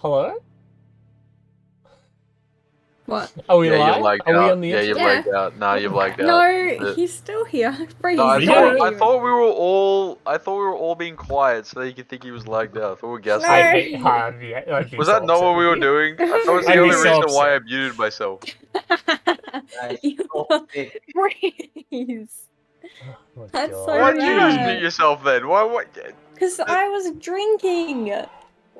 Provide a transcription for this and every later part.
Hello? What? Are we Yeah, you're live? lagged Are we out. on the Yeah, you're internet? lagged out. Nah, you're lagged out. No, he's still here. Freeze. No, I Yeah. thought I thought we were all being quiet so that you could think he was lagged out. I thought we were guessing. No. I'd hate I'd be Was so that not upset what we with were you. doing? That was the I'd be only so reason why I upset. muted myself. Guys, Freeze. Oh, That's God. so Why'd you just bad. mute yourself then? Why? What? Because I was drinking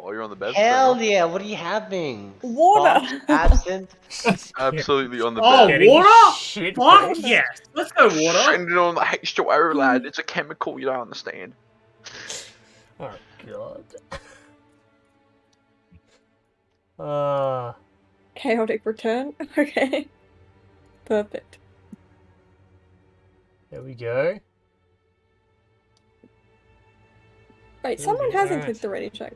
Oh, you're on the bed. hell yeah, what are you having? water. Salt, absinthe? Absolutely on the Oh, bed. Getting water? shit Fuck faced. yes. Let's go water. Send it on the H2O, lad. It's a chemical you don't understand. Oh god. Chaotic return. Okay. Perfect. There we go. Wait, someone hasn't Alright. clicked the ready check.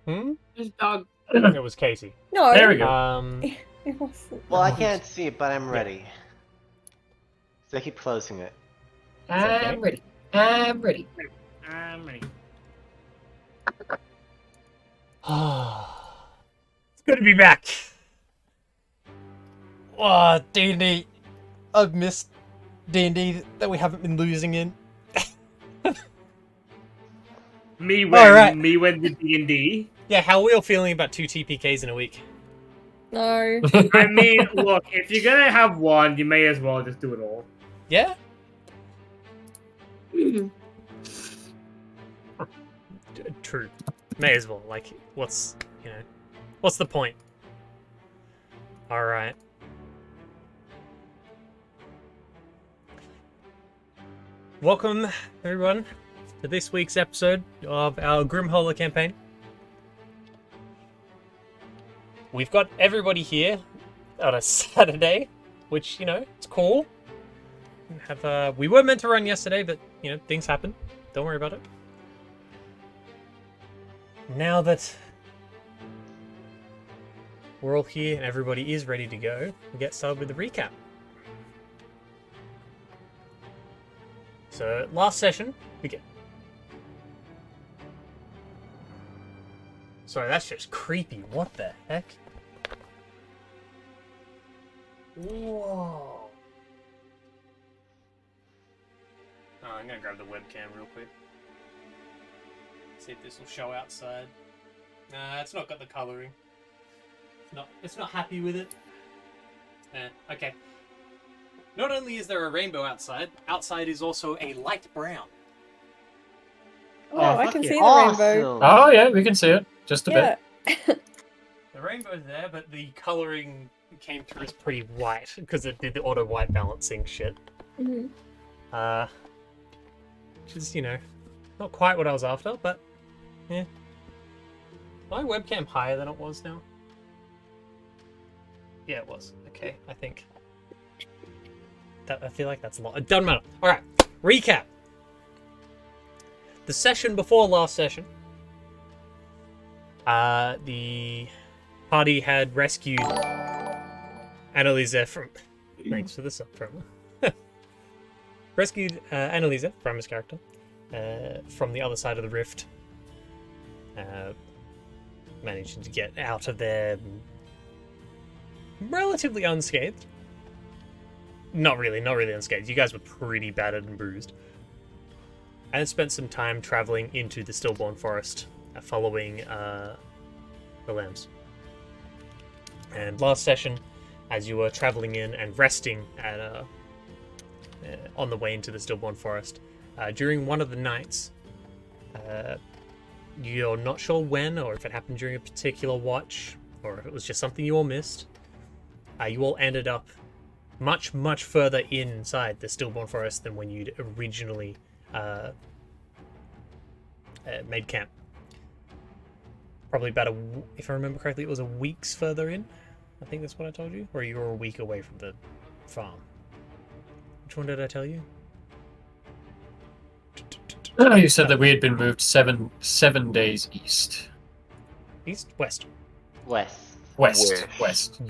This dog. It was Casey. No. There we go. It wasn't. Well, I can't see it, but I'm ready. So I keep closing it. I'm ready. I'm ready. I'm ready. It's good to be back. Oh, D&D. I've missed D&D that we haven't been losing in. Me Alright. when the D&D. Yeah, how are we all feeling about 2 TPKs in a week? No. I mean, look, if you're gonna have one, you may as well just do it all. Yeah? True. May as well. Like, what's the point? Alright. Welcome, everyone, to this week's episode of our Grimholler campaign. We've got everybody here on a Saturday, which, it's cool. We were meant to run yesterday, but, things happen. Don't worry about it. Now that we're all here and everybody is ready to go, we'll get started with the recap. So, last session, Sorry, that's just creepy. What the heck? Whoa. Oh, I'm gonna grab the webcam real quick. See if this will show outside. Nah, it's not got the colouring. It's not happy with it. Okay. Not only is there a rainbow outside is also a light brown. Oh, Oh, I fuck can yeah. see the rainbow. Oh yeah, we can see it. Just a Yeah. The rainbow's there, but the colouring came through as pretty white because it did the auto white balancing shit. Mhm. Which is, not quite what I was after, but yeah. Is my webcam higher than it was now? Yeah, it was. Okay, I think. I feel like that's a lot. It doesn't matter. Alright, recap. The session before last session, the party had rescued Annalisa from... Thanks for the sub promo. Rescued Annalisa, Primus character, from the other side of the rift. Managing to get out of there relatively unscathed. Not really unscathed. You guys were pretty battered and bruised. And spent some time traveling into the Stillborn forest, following the lambs. And last session, as you were traveling in and resting at on the way into the Stillborn forest, during one of the nights, you're not sure when or if it happened during a particular watch or if it was just something you all missed, you all ended up much further inside the Stillborn forest than when you'd originally made camp. Probably about if I remember correctly, it was a week's further in. I think that's what I told you. Or you were a week away from the farm. Which one did I tell you? No, you said that we had been moved seven days east. East? West. West. West. West.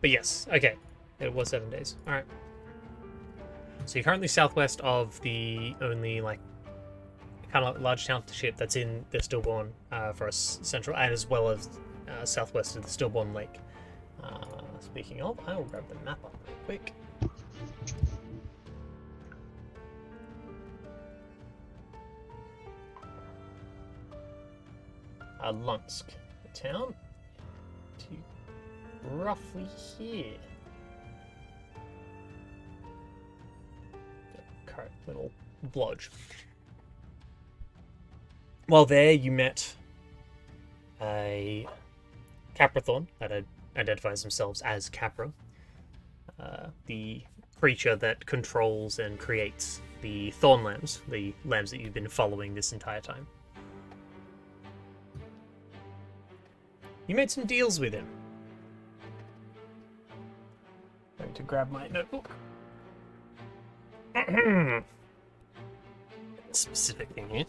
But yes, okay. It was 7 days. Alright. So you're currently southwest of the only, kind of large township that's in the Stillborn Forest Central, and as well as southwest of the Stillborn Lake. Speaking of, I will grab the map up real quick. Lunsk, the town, to roughly here. Current little blodge. While there, you met a Caprathorn that identifies themselves as Capra, the creature that controls and creates the thorn lambs, the lambs that you've been following this entire time. You made some deals with him. Going to grab my notebook. Specific thing here.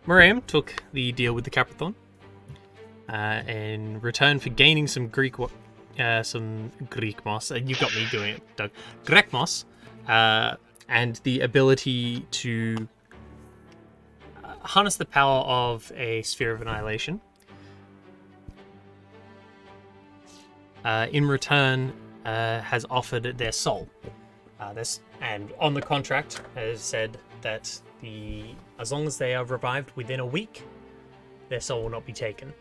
Miriam took the deal with the Caprathorn in return for gaining some Greek moss. You got me doing it, Doug. Greek moss, and the ability to harness the power of a sphere of annihilation. In return, has offered their soul. And on the contract has said that as long as they are revived within a week, their soul will not be taken.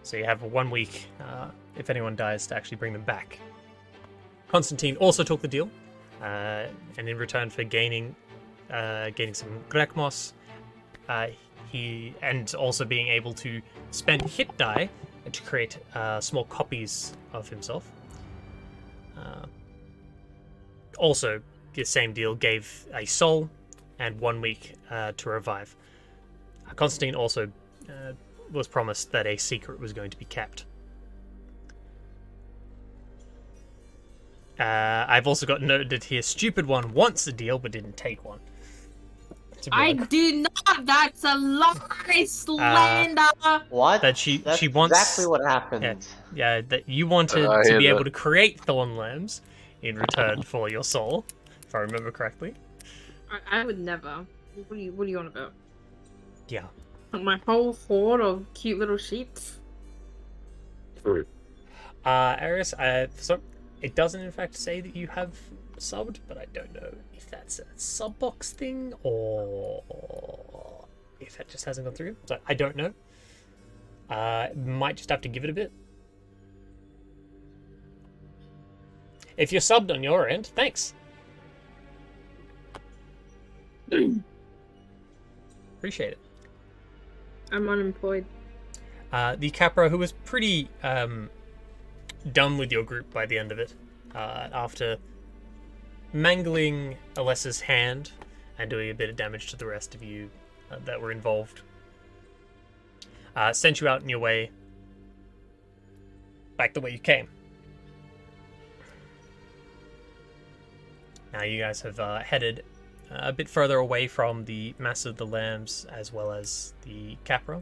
So you have 1 week, if anyone dies, to actually bring them back. Constantine also took the deal, and in return for gaining some Grekmos, and also being able to spend hit die to create small copies of himself. Also, the same deal gave a soul and 1 week to revive. Constantine also was promised that a secret was going to be kept. I've also got noted here, Stupid One wants a deal but didn't take one. I did not. That's a lie, slander. What? That she wants exactly what happened. Yeah, that you wanted to be able to create thorn lambs in return for your soul, if I remember correctly. I would never. What are you on about? Yeah. My whole horde of cute little sheeps. Aris, so it doesn't in fact say that you have subbed, but I don't know if that's a sub box thing or if that just hasn't gone through. So I don't know. Might just have to give it a bit. If you're subbed on your end, thanks. Appreciate it. I'm unemployed. The Capra, who was pretty done with your group by the end of it, after mangling Alessa's hand and doing a bit of damage to the rest of you that were involved, sent you out on your way back the way you came. Now you guys have headed a bit further away from the mass of the lambs as well as the Capra,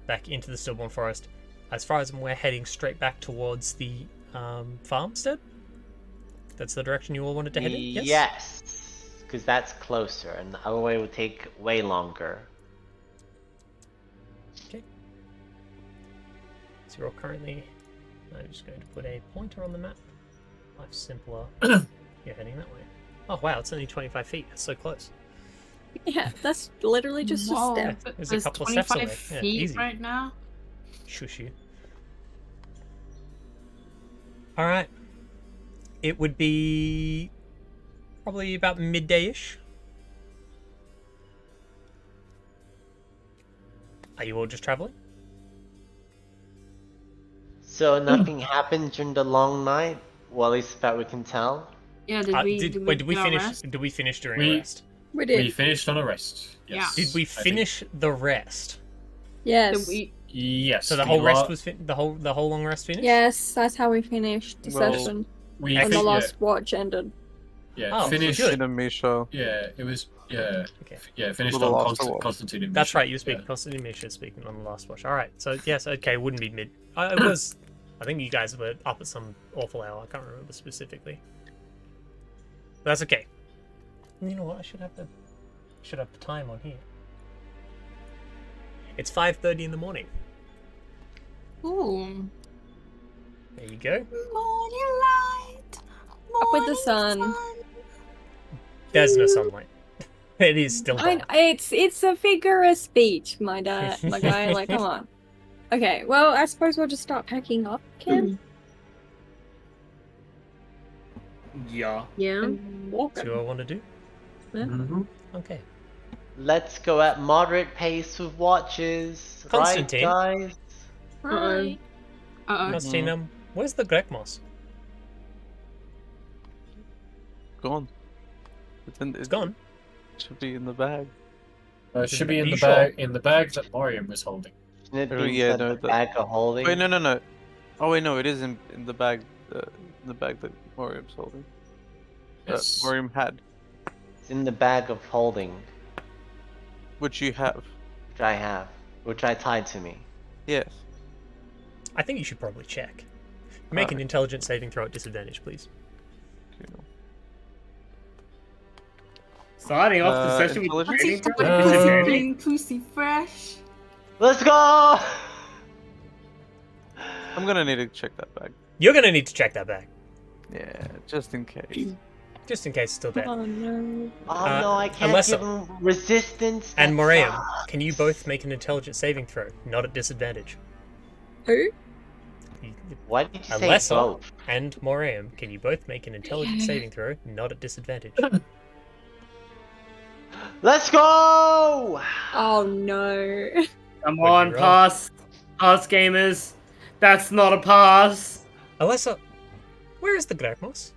back into the Stillborn Forest. As far as I'm aware, heading straight back towards the farmstead. That's the direction you all wanted to head in? Yes, because that's closer, and the other way would take way longer. Okay. So you're all currently... I'm just going to put a pointer on the map. Life's simpler. You're heading that way. Oh wow, it's only 25 feet. That's so close. Yeah, that's literally just a step. There's a couple of steps away. 25 Yeah, feet easy. right now. Shush you. Alright. It would be probably about midday-ish. Are you all just traveling? So nothing happened during the long night? Well, at least that we can tell. Yeah, Did we get our finish? rest? Did we finish during We- rest? We did. We finished on a rest. Yes. Did we I think- finish the rest? Yes. Yes. So the we whole rest la- was the whole long rest finished. Yes, that's how we finished the Well, session. We And the fin- last watch ended. yeah, Oh, finished. good. In a Misha. Yeah, it was. Yeah, Okay. yeah, finished Little on after watch. Constantine. and That's Misha, right. You were speaking. yeah. Constantine Misha speaking on the last watch. All right. So yes, okay. It wouldn't be mid. It was. I think you guys were up at some awful hour. I can't remember specifically. But that's okay. You know what? I should have the time on here. It's 5:30 in the morning. Ooh. There you go. Morning light. Up with the sun. There's no sunlight. It is still dark. It's a figure of speech, my guy. Like, come on. Okay, well, I suppose we'll just start packing up, Kim. Yeah. Yeah. And walk. That's what I want to do. Mhm. Okay. Let's go at moderate pace with watches. Constantine. Right, guys? Right. Constantine, where's the Grekmos? Gone. It's gone. It should be in the bag. It should be in Are the you bag that Morium was holding. Shouldn't it Oh, be yeah, inside no, the the- bag of holding? Wait, no. Oh wait, no, it is in the bag. The bag that Morium's holding. Yes. Morium had, It's in the bag of holding, which you have. which I have, which I tied to me. Yes. I think you should probably check. Make an intelligence saving throw at disadvantage, please. Cool. Starting off the session with intelligence? training Pussy, throw at pussy disadvantage. clean, pussy fresh. Let's go! I'm gonna need to check that bag. You're gonna need to check that bag, Yeah, just in case. just in case it's still there. Oh no. Oh no, I can't Alessa. give him resistance. And that Moriam, sucks. can you both make an intelligence saving throw, not at disadvantage? Who? You- Why did you say Alessa both? and Moriam, can you both make an intelligence saving throw, not at disadvantage? Let's go! Oh no. Come What'd on, you roll? pass. Pass, gamers. That's not a pass. Alessa, where is the Grekmos?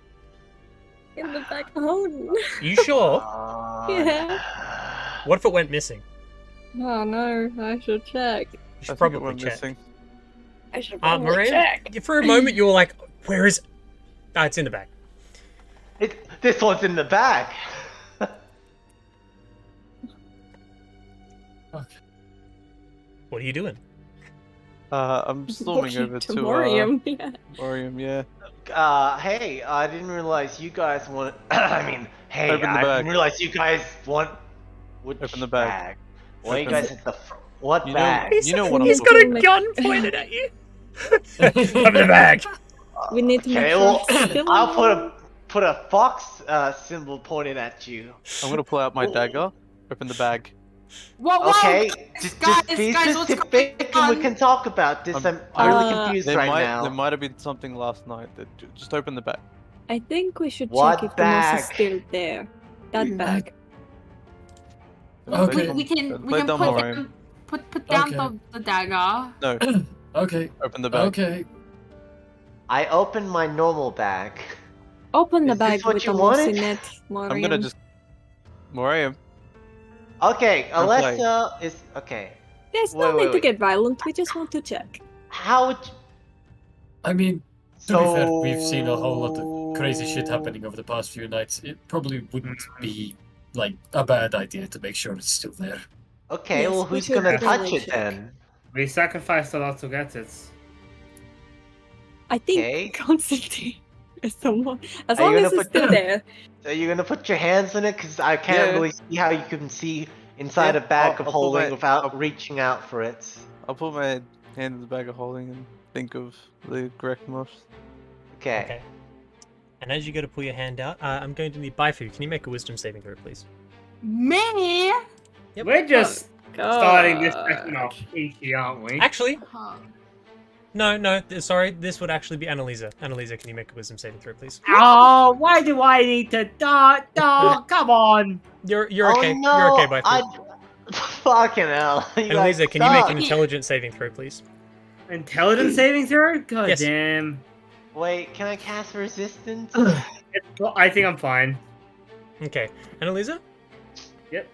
In the back home. You sure? Yeah. What if it went missing? Oh no, I should check. You I should think it probably went check. missing. I should probably Moriam, check. for a moment you were like, where is it? Ah, it's in the bag. This one's in the bag. What are you doing? I'm storming Walking over to to Moriam. Yeah. Moriam, yeah. Hey, I didn't realize you guys want. I mean, hey, Open the I bag. didn't realize you guys want. Which Open the bag. Why you Open guys at the what You know- bag? You know what I'm He's got talking a about. gun pointed at you. Open the bag. We need to make Okay, sure well, it's still I'll put a fox symbol pointed at you. I'm gonna pull out my dagger, open the bag. Whoa, Okay, just guys, be guys, what's specific and we on? can talk about this. I'm I'm- really confused There right might now. there might have been something last night that just open the bag. I think we should What check if the mouse is bag? still there. That bag. Okay. We can Play put dumb, Moriam. down put down Okay. the dagger. No, Okay. open the bag. Okay. I opened my normal bag. Open the Is this bag what with you the mouse wanted? in it, I'm gonna Moriam. just Moriam. Okay, I'm playing. Alessa is okay. There's no wait, need to wait. get violent, we just want to check. How would you... I mean, to so... be fair, we've seen a whole lot of crazy shit happening over the past few nights. It probably wouldn't be like a bad idea to make sure it's still there. Okay, Yes, well, we who's should gonna definitely touch it check. then? We sacrificed a lot to get it. I think Okay. Constantine is the one. As Are you long as gonna it's put- still there. Are you gonna put your hands in it? Cause I can't Yeah. really see how you can see inside Yeah, a bag I'll of put holding my- without I'll- reaching out for it. I'll put my hand in the bag of holding and think of the correct mouse. Okay. Okay. And as you go to pull your hand out, I'm going to need Baifu. Can you make a wisdom saving throw, please? Me? Yep. We're just God. starting this session off kinky, aren't we? Actually, Huh. no, sorry. This would actually be Annalisa. Annalisa, can you make a wisdom saving throw, please? Oh, why do I need to come on. You're Oh, okay. no, You're okay, Baifu. I... Fucking hell. You guys Annalisa, can you make suck. an intelligence saving throw, please? Intelligence saving throw? God Yes. damn. Wait, can I cast resistance? Well, I think I'm fine. Okay. Annalisa? Yep.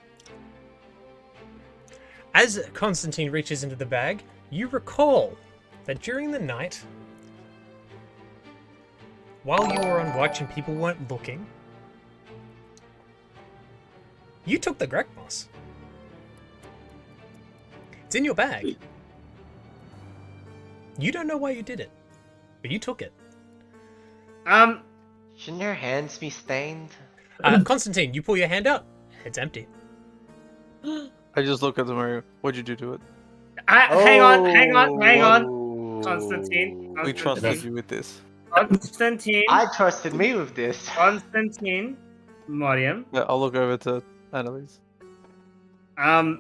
As Constantine reaches into the bag, you recall that during the night, while you were on watch and people weren't looking, you took the Grekmos. It's in your bag. You don't know why you did it, but you took it. Shouldn't your hands be stained? Constantine, you pull your hand out. It's empty. I just look at the Mario. What'd you do to it? Hang on. Oh. Constantine. We trusted you with this. Constantine. I trusted me with this. Constantine. Mariam. Yeah, I'll look over to Annalise. I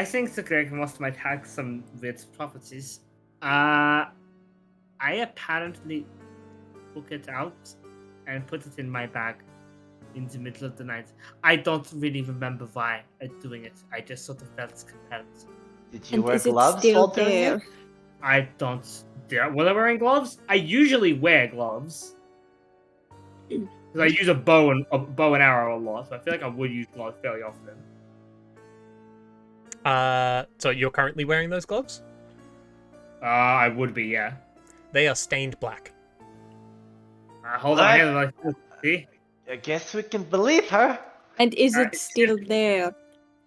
think the Greg Moss might have some weird properties. I apparently took it out and put it in my bag in the middle of the night. I don't really remember why I'm doing it. I just sort of felt compelled. Did you And wear is it gloves still while doing there? it? I don't. Was I wearing gloves? I usually wear gloves. Because I use a bow and arrow a lot, so I feel like I would use gloves fairly often. So you're currently wearing those gloves? I would be, yeah. They are stained black. Hold on, What? hand, like, see? I guess we can believe her. And is it It's still there?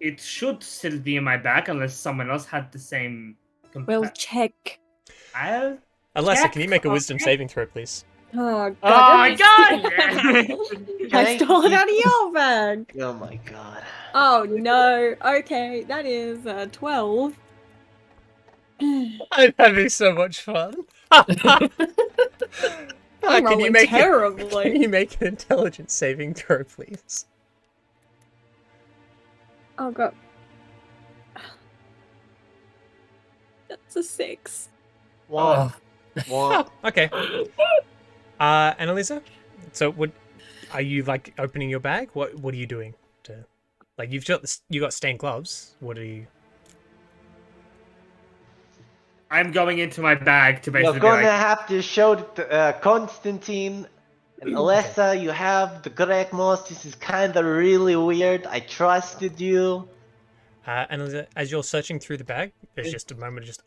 It should still be in my bag unless someone else had the same. Well, check. I'll... Alessa, can you make a Okay. wisdom saving throw, please? Oh, Oh my God! God! I stole it out of your bag. Oh my god. Oh no. Okay, that is 12. I'm having so much fun. I'm Can you rolling make terribly. Can you make an intelligence saving throw, please? Oh god. That's a 6. One. One. Okay. Annalisa, so are you like opening your bag? What are you doing to, like, you got stained gloves? What are you? I'm going into my bag to basically You're be gonna like, have to show Constantine and Alessa, you have the correct moss. This is kinda really weird. I trusted you. Annalisa, as you're searching through the bag, there's just a moment of just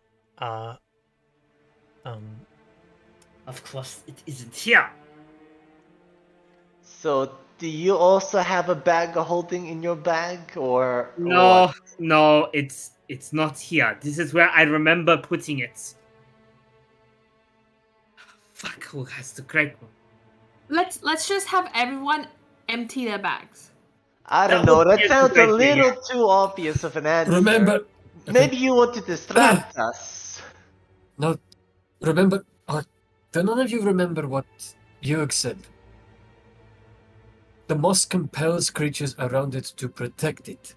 of course it isn't here. So, do you also have a bag of holding in your bag, or No, what? no, it's not here. This is where I remember putting it. Fuck, who has the correct one? Let's just have everyone empty their bags. I don't That know. would That be a sounds good a idea. little too obvious of an answer. Remember, Maybe you want to distract us. no, remember, do none of you remember what Jörg said? The moss compels creatures around it to protect it.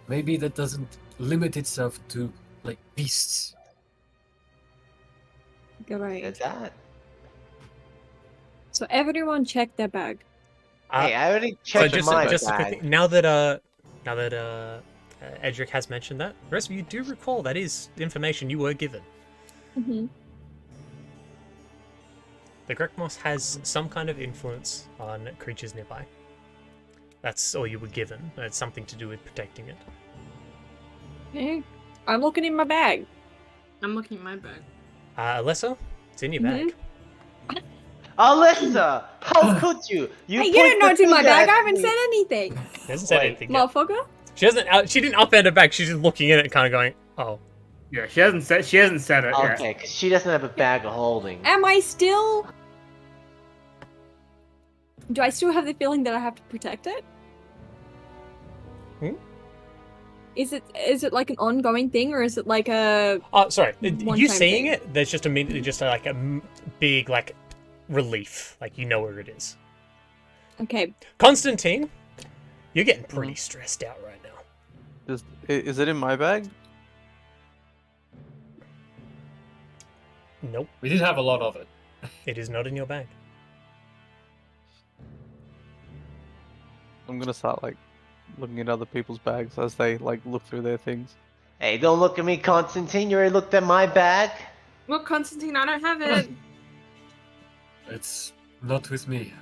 Maybe that doesn't limit itself to, like, beasts. Great. Is that? So everyone check their bag. Hey, I already So checked just my a quick bag. thing. Now that Edric has mentioned that, the rest of you do recall that is information you were given. Mm-hmm. The Grekmos has some kind of influence on creatures nearby. That's all you were given. It's something to do with protecting it. Okay. I'm looking in my bag. I'm looking at my bag. Alessa, it's in your bag. Alyssa, how could you? You Hey, you point didn't know the it's in my finger bag. at I haven't me. said anything. She hasn't said Wait. anything yet. Motherfucker. She hasn't. She didn't upend her bag. She's just looking in it, kind of going, "Oh." Yeah, she hasn't said it yet. Okay, because she doesn't have a bag of holding. Am I still... Do I still have the feeling that I have to protect it? Hmm? Is it like an ongoing thing, or is it like a... Oh, sorry. One You time seeing thing. it? There's just immediately just like a big like relief, like you know where it is. Okay. Constantine, you're getting pretty stressed out right now. Is it in my bag? Nope, We did have a lot of it. it is not in your bag. I'm gonna start like looking at other people's bags as they like look through their things. Hey, don't look at me, Constantine. You already looked at my bag. Well, Constantine, I don't have it. It's not with me.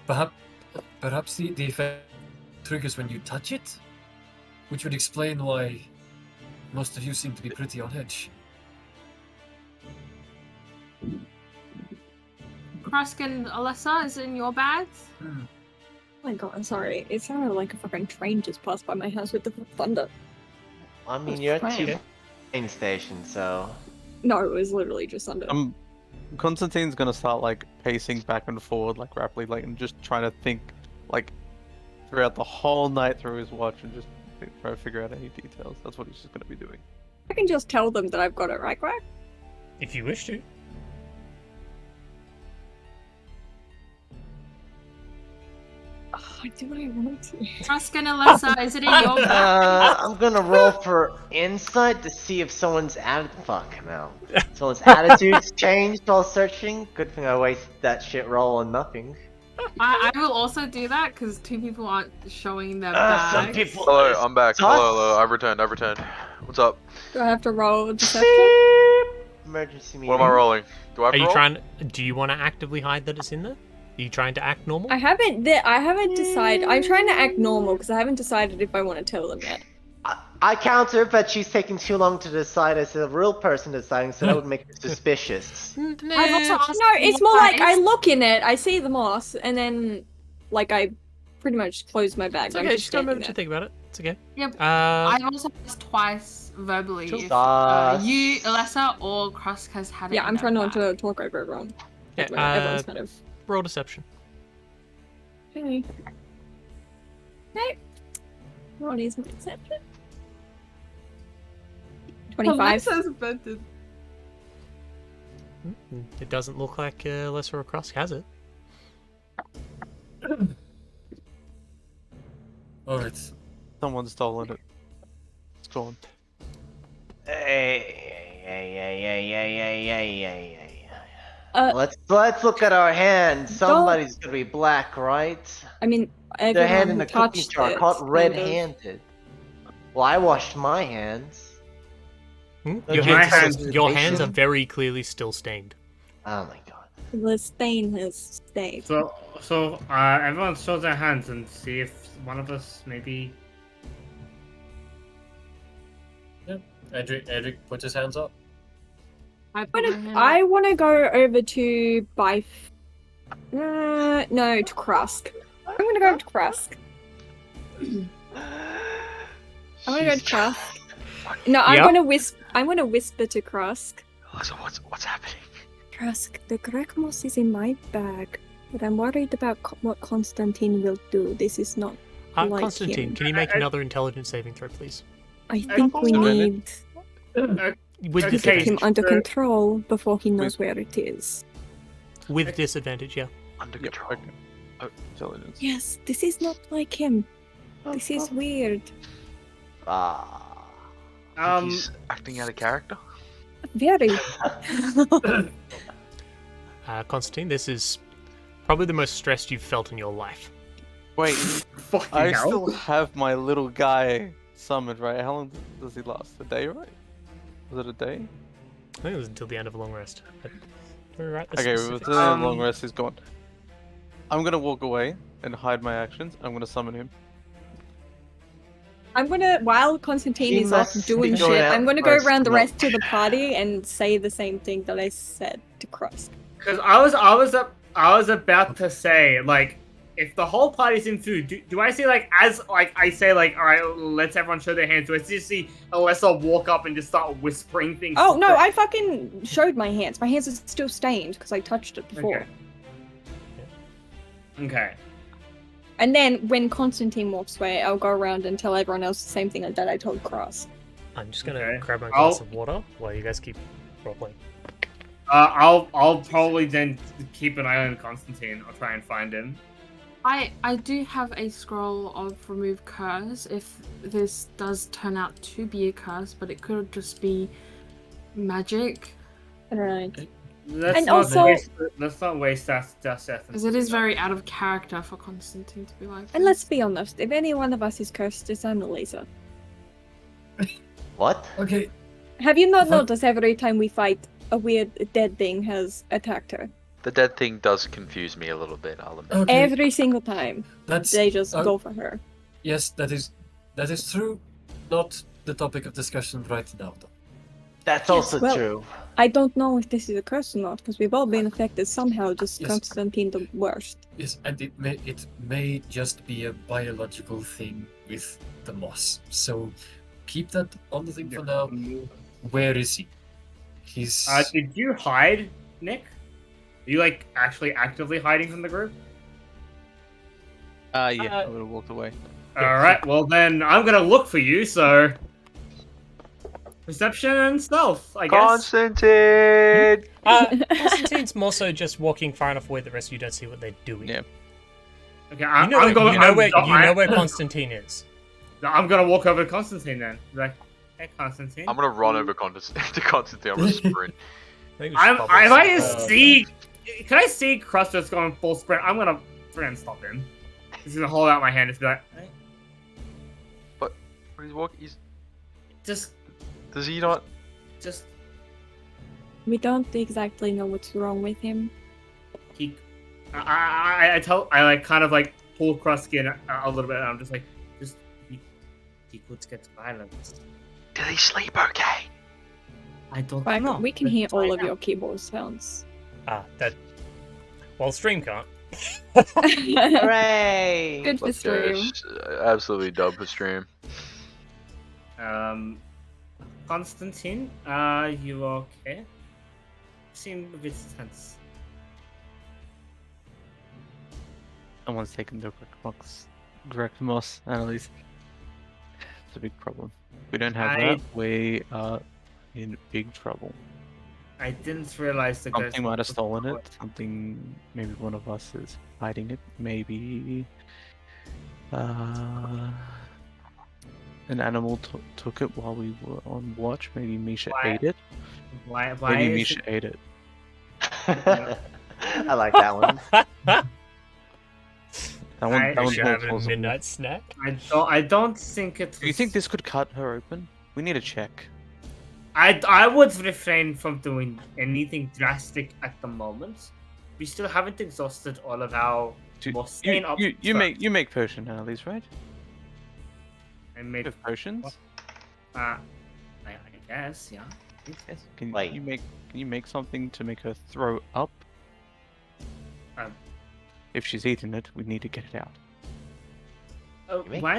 Perhaps the effect triggers when you touch it? Which would explain why most of you seem to be pretty on edge. Krusk and Alessa, is it in your bags? Oh my god, I'm sorry. It sounded like a fucking train just passed by my house with the thunder. I mean, you're at Right. two train stations, so. No, it was literally just thunder. Constantine's gonna start like pacing back and forward like rapidly, like and just trying to think like throughout the whole night through his watch and just try to figure out any details. That's what he's just gonna be doing. I can just tell them that I've got it right. If you wish to. Oh, do I want to? Trust and Alessa, is it in your bag? I'm gonna roll for insight to see if someone's someone's attitudes changed while searching. Good thing I wasted that shit roll on nothing. I will also do that because 2 people aren't showing their Some bags. people. Hello, I'm back. Sus. Hello. I've returned. What's up? Do I have to roll a deception? Emergency meeting. What am I rolling? Do I have Are to you roll? trying? Do you want to actively hide that it's in there? Are you trying to act normal? I haven't decided. I'm trying to act normal because I haven't decided if I want to tell them yet. I counter, but she's taking too long to decide as a real person deciding, so that would make her suspicious. I've also asked No, it's more why. like I look in it, I see the moss, and then, like, I pretty much close my bag. It's I'm okay. just Just don't standing remember to there. think about it. It's okay. Yep. Uh, I've also asked twice verbally Sure. if Sus. you, Alessa, or Krusk has had it. Yeah, in I'm their trying not bag. to talk over everyone. yeah, Everyone's kind of. roll deception. Hey. Hey. What is my deception? 25. Alessa's invented. It doesn't look like Lesser or Krusk has it. Alright. Someone's stolen it. It's gone. Hey. Uh, Let's look at our hands. Somebody's gonna be black, right? I mean, Their hand in everyone the who cookie touched jar, it. caught kind of- red-handed. Well, I washed my hands. Hmm? Don't Your you hands, have your hands are hesitation? very clearly still stained. Oh my god. The stain has stayed. So everyone show their hands and see if one of us maybe. Edric put his hands up. I put my hand up. I want to go over to no, to Krusk. I'm going to go to Krusk. I'm going to go to Krusk. No, I'm Yep. going to whisper to Krusk. So what's happening? Krusk, the Grekmos is in my bag, but I'm worried about what Constantine will do. This is not like Constantine, him. can you make another intelligence saving throw, please? I think we need With Okay. to get him disadvantage. under control before he knows where it is. With disadvantage, yeah. Under Yep, control. okay. Oh, intelligence. Yes, this is not like him. This is weird. He's acting out of character. Very. Constantine, this is probably the most stressed you've felt in your life. Wait, Fucking I hell. still have my little guy summoned, right? How long does he last? A day, right? Was it a day? I think it was until the end of a long rest. Right, Okay, with the long rest is gone. I'm gonna walk away and hide my actions. I'm gonna summon him. I'm gonna, while Constantine He is off must doing be going shit, out I'm gonna go first, around the no. rest of the party and say the same thing that I said to Krusk. Because I was about to say, like, if the whole party's in food, do I see, like, as, like, I say, like, alright, let's everyone show their hands, do I just see Alessa walk up and just start whispering things? Oh, to no, Krusk? I fucking showed my hands. My hands are still stained because I touched it before. Okay. And then when Constantine walks away, I'll go around and tell everyone else the same thing that I told Cross. I'm just gonna Okay. grab my I'll- glass of water while you guys keep roleplaying. I'll probably then keep an eye on Constantine. I'll try and find him. I do have a scroll of remove curse if this does turn out to be a curse, but it could just be magic. Right. Let's And not also- let's not waste that effort. Because it is very out of character for Constantine to be like And this. let's be honest, if any one of us is cursed, it's Annalisa. What? Okay, Have you not What? noticed every time we fight, a weird dead thing has attacked her? The dead thing does confuse me a little bit, I'll admit. okay. Every single time, That's they just uh, go for her. yes, that is true. Not the topic of discussion right now, though. That's also well- true. I don't know if this is a curse or not, because we've all been affected somehow, just Yes. Constantine the worst. Yes, and it may just be a biological thing with the moss. So keep that on the thing for now. Where is he? He's Did you hide, Nick? you like actually actively hiding from the group? Yeah, I would have walked away. Alright, well then I'm gonna look for you, so... Perception and stealth, I guess. Constantine! Constantine's more so just walking far enough away that the rest of you don't see what they're doing. Yeah. Okay, You know, where Constantine is. I'm gonna walk over to Constantine then. Be like, hey Constantine. I'm gonna run over to Constantine. I'm gonna sprint. I think we should probably If I stop. see... Can I see Crust just going full sprint? I'm gonna try and stop him. He's gonna hold out my hand and be like, hey, But he's walking. just... Does he not? Just... We don't exactly know what's wrong with him. He... I like kind of like pull Crust skin a little bit and I'm just like, he could get violent. Did he sleep okay? I don't Right, know. we can Let's hear all find of your out. keyboard sounds. That. Well, stream can't. Hooray! Good for stream. Absolutely dub for stream. Constantine, you okay? You seem a bit tense. Someone's taken the Grekmos analysis. It's a big problem. If we don't have that, we are in big trouble. I didn't realize that Something might have stolen it. Something, maybe one of us is hiding it. Maybe an animal took it while we were on watch. Maybe Misha ate it. Why Maybe is Misha ate it. I like that one. That one. I That one's Should more have a plausible. midnight snack. I don't think it. Do you think this could cut her open? We need to check. I would refrain from doing anything drastic at the moment. We still haven't exhausted all of our more sane options. You make potion analyses, right? I made You have potions. I guess, yeah. Yes. Can Wait. you make something to make her throw up? If she's eaten it, we need to get it out. You make Why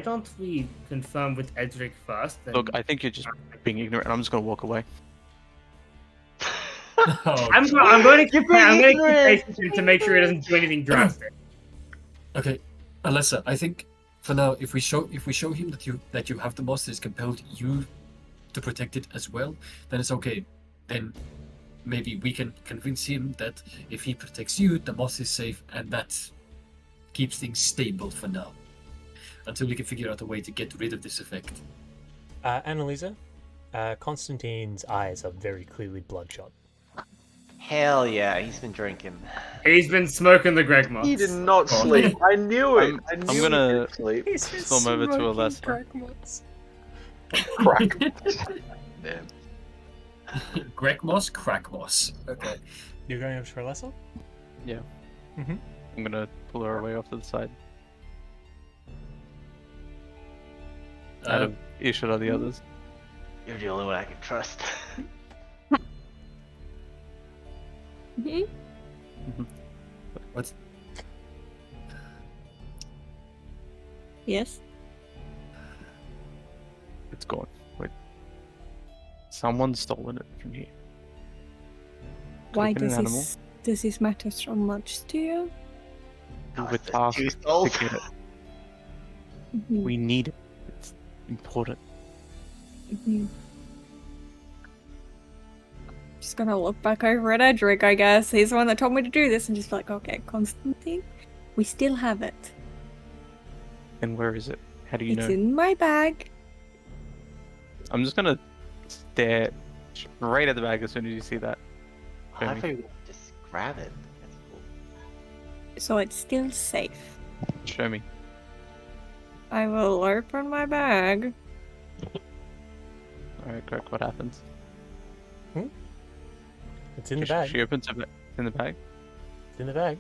don't we confirm with Edric first? Then... Look, I think you're just being ignorant. I'm just gonna walk away. Oh, I'm going to You're keep being ignorant. patient to make sure he doesn't do anything drastic. okay, Alyssa. I think for now, if we show him that you have the moss, is compelled you to protect it as well, then it's okay. Then maybe we can convince him that if he protects you, the moss is safe, and that keeps things stable for now, until we can figure out a way to get rid of this effect. Annalisa, Constantine's eyes are very clearly bloodshot. Hell yeah, he's been drinking. He's been smoking the Greg moss. He did not sleep. I knew it. I knew I'm he gonna- didn't sleep. Swim over to Alyssa. Crack. Damn. Greg moss, crack moss. Okay. You're going over to Alessa? Yeah. Mm-hmm. I'm gonna pull her away off to the side. Out of earshot of the others. You're the only one I can trust. Mhm. What's Yes. It's gone. Wait. Someone's stolen it from here. Why Could've been does an animal. this matter so much to you? We're It's tasked two to souls. get it. Mhm, We need it. It's important. mhm. Just gonna look back over at Edric, I guess. He's the one that told me to do this, and just be like, okay, Constantine, we still have it. And where is it? How do you It's know? in my bag. I'm just gonna stare straight at the bag as soon as you see that. I Jamie. thought you would just grab it. That's cool. So it's still safe. Show me. I will open my bag. Alright, Greg, what happens? It's in the She- bag. She opens it in the bag. It's in the bag.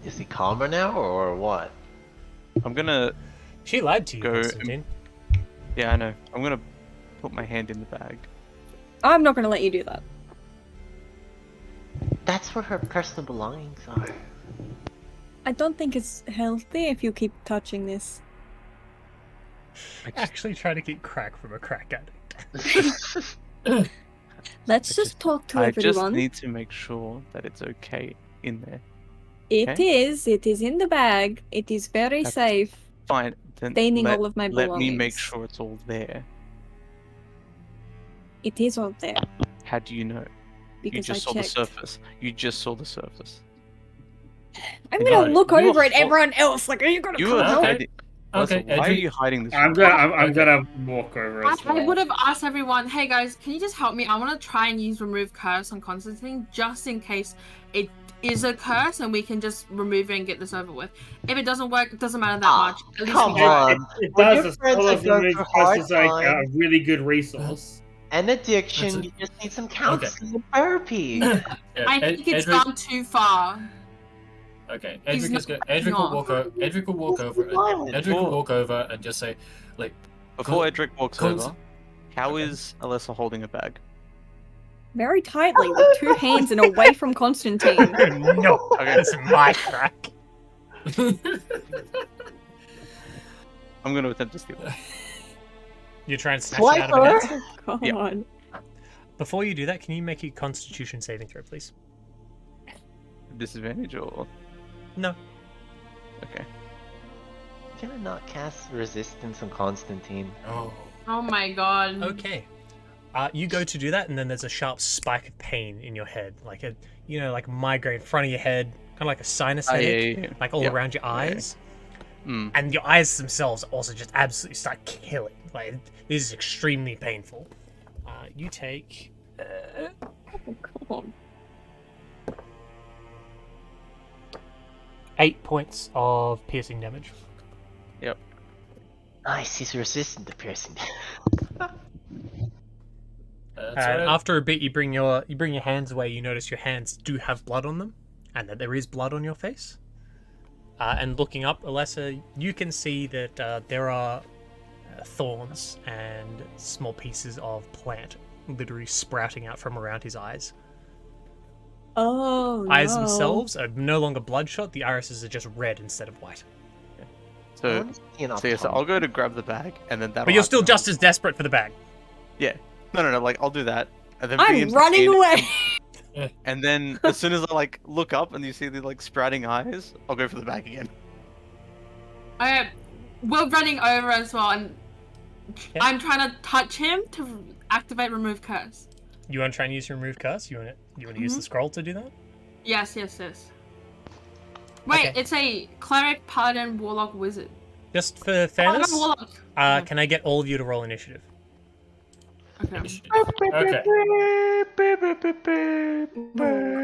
Is he calmer now or what? I'm gonna. She lied to you, Go- Constantine. Yeah, I know. I'm gonna put my hand in the bag. I'm not gonna let you do that. That's where her personal belongings are. I don't think it's healthy if you keep touching this. I just, Actually trying to get crack from a crack addict. Let's just talk to I just everyone. need to make sure that it's okay in there. It okay? is. It is in the bag. It is very That's safe. Fine. Then Staining let, all of my let me make belongings. sure it's all there. It is all there How do you know? because You just I saw the checked. surface. You just saw the surface. I'm And gonna you- look you were over at ho- everyone else. Like, are you gonna You come were help? Okay. hiding. Alyssa, Okay, why are Edric- you hiding this? I'm from me? gonna walk over as well. I would have asked everyone, hey guys, can you just help me? I want to try and use remove curse on Constantine just in case it is a curse and we can just remove it and get this over with. If it doesn't work, it doesn't matter that much. At least come we get on. It When does. your The friends spell are of going remove through curse hard is like a times really good resource. and addiction, That's you just need some counseling and therapy. Yeah, I think it's Edric- gone too far. Okay, He's Edric will not- walk over. Edric will walk over. Edric will walk over and just say, like, Before Edric walks Cons- over, how Okay. is Alyssa holding a bag? Very tightly with two hands and away from Constantine. No, Okay. this is my crack. I'm going to attempt to steal it. You're trying to snatch it out of her Swiper? hands? God. Yeah. Before you do that, can you make a Constitution saving throw, please? Disadvantage or No. okay. Can I not cast resistance on Constantine? oh, Oh my god. Okay. You go to do that, and then there's a sharp spike of pain in your head, like a, like a migraine front of your head, kind of like a sinus headache, yeah. like all Yep. around your Yeah. eyes. Mm. And your eyes themselves also just absolutely start killing. Like, this is extremely painful. You take Oh, God. 8 points of piercing damage. Nice, he's resistant to piercing. that's And alright. after a bit, you bring your hands away. You notice your hands do have blood on them, and that there is blood on your face. And looking up, Alessa, you can see that there are thorns and small pieces of plant literally sprouting out from around his eyes. Oh, Eyes no. themselves are no longer bloodshot. The irises are just red instead of white. So, so I'll go to grab the bag, and then that'll. But you're still happen. just as desperate for the bag. No. Like I'll do that, and then I'm begin to running aid- away. And then as soon as I like look up and you see the like sprouting eyes, I'll go for the bag again. Okay, we're running over as well, and Okay. I'm trying to touch him to activate remove curse. You want to try and use your remove curse? You want to use the scroll to do that? Yes. Wait, Okay. it's a cleric, paladin, warlock, wizard. Just for Oh, no, fairness, warlock. can I get all of you to roll initiative? Okay. Okay.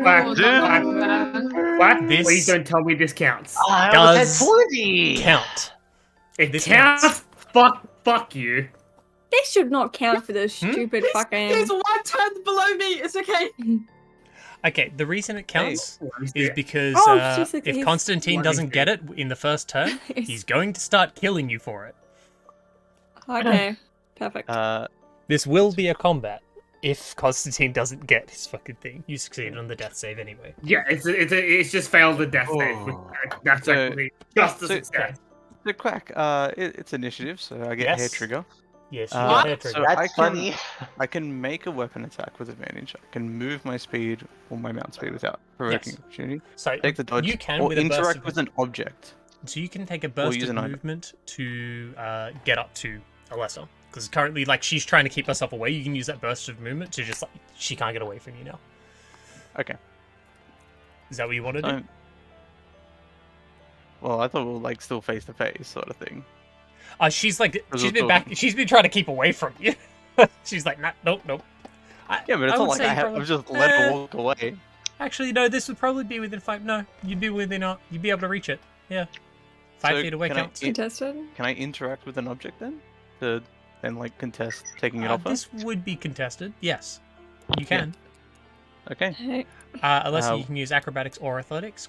Quack, Oh, quack, no. quack. This- Please don't tell me this counts. I Does was at 20! Count. It This counts. counts. Fuck you. This should not count for this stupid fucking. There's one turn below me. It's okay. Okay, the reason it counts is Yeah. because Oh, she's like- if he's- Constantine What doesn't is get it in the first turn, he's going to start killing you for it. Okay, perfect. This will be a combat if Constantine doesn't get his fucking thing. You succeeded on the death save anyway. Yeah, it's just failed the death save. That's So- actually just a so- success. The quack. It's initiative, so I get hair Yes. trigger. Yes, you Uh, got hair so trigger. I That's can- funny. I can make a weapon attack with advantage. I can move my speed or my mount speed without provoking Yes. opportunity. So Take the dodge you can or with a burst interact of, with an object. so you can take a burst use of an item. movement to get up to Alessa. Because currently, like, she's trying to keep herself away. You can use that burst of movement to just, like, she can't get away from you now. Okay. Is that what you want to do? So, well, I thought we were like still face to face sort of thing. She's like, Because she's we're been back. She's been trying to keep away from you. She's like, nah, nope. Yeah, but it's not would like say I have probably- I've just let her Eh. walk away. Actually, no. This would probably be within 5. No, you'd be within. You'd be able to reach it. Yeah, 5 So feet away can I counts. Contested? Can I interact with an object then? To then like contest taking it off her? This would be contested. Yes, you can. Okay. Hey. Unless Uh, you can use acrobatics or athletics.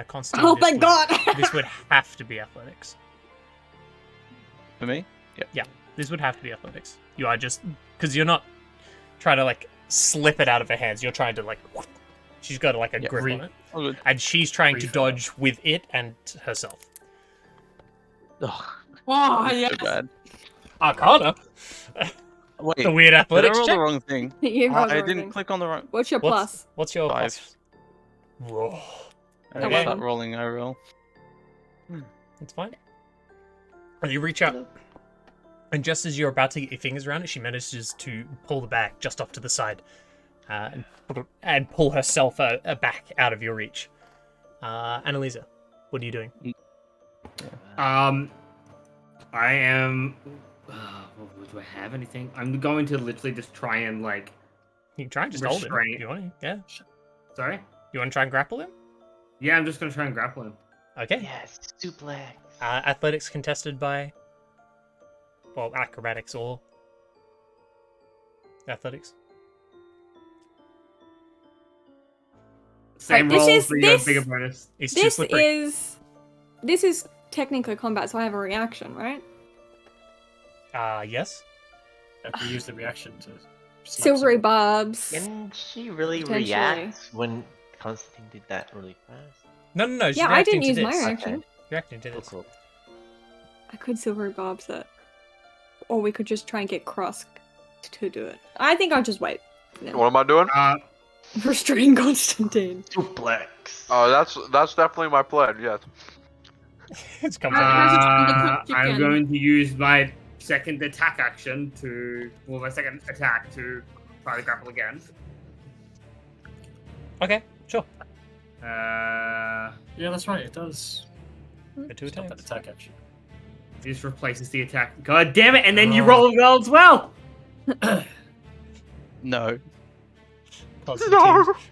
Constantine, Oh this my would- god! This would have to be athletics. For me? This would have to be athletics. You are just because you're not trying to like slip it out of her hands. You're trying to like. She's got like a Yeah, grip on it, Oh, good. and she's trying to Free dodge with it and herself. Ugh, Oh, this is yes. so bad. Arcana. Wait, The weird did I athletics roll the check. wrong thing? You rolled I the didn't wrong click on the wrong. thing. What's your plus? What's your 5. plus? Whoa. I Okay. start rolling. I roll. That's fine. And you reach out, and just as you're about to get your fingers around it, she manages to pull the bag just off to the side, and pull herself back out of your reach. Annalisa, what are you doing? I am. Do I have anything? I'm going to literally just try and like. You can try and just hold him. Restraint. If you want to, yeah. Sorry. You want to try and grapple him? Yeah, I'm just gonna try and grapple him. Okay. Yes, suplex. Athletics contested by, well, acrobatics or athletics. Same this roll, is- so you have this- bigger bonus. It's too This slippery. is technically combat, so I have a reaction, right? Yes. Have to use the reaction to. slap Silvery someone. barbs. Can she really Potentially. react when Constantine did that really fast? No. She's Yeah, I reacting didn't to use my this. reaction. Reacting to Cool, this. cool. I could silvery barbs it. Or we could just try and get Cross to do it. I think I'll just wait. What am I doing? Restrain Constantine. Suplex. Oh, that's definitely my plan. Yes. It's coming. I'm going to use my second attack action my second attack to try to grapple again. Okay, sure. Uh, Yeah, that's right. It does. The two Stop that attacks. attack action. this replaces the attack. God damn it! And then you Oh. roll well as well. No.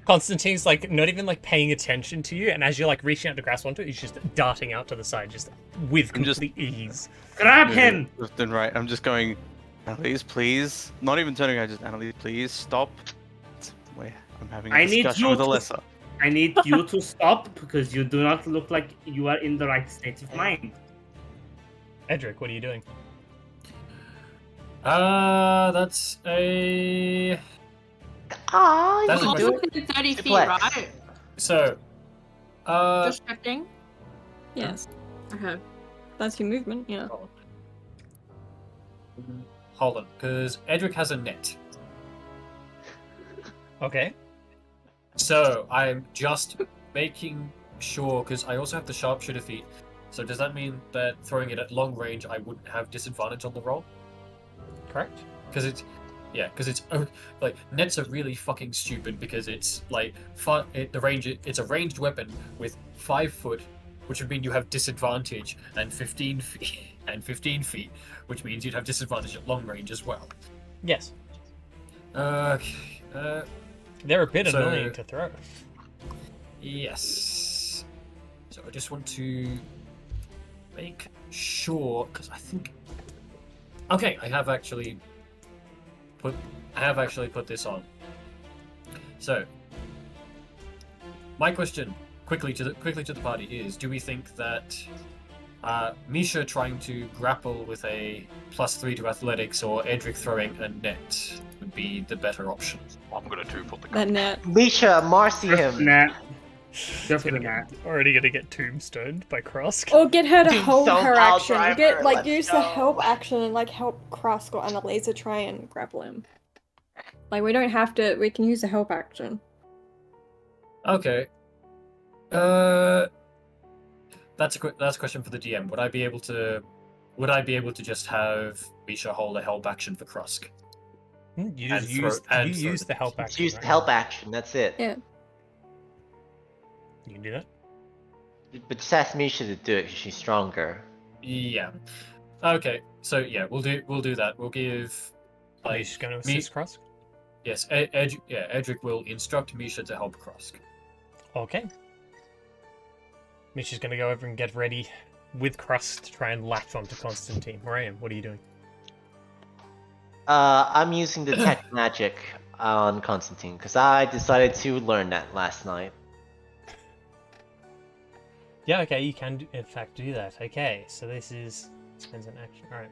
Constantine's like not even like paying attention to you, and as you're like reaching out to grasp onto it, he's just darting out to the side, just with I'm just- complete ease. Grab him. Left and right. I'm just going. Annalise, please. Not even turning. I just Annalise, please stop. Wait, I'm having a I need discussion you with to- Alyssa. I need you to stop because you do not look like you are in the right state of mind. Edric, what are you doing? That's a. Ah, That's you a can do Also it. within 30 feet, Suplex. right? So. Just shifting. Yes. Okay. That's your movement, yeah. Hold on, because Edric has a net. Okay. So I'm just making sure, because I also have the sharpshooter feat. So does that mean that throwing it at long range, I wouldn't have disadvantage on the roll? Correct. Because it's, like nets are really fucking stupid because it's like it's a ranged weapon with 5 foot, which would mean you have disadvantage, and 15 feet, which means you'd have disadvantage at long range as well. Yes. Okay. They're a bit So- annoying to throw. Yes. So I just want to make sure, because I think. Okay, I have actually put this on. So, my question quickly to the party is: do we think that Misha trying to grapple with a +3 to athletics or Edric throwing a net would be the better option? I'm gonna two-foot the That net. Misha, Marcy him. Nah. Go for the gnat. Already gonna get tombstoned by Krosk. Or get her to Dude, hold so her I'll action. drive Get her, like let's use the go. help action and like help Cross or Annalisa try and grapple him. Like we don't have to. We can use the help action. Okay. That's a question for the DM. Would I be able to just have Misha hold a help action for Krusk? You just And throw- use and you throw use the- the help Just action. use right? the help action, that's it. Yeah. You can do that. But just ask Misha to do it because she's stronger. Yeah. Okay. So yeah, we'll do that. We'll give Are you just gonna me- assist Krosk? yes, Edric will instruct Misha to help Krusk. Okay. Misha's gonna go over and get ready with Krosk to try and latch onto Constantine. Miriam, what are you doing? I'm using detect magic on Constantine because I decided to learn that last night. Yeah, okay, you can in fact do that. Okay, so this spends an action. Alright.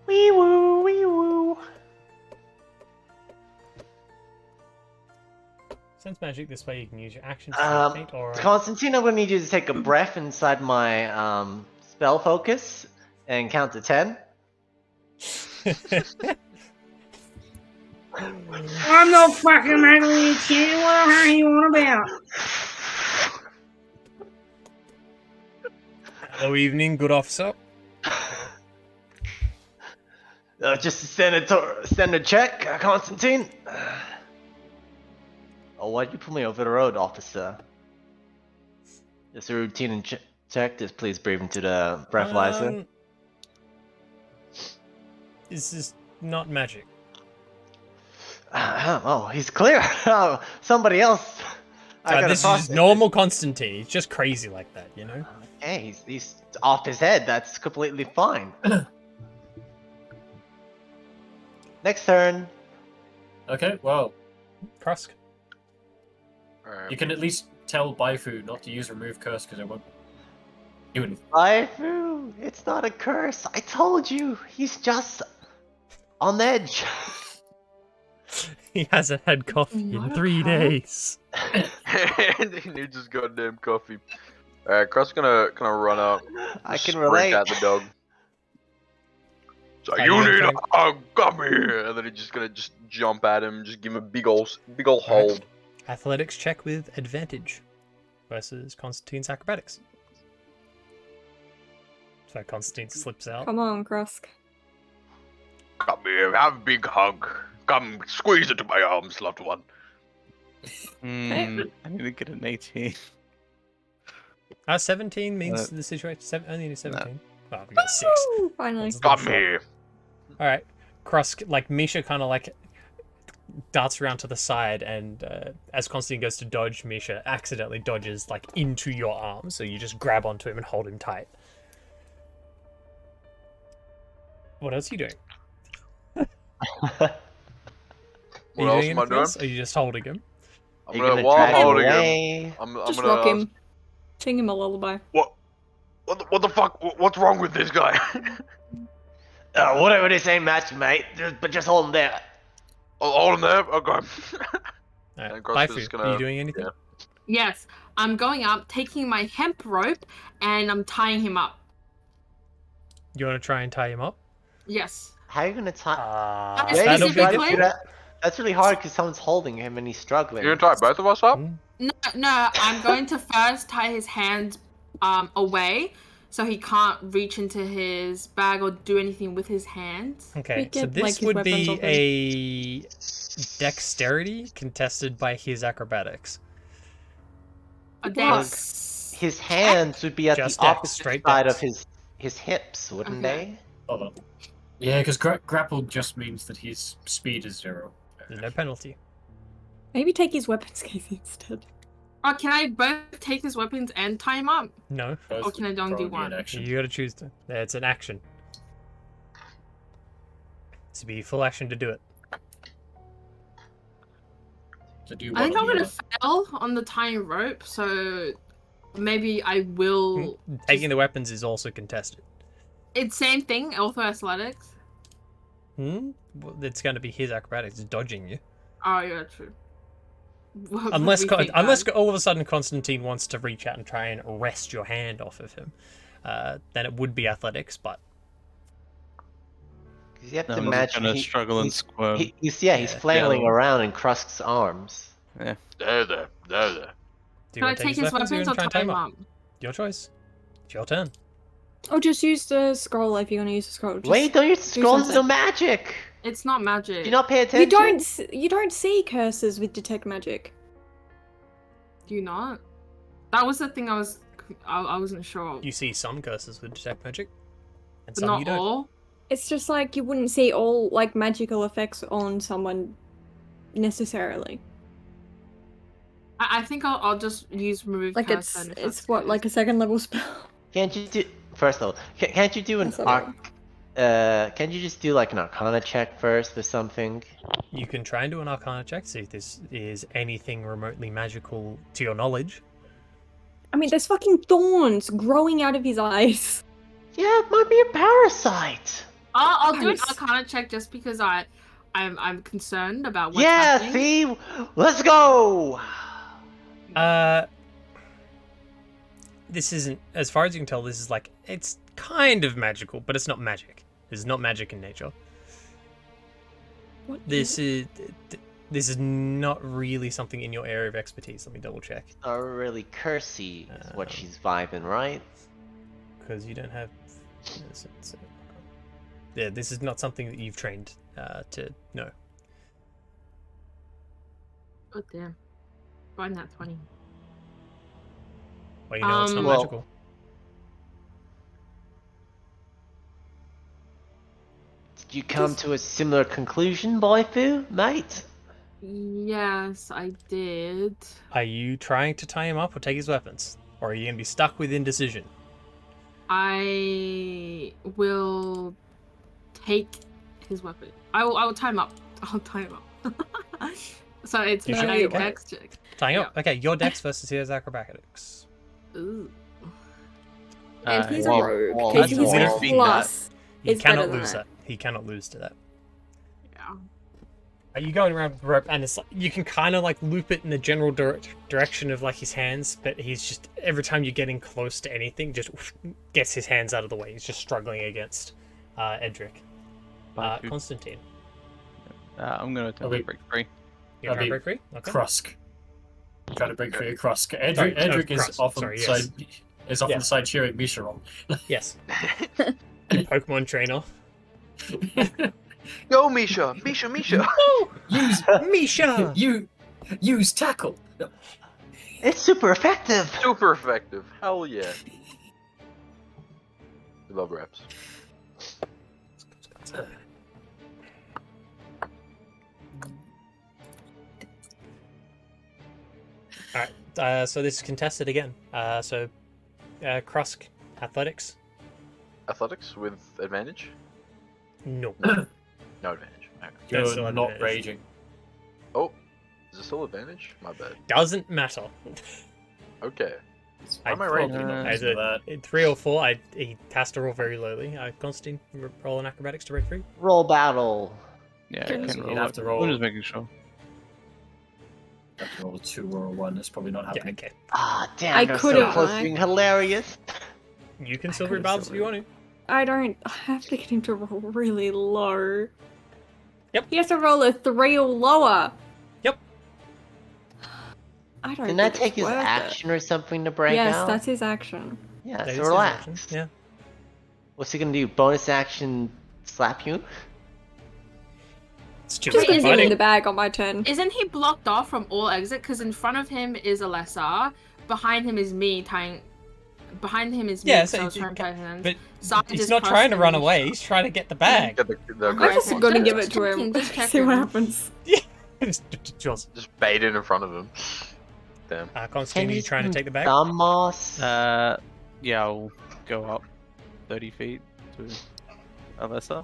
Wee woo, wee woo. Sense magic, this way you can use your action to faint or Constantine, I'm gonna need you to take a breath inside my spell focus and count to 10. I'm no fucking ugly kid. What the hell you on about? Hello, evening, good officer. Just send a check, Constantine. Oh, why'd you pull me over the road, officer? Just a routine check. Just please breathe into the breathalyzer. This is not magic. Oh, he's clear. Oh, somebody else. This is just normal Constantine. He's just crazy like that, you know? Hey, he's off his head. That's completely fine. Next turn. Okay, well, Krusk. you can at least tell Baifu not to use remove curse because it won't do anything. Waifu, it's not a curse. I told you. He's just on edge. He hasn't had coffee in Not a 3 curse? days. And he needs his goddamn coffee. Alright, Cross gonna run up. I can sprint relate. at the dog. So Are you you need okay? a hug, come here, and then he's just gonna jump at him, just give him a big ol' hold. Athletics check with advantage versus Constantine's acrobatics. So Constantine slips out. Come on, Krusk. Come here, have a big hug. Come, squeeze into my arms, loved one. I need to get an 18. 17 means No. the situation. Only need 17. Oh, we got 6. Woo, finally. That's Come short. here. All right, Krusk, like Misha, kind of like darts around to the side, and as Constantine goes to dodge, Misha accidentally dodges like into your arm, so you just grab onto him and hold him tight. What else are you doing? What Are else you am I doing anything doing? else? Or are you just holding him? I'm You're gonna, gonna while I'm drag him holding him, away. I'm Just gonna rock him. Sing him a lullaby. What the fuck? What's wrong with this guy? Whatever this ain't match, mate. But just hold him there. I'll hold him there. Okay. All right, And Krusk is Baifu, just are gonna- you doing anything? yeah. Yes, I'm going up, taking my hemp rope, and I'm tying him up. You want to try and tie him up? Yes. How are you gonna tie? Yeah, Yeah, that'll you be try to specifically- do that. That's really hard because someone's holding him and he's struggling. You're gonna tie both of us up? No, I'm going to first tie his hands away so he can't reach into his bag or do anything with his hands. Okay, We so get, this like, his would weapons be off him. a dexterity contested by his acrobatics. A Block. dex. His hands would be at Just the dex, opposite straight side dex. of his hips, wouldn't Okay. Hold on. Yeah, because grapple just means that his speed is 0. There's no penalty. Maybe take his weapons case instead. Oh, can I both take his weapons and tie him up? No, Both Or can I only do probably an one? action. you got to choose. It's an action. It's to be full action to do it. So do you I think want I'm to gonna fail on the tying rope, so maybe I will. Taking the weapons is also contested. It's same thing, also athletics. Well, it's going to be his acrobatics dodging you. Oh yeah, true. What would Unless, we think, unless guys? all of a sudden Constantine wants to reach out and try and wrest your hand off of him, then it would be athletics. But 'Cause you have No, to I'm imagine gonna struggle and he's, squirm. he's Yeah. flailing around in Krusk's arms. There. do Can you I want to take take his his weapons or you weapons want or to try and tie tie him him up? up? Your choice. It's your turn. Oh, just use the scroll if you're gonna use the scroll. Just, Wait, don't you scroll something. no magic? It's not magic. Do you not pay attention? You don't see curses with detect magic. Do you not? That was the thing I wasn't sure. You see some curses with detect magic, and But some not you don't. all. It's just like you wouldn't see all like magical effects on someone necessarily. I think I'll just use remove Like curse it's then, if that's it's what good. like a second level spell. Can't you do first of all? Can't you do an That's alright. Can't you just do like an Arcana check first or something? You can try and do an Arcana check, see if this is anything remotely magical to your knowledge. I mean, there's fucking thorns growing out of his eyes. Yeah, it might be a parasite. I'll do an Nice. Arcana check just because I'm concerned about what's Yeah, happening. see, let's go. This isn't, as far as you can tell, this is like, it's kind of magical, but it's not magic. This is not magic in nature. What This is not really something in your area of expertise. Let me double check. Not really cursey is what Um, she's vibing, right? Because you don't have. Yeah, this is not something that you've trained to know. Oh damn. Find that 20. Well, you know it's not Well- magical. Did you come to a similar conclusion, Boyfu, mate? Yes, I did. Are you trying to tie him up or take his weapons? Or are you going to be stuck with indecision? I will take his weapon. I will tie him up. I'll tie him up. So it's You my sure? Okay. dex check. Tying up? Okay, your dex versus his acrobatics. Ooh. And he's a Well, rogue. well, Because that's his literally plus He is better cannot than lose that. that. He cannot lose to that. Yeah. Are you going around with the rope and it's like, you can kind of like loop it in the general direction of like his hands, but he's just, every time you're getting close to anything, just gets his hands out of the way. He's just struggling against Edric. Constantine. I'm gonna attempt to break free. You're trying to That'd break free? Okay. Krusk. Trying to break free of Krusk. Sorry, Edric is Krusk, off on sorry, the yes. side. Is off Yeah. on the side cheering Misha on. Yes. Pokemon trainer. Go, Misha! Misha! Use Misha! use tackle. No. It's super effective! Super effective. Hell yeah. We love reps. Alright, so this is contested again. Krusk, athletics? Athletics with advantage? No. No advantage. Okay. Don't You're still have not advantage. raging. Oh, is it still advantage? My bad. Doesn't matter. Okay. I Why am I Probably raging? not As using that. a 3 or 4, he has to roll very lowly. Constantine, roll an acrobatics to break free. Roll battle. Yeah, I Can can you roll. have it. to roll- I'm just making sure. Have to roll a 2 or a 1. That's probably not Yeah, happening. okay. Ah, damn, I they're couldn't, so close to right? being hilarious. You can I silver could've battles if you silvered. want to. I don't. I have to get him to roll really low. Yep. He has to roll a 3 or lower. Yep. I don't. Didn't that think take it's his worth it. action or something to break Yes, out? that's his action. Yeah, That is so his relax. action, Yeah. What's he gonna do? Bonus action slap you? It's too Just gonna late give him fighting. the bag on my turn. Isn't he blocked off from all exit? Because in front of him is Alessa, behind him is me tying. Behind him is me. Yeah, so so I was you trying to ca- tie hands. But So I he's just not crossed trying to him run and away. He's trying to get the bag. Get the I'm I'm just Okay. gonna give Just it to him. checking, just See what checking. happens. Just bait it in front of him. Damn. Constantine, are you trying to take the bag? Thamos? Yeah, I'll go up 30 feet to Alessa.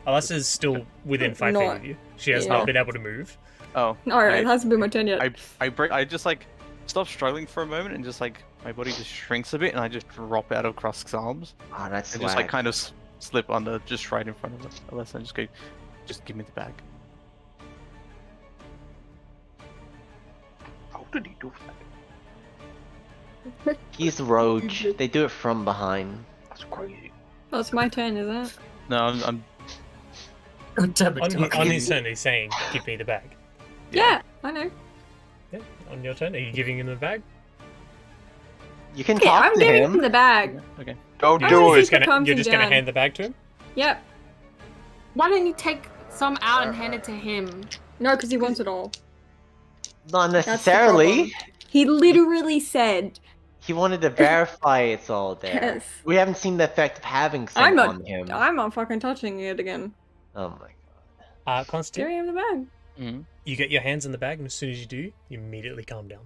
Alessa's still within 5 feet Not- of you. She has yeah. not been able to move. Oh, No, it hasn't been my turn yet. I just like stop struggling for a moment and just like my body just shrinks a bit and I just drop out of Krusk's arms Oh, that's and just like swag. kind of slip under just right in front of Alessa and just go, just give me the bag. How did he do that? He's a rogue. They do it from behind. That's crazy. Oh, it's my turn, is it? No, I'm Damn it. On his turn, he's saying, "Give me the bag." Yeah, I know. Yeah. On your turn, are you giving him the bag? You can Okay, talk I'm to giving him. him the bag. okay. Don't I do wanna it. see- calms You're him just gonna down. hand the bag to him. Yep. Why don't you take some out and hand it to him? No, because he wants it all. Not That's the necessarily. problem. He literally said, He wanted to verify it's all there. Yes. We haven't seen the effect of having some I'm not- on him. I'm not fucking touching it again. Oh my Constantine, Giving him the bag. Mm-hmm. you get your hands in the bag, and as soon as you do, you immediately calm down.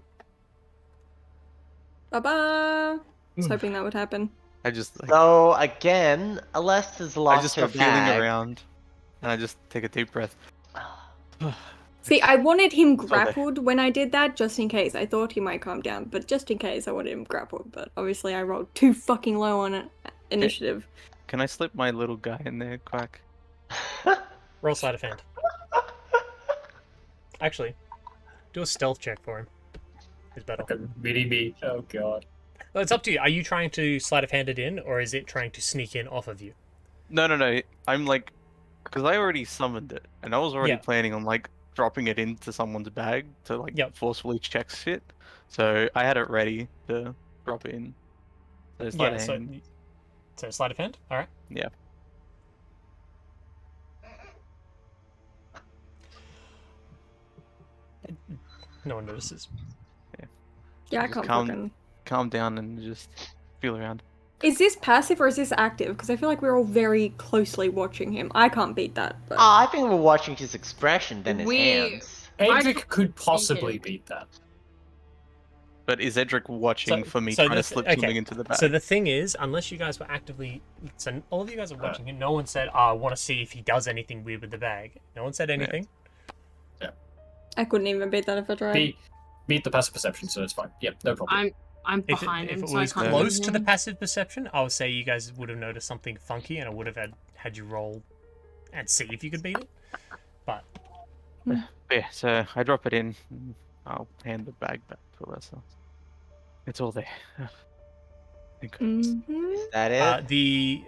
Bye-bye. I was hoping that would happen. I just like, So again, Alessa's I lost just her start feeling bag. around and I just take a deep breath. See, I wanted him grappled when I did that, just in case. I thought he might calm down, but just in case, I wanted him grappled. But obviously, I rolled too fucking low on it. Initiative. Can I slip my little guy in there, Quack? Roll sleight of hand. Actually, do a stealth check for him. It's better. Fucking mini me. Oh god. Well, it's up to you. Are you trying to sleight of hand it in, or is it trying to sneak in off of you? No. I'm like Because I already summoned it, and I was already Yeah. planning on like dropping it into someone's bag to like Yep. forcefully check shit. So I had it ready to drop it in. So sleight Yeah, of so, hand. so sleight of hand? Alright. Yeah. No one notices. Yeah, I Just can't calm- fucking. Calm down and just feel around. Is this passive or is this active? Because I feel like we're all very closely watching him. I can't beat that. But... I think we're watching his expression than his hands. Edric could possibly beat that. But is Edric watching for me so trying the to slip okay, something into the bag? So the thing is, unless you guys were actively, so all of you guys are watching him. No one said, "Oh, I want to see if he does anything weird with the bag." No one said anything. I couldn't even beat that if I tried. Beat the passive perception, so it's fine. Yep, no problem. I'm If behind it him, so I was can't close see to the him. passive perception, I would say you guys would have noticed something funky, and I would have had you roll and see if you could beat it. But Yeah, so I drop it in. And I'll hand the bag back to Alessa. It's all there. Thank goodness. Mm-hmm. Is that it? the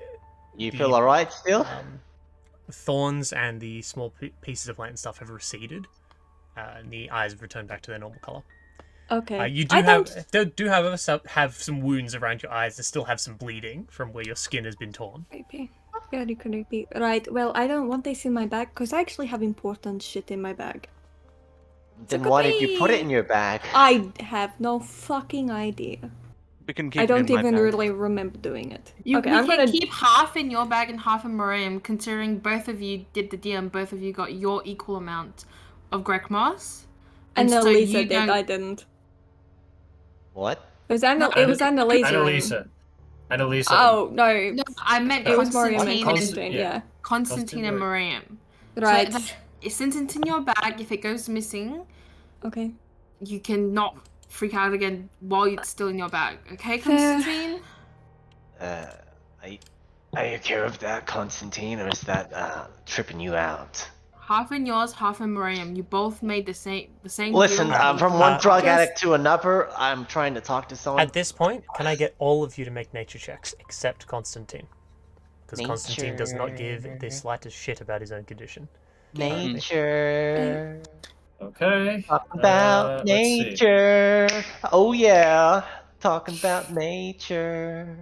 You the, feel alright still? thorns and the small pieces of plant and stuff have receded, and the eyes have returned back to their normal color. Okay. You I do however have some wounds around your eyes that still have some bleeding from where your skin has been torn. Maybe. Very creepy. Right, well, I don't want this in my bag because I actually have important shit in my bag. Then could why did you put it be- in your bag? I have no fucking idea. We can keep I it don't in my even bag. really remember doing it. You Okay, we I'm can gonna. keep half in your bag and half in Miriam, considering both of you did the deal and both of you got your equal amount of Greg Moss. And so Elisa you did. don't- I didn't. What? It was Annalisa. Annalisa. Oh no, No, I meant it was Miriam and Constantine, Constantine. Yeah. Constantine and Miriam. Right. So since it's in your bag, if it goes missing, Okay. you cannot freak out again while it's still in your bag. Okay, Fair. Constantine? Are you care of that, Constantine, or is that tripping you out? Half in yours, half in Miriam. You both made the same Listen, deal. from one drug Just- addict to another, I'm trying to talk to someone. At this point, can I get all of you to make nature checks except Constantine? Because Constantine does not give the slightest shit about his own condition. Nature. Okay. Talk about let's see. nature. Oh yeah. Talking about nature.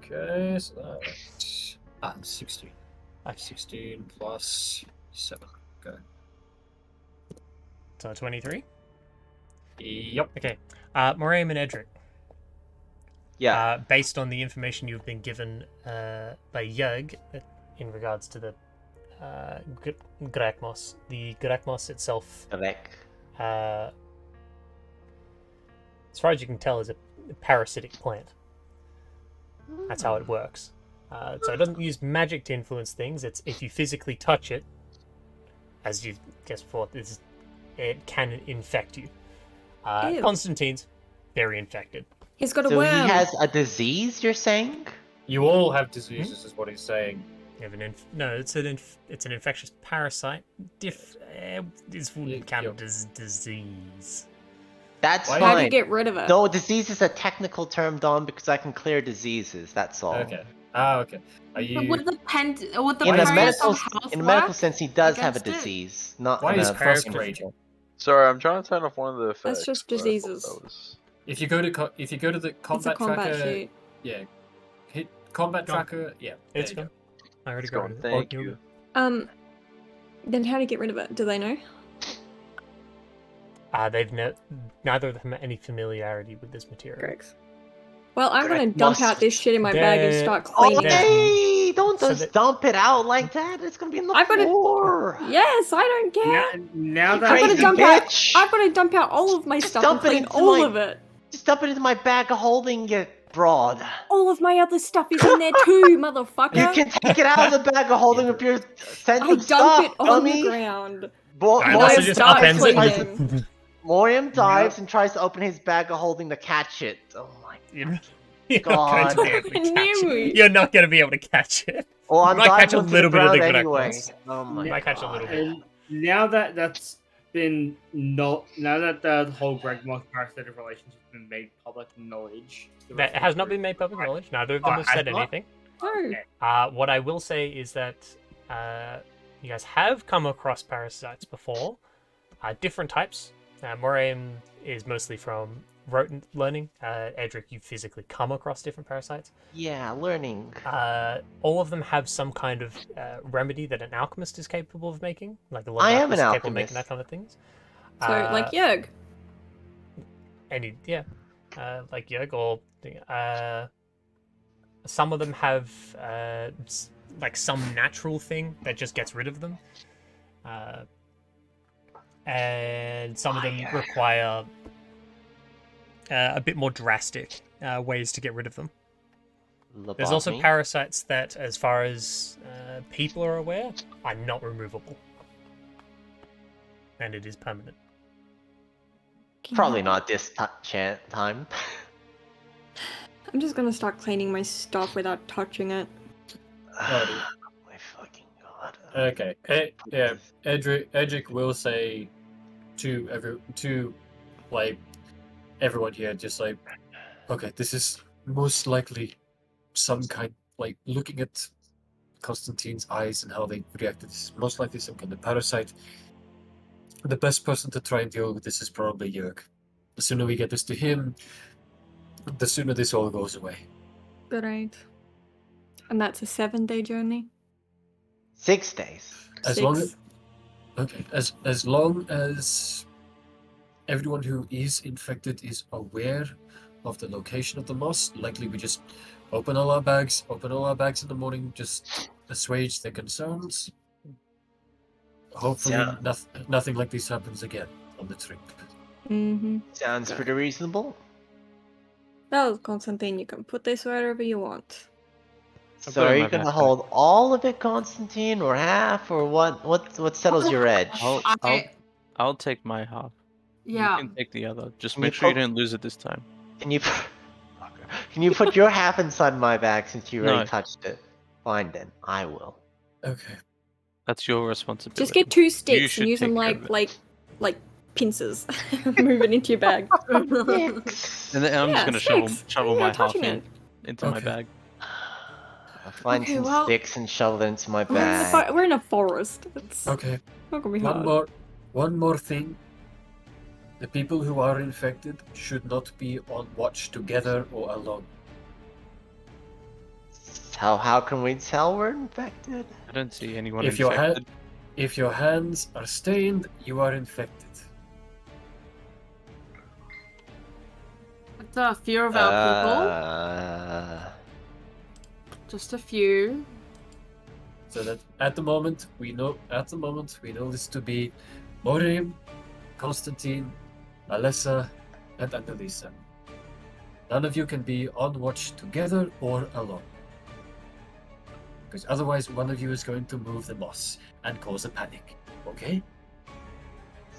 Okay, so that's 16. 16 plus 7. Okay. So 23? Yep. Okay. Miriam and Edric, Yeah. based on the information you've been given by Jörg in regards to the Grakmos, the Grakmos itself, Correct. as far as you can tell, is a parasitic plant. That's how it works. So it doesn't use magic to influence things. It's if you physically touch it, as you've guessed before, it can infect you. Ew. Constantine's very infected. He's got a So worm. he has a disease, you're saying? You all have diseases, is what he's saying. You have it's an infectious parasite. This wouldn't count as disease. That's Why- How do fine. you get rid of it? No, disease is a technical term, Don, because I can clear diseases. That's all. Okay. Okay. Are you? Would the In a parasite medical, of health in a medical work? sense, he does have a against it? disease. Not Why in is a Crest in a- raging? Sorry, I'm trying to turn off one of the effects. That's just but I thought diseases. that was- If you go to the It's a combat combat tracker, sheet. yeah, hit combat Gone. tracker. Yeah, It's there you gone. I already It's got gone. rid of it. Thank Oh, you. Then how do you get rid of it? Do they know? They've neither of them have any familiarity with this material. Grex. Well, I'm gonna Correct. dump Must- out this shit in my bag and There- start Oh, cleaning it. hey! Don't So just that- dump it out like that. It's gonna be on the I've got to- floor. Yes, I don't care. Now You that I've got to crazy dump out. bitch! I've got to dump out all of my Just stuff and dump it clean into all my- of it. Just dump it into my bag of holding, you broad. All of my other stuff is in there too, motherfucker. You can take it out of the bag of holding with your sense I of dump stuff, it on dummy. the ground. Alright, And also I just start upends cleaning. it. Moriam dives and tries to open his bag of holding to catch it. Oh my You're not going to be able to God. catch I knew it. it. You're not going to be able to catch it. Well, I'm You might catch a diving into little the bit of the ground anyway. Grakmos. Oh my You might catch a little bit. And now that that's been now that the whole Greg Moss parasitic relationship has been made public knowledge. the rest That of has the not group- been made public knowledge. Neither of them have has said not? anything. Oh, What I will say is that you guys have come across parasites before. Different types. Moraine is mostly from rote learning. Edric, you physically come across different parasites. Yeah, learning. All of them have some kind of remedy that an alchemist is capable of making. Like a lot I of am an alchemists are capable of making alchemist. that kind of things. So like Yerg. Like Yerg, or some of them have like some natural thing that just gets rid of them. And some of them require a bit more drastic ways to get rid of them. There's also Lobotomy. parasites that, as far as people are aware, are not removable. And it is permanent. Probably not this time. I'm just gonna start cleaning my stuff without touching it. Alrighty. My fucking god. Okay. Yeah. Edric will say to like everyone here, just like, okay, this is most likely some kind, like looking at Constantine's eyes and how they reacted. This is most likely some kind of parasite. The best person to try and deal with this is probably Jörg. The sooner we get this to him, the sooner this all goes away. Great. And that's a 7-day journey. 6 days. As long as everyone who is infected is aware of the location of the moss, likely we just open all our bags in the morning, just assuage their concerns. Hopefully nothing like this happens again on the trip. Mm-hmm. Sounds pretty reasonable. Well, Constantine, you can put this wherever you want. I've So got it are in you my gonna backpack. hold all of it, Constantine, or half, or what? What settles your edge? I'll take my half. Yeah. You can take the other. Just Can make you sure you poke- don't lose it this time. Can you can you put your half inside my bag since you already No. touched it? Fine then, I will. Okay. That's your responsibility. Just get 2 sticks should and use them take care of like pincers. Move it into your bag. And then I'm just gonna sticks. shovel You're my not half touching in it. into my Okay. bag. I'll find Okay, some well- sticks and shovel it into my We're in, bag. we're in a forest. It's Okay. not gonna be hard. One more thing. The people who are infected should not be on watch together or alone. How can we tell we're infected? I don't see anyone If infected. your hands are stained, you are infected. The few of our people. Uh, Just a few. So that at the moment we know this to be Morim, Constantine, Alessa, and Annalisa. None of you can be on watch together or alone. Because otherwise one of you is going to move the moss and cause a panic. Okay?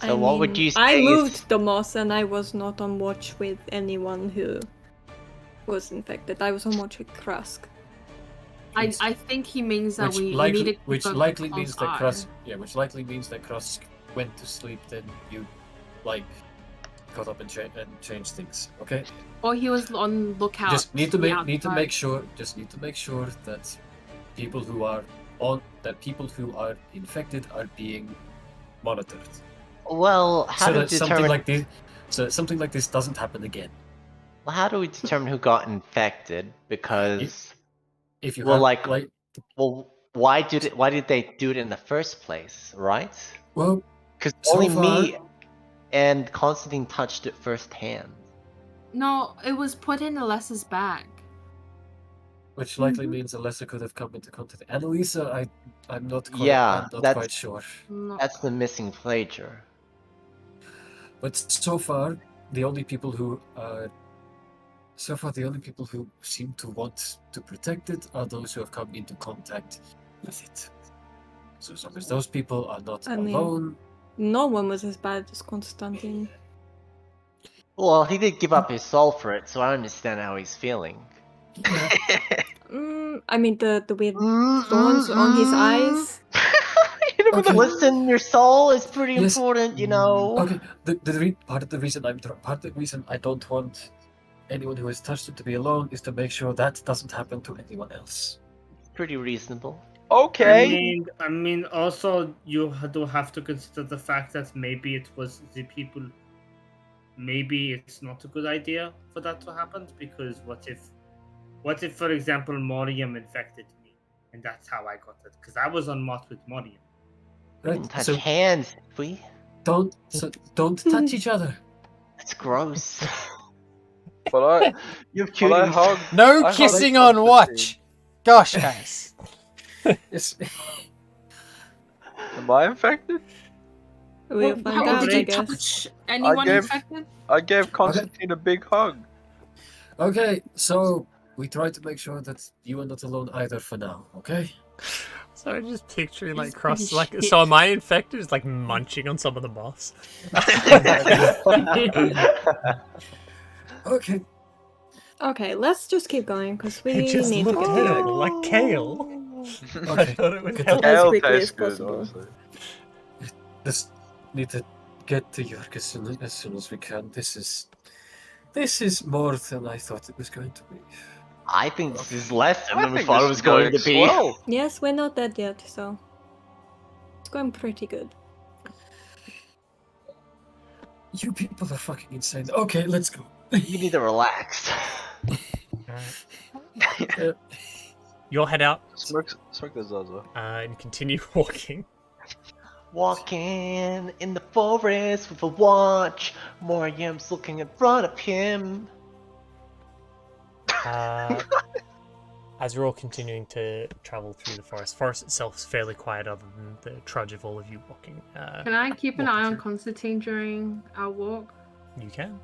So what would you say? I is- moved the moss and I was not on watch with anyone who was infected. I was on watch with Krusk. I think he means that we likely, needed to which keep a likely close means that eye. which likely means that Krusk went to sleep, then you got up and changed things. Okay? Or he was on lookout. Just need to outside. make sure that people who are infected are being monitored. Well, how So do we that something determine? something like this doesn't happen again. Well, how do we determine who got infected? Because If you Well, have like- well, why did they do it in the first place, right? well, Because So only far- me and Constantine touched it firsthand. No, it was put in Alessa's bag. which likely means Alessa could have come into contact. Annalisa, I'm not quite, Yeah, I'm not that's- quite sure. No. That's the missing plagiar. But so far, the only people who seem to want to protect it are those who have come into contact with it. So as long as those people are not I mean- alone, No one was as bad as Constantine. Well, he did give up his soul for it, so I understand how he's feeling. yeah, I mean the weird thorns on his eyes. You know, Okay. listen, your soul is pretty Yes. important, you know. okay. Part of the reason I don't want anyone who has touched it to be alone is to make sure that doesn't happen to anyone else. Pretty reasonable. Okay. I mean, also you do have to consider the fact that maybe it was the people. Maybe it's not a good idea for that to happen because what if, for example, Morium infected me, and that's how I got it? Because I was on Mott with Morium. We didn't Right, touch so hands, did we? don't touch each other. That's gross. But You have I cuties. hugged. No I hugged kissing on Constantine. watch. Gosh, guys. It's, Am I infected? We'll How find out, did I you guess. touch anyone gave- infected? I gave Constantine a big hug. okay, so we try to make sure that you are not alone either for now. Okay. So I'm just picturing like He's cross pretty like shit. so am I infected? Just like munching on some of the moss. Okay. Okay, let's just keep going because we Just need to look get at to it go like kale. I Okay. thought it would Good help. As Kale quickly tastes as good, possible. honestly. Just need to get to York as soon as we can. This is more than I thought it was going to be. I think this is less than I we think thought this it was is going to be. swell. Yes, we're not dead yet, so it's going pretty good. You people are fucking insane. Okay, let's go. You need to relax. Alright. You'll head out Smoke the Zaza. and continue walking. Walking in the forest with a watch. Morium's looking in front of him. As you're all continuing to travel through the forest itself is fairly quiet other than the trudge of all of you walking. Can I keep an walking eye on through. Constantine during our walk? You can.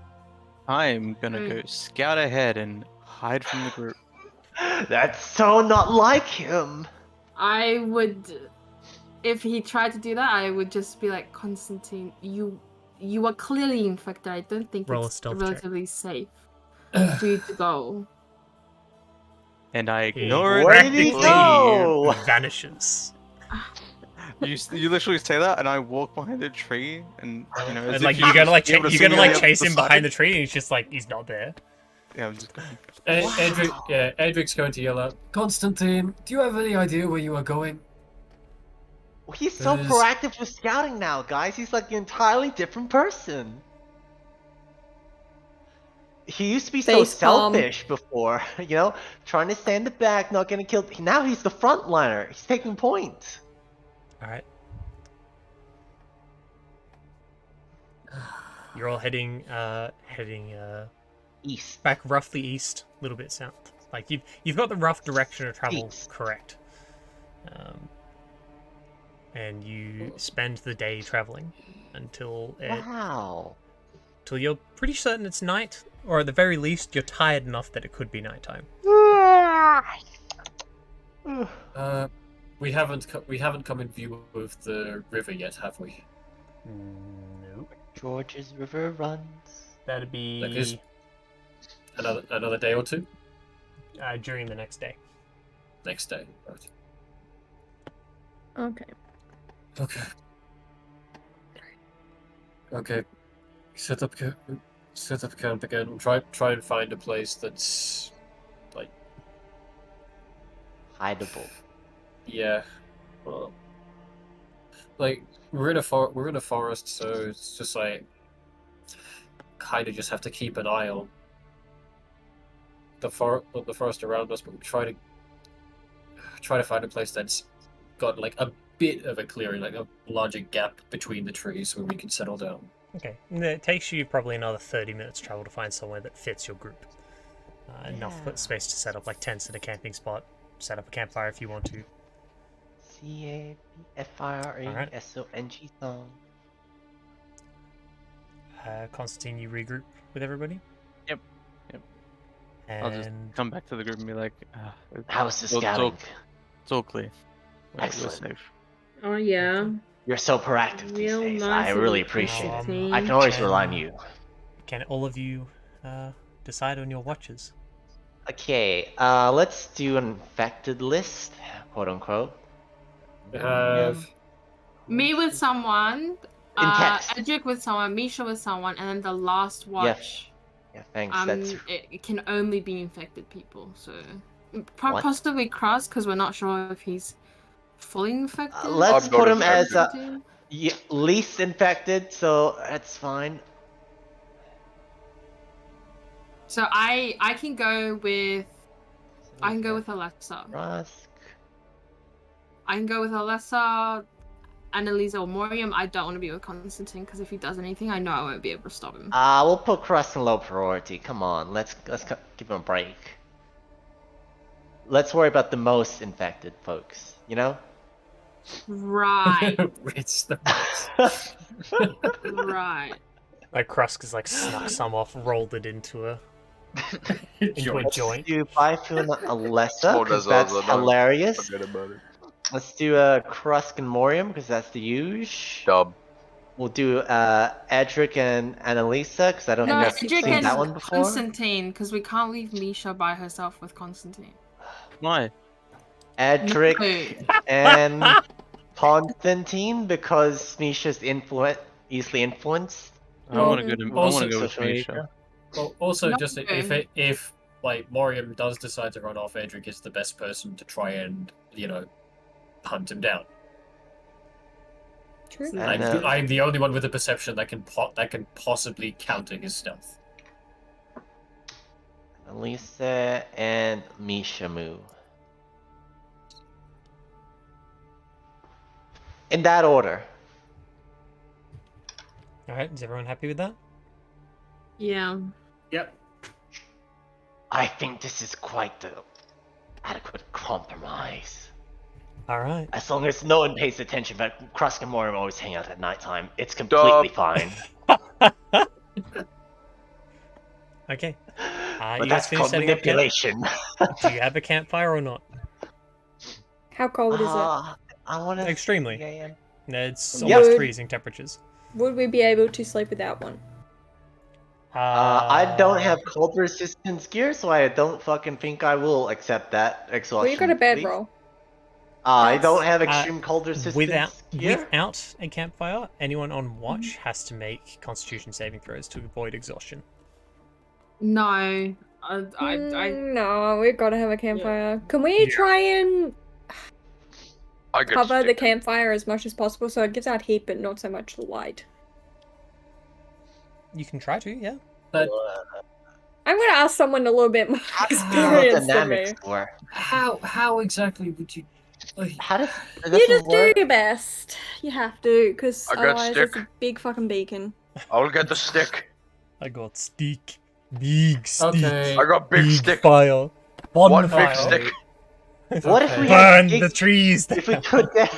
I'm gonna Mm. go scout ahead and hide from the group. That's so not like him. I would, if he tried to do that, I would just be like, Constantine, you are clearly infected. I don't think Roll a it's stealth check. relatively safe for you to go. And I He ignore it. Where did he practically go? vanishes. You literally say that, and I walk behind a tree, and you know, as And if like you're gonna like be able to you're see gonna me like on the chase other him behind the side. tree, and he's just like he's not there. Yeah, I'm just. Edric's going to yell out, Constantine, do you have any idea where you are going? He's so There's- proactive with scouting now, guys. He's like an entirely different person. He used to be so Face palm. selfish before, you know, trying to stay in the back, not getting killed. Now he's the frontliner. He's taking point. All right. You're all heading East. back roughly east, a little bit south. Like you've got the rough direction of travel East. correct. And you spend the day traveling until Wow. till you're pretty certain it's night, or at the very least you're tired enough that it could be nighttime. We haven't come in view of the river yet, have we? Nope. George's River runs. That'd be Like this- Another day or two? during the next day. Next day, right. Okay. Okay. Set up camp again. Try and find a place that's like, Hideable. yeah. Well, like we're in a forest, so it's just like kind of just have to keep an eye on the forest around us, but we try to find a place that's got like a bit of a clearing, like a larger gap between the trees where we can settle down. Okay. And it takes you probably another 30 minutes travel to find somewhere that fits your group. Enough space to set up like tents at a camping spot. Set up a campfire if you want to. CAPFIRESONG song. Constantine, you regroup with everybody. Yep. And I'll just come back to the group and be like, How's the it's all- scouting? it's all clear. We're Excellent. safe. Oh yeah. You're so proactive these Real days. nice I of really you, appreciate it. Constantine. I can always Okay. rely on you. can all of you decide on your watches? Okay, let's do an infected list, quote unquote. Me with someone, text. Edric with someone, Misha with someone, and then the last watch. Yeah, thanks. That's It can only be infected people, so What? possibly Cross because we're not sure if he's fully infected. Let's I'm put not him as infected. least infected, so that's fine. So I can go with Alessa. Rusk. I can go with Alessa, Annalisa, or Morium. I don't want to be with Constantine because if he does anything, I know I won't be able to stop him. We'll put Crust in low priority. Come on, let's give him a break. Let's worry about the most infected folks. You know. Right. It's the Right. Like Krusk is like snuck some off, rolled it into a joint. Do Baifu and Alessa, Small because as that's well, no. hilarious. Forget about it. Let's do Krusk and Morium, because that's the huge. Dub. We'll do Edric and Annalisa, because I don't No, think I've Edric seen and that one before. Constantine, because we can't leave Misha by herself with Constantine. Why? Edric No. and Constantine, because Misha's easily influenced. I want to go Mhm. to. I want to go with Social media. Misha. Well, also, No. just if like Morium does decide to run off, Edric is the best person to try and hunt him down. True. And, I'm the only one with a perception that can possibly counter his stealth. Annalisa and Mishamu. In that order. Alright, is everyone happy with that? Yeah. Yep. I think this is quite the adequate compromise. Alright. As long as no one pays attention, but Krusk and Morium always hang out at nighttime. It's completely fine. Okay. But You guys that's finished called setting up camp? manipulation. Do you have a campfire or not? How cold is it? I want to. Extremely. Yeah. It's Yep. almost freezing temperatures. Would we be able to sleep without one? I don't have cold resistance gear, so I don't fucking think I will accept that exhaustion. Well, you got a bed please. roll. I don't That's- have extreme cold resistance gear. Without a campfire, anyone on watch has to make Constitution saving throws to avoid exhaustion. No. No, we've got to have a campfire. Can we Yeah. try and I get cover the stick. campfire as much as possible so it gives out heat but not so much light? You can try to, yeah. But I'm going to ask someone a little bit more experienced than me. Dynamics work. how exactly would you? Like, How does it You doesn't just work? do your best. You have to, because I got otherwise it's stick. a big fucking beacon. I'll get the stick. I got stick. Big stick. okay. I got big stick. fire. One big fire. stick. What if we Burn had the trees If we down. could get,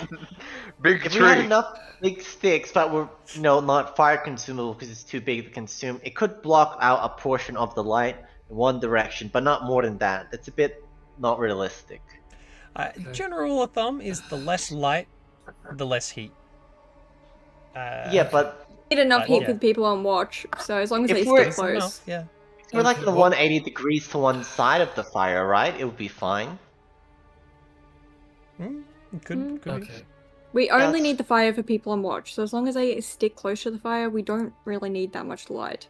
Big if we had tree. enough big sticks, but we're not fire consumable because it's too big to consume, it could block out a portion of the light in one direction, but not more than that. It's a bit not realistic. General rule of thumb is the less light, the less heat. Yeah, but Need enough heat yeah. for the people on watch, so as long as If they we're- stay close. enough, yeah. we're like Okay, the well- 180 degrees to one side of the fire, right? It would be fine. Could be. Okay. We only That's- need the fire for people on watch, so as long as they stick close to the fire, we don't really need that much light.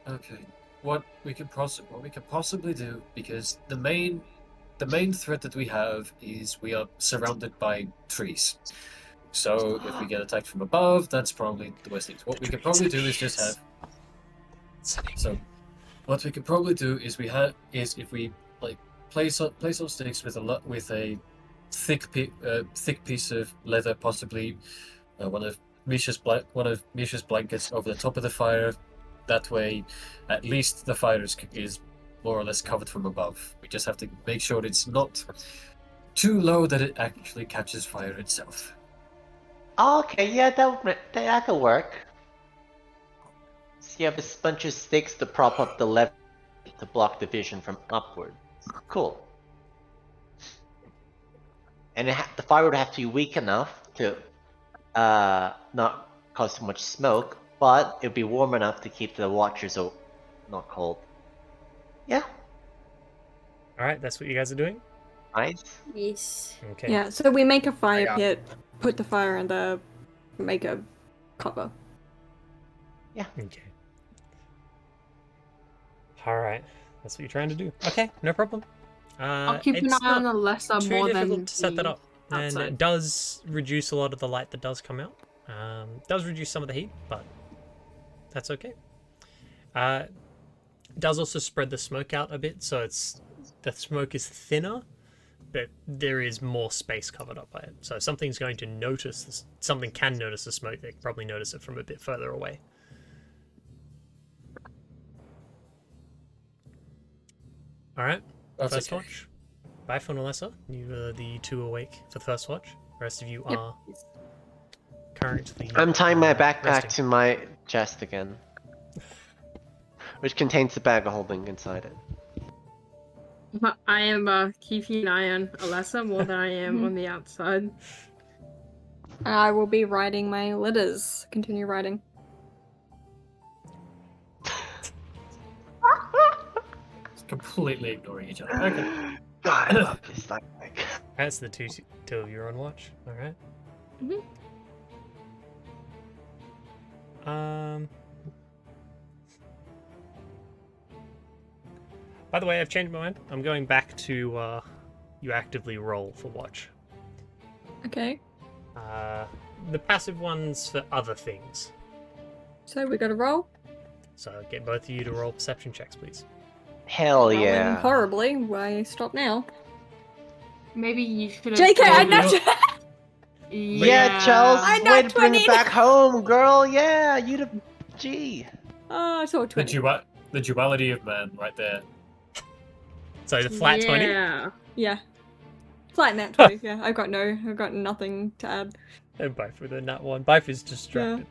Okay. What we could possibly do, because the main threat that we have is we are surrounded by trees. So if we get attacked from above, that's probably the worst thing. What we could probably do is just have. So, what we could probably do is if we like place our sticks with a thick piece of leather, possibly one of Misha's blankets over the top of the fire. That way, at least the fire is more or less covered from above. We just have to make sure it's not too low that it actually catches fire itself. Okay, yeah, that could work. So you have a bunch of sticks to prop up the left to block the vision from upwards. Cool. And the fire would have to be weak enough to not cause too much smoke, but it'd be warm enough to keep the watchers not cold. Yeah, Alright, that's what you guys are doing? nice. Yes. Okay. Yeah, so we make a fire got- pit, put the fire in there, make a cover. Okay. Alright, that's what you're trying to do. Okay, no problem. I'll keep an it's eye on not Alessa too more difficult than to set that the- up. And Outside. it does reduce a lot of the light that does come out. Does reduce some of the heat, but that's okay. Does also spread the smoke out a bit, so the smoke is thinner, but there is more space covered up by it. So if something's going to notice this, something can notice the smoke, they can probably notice it from a bit further away. All right, That's first okay. watch. Bye for Nalessa. You are the two awake for the first watch. The rest of you are currently. I'm tying my backpack resting. to my chest again, which contains the bag of holding inside it. I am keeping an eye on Alessa more than I am on the outside. I will be writing my letters. Continue writing. Just completely ignoring each other. Okay. God, I love this backpack. That's the two of you are on watch. All right. By the way, I've changed my mind. I'm going back to you actively roll for watch. Okay. The passive ones for other things. So we got to roll. So get both of you to roll perception checks, please. Hell Rolling yeah. horribly. Why stop now? Maybe you should have. JK, I you nabbed Yeah, Charles, I way know, to bring 20. it back home, girl. Yeah, you the G. Oh, I saw The, 20. the duality of man, right there. So the flat 20. Yeah. Yeah. Flat nat 20. Yeah, I've got nothing to add. And Bife with a nat 1. Bife is distracted.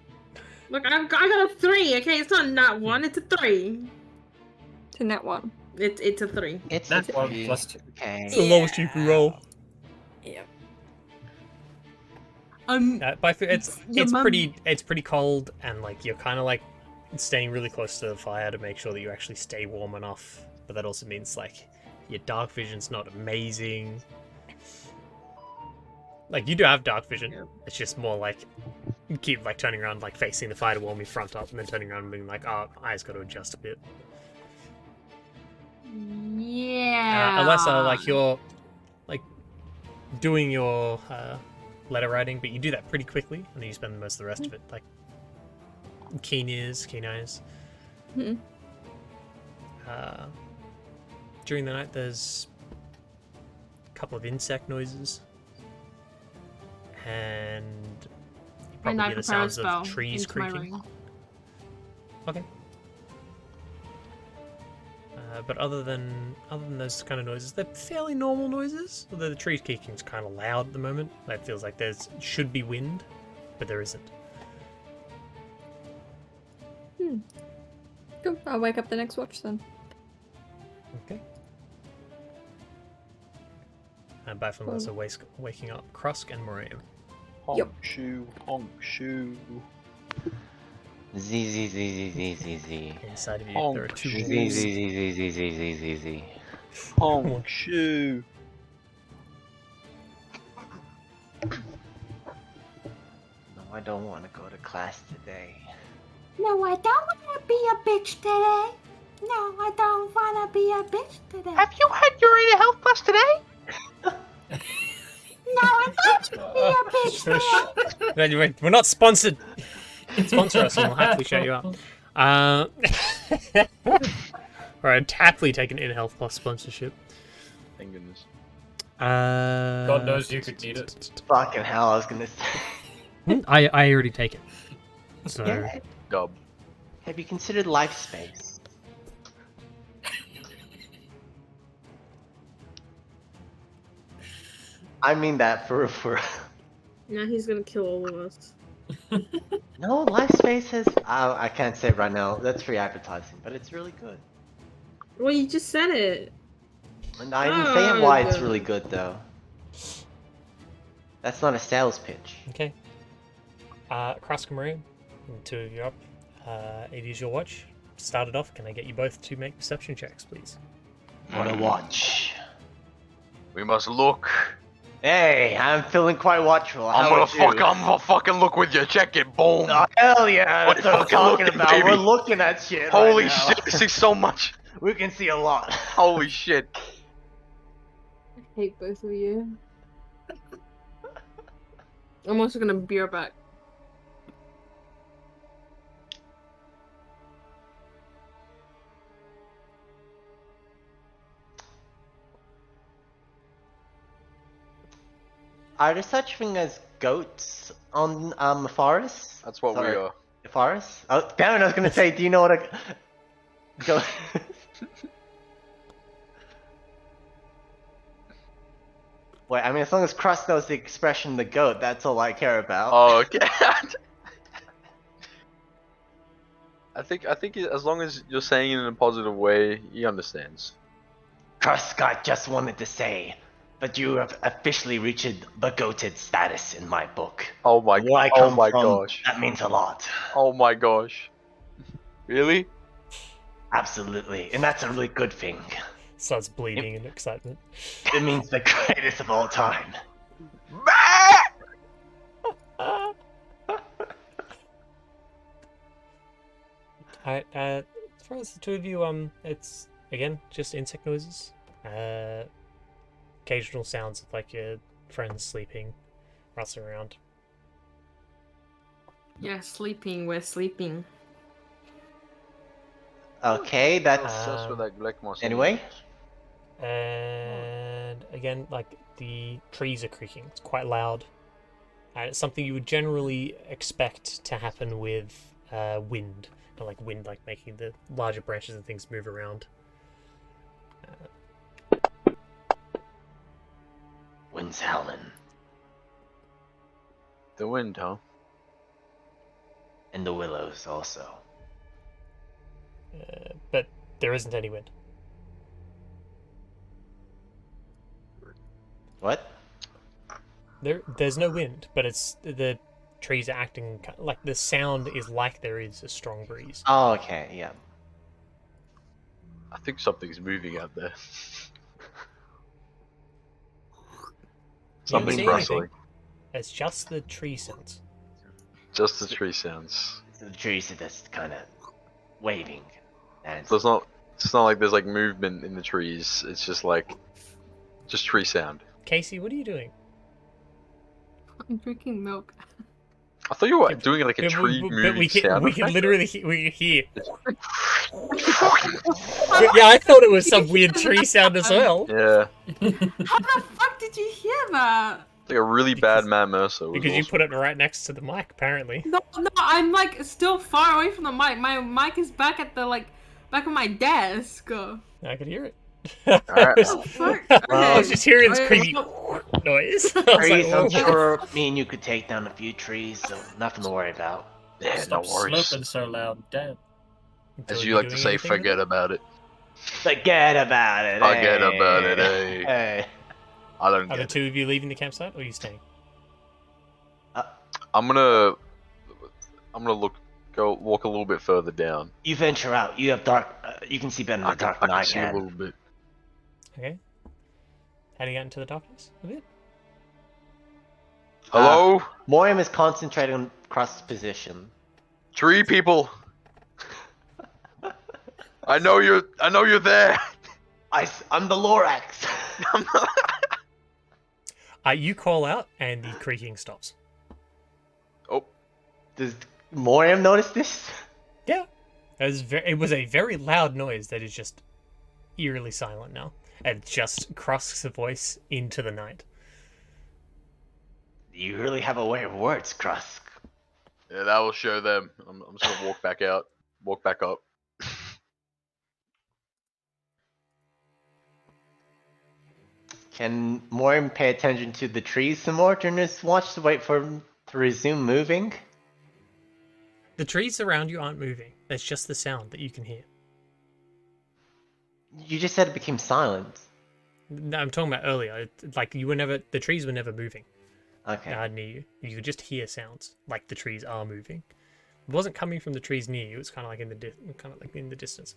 Look, I got a 3. Okay, it's not nat 1. It's a 3. To nat 1. It's a 3. It's That's a 1 G. plus 2. Okay. It's the lowest you can roll. Yeah. Bife, it's Your it's mum- pretty cold, and like you're kind of like staying really close to the fire to make sure that you actually stay warm enough. But that also means like your dark vision's not amazing. Like you do have dark vision. Yeah. It's just more like you keep like turning around, like facing the fire to warm your front up, and then turning around and being like, "Oh, eyes got to adjust a bit." Yeah. Alessa, like you're like doing your letter writing, but you do that pretty quickly, and then you spend most of the rest of it like keen ears, keen eyes. Mhm. During the night, there's a couple of insect noises, and you And probably I hear the prepare a sounds spell of trees into my creaking. ring. Okay. But other than those kind of noises, they're fairly normal noises. Although the trees creaking is kind of loud at the moment. It feels like should be wind, but there isn't. Cool. I'll wake up the next watch then. Okay. And back from Melissa waking up Krusk and Miriam. Yep. Honk shoe. Z Z Z Z Z Z Z. Inside of you, Honk there are two Z wolves. Z Z Z Z Z Z Z Z. Honk shoe. No, I don't want to go to class today. No, I don't want to be a bitch today. No, I don't want to be a bitch today. Have you had your inner health class today? No, I don't want to be a bitch today. Anyway, we're not sponsored. Sponsor us and we'll happily shout you out. Alright, happily take an in health plus sponsorship. Thank goodness. God knows you could need it. Fucking hell, I was gonna say. I already take it. So Yeah. Gob. Have you considered life space? I mean that for Now he's gonna kill all of us. no life space has. I can't say it right now. That's free advertising, but it's really good. Well, you just said it. And I didn't say why it's really good though. That's not a sales pitch. okay. Krusk and Miriam, the two of you up. It is your watch. Started off, can I get you both to make perception checks, please? What a watch. We must look. Hey, I'm feeling quite watchful. I'm gonna fucking look with you. Check it. Boom. Oh, hell yeah, What that's what I'm fucking talking looking, about. baby? We're looking at shit. Holy right now. shit, I see so much. We can see a lot. Holy shit. I hate both of you. I'm also gonna be right back. Are there such thing as goats on forests? That's what we Sorry, are. Forests? Oh, damn it! I was gonna say, do you know what a goat? Wait, I mean, as long as Crust knows the expression "the goat," that's all I care about. Oh, okay. I think as long as you're saying it in a positive way, he understands. Crust Scott just wanted to say that you have officially reached the goated status in my book. Oh my, Where I oh come my from, gosh. that means a lot. Oh my gosh. Really? Absolutely, and that's a really good thing. Starts bleeding in excitement. It means the greatest of all time. Alright, as far as the two of you, it's again just insect noises. Occasional sounds of like your friends sleeping, rustling around. Yeah, sleeping. We're sleeping. Okay, that's Just with that black moss. anyway. And again, like the trees are creaking. It's quite loud. And it's something you would generally expect to happen with wind. Not like wind, like making the larger branches and things move around. Wind's howling, The wind, huh? and the willows also. But there isn't any wind. What? There's no wind, but it's the trees are acting like the sound is like there is a strong breeze. Oh, okay, yeah. I think something's moving out there. You don't Something's see rustling. anything. It's just the tree sounds. Just the tree sounds. The trees are just kind of waving. And So it's not like there's like movement in the trees. It's just like tree sound. Casey, what are you doing? I'm drinking milk. I thought you were doing like a Yeah, tree but moving we can sound effect. literally we can hear. But yeah, I thought it was some weird tree sound as well. Yeah, How the fuck did you hear that? like a really bad Matt Mercer. Because you put it right next to the mic, apparently. No, I'm like still far away from the mic. My mic is back at the back of my desk. I could hear it. Alright. I was just hearing this Okay. creepy noise. I was like, trees, I'm "Whoa." sure me and you could take down a few trees, so nothing to worry about. Yeah, Stop no worries. sloping so loud. Damn. As Are you like to doing say, anything with forget it? about it. Forget about it. Forget hey. about it, hey. Hey. I don't Are the get two of you leaving the campsite, or are you staying? it. I'm gonna walk a little bit further down. You venture out. You have dark. You can see better in the dark than I see a can. little bit. Okay. Heading out into the darkness a bit. Hello, Moriam is concentrating on Crust's position. tree people. I know you're there. I'm the Lorax. You call out, and the creaking stops. Oh, Does Moriam notice this? Yeah. It was a very loud noise that is just eerily silent now. And just Krusk's voice into the night. You really have a way of words, Krusk. yeah, that will show them. I'm just gonna walk back out, walk back up. Can Moriam pay attention to the trees some more during this watch to wait for him to resume moving? The trees around you aren't moving. It's just the sound that you can hear. You just said it became silent. No, I'm talking about earlier. Like the trees were never moving. Okay. Near you. You could just hear sounds like the trees are moving. It wasn't coming from the trees near you. It was kind of like in the distance.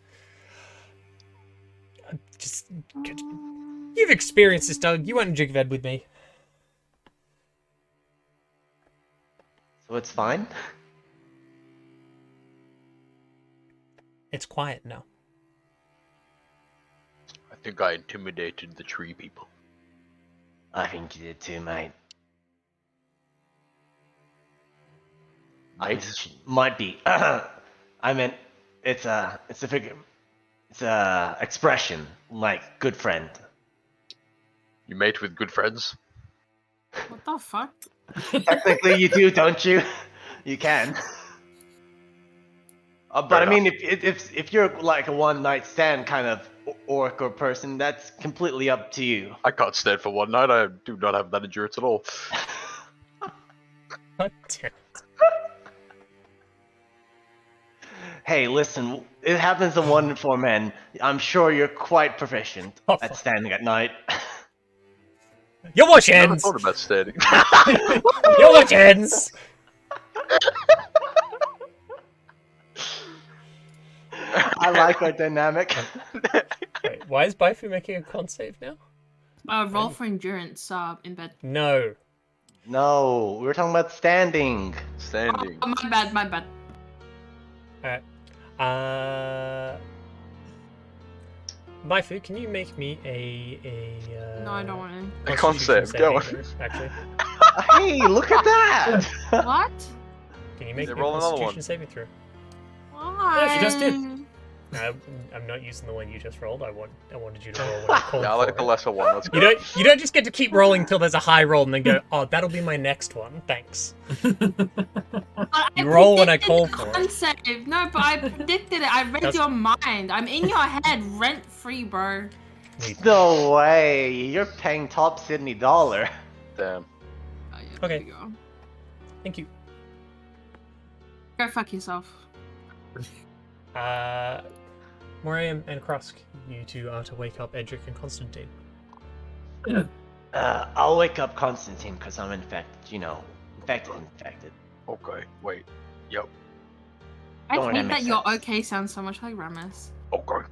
You've experienced this, Doug. You went and Jigved with me. So it's fine? It's quiet now. I think I intimidated the tree people. I think you did too, mate. might be. I meant it's a figure. It's a expression like good friend. You mate with good friends? What the fuck? Technically, you do, don't you? You can. But I mean, if you're like a one night stand kind of orc or person, that's completely up to you. I can't stand for one night. I do not have that endurance at all. God damn it. Hey, listen, it happens to 1 in 4 men. I'm sure you're quite proficient at standing at night. Your watch I never ends! thought about standing. Your watch ends! I like our dynamic. Wait, why is Baifu making a con save now? Roll for endurance in bed. No. No, we were talking about standing. Standing. Oh, my bad. Alright. Baifu, can you make me a No, I don't want A con save, go on. Actually. Hey, look at that! to. What? Can you make me a roll another constitution one. saving throw? Why? Yeah, she just did. No, I'm not using the one you just rolled. I wanted you to roll when I called Yeah, I for like the it. lesser one. Let's go. You don't just get to keep rolling till there's a high roll and then go, oh, that'll be my next one. Thanks. You roll when I call for it. Save. No, but I predicted it. I read your mind. I'm in your head rent free, bro. No way, you're paying top Sydney dollar. Damn. Oh, yeah, Okay. there you go. Thank you. Go fuck yourself. Moriam and Krusk, you two are to wake up Edric and Constantine. I'll wake up Constantine because I'm infected, infected. Okay, wait. Yep. I Don't hate make that your sense. okay sounds so much like Ramus. Okay.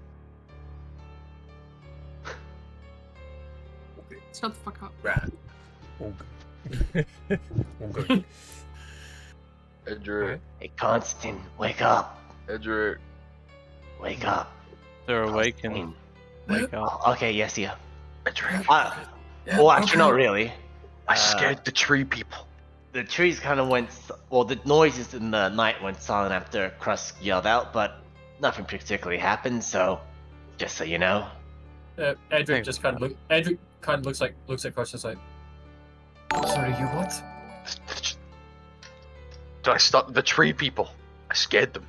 Shut the fuck up. Right. All good. All good. Edric. Hey, Constantine, wake up. Edric. Wake up. They're awake and Constantine. wake up. Oh, okay, yes, yeah. Edric. Well, actually, not really. I scared the tree people. The trees kind of the noises in the night went silent after Krusk yelled out, but nothing particularly happened, so just so you know. Edric just kind of looks at Crush just like, sorry, you what? Did I stop the tree people? I scared them.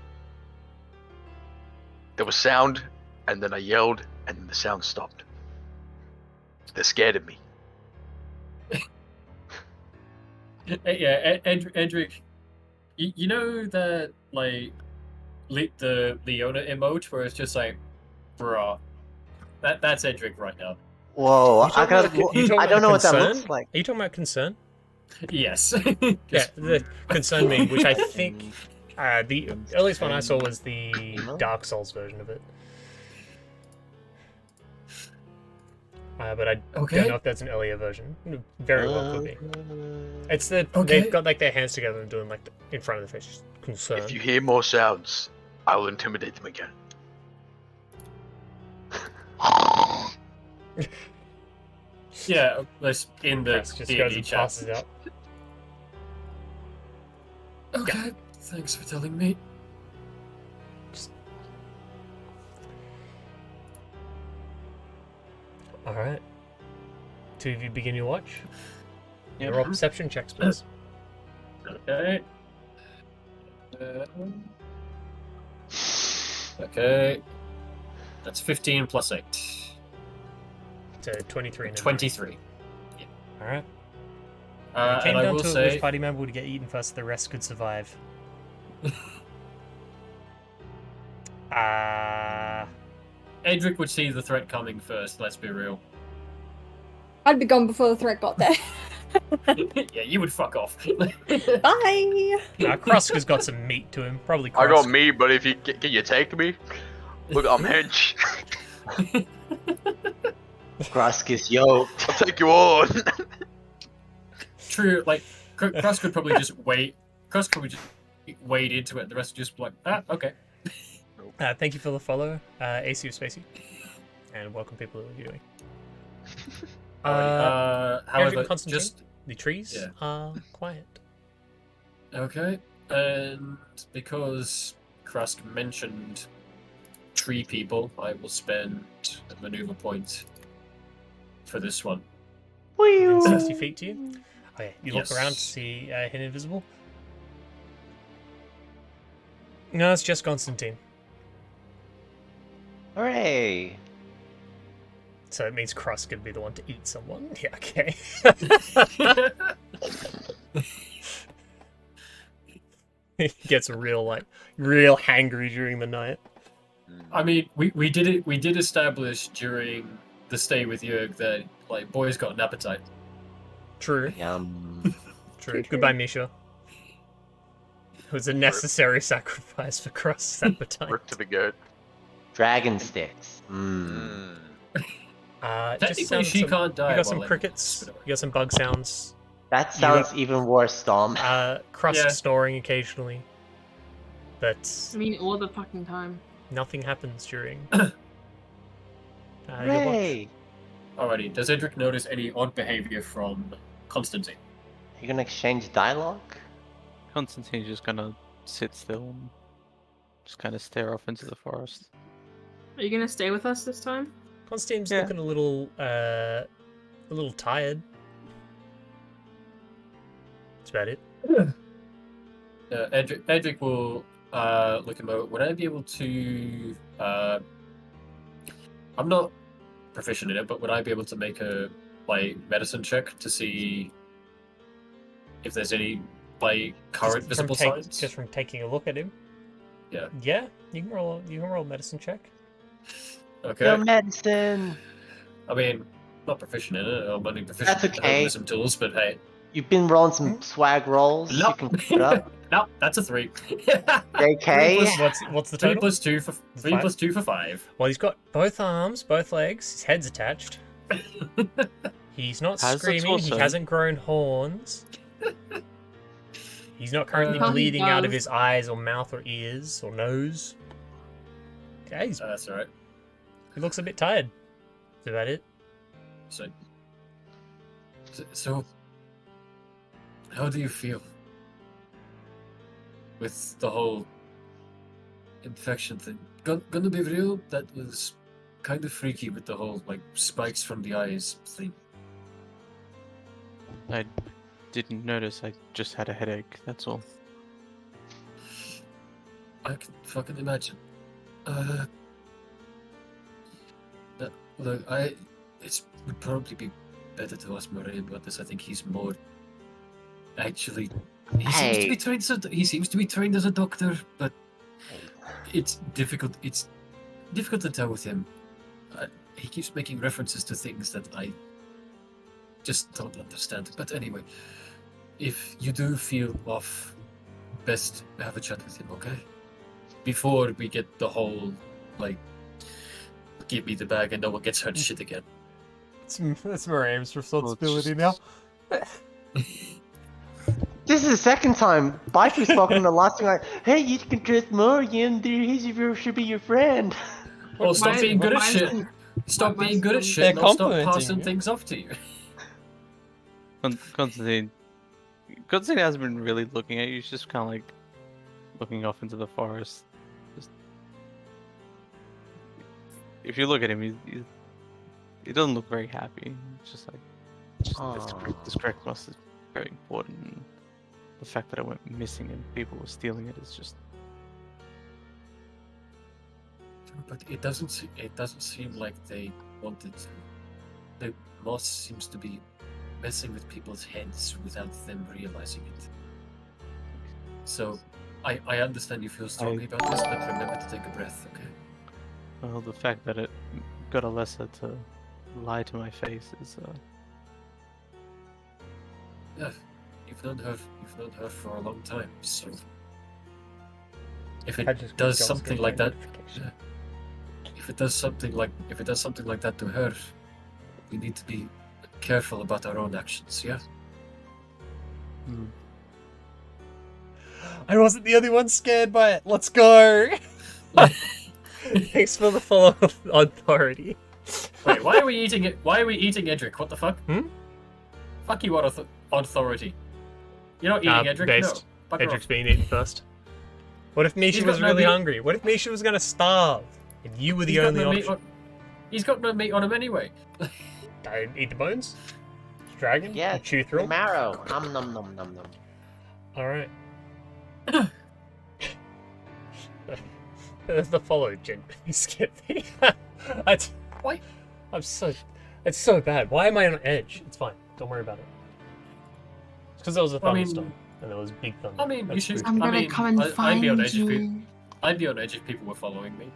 There was sound, and then I yelled, and then the sound stopped. They're scared of me. Yeah, Edric, you know that, like, the Leona emote where it's just like, bruh. That's Edric right now. Whoa, I don't know what that looks like. Are you talking about concern? Yes. Yeah, the concern meme, which I think the earliest one I saw was the Dark Souls version of it. But I don't know if that's an earlier version. Very well could be. It's they've got like their hands together and doing like in front of their face. Concern. If you hear more sounds, I will intimidate them again. Yeah, let's in the Just goes D&D and chat. passes out. Okay, thanks for telling me. All right. Two of you begin your watch. Yep. Roll perception checks, please. Okay. Okay. That's 15 plus 8. So 23. and 23. All right. It And came I down will to say, which party member would get eaten first. The rest could survive. Edric would see the threat coming first, let's be real. I'd be gone before the threat got there. Yeah, you would fuck off. Bye! Krusk has got some meat to him. Probably Krusk. I got me, but if you can you take me? Look, I'm hench. Krusk is yoked. I'll take you on. True, like, Krusk could probably just wait. Krusk could just wade into it, the rest would just be like, okay. Thank you for the follow, AC of Spacey. And welcome people who are viewing. However, Constantine, just... the trees are quiet. Okay. And because Krask mentioned tree people, I will spend a maneuver point for this one. Within 60 feet to you? Okay, you look Yes. around to see him invisible. No, it's just Constantine. Hooray! So it means Cross could be the one to eat someone. Yeah, okay. He gets real hangry during the night. I mean, we did establish during the stay with Jörg that like boys got an appetite. True. Yum. True. Goodbye, Misha. It was a necessary sacrifice for Cross's appetite. Work to the goat. Dragon sticks. Mmm. Technically, she can't die. You got some while crickets. You got some bug sounds. That sounds even worse, Dom. Crust Yeah. snoring occasionally. But I mean, all the fucking time. nothing happens during your watch. Hooray! Alrighty. Does Edric notice any odd behavior from Constantine? You gonna exchange dialogue? Constantine's just gonna sit still and just kind of stare off into the forest. Are you gonna stay with us this time? Constantine's Yeah. looking a little tired. That's about it. Edric will look him over. Would I be able to? I'm not proficient in it, but would I be able to make a medicine check to see if there's any current visible signs? Just from taking a look at him. Yeah. Yeah, you can roll a medicine check. Okay. Your medicine! I mean, not proficient in it. I'm only proficient That's in okay. herbalism tools, but hey. You've been rolling some swag rolls. No. You can pick it up. No, that's a 3. JK? What's the 3 total? plus 2 for 3 5? plus 2 for 5. Well, he's got both arms, both legs, his head's attached. He's not How's the screaming, he torso? hasn't grown horns. He's not currently Well, he bleeding out of does. his eyes or mouth or ears or nose. Okay, That's alright. he looks a bit tired. That's about it. So, how do you feel with the whole infection thing? Gonna be real, that was kind of freaky with the whole spikes from the eyes thing. I didn't notice. I just had a headache. That's all. I can fucking imagine. Look, it would probably be better to ask Moraine about this. I think he's more. Actually, he seems to be trained. He seems to be trained as a doctor, but it's difficult. It's difficult to tell with him. He keeps making references to things that I just don't understand. But anyway, if you do feel off, best have a chat with him, okay? Before we get the whole give me the bag and no one gets hurt shit again. That's Miriam's responsibility now. This is the second time Baifu's spoken the last thing hey, you can trust Morgan, he should be your friend. Well, stop Why- being good at why- shit. Stop why- being good at They're shit and I'll stop complimenting passing you. things off to you. Constantine hasn't been really looking at you. He's just kind of looking off into the forest. Just if you look at him, he doesn't look very happy. It's just this correct must is very important. And the fact that it went missing and people were stealing it is just. But it doesn't seem like they wanted to. The moss seems to be messing with people's heads without them realizing it. So, I understand you feel strongly about this, but remember to take a breath, okay? Well, the fact that it got Alessa to lie to my face is. Yeah, you've known her for a long time, so if I it just does got something JavaScript like that, notification. if it does something like that to her, we need to be careful about our own actions. Yeah. I wasn't the only one scared by it. Let's go. Thanks for the follow authority. Wait, why are we eating it? Why are we eating Edric? What the fuck? Hmm? Fuck you, authority. You're not eating Edric. Based Bugger Edric's off. being eaten first. What if Misha He's was got no really meat. hungry? What if Misha was gonna starve? And you were the He's got only no meat option. He's got no meat on him anyway. Don't eat the bones? Dragon? Yeah, You chew the through 'em? marrow. Nom nom nom nom nom. Alright. There's the follow gen. You skipped me. Why? It's so bad. Why am I on edge? It's fine. Don't worry about it. It's because there was a I mean- thunderstorm. And there was big thunder. I mean, you That's should. spooky. I'm gonna I mean, come and I'd be on find edge if you. I'd be on edge if people were following me.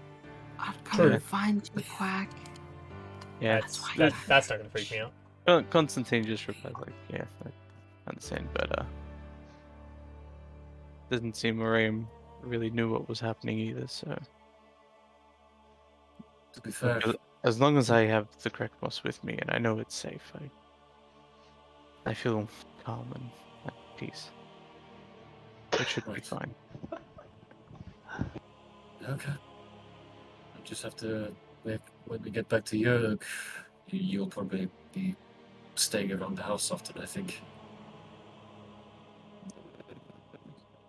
I'd come True. and find you, Quack. Yeah, That's not gonna freak me out. Constantine just replies like, yeah, I understand, but doesn't seem Miriam really knew what was happening either. So To be fair, as long as I have the correct boss with me and I know it's safe, I feel calm and at peace. It should be Right. fine. okay. I just have to. When we get back to Jörg, you'll probably be staying around the house often, I think.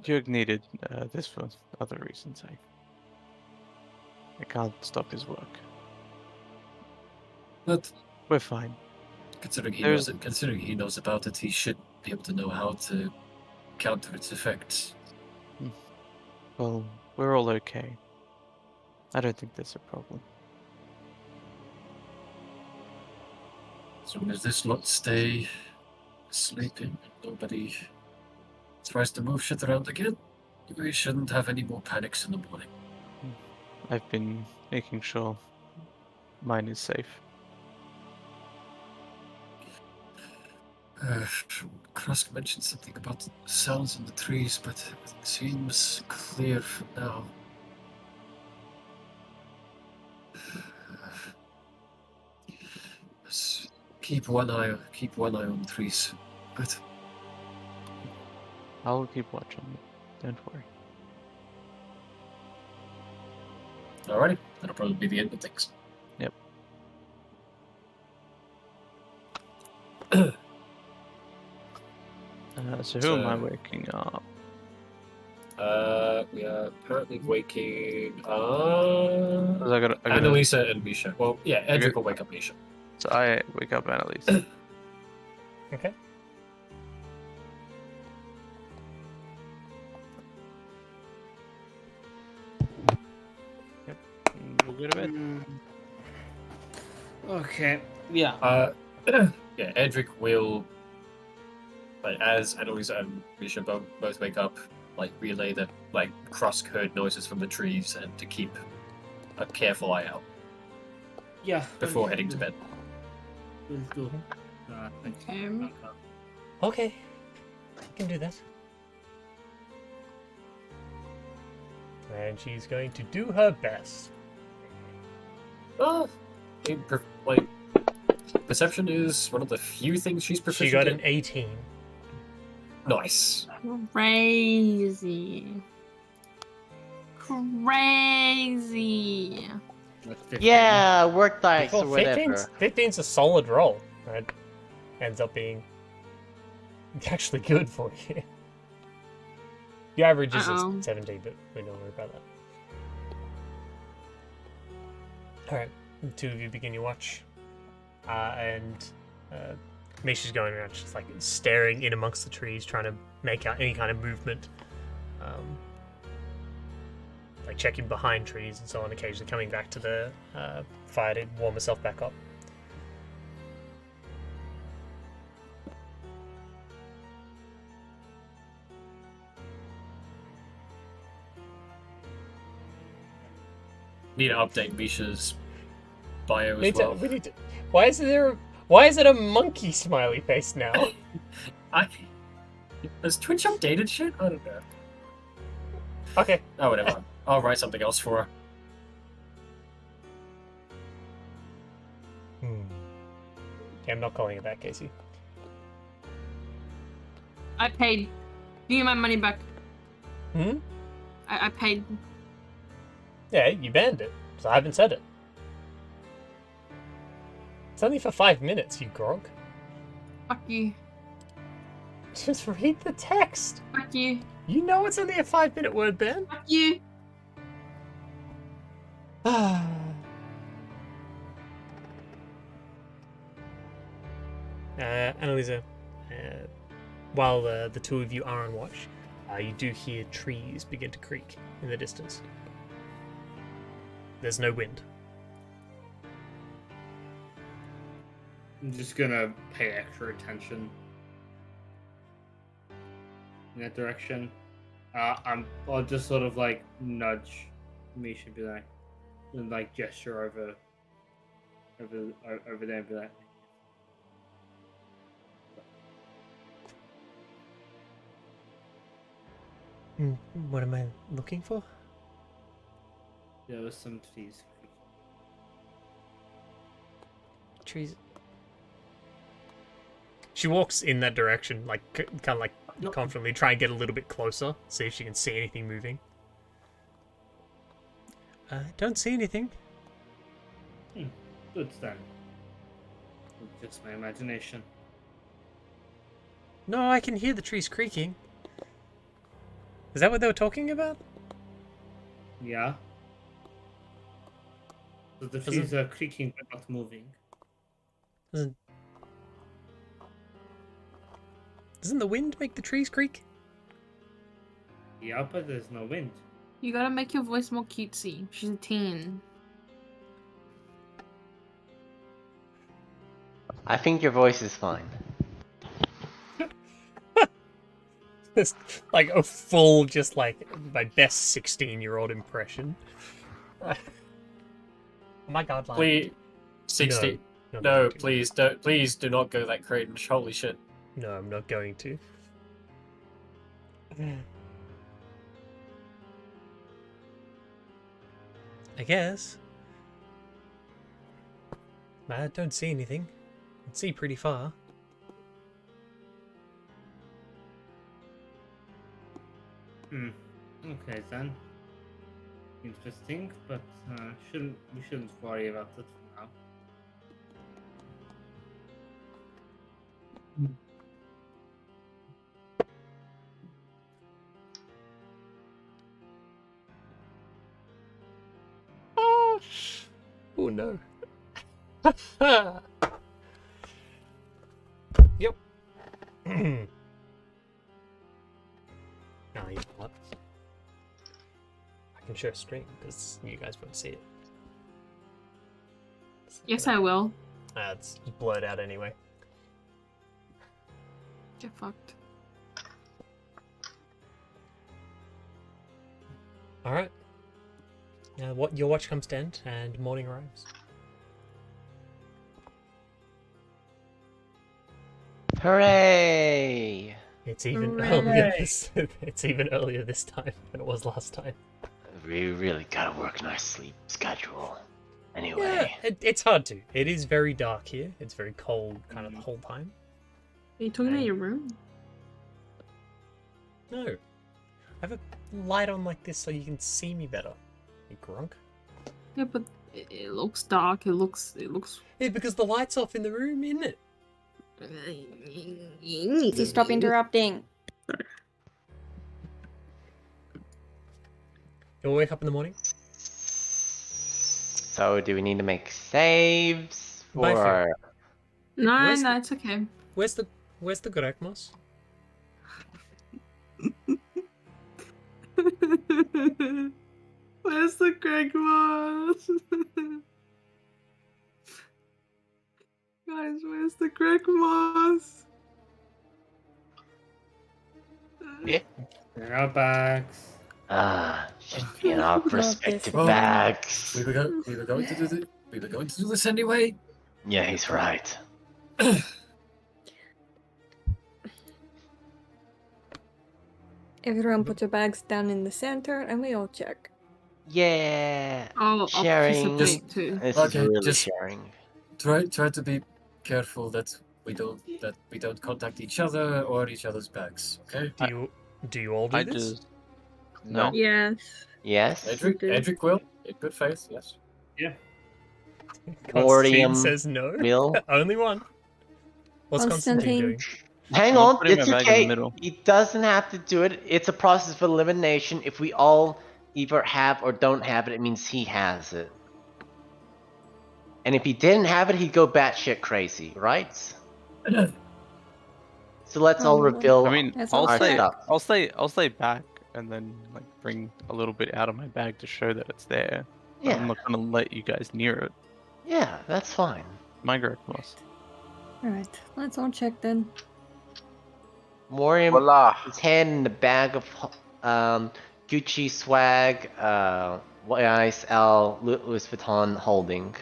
Jörg needed this for other reasons. I can't stop his work. But We're fine. considering There's- he knows about it, he should be able to know how to counter its effects. Well, we're all okay. I don't think there's a problem. As long as this lot stay sleeping and nobody tries to move shit around again, we shouldn't have any more panics in the morning. I've been making sure mine is safe. Krusk mentioned something about sounds in the trees, but it seems clear for now. Let's keep one eye on the trees. But I'll keep watching. Don't worry. alrighty, that'll probably be the end of things. Yep. So who am I waking up? We are currently waking 'Cause I gotta Annalisa and Misha. Well, yeah, Edric will wake up Misha. So I wake up Annalise. Okay. We'll go to bed. Okay. Yeah. Yeah, Edric will, like, as Annalisa and Misha both wake up, like, relay that, like, Krusk heard noises from the trees and to keep a careful eye out Yeah. before heading to bed. Will do. Okay. Okay. I can do that. And she's going to do her best. Oh, like, perception is one of the few things she's proficient She got in. an 18. Nice. Crazy. Crazy. Yeah, work dice Well, or whatever. 15's a solid roll. Right? Ends up being actually good for you. The average is Uh-oh. 17, but we don't worry about that. Alright, the two of you begin your watch. And Misha's going around just like staring in amongst the trees, trying to make out any kind of movement. Like checking behind trees and so on, occasionally coming back to the fire to warm herself back up. Need to update Misha's bio as well. We need to. Why is it a monkey smiley face now? Has Twitch updated shit? I don't know. Okay. Oh, whatever. I'll write something else for her. Okay, I'm not calling it that, Casey. I paid. Give me my money back. Hmm? I paid. Yeah, you banned it, so I haven't said it. It's only for 5 minutes, you grog. Fuck you. Just read the text. Fuck you. You know it's only a 5-minute word ban. Fuck you. Annalisa, while the two of you are on watch, you do hear trees begin to creak in the distance. There's no wind. I'm just gonna pay extra attention in that direction. I'll just sort of like nudge Misha, be like, and like gesture over there, and be like, What am I looking for? there was some trees. Trees. She walks in that direction, like kind of like confidently, try and get a little bit closer, see if she can see anything moving. Don't see anything. Good then. Just my imagination. No, I can hear the trees creaking. Is that what they were talking about? Yeah. So the trees are creaking but not moving. Doesn't the wind make the trees creak? Yeah, but there's no wind. You gotta make your voice more cutesy. She's a teen. I think your voice is fine. It's like a full, just like my best 16-year-old impression. Oh my god, like... Please, 60. No, please don't. Please do not go that cringe. Holy shit. No, I'm not going to. I guess. I don't see anything. I can see pretty far. Okay then. Interesting, but we shouldn't worry about it for now. Oh no. Yep. Now you know what? I can share a screen because you guys won't see it. Yes, I will. It's blurred out anyway. Get fucked. Alright. Now what your watch comes to end and morning arrives. Hooray! It's even earlier it's even earlier this time than it was last time. We really gotta work on our sleep schedule. Anyway. Yeah, it's hard to. It is very dark here. It's very cold kind of the whole time. Are you talking about your room? No. I have a light on like this so you can see me better. You grunk. Yeah, but it looks dark. It looks. Yeah, because the light's off in the room, isn't it? You need to stop interrupting. You'll wake up in the morning? So do we need to make saves or No, it's okay. Where's the Grekmos? Where's the Greg Moss? Guys, where's the Greg Moss? Yeah. In our bags. in our respective bags. We were going to do this anyway. Yeah, he's right. Everyone put your bags down in the center and we all check. Yeah. I'll sharing. participate too. This Okay, is really just sharing. Try to be careful that we don't contact each other or each other's bags. Okay. Do you all do I this? just no. Yes. Yes. Edric will, in good faith, yes. Yeah. Constantine says no. Will. Only one. What's Constantine doing? Hang I'm on, putting my it's bag in the okay. middle. He doesn't have to do it. It's a process of elimination. If we all either have or don't have it, it means he has it. And if he didn't have it, he'd go batshit crazy, right? So let's all Probably. reveal I mean, That's I'll all stay, fair. I'll stay back and then like bring a little bit out of my bag to show that it's there. But I'm Yeah, not gonna let you guys near it. yeah, that's fine. My correct moss. Alright, let's all check then. Morium Voila. his hand in the bag of Gucci swag, YSL Louis Vuitton holding.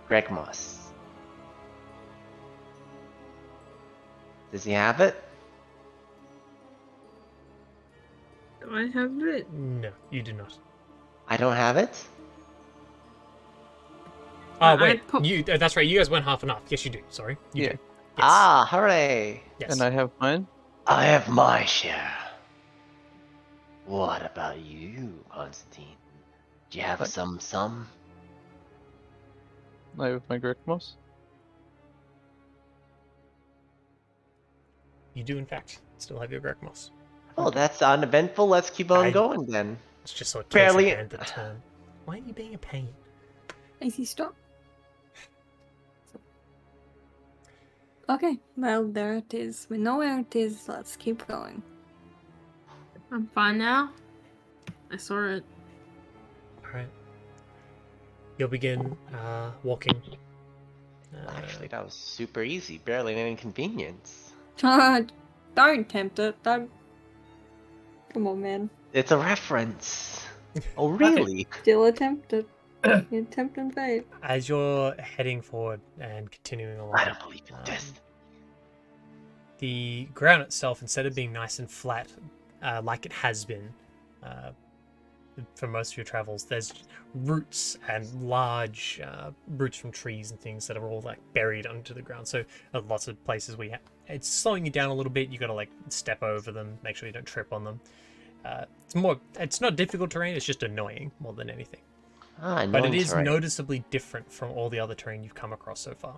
Greg Moss. Does he have it? Do I have it? No, you do not. I don't have it? Oh, I wait. put- That's right. You guys went half and half. Yes, you do. Sorry. You Yeah. do. Yes. Ah, hooray! Yes. And I have mine. I have my share. What about you, Constantine? Do you have What? some? I have my correct moss. You do, in fact, still have your Greg Moss. Oh, that's uneventful. Let's keep on I- going then. It's just so it Barely- takes the turn. Why are you being a pain? Easy stop. Okay, well, there it is. We know where it is. Let's keep going. I'm fine now. I saw it. Alright. You'll begin walking. Actually, that was super easy. Barely an inconvenience. Don't tempt it. Don't. Come on, man. It's a reference. Oh, really? Still attempt it. You attempt and fail. As you're heading forward and continuing along, I don't believe in this. the ground itself, instead of being nice and flat, like it has been for most of your travels, there's roots and large roots from trees and things that are all like buried under the ground. So lots of places where it's slowing you down a little bit. You got to like step over them, make sure you don't trip on them. It's not difficult terrain. It's just annoying more than anything. But it is terrain. noticeably different from all the other terrain you've come across so far.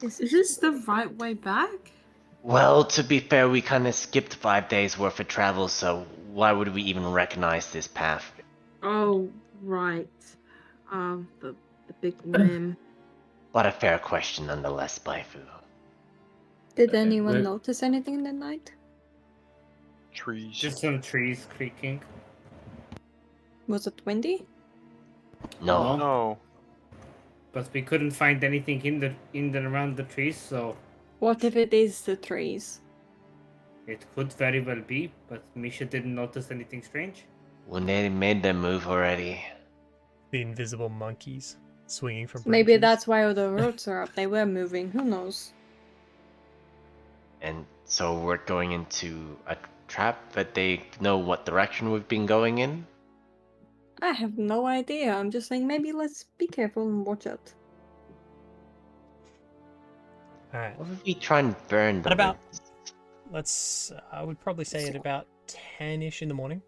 Is this the right way back? Well, to be fair, we kind of skipped 5 days worth of travel, so why would we even recognize this path? Oh, right. The big limb. But a fair question nonetheless, Baifu. Did anyone wait. notice anything in the night? Trees. Just some trees creaking. Was it windy? No. No. But we couldn't find anything in and around the trees, so What if it is the trees? it could very well be. But Misha didn't notice anything strange. When they made them move already. The invisible monkeys swinging from Maybe branches. that's why all the roots are up. They were moving. Who knows? And so we're going into a trap that they know what direction we've been going in? I have no idea. I'm just saying maybe let's be careful and watch out. All right. What if we try and burn them? At about, I would probably say at about 10-ish in the morning.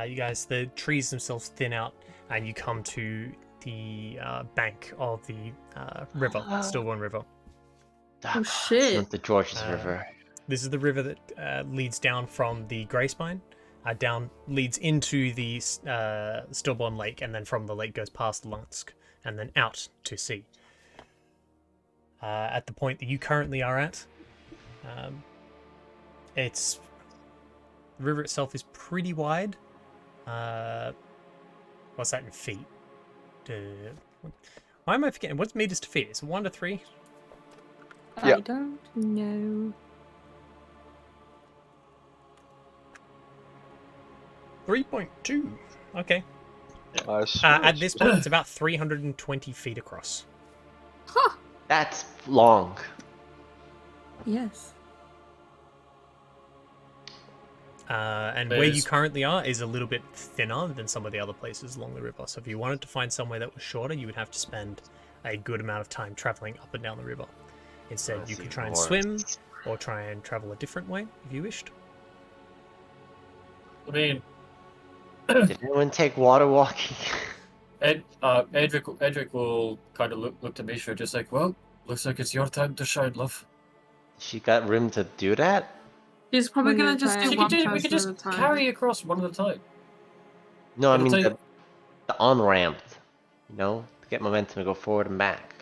You guys, the trees themselves thin out, and you come to the bank of the river, Stillborn River. Oh, It's shit. not the Georges Uh, River. This is the river that leads down from the Grey Spine, leads into the Stillborn Lake, and then from the lake goes past Lunsk, and then out to sea. At the point that you currently are at, the river itself is pretty wide. What's that in feet? Why am I forgetting? What's meters to feet? Is it 1 to 3? I Yep. don't know. 3.2. Okay. Nice. At this point, it's about 320 feet across. Huh. That's long. Yes. And where you currently are is a little bit thinner than some of the other places along the river. So if you wanted to find somewhere that was shorter, you would have to spend a good amount of time traveling up and down the river. Instead, That's you could even try and worse. swim or try and travel a different way if you wished. I mean, Did anyone take water walking? Edric will kind of look to Misha, just like, well, looks like it's your time to shine, love. She got room to do that? He's probably One at gonna a just time. do We one could person just at a time. carry across one at a time. No, I It'll mean take- the on-ramp. You know, to get momentum to go forward and back.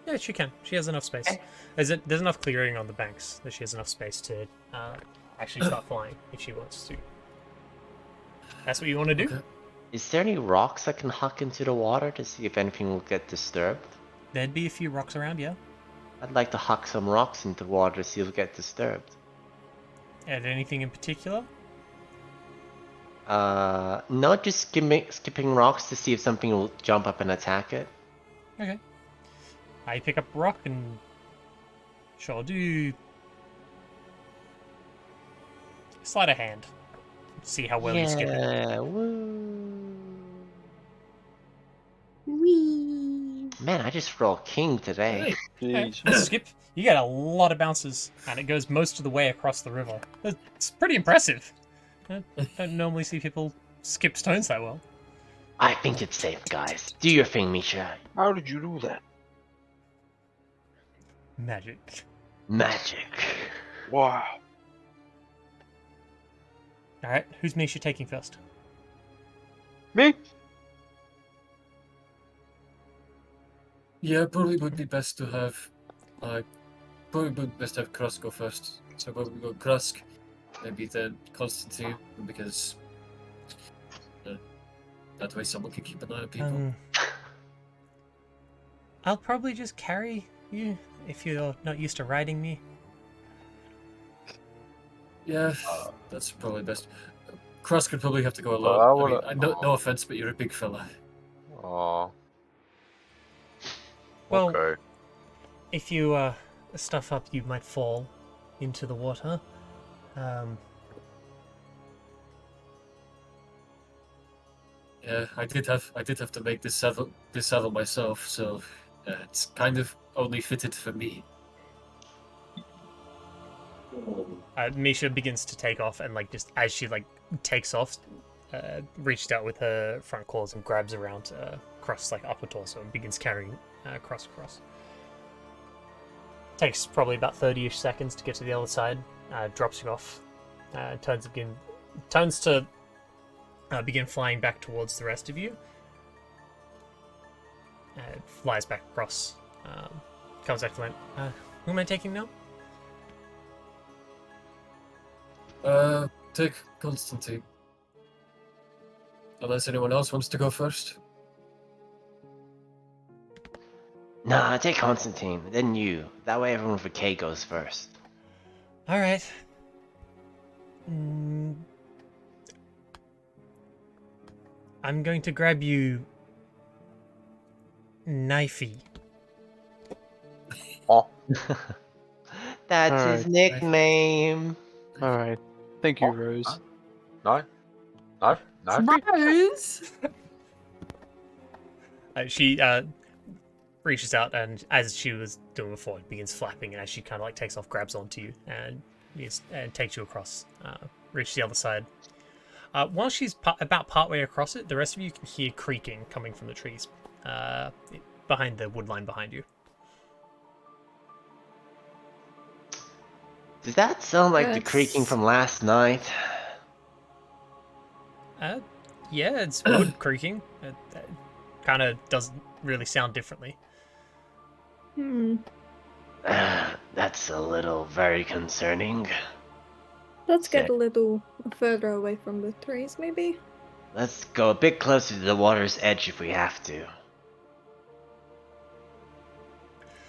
Yeah, she can. She has enough space. There's enough clearing on the banks that she has enough space to actually start flying if she wants to. That's what you want to do? Okay. Is there any rocks I can huck into the water to see if anything will get disturbed? There'd be a few rocks around, yeah. I'd like to huck some rocks into the water to see if it'll get disturbed. And anything in particular? No, just skipping rocks to see if something will jump up and attack it. Okay. I pick up a rock and sure do sleight of hand. See how well you skip it. Yeah, woo. Wee. Man, I just rolled king today. Okay, skip. You get a lot of bounces, and it goes most of the way across the river. It's pretty impressive. I don't normally see people skip stones that well. I think it's safe, guys. Do your thing, Misha. How did you do that? Magic. Magic. Wow. Alright, who's Misha taking first? Me? Yeah, probably would be best to have. Probably would be best to have Krusk go first. So we'll go Krusk, maybe then Constantine, because that way someone can keep an eye on people. I'll probably just carry you if you're not used to riding me. Yeah, that's probably best. Krusk could probably have to go Well, I alone. wanna- I mean, no offense, but you're a big fella. Oh. Well, Okay. if you stuff up, you might fall into the water. Yeah, I did have to make this saddle myself, so it's kind of only fitted for me. Misha begins to take off, and just as she takes off, reaches out with her front claws and grabs around Cross upper torso and begins carrying Cross across. Takes probably about 30-ish seconds to get to the other side. Drops you off. Turns to begin flying back towards the rest of you. Flies back across. Comes back to land. Who am I taking now? Take Constantine. Unless anyone else wants to go first. Nah, take Constantine, then you. That way everyone for K goes first. Alright. I'm going to grab you, Knifey. Oh. That's his Alright. nickname. Alright. Thank you, Rose. No? No? No? Rose. She reaches out, and as she was doing before, it begins flapping, and as she kind of takes off, grabs onto you and takes you across, reaches the other side. While she's about partway across it, the rest of you can hear creaking coming from the trees behind the wood line behind you. Does that sound like the creaking from last night? Yeah, it's wood creaking. It kind of doesn't really sound differently. That's a little very concerning. Let's get a little further away from the trees, maybe. Let's go a bit closer to the water's edge if we have to.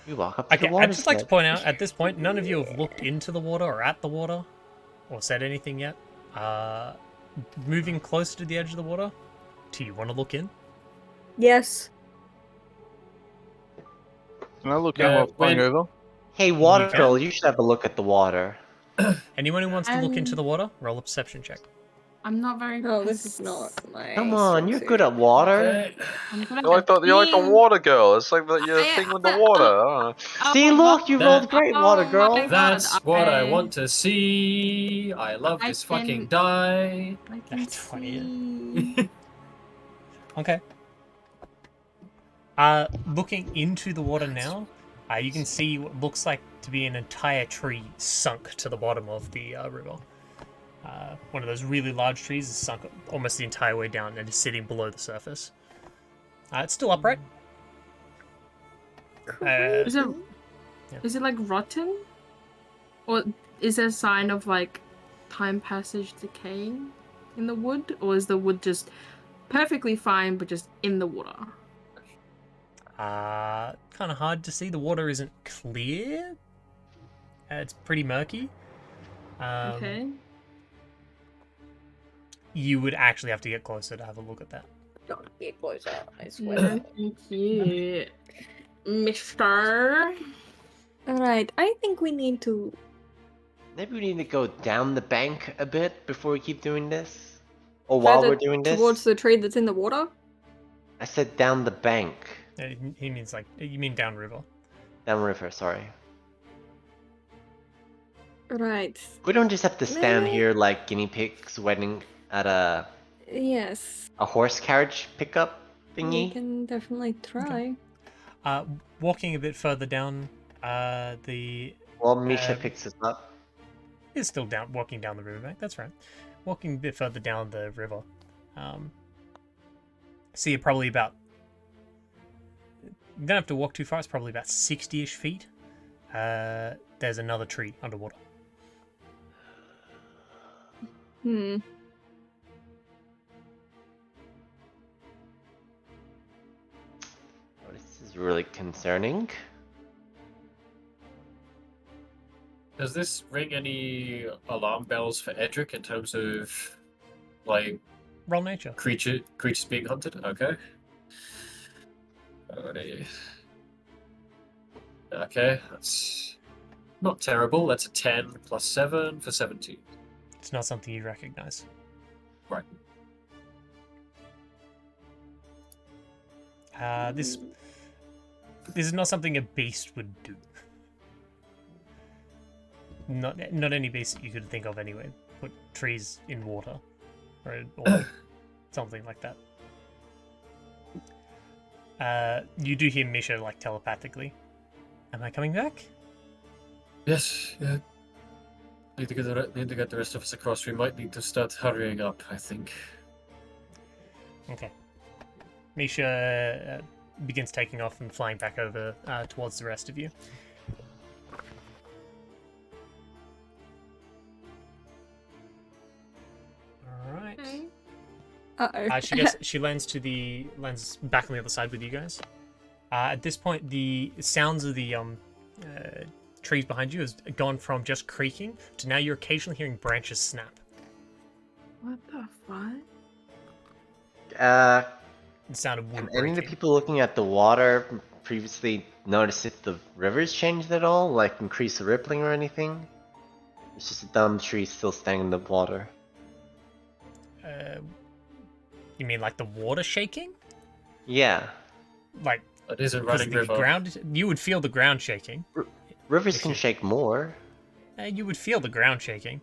You walk up to Okay, the water's I'd just like to edge. point out, at this point, none of you have looked into the water or at the water, or said anything yet. Moving closer to the edge of the water, do you want to look in? Yes. Can I look Yeah, at what flying when- over? Hey, water can. girl, you should have a look at the water. Anyone who wants to look into the water, roll a perception check. I'm not very. Oh, this is not my. Come on, strong you're suit. good at water. Okay. I'm gonna You're like the water girl. It's like your thing with the water. I don't know. See, look, you That- rolled great, water girl. my God, That's what I want to see. I love I this fucking can- die. I can 20. see. Okay. Looking into the water now, you can see what looks like to be an entire tree sunk to the bottom of the river. One of those really large trees is sunk almost the entire way down and is sitting below the surface. It's still upright. Is it like rotten? Or is there a sign of like time passage decaying in the wood? Or is the wood just perfectly fine but just in the water? Kind of hard to see. The water isn't clear. It's pretty murky. Okay. You would actually have to get closer to have a look at that. Don't get closer, I No, swear. thank you, Mister. Alright, I think we need to... Maybe we need to go down the bank a bit before we keep doing this? Or while we're doing this? Towards the tree that's in the water? I said down the bank. He means like, you mean downriver. Downriver, sorry. Right. We don't just have to stand Maybe- here like guinea pigs waiting at a Yes. horse carriage pickup We thingy. can definitely try. Walking a bit further down, the Well, Misha picks us up. is still walking down the riverbank. That's right. Walking a bit further down the river. So you're probably about. You don't have to walk too far. It's probably about 60-ish feet. There's another tree underwater. Hmm. Oh, this is really concerning. Does this ring any alarm bells for Edric in terms of like Roll nature. creatures being hunted? Okay. Alrighty. Okay, that's not terrible. That's a 10 plus 7 for 17. It's not something you recognize. Right. This is not something a beast would do. Not any beast that you could think of anyway. Put trees in water, or something like that. You do hear Misha like telepathically. Am I coming back? Yes, yeah. Need to get the rest of us across. We might need to start hurrying up, I think. Okay. Misha begins taking off and flying back over towards the rest of you. Alright. Okay. Uh-oh. She lands back on the other side with you guys. At this point, the sounds of the trees behind you has gone from just creaking to now you're occasionally hearing branches snap. What the fuck? The sound of wood Can any of the breaking. people looking at the water previously notice if the river's changed at all? Like increase the rippling or anything? It's just a dumb tree still staying in the water. You mean like the water shaking? Yeah. Like It is a because running the river. ground, you would feel the ground shaking. Rivers If can you- shake more. You would feel the ground shaking.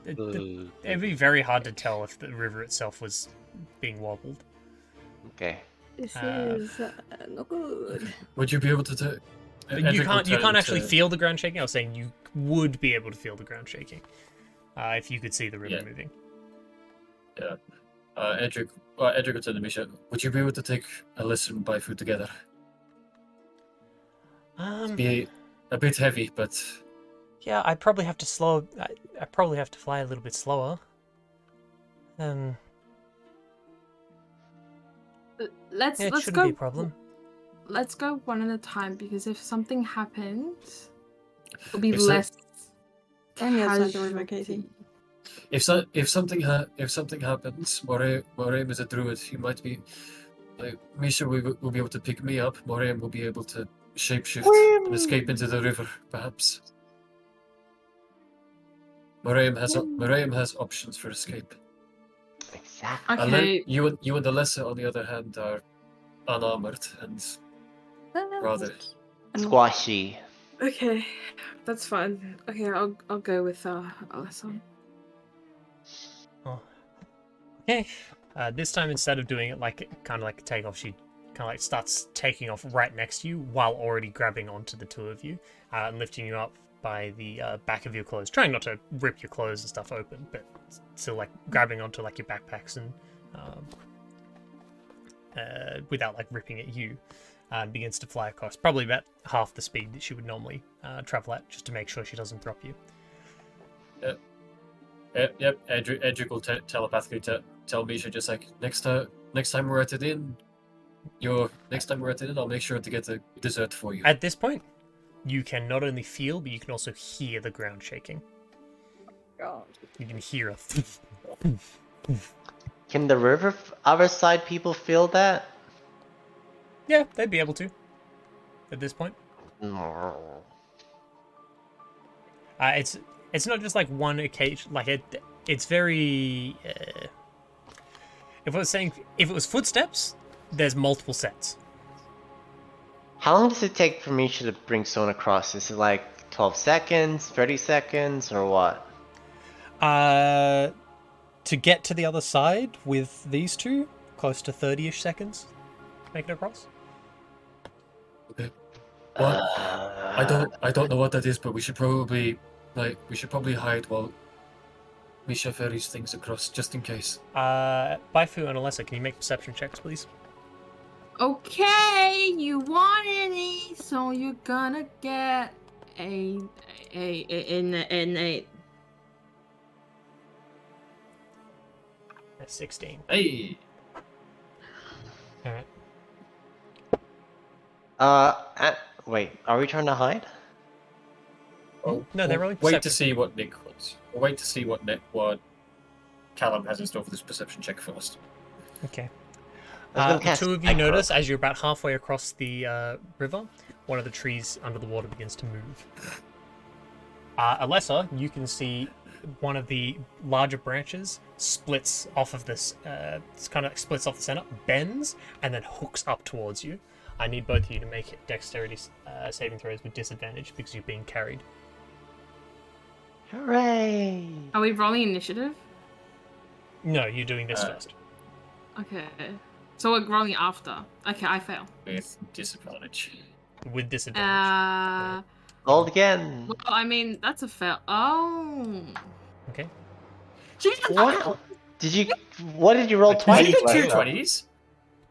It'd be very hard to tell if the river itself was being wobbled. Okay. This is not good. Would you be able to do? You can't actually feel the ground shaking. I was saying you would be able to feel the ground shaking if you could see the river Yeah. moving. Yeah. Edric will tell Misha, would you be able to take a listen by foot together? Be a bit heavy, but Yeah, I probably have to slow. I probably have to fly a little bit slower. Let's Yeah, it let's shouldn't go. be a problem. Let's go one at a time because if something happens, it'll be If so- less. I'm the other side of the river, casualty. Casey. if something happens, Moraim is a druid. He might be like Misha will be able to pick me up. Moraim will be able to shapeshift and escape into the river, perhaps. Moraim has options for escape. Exactly. Okay. You and Alessa, on the other hand, are unarmored and rather. Squashy. Okay, that's fine. Okay, I'll go with Alyssa. Okay. This time, instead of doing it like kind of like a takeoff, she kind of like starts taking off right next to you while already grabbing onto the two of you and lifting you up by the back of your clothes, trying not to rip your clothes and stuff open, but still like grabbing onto like your backpacks and without like ripping at you, and begins to fly across, probably about half the speed that she would normally travel at, just to make sure she doesn't drop you. Yep. Edric will telepathically tell Misha just like next time we're at it in, I'll make sure to get a dessert for you. At this point, you can not only feel, but you can also hear the ground shaking. God. You can hear a. Can the river other side people feel that? Yeah, they'd be able to. At this point, it's not just like one occasion. Like it's very. If it was footsteps, there's multiple sets. How long does it take for Misha to bring someone across? Is it like 12 seconds, 30 seconds, or what? To get to the other side with these two, close to 30-ish seconds, make it across. Okay. Well, I don't know what that is, but we should probably hide while Misha ferries things across, just in case. Baifu and Alessa, can you make perception checks, please? Okay, you wanted it, so you're gonna get an 8. That's 16. Hey. All right. Wait, are we trying to hide? Oh, No, they're rolling wait to perception. see what Nick wants. Wait to see what Callum has in store for this perception check first. Okay. I was gonna The cast two of you Micro. notice as you're about halfway across the river, one of the trees under the water begins to move. Alessa, you can see one of the larger branches splits off of this, it's kind of splits off the center, bends, and then hooks up towards you. I need both of you to make dexterity saving throws with disadvantage because you're being carried. Hooray! Are we rolling initiative? No, you're doing this first. Okay. So we're rolling after. Okay, I fail. With disadvantage. With disadvantage. Roll again. Well, I mean, that's a fail. Oh. Okay. Jesus. What? What did you roll twice? Did you get two Alessa? 20s?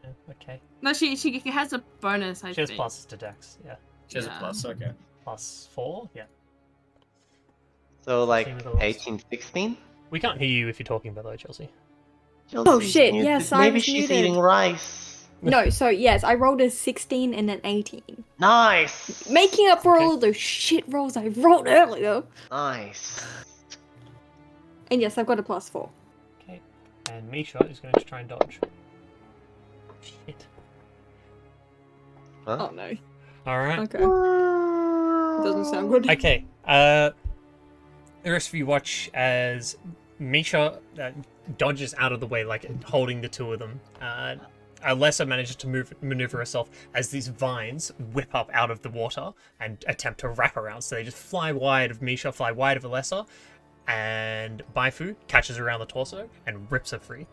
Yeah, okay. No, she has a bonus, I She has think. pluses to dex, yeah. She has a plus, okay. Plus 4, yeah. So like Same with the last. 18, 16? We can't hear you if you're talking, by the way, Chelsea. Oh, shit, muted. yes, I Maybe was she's muted. eating rice. No, so yes, I rolled a 16 and an 18. Nice! Making up for Okay. all those shit rolls I rolled earlier. Nice. And yes, I've got a +4. Okay. And Misha is going to try and dodge. Shit. Huh? Oh no. Alright. Okay. Doesn't sound good. Okay. The rest of you watch as Misha dodges out of the way, like holding the two of them. Alessa manages to maneuver herself as these vines whip up out of the water and attempt to wrap around. So they just fly wide of Misha, fly wide of Alessa, and Baifu catches her around the torso and rips her free.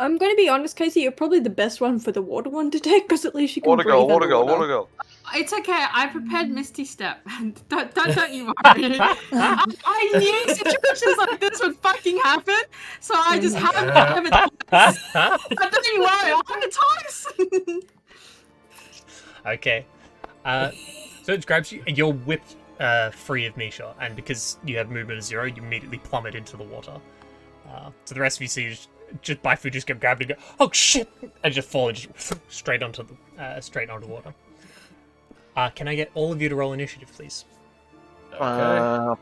I'm going to be honest, Casey, you're probably the best one for the water one to take, because at least you can Water breathe girl, water girl, underwater. water girl. It's okay. I prepared Misty Step. don't you worry. I knew situations like this would fucking happen, so I just have it. But don't you worry. I have it twice. Okay. So it grabs you, and you're whipped free of Misha, and because you have movement of 0, you immediately plummet into the water. So the rest of you see just Baifu just get grabbed and go, oh shit, and just fall and just straight onto the water. Can I get all of you to roll initiative, please? Ah,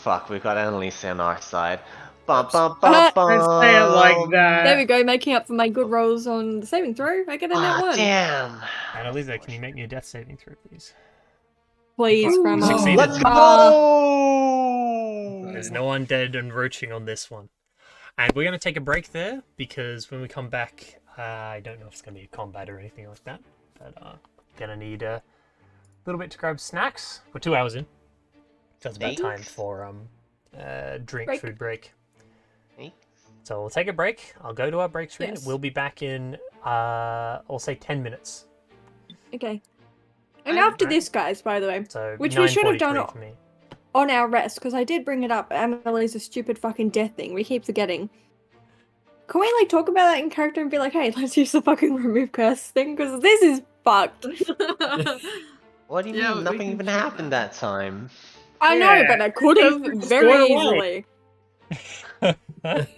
fuck, we've got Annalise on our side. Let's say it like that. There we go, making up for my good rolls on the saving throw. I get a net 1. Damn. Annalisa, can you make me a death saving throw, please? Please, You Grandma. succeeded. Let's go! There's no undead and roaching on this one. And we're going to take a break there, because when we come back, I don't know if it's going to be a combat or anything like that, but going to need a little bit to grab snacks. We're 2 hours in, so it's about time Thanks. for food break. Thanks. So we'll take a break. I'll go to our break screen. Yes. We'll be back in, I'll say 10 minutes. Okay. And after Alright. this, guys, by the way, So which we should have done 9:43 for me. on our rest, because I did bring it up. Annalie's stupid fucking death thing. We keep forgetting. Can we, like, talk about that in character and be like, hey, let's use the fucking remove curse thing? Because this is fucked. What do you Yeah, mean? we Nothing can even do happened that time. I know, Yeah. but I could have Just very go away. easily.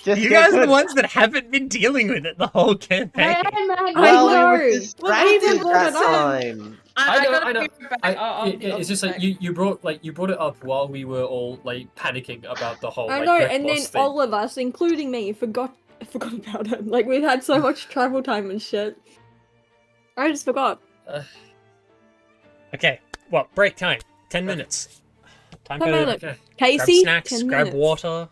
Just You get guys are good. the ones that haven't been dealing with it the whole campaign. Hey, man, Well, I we were know. distracted brought that it up. time. I know. be back. It's just like you brought it up while we were all like panicking about the whole I like know, Greg and then boss thing. all of us, including me, forgot about it. Like, we've had so much travel time and shit. I just forgot. Okay, well, break time. 10 minutes. Time 10 for minutes. Okay. grab Casey, snacks, 10 grab minutes. water,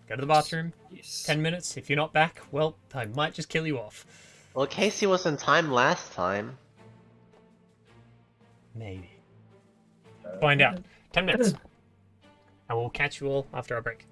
go to the bathroom. Yes. 10 minutes. If you're not back, well, I might just kill you off. Well, Casey was in time last time. Maybe. Find out. 10 minutes. I will catch you all after our break.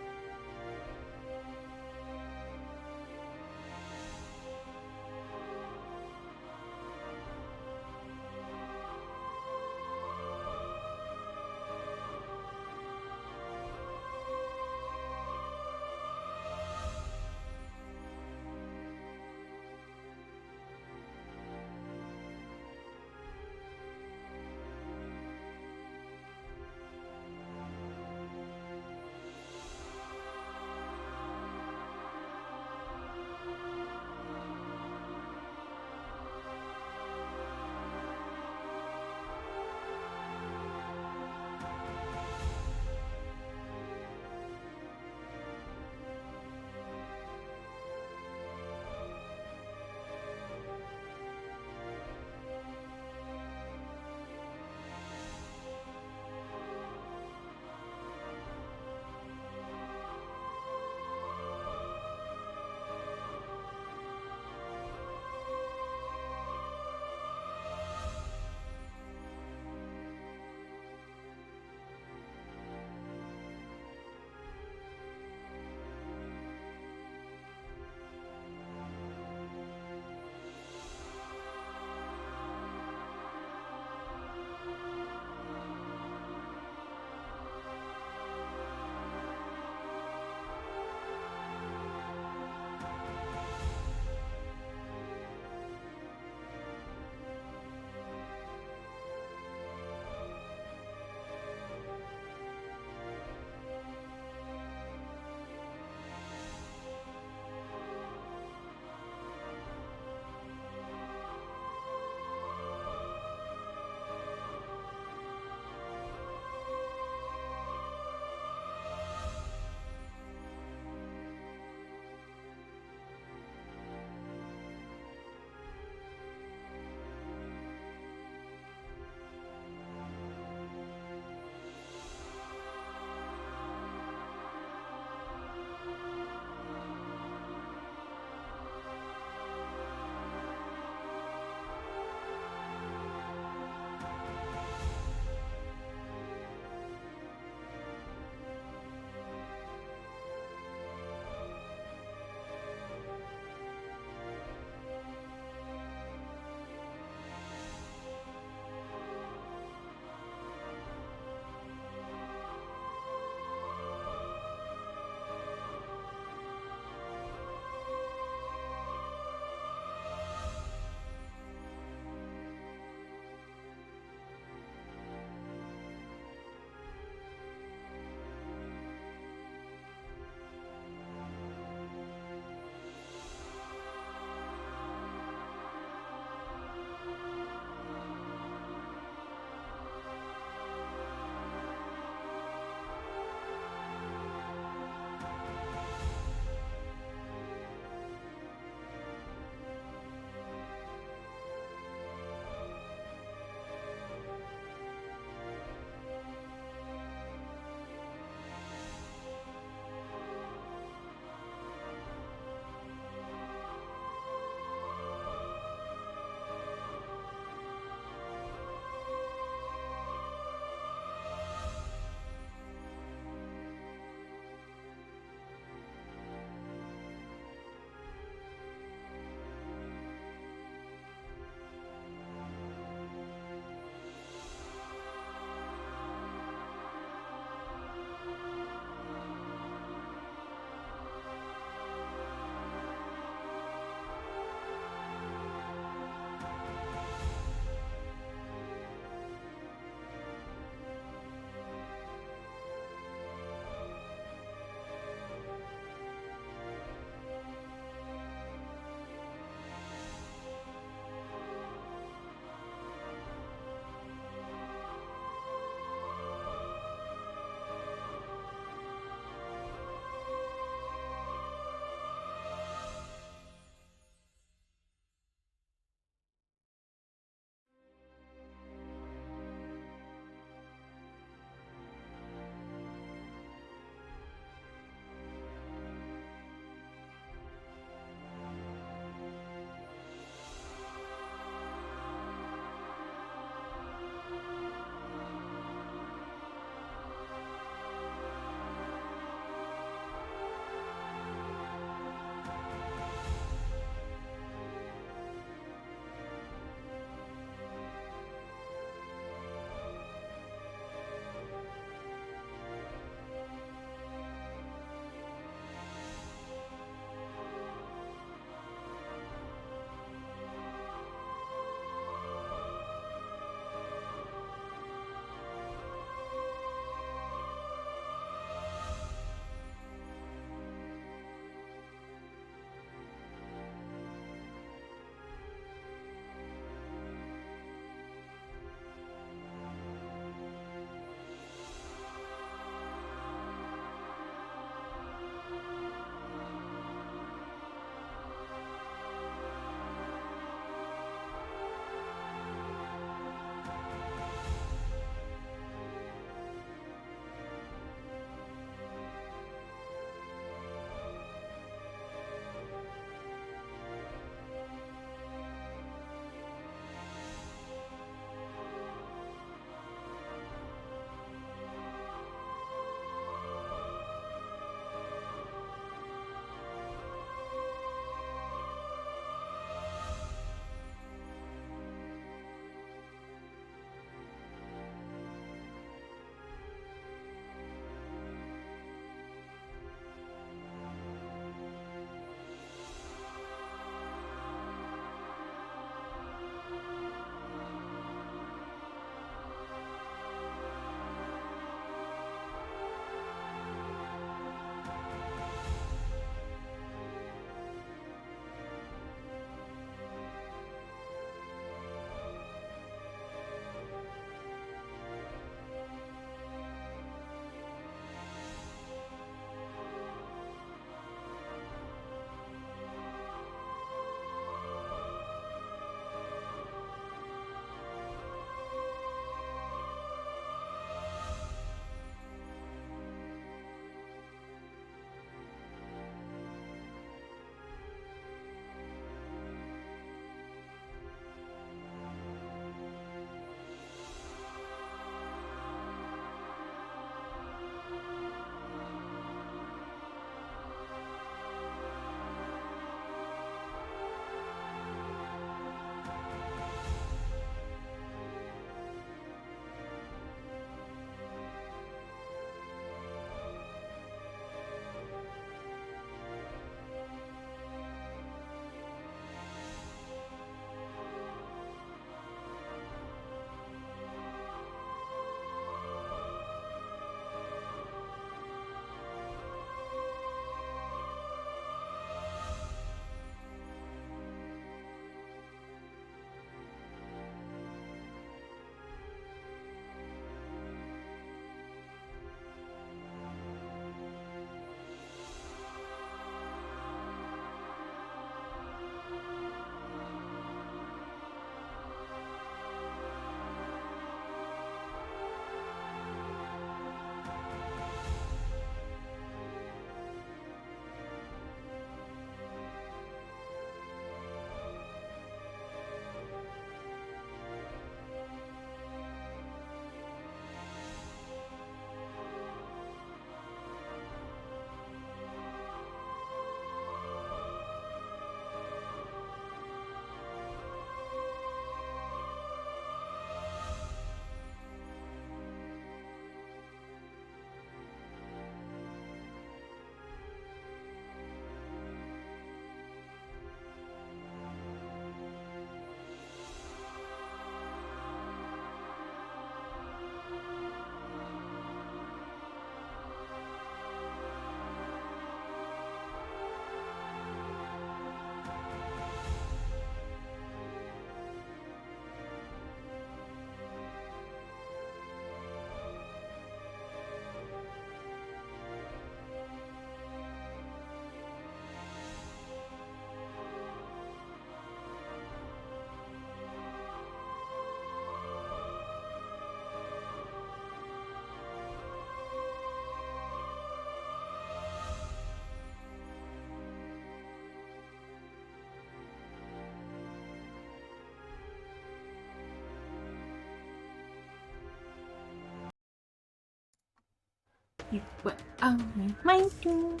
You were only waiting.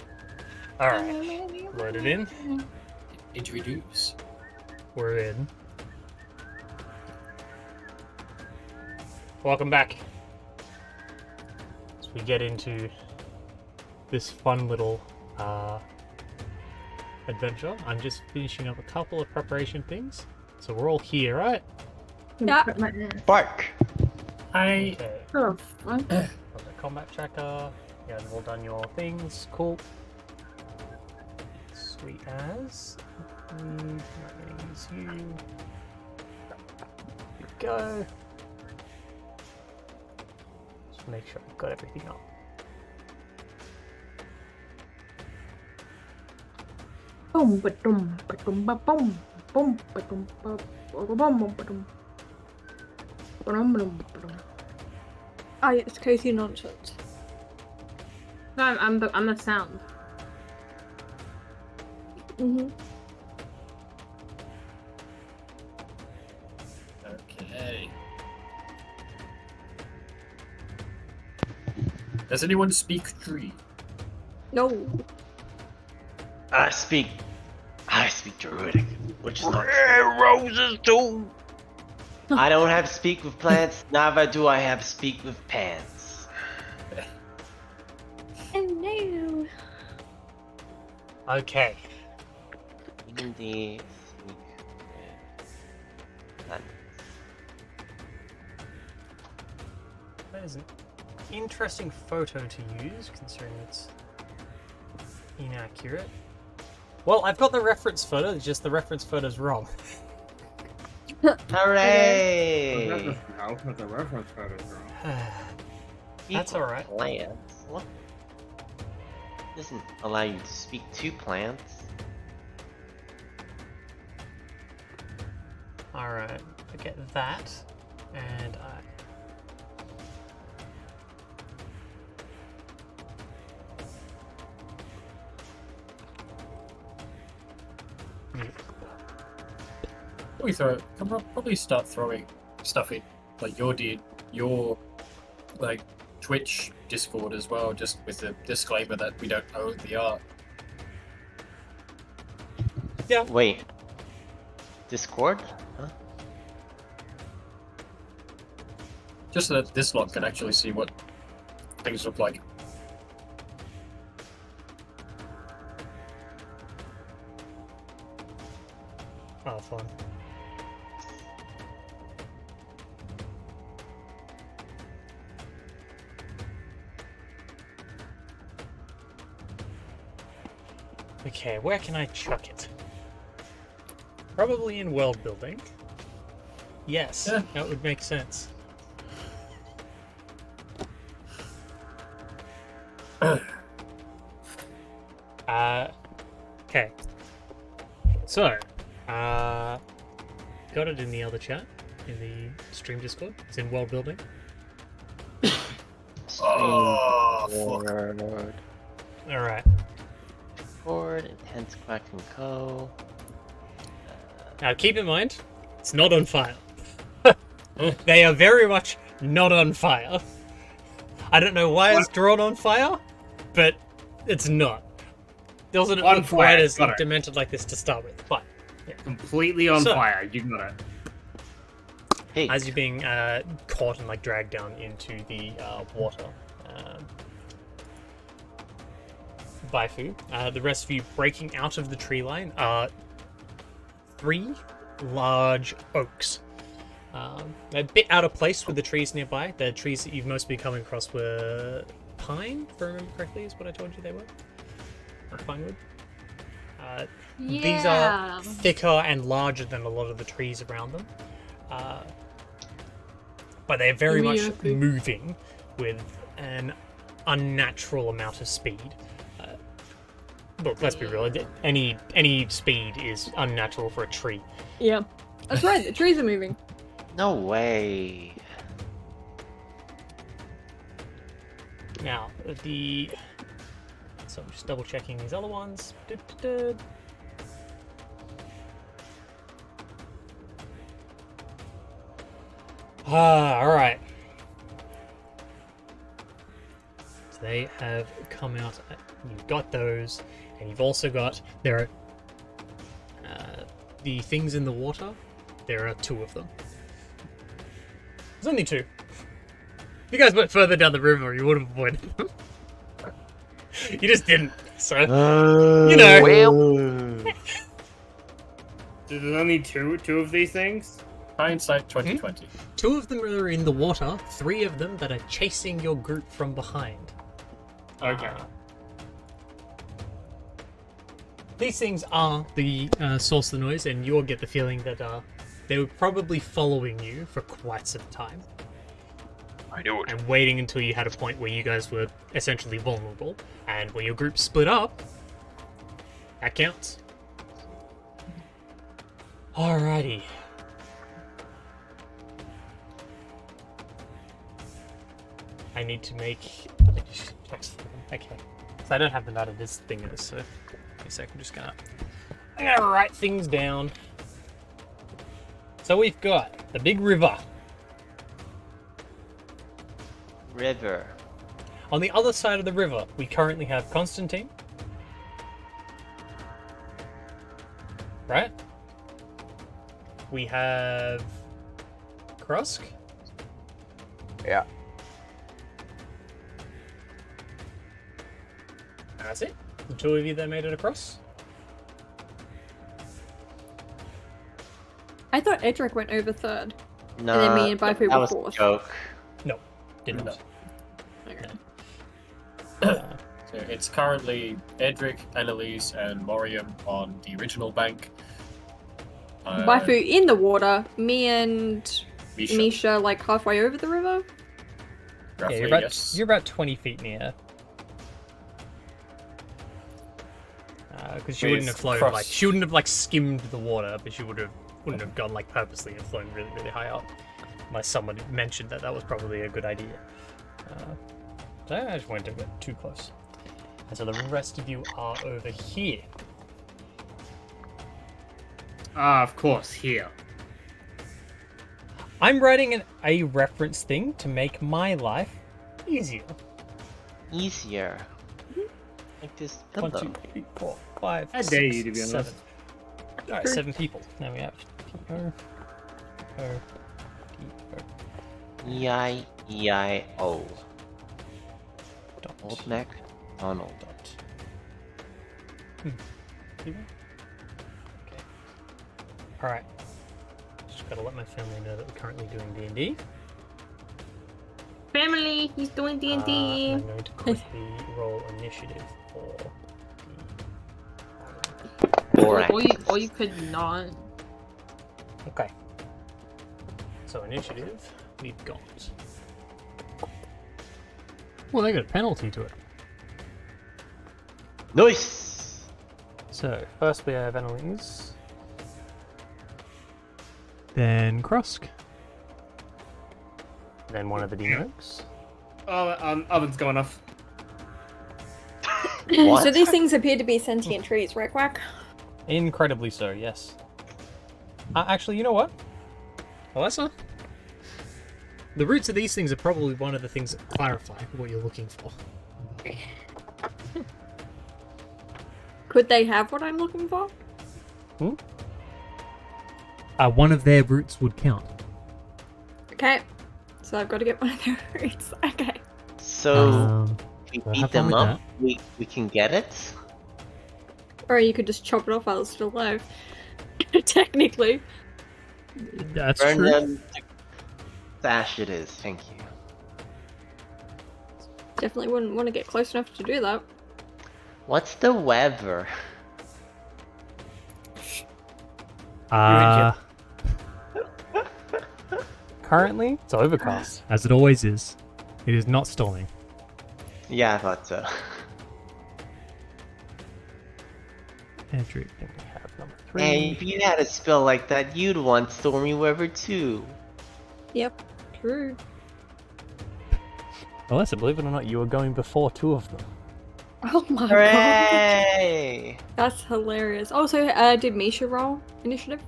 Alright, load it in. Introduce. We're in. Welcome back. As we get into this fun little adventure, I'm just finishing up a couple of preparation things. So we're all here, right? Yeah. Bark. Hi. Okay. Oh, fuck. Got the combat tracker. Yeah, you've all done your things. Cool. Sweet as. I'm gonna use you. Here we go. Just make sure I've got everything up. Boom, ba-dum, ba-dum, ba-bum, boom, ba-dum, ba-bum, ba-dum, ba-dum, ba-dum, ba-dum. Ah, yes, Casey nonsense. No, I'm the sound. Mm-hmm. Okay. Does anyone speak tree? No. I speak Druidic, which is not true. Yeah, roses too. I don't have speak with plants, neither do I have speak with pants. Oh no. Okay. D&D speak with plants. That is an interesting photo to use, considering it's inaccurate. Well, I've got the reference photo, it's just the reference photo's wrong. Hooray! The reference photos wrong. That's Speak with alright. Plants? What? Doesn't allow you to speak to plants. Alright, I get that, and I... Probably start throwing stuff in, like your like Twitch Discord as well, just with the disclaimer that we don't own the art. Yeah. Wait. Discord? Huh? Just so that this lot can actually see what things look like. Oh, fun. Okay, where can I chuck it? Probably in world building. Yes, Yeah. that would make sense. Okay. So, got it in the other chat, in the stream Discord. It's in world building. Oh, fuck. Discord. Alright. Discord, Intense Quack and Co. Now keep in mind, it's not on fire. They are very much not on fire. I don't know why it's drawn on fire, but it's not. It doesn't On look fire, quite as got it. demented like this to start with, but yeah. Completely on So- fire. You got it. Hey, As you're being caught and like dragged down into the water by Fu, the rest of you breaking out of the tree line are 3 large oaks. They're a bit out of place with the trees nearby. The trees that you've mostly come across were pine, if I remember correctly, is what I told you they were. Or pinewood. These are thicker and larger than a lot of the trees around them. But they're very much Immediately. moving with an unnatural amount of speed. Look, let's be real. Any speed is unnatural for a tree. Yeah. That's right, the trees are moving. no way. Now, so I'm just double checking these other ones. Du-du-du. Alright. So they have come out. You've got those, and you've also got there are the things in the water. There are 2 of them. There's only 2. If you guys went further down the river, you would have avoided them. You just didn't. So you know. There's only two of these things. Hindsight 2020. 2 of them are in the water. 3 of them that are chasing your group from behind. Okay. These things are the source of the noise, and you'll get the feeling that they were probably following you for quite some time. I knew it. And waiting until you had a point where you guys were essentially vulnerable. And when your group split up, that counts. Alrighty. I need to make checks for them. Okay. So I don't have them out of this thing, so give me a sec, I'm gonna write things down. So we've got the big river. River. On the other side of the river, we currently have Constantine. Right? We have Krusk. Yeah. That's it. The 2 of you that made it across. I thought Edric went over 3rd. No, And then me and Baifu that were was a 4th. joke. No, didn't. No. Okay. So it's currently Edric, Annalise, and Morium on the original bank. Baifu in the water, me and Misha. Misha like halfway over the river. Roughly, Yeah, yes. you're about 20 feet near. Because she wouldn't have flown Cross. she wouldn't have skimmed the water, but she wouldn't have gone purposely and flown really, really high up. Unless someone mentioned that was probably a good idea. So I just went too close. And so the rest of you are over here. Of course, here. I'm writing a reference thing to make my life easier. Easier. Like this 1, pillow. 2, 3, 4, 5, I 6, dare you, to be honest. 7. Alright, 7 people. Now we have E-I-E-I-O. Old neck, Donald. Okay. Alright. Just gotta let my family know that we're currently doing D&D. Family, he's doing D&D. I'm going to quickly roll initiative for Or you could not. Okay. So initiative, we've got... Well, they got a penalty to it. Nice! So, first we have Annalise. Then Krusk. Then one of the D-Mercs. Oh, oven's going off. What? So these things appear to be sentient trees, right, Quack? Incredibly so, yes. Actually, you know what? Alyssa? The roots of these things are probably one of the things that clarify what you're looking for. Could they have what I'm looking for? One of their roots would count. Okay. So I've got to get one of their roots. Okay. So, if we I'll beat have fun them with up, we can get it? Or you could just chop it off while it's still alive. Technically. That's Burn true. them to Sash it is, thank you. Definitely wouldn't want to get close enough to do that. What's the weather? Currently, it's overcast, as it always is. It is not storming. Yeah, I thought so. Andrew, then we have number 3. Hey, if you had a spell like that, you'd want stormy weather too. Yep. True. Alyssa, believe it or not, you were going before 2 of them. Oh my god. Hooray! That's hilarious. Also, did Misha roll initiative?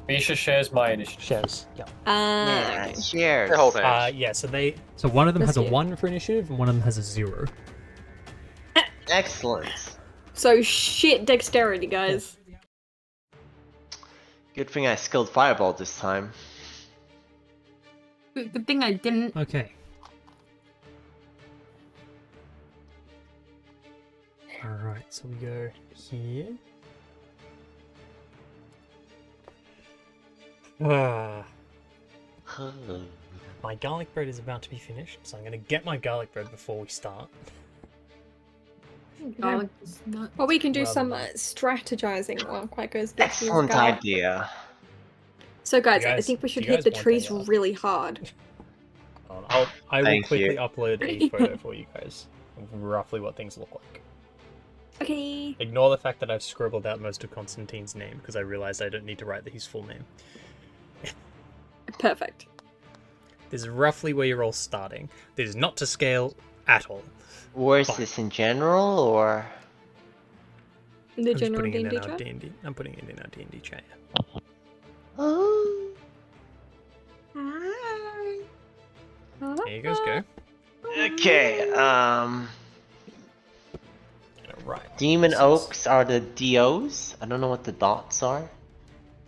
Misha shares my initiative. Shares, yeah. Yeah, Okay. cheers. They're holding hands. Yeah, so one of them has a Let's see. 1 for initiative, and one of them has a 0. Excellent. So shit dexterity, guys. Good thing I skilled Fireball this time. Good thing I didn't. Okay. Alright, so we go here. My garlic bread is about to be finished, so I'm going to get my garlic bread before we start. Garlic is not. Well, we can do Rather some than- strategizing while Quacos gets his Excellent garlic. idea. So guys, I guys- think we do should you hit guys the want trees any, really hard. I will Thank quickly you. upload a photo for you guys of roughly what things look like. Okay. Ignore the fact that I've scribbled out most of Constantine's name because I realized I don't need to write his full name. Perfect. This is roughly where you're all starting. This is not to scale at all. Where is Fine. this in general, or? The I'm just general putting it D&D in our chat. D&D. I'm putting it in our D&D chat. Oh. There you guys go. Okay. Right. Demon This is- Oaks are the DOs. I don't know what the dots are.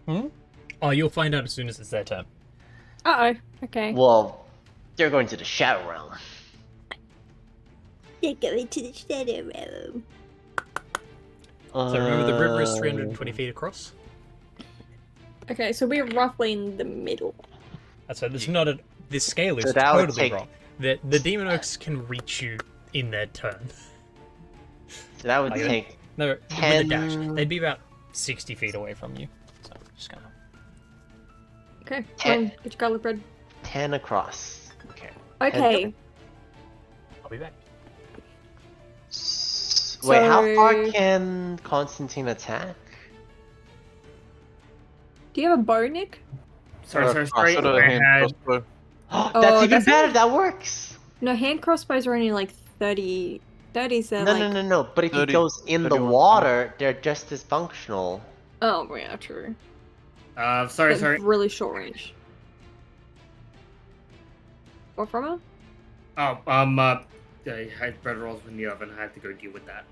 Oh, you'll find out as soon as it's their turn. Uh-oh. Okay. Well, they're going to the Shadow Realm. You're going to the Shadow Realm. So remember the river is 320 feet across? Okay, so we're roughly in the middle. So this is not a... This scale is So that would totally take- wrong. The Demon Oaks can reach you in their turn. So that would Are you take No, with a 10... dash. They'd be about 60 feet away from you. So just gonna... Okay, Ten. get your garlic bread. 10 across. Okay. Okay, I'll be back. Wait, how far So- can Constantine attack? do you have a bow, Nick? Sorry. I've got a I hand had. crossbow. That's even that's better. only- That works. No, hand crossbows are only like 30. 30s, they're No, like... no. But if he 30, goes in the 31. water, they're just as functional. Oh, yeah, true. Sorry. But really short range. What from her? I had bread rolls in the oven. I had to go deal with that.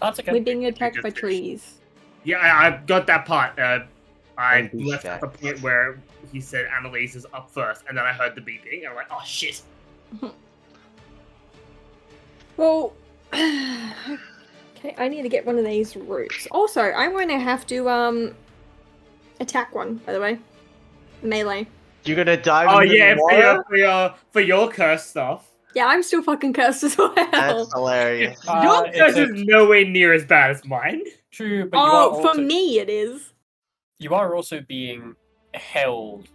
That's okay. We're being attacked by just- trees. Yeah, I got that part. I And be left at the stacked. point where he said Annalise is up first, and then I heard the beeping, and I'm like, oh shit. Well, okay, I need to get one of these roots. Also, I'm going to have to attack one, by the way. Melee. You're gonna dive Oh into yeah, the water? for your curse stuff. Yeah, I'm still fucking cursed as well. That's hilarious. Your curse is nowhere near as bad as mine. True, but you are Oh, for also, me it is. you are also being held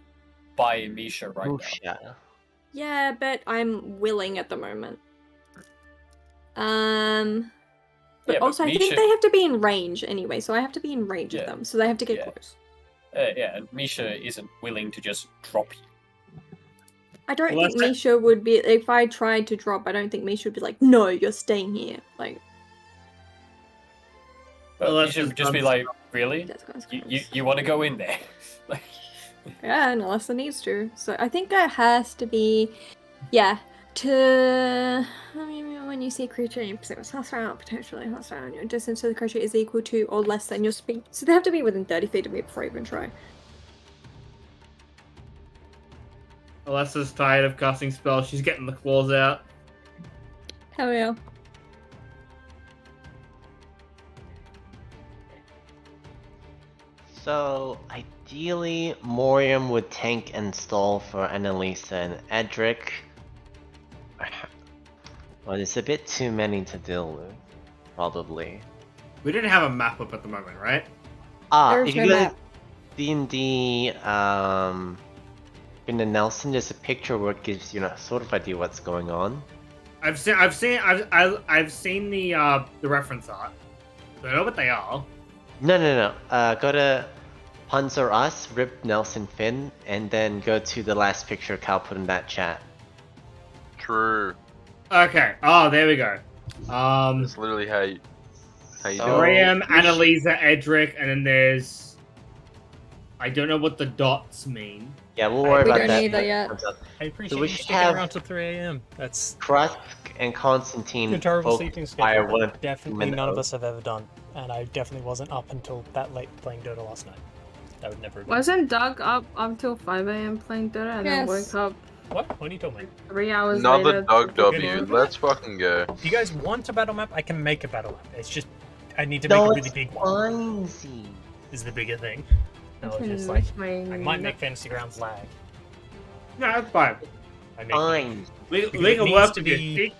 by Misha right now. Musha. Yeah, but I'm willing at the moment. But Yeah, but also I think Misha- they have to be in range anyway, so I have to be in range Yeah. of them, so they have to get Yeah. close. Yeah, and Misha isn't willing to just drop you. I don't Well, think that's it. Misha would be, if I tried to drop, I don't think Misha would be like, no, you're staying here. Like, But Well, you that's should just just be like, really? that's kind of You want to go in there? Like, Yeah, unless it needs to. So I think it has to be, yeah, to, I mean, when you see a creature, you perceive as hostile, potentially hostile, and your distance to the creature is equal to or less than your speed. So they have to be within 30 feet of me before I even try. Alessa's tired of casting spells. She's getting the claws out. Hell yeah. So, ideally, Moriam would tank and stall for Annalisa and Edric. Well, it's a bit too many to deal with, probably. We didn't have a map up at the moment, right? There's If you no go to map. D&D, in the Nelson, there's a picture where it gives you a sort of idea what's going on. I've seen the reference art. So I know what they are. No. Go to Puns or Us, Rip Nelson Finn, and then go to the last picture Cal put in that chat. True. Okay. Oh, there we go. That's literally how you do it. So- Graham, we should- Annalisa, Edric, and then there's I don't know what the dots mean. Yeah, we'll worry We about don't that. either when it yet. comes up. I appreciate we you should sticking have- around till 3 a.m. That's Krusk and Constantine a terrible both sleeping fire schedule. one that of definitely Demon none of Oak. us have ever done, and I definitely wasn't up until that late playing Dota last night. That would never have been. Wasn't Doug up until 5 a.m. playing Dota and then Yes. woke up What? What are you talking about? 3 hours Another later? Doug to W. perform? Let's fucking go. If you guys want a battle map, I can make a battle map. It's just I need to No, make a really it's big one. Fancy. Is the bigger thing. No, I it's can just like make my I might make Fantasy Grounds lag. No, that's fine. I make Fine. We Because can it needs work to to be- be.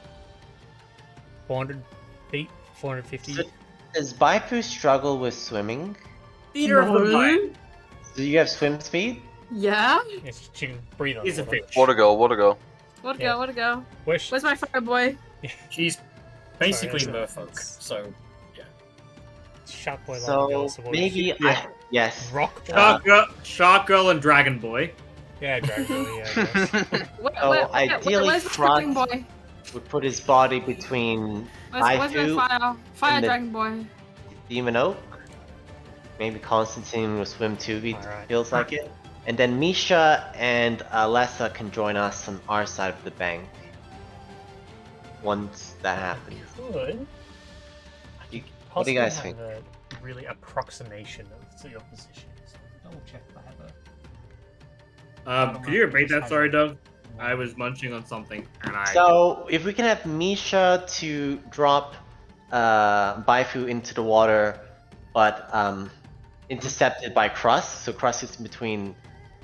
400 feet, 450. So- Does Baifu struggle with swimming? Theater of the mind. Do you have swim speed? Yeah? It's, she can breathe on He's a water. fish. Water go, water go. What to Yeah. go, what to go? Where's Where's my fire boy? She's basically Sorry, merfolk, so Shark Boy? So maybe Yeah. yes. Rock Boy? Shark Girl and Dragon Boy. Yeah, Dragon Boy, yeah. I guess. So ideally, where's the Dragon Frost boy? would put his body between Where's Baifu my fire? Fire and the- Dragon boy. Demon Oak. Maybe Constantine will swim too. He Alright. feels like it. And then Misha and Alessa can join us on our side of the bank. Once that happens. Could. You- what do you guys Possibly think? have a really approximation of your positions. Double check if I have a. Could you repeat that? Sorry, Doug. I was munching on something, and I. So if we can have Misha to drop Baifu into the water, but intercepted by Crust, so Crust is between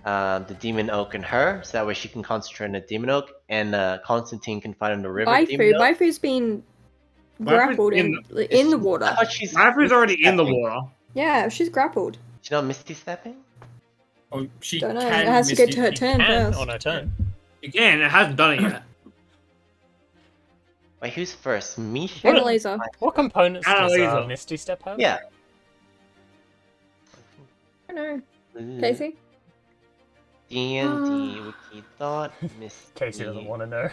the Demon Oak and her, so that way she can concentrate on the Demon Oak, and Constantine can fight on the river. Demon Oak. Baifu's been grappled in the water. I thought she's Baifu's already in the stepping. water. Yeah, she's grappled. She's not Misty stepping? oh, she Don't know. can. It has to get Misty- to her she turn And first. on her turn. Again, it hasn't done it yet. Wait, who's first? Misha? Annalisa. What components does Annalisa. Misty Step have? Yeah. I don't know. Ooh. Casey? D&D Wiki thought Misty. Casey doesn't want to know.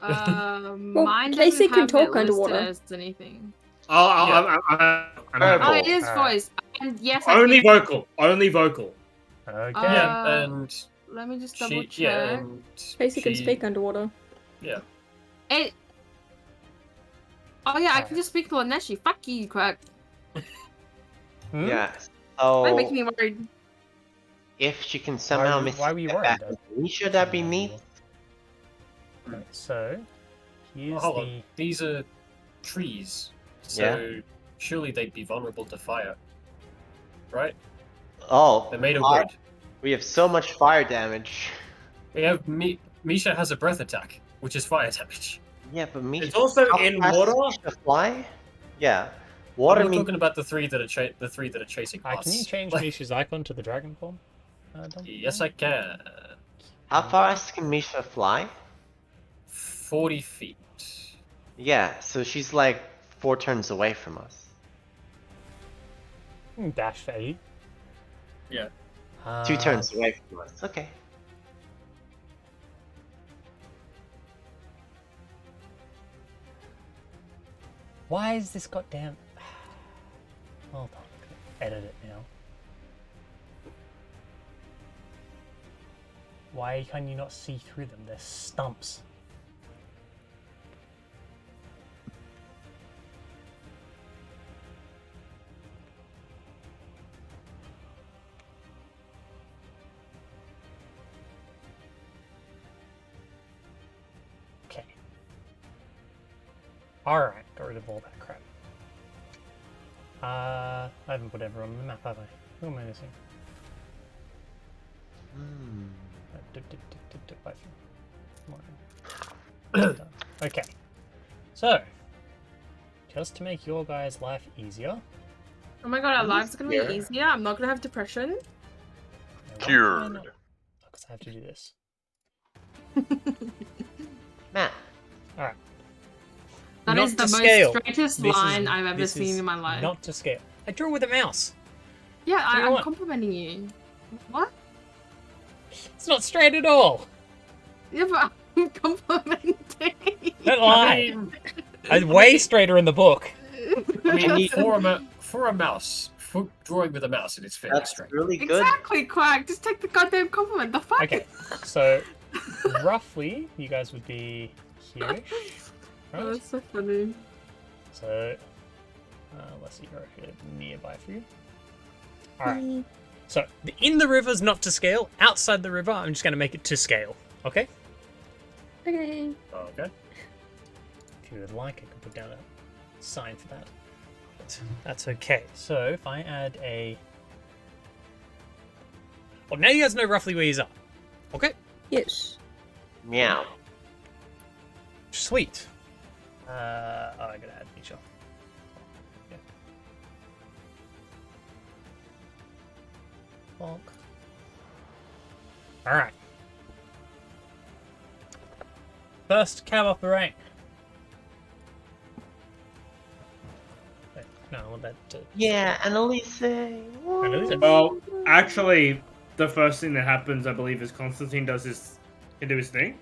Well, Mine Casey doesn't can have talk it listed underwater. as anything. I'm Oh, it happy. is Alright. voice. And yes, I Only can- vocal. Only vocal. Okay. Yeah, Uh, and Let me just she, double check. yeah, and Casey can she- speak underwater. Yeah. It. Oh yeah, I can just speak to Laneshi. Fuck you, Quack. Hmm? Yeah. Why So make me worried? if she can somehow why were you step worried, back though? with Misha, that'd be neat. So, here's hold the. on. These are trees, so Yeah. surely they'd be vulnerable to fire, right? Oh, They're made of fire. wood. We have so much fire damage. We have Misha has a breath attack, which is fire damage. Yeah, but Misha. It's also how in fast does water. Misha fly? Yeah. I'm Water not means talking about the three that are chasing us. Can you change Like, Misha's icon to the dragon form? Dom? Yes, I can. how fast can Misha fly? 40 feet. Yeah, so she's like 4 turns away from us. Dash for 8. Yeah. 2 turns away from us. Okay. Why is this goddamn? Hold on, edit it now. Why can you not see through them? They're stumps. Okay. Alright, got rid of all that crap. I haven't put everyone on the map, have I? Who am I missing? Okay. So, just to make your guys' life easier. Oh my god, our lives are gonna Yeah. be easier. I'm not gonna have depression. Cured. Because I have to do this. Matt. Alright. That Not is the to most scale. straightest This is- line I've ever this seen is in my life. Not to scale. I drew with a mouse. Yeah, Do you I'm want- complimenting you. What? It's not straight at all. Yeah, but I'm complimenting. Don't lie. It's way straighter in the book. I mean, for a mouse, for drawing with a mouse, and it's fairly That's straight. really good. Exactly, Quack. Just take the goddamn compliment. The fuck? Okay, so roughly you guys would be here-ish, Oh, right? that's so funny. So let's see, right here nearby for you. All right. So in the river's not to scale. Outside the river, I'm just going to make it to scale. Okay. Okay. Okay. If you would like, I can put down a sign for that. But that's okay. So if I add a... Well, now you guys know roughly where you are. Okay? Yes. Meow. Sweet. Oh, I gotta add feature. Yeah. Bonk. Alright. First cab off the rank. Wait, no, I want that to... Yeah, Annalise. Annalise? Well, actually, the first thing that happens, I believe, is Constantine can do his thing.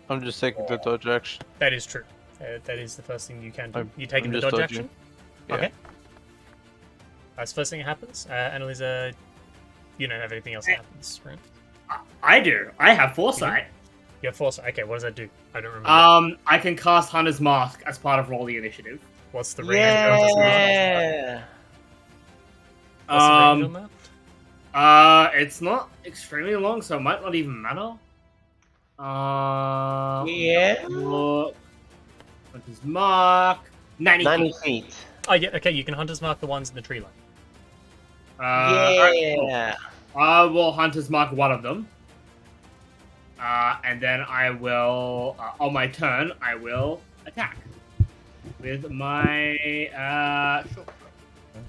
I'm just taking the dodge action. That is true. That is the first thing you can do. You taking I'm the just dodge dodging. action? Yeah. Okay. That's the first thing that happens. Annalisa, you don't have anything else that happens, right? I do. I have foresight. You have foresight. Okay, what does that do? I don't remember. I can cast Hunter's Mask as part of Roll the Initiative. What's the range of Hunter's Mask? Yeah. What's the range on that? It's not extremely long, so it might not even matter. Yeah. Look. Hunter's Mark. 90 feet. Oh, yeah, okay, you can Hunter's Mark the ones in the tree line. Yeah. I will Hunter's Mark one of them. And then I will, on my turn, I will attack. With my, sure.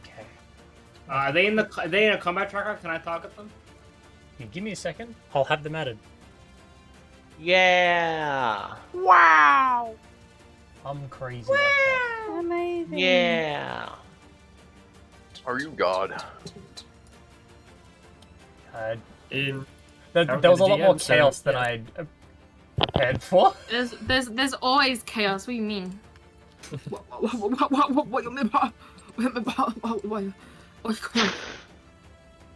Okay. Are they in a combat tracker? Can I target them? You give me a second. I'll have them added. Yeah. Wow. I'm crazy like that. Amazing. Yeah. Are you God? In There was a lot more chaos than I'd prepared for. There's always chaos. What do you mean? What you mean by? What's going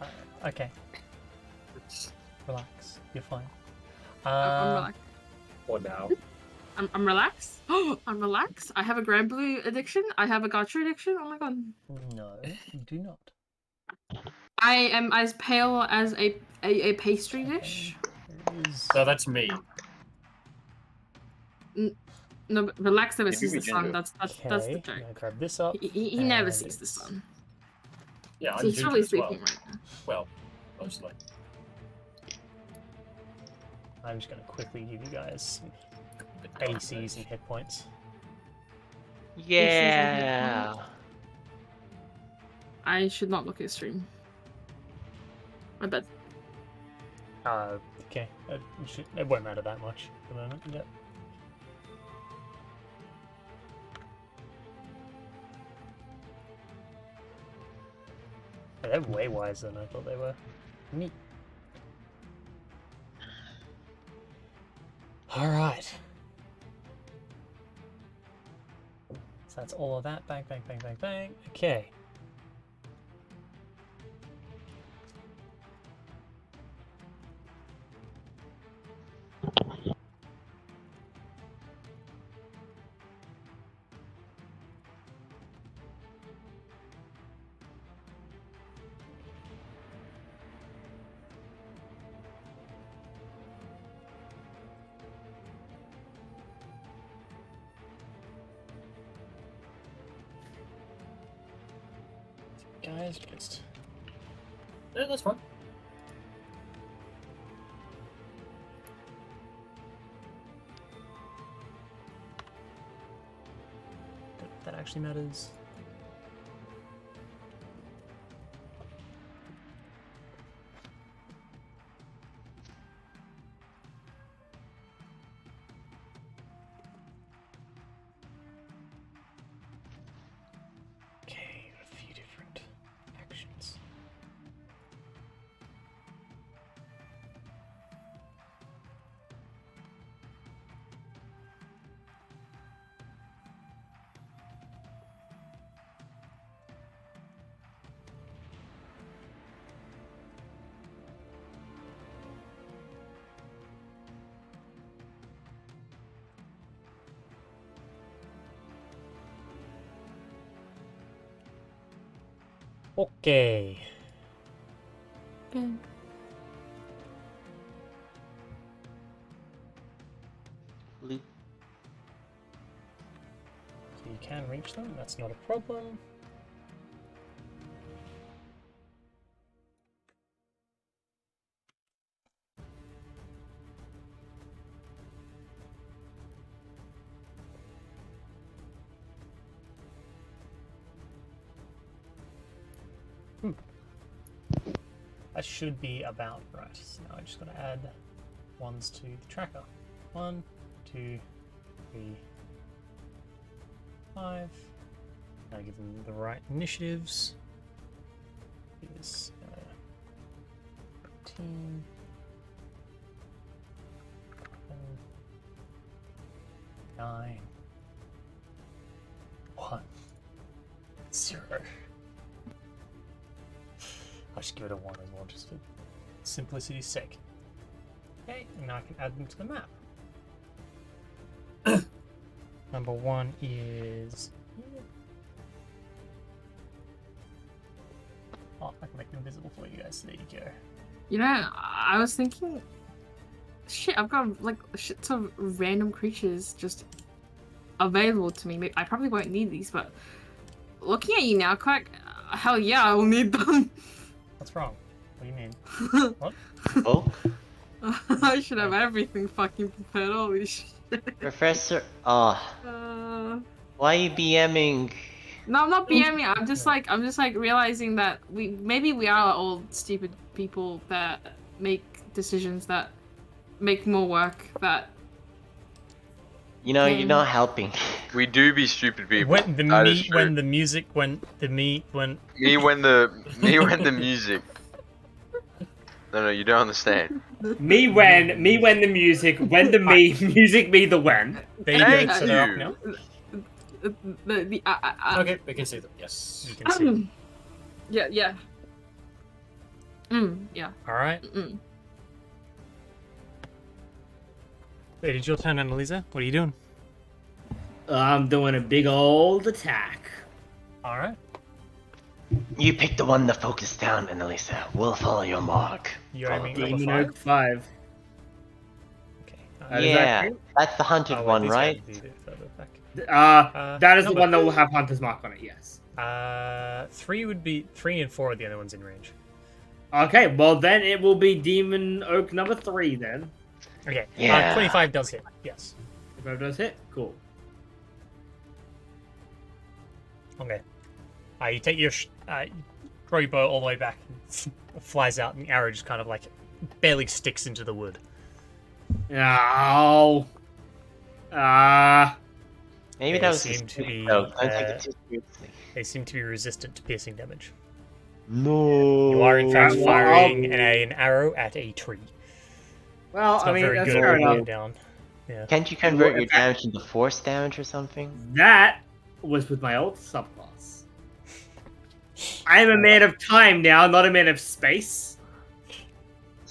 on? Okay. Relax. You're fine. I'm relaxed. Or now. I'm relaxed. I'm relaxed. I have a Grand Blue addiction. I have a Gacha addiction. Oh my god. No, you do not. I am as pale as a pastry dish. So that's me. No, but relax never If you sees the sun. regenerate. That's the Okay, joke. I'm gonna grab this up. He never and sees the sun. Yeah, I'm He's ginger probably as well. sleeping right now. Well, mostly. I'm just gonna quickly give you guys some ACs and hit points. Yeah. I should not look at stream. I bet. Okay. It won't matter that much at the moment. Yep. They're way wiser than I thought they were. Neat. Alright. So that's all of that. Bang, bang, bang, bang, bang. Okay. Guys, just Yeah, that's fine. that actually matters. Okay, a few different actions. Okay. Okay. Loop. So you can reach them, that's not a problem. That should be about right. So now I just gotta add ones to the tracker. 1, 2, 3, 5. Now give them the right initiatives. Here's 13. 9. 1. 0. I'll just give it a 1 as well, just for simplicity's sake. Okay, and now I can add them to the map. Number 1 is here. Oh, I can make them visible for you guys, so there you go. You know, I was thinking, shit, I've got like shit of random creatures just available to me. I probably won't need these, but looking at you now, Quack, hell yeah, I will need them. What's wrong? What do you mean? What? Oh, I should have everything fucking prepared. Holy shit. Professor. Uh, Why are you BMing? No, I'm not BMing. I'm just like realizing that maybe we are all stupid people that make decisions that make more work. That You're not helping. We do be stupid people. When the That is meat, true. when the music, when the meat, when Me when the music. No, you don't understand. Me when the music, when the me, music me the when. there you go. Thank So they're up you. now. Okay, we can see them. Yes. You can see. yeah. Yeah. All right. Wait, it's your turn, Annalisa. What are you doing? I'm doing a big old attack. All right. You pick the one to focus down, Annalisa. We'll follow your mark. You're aiming number Demon 5. Oak 5. Okay. Does Yeah, that count? that's the hunted wait, one, these right? guys do it further back. That is the no, one but- that will have Hunter's Mark on it, yes. 3 would be 3 and 4 are the only ones in range. Okay, well then it will be Demon Oak number 3 then. Okay. Yeah. 25 does hit. Yes. If that does hit, cool. Okay. You take your throw your bow all the way back, and it flies out, and the arrow just kind of like barely sticks into the wood. No. Maybe They that was seem to be, Don't take it too seriously. They seem to be resistant to piercing damage. No. You are in fact Well, firing an arrow at a tree. Well, It's I not mean, very that's good fair at enough. bringing down. Yeah. Can't you convert Well, your damage into force damage or something? That was with my old subclass. I am a man of time now, not a man of space.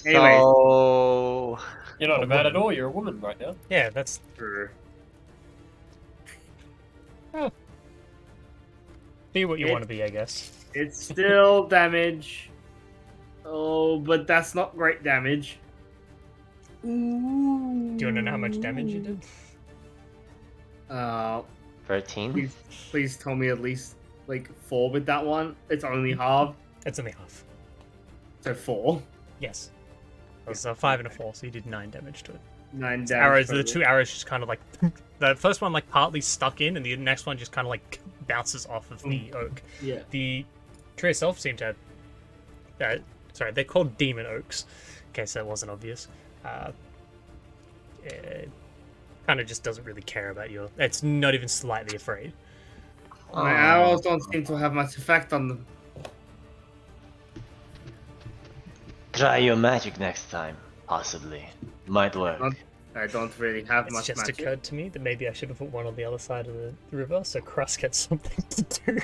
Anyways. So... You're not a man at all. You're a woman right now. Yeah, that's. Be what you want to be, I guess. It's still damage. Oh, but that's not great damage. Do you want to know how much damage you did? 13? Please tell me at least like 4 with that one. It's only half. It's only half. So 4. Yes. It was a 5 and a 4, so you did 9 damage to it. 9 damage. Arrows. The total. 2 arrows just kind of like the first one like partly stuck in, and the next one just kind of like bounces off of the oak. Yeah. The tree itself seemed to have. Sorry, they're called demon oaks. In case that wasn't obvious. It kind of just doesn't really care about you. It's not even slightly afraid. My arrows don't seem to have much effect on them. Try your magic next time, possibly. Might work. I don't really have It's much just magic. occurred to me that maybe I should have put one on the other side of the river so Crust gets something to do.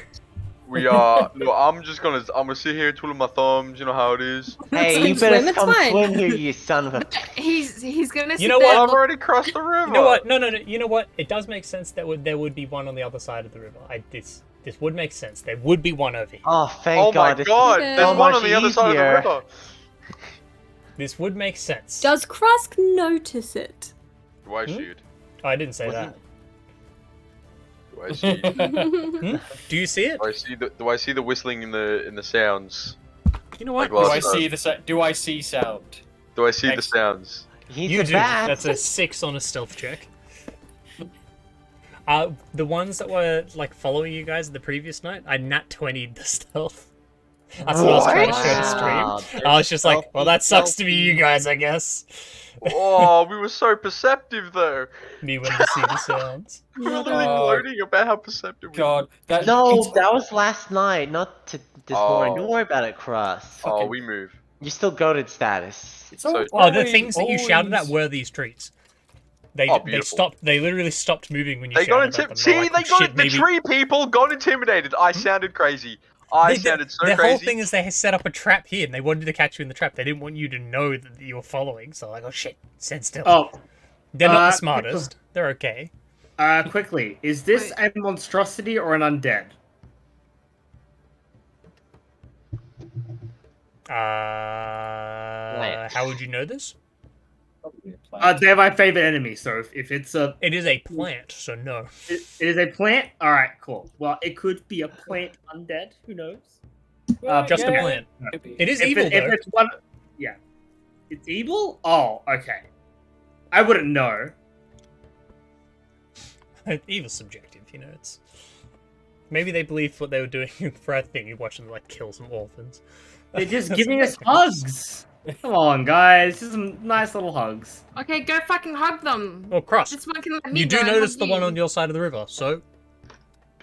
We are. Look, I'm gonna sit here twiddling my thumbs. You know how it is. Hey, you Swim, better it's come fine. swim here, you son of a... He's gonna. You know sit what? there- I've already crossed the river. You know what? No. You know what? It does make sense that there would be one on the other side of the river. This would make sense. There would be one over here. Oh, thank Oh God. my this god, Okay. there's so one much on the other side of the easier. river. This would make sense. Does Krusk notice it? Do I Hmm? shoot? Oh, I didn't say Wasn't- Do I shoot? Do you see it? Do I see the whistling in the sounds? You know what? Like Do last I time. see do I see sound? Do I see the Thanks. sounds? He's You a do. bat. That's a 6 on a stealth check. The ones that were like following you guys the previous night, I nat 20'd the stealth. That's what I was trying to show the Wow, stream. I was just like, well, that sucks to be you guys, I guess. Oh, we were so perceptive though. Me when to see the sounds. We were literally Oh. gloating about how perceptive we were. God, that No, it's- that was last night, not this morning. Oh. Don't worry about it, Cross. Oh, fucking- we move. You're still goated status. it's So- Oh, the always- things that you shouted at always- were these trees. They Oh, they beautiful. stopped. They literally stopped moving when you They got shouted at them. intimidated. See, They're like, they "Oh, got shit, the maybe-" tree people got intimidated. I sounded crazy. I sounded so the crazy. whole thing is they set up a trap here, and they wanted to catch you in the trap. They didn't want you to know that you were following. So like, oh shit, stand still. Oh, They're not the uh, smartest. They're okay. quickly, is this a monstrosity or an undead? How would you know this? They're my favorite enemy, so if it's a... It is a plant, so no. It is a plant? Alright, cool. Well, it could be a plant undead, who knows? Just a yeah. plant. Could be. It is If evil if though. it's one... Yeah. It's evil? Oh, okay. I wouldn't know. Evil's subjective, you know. It's maybe they believed what they were doing for a thing. You watch them like kill some orphans. They're just That's giving what us they- hugs! Come on, guys. Just some nice little hugs. Okay, go fucking hug them. Well, Cross, Just fucking let me you go do and notice hug the one you. on your side of the river. So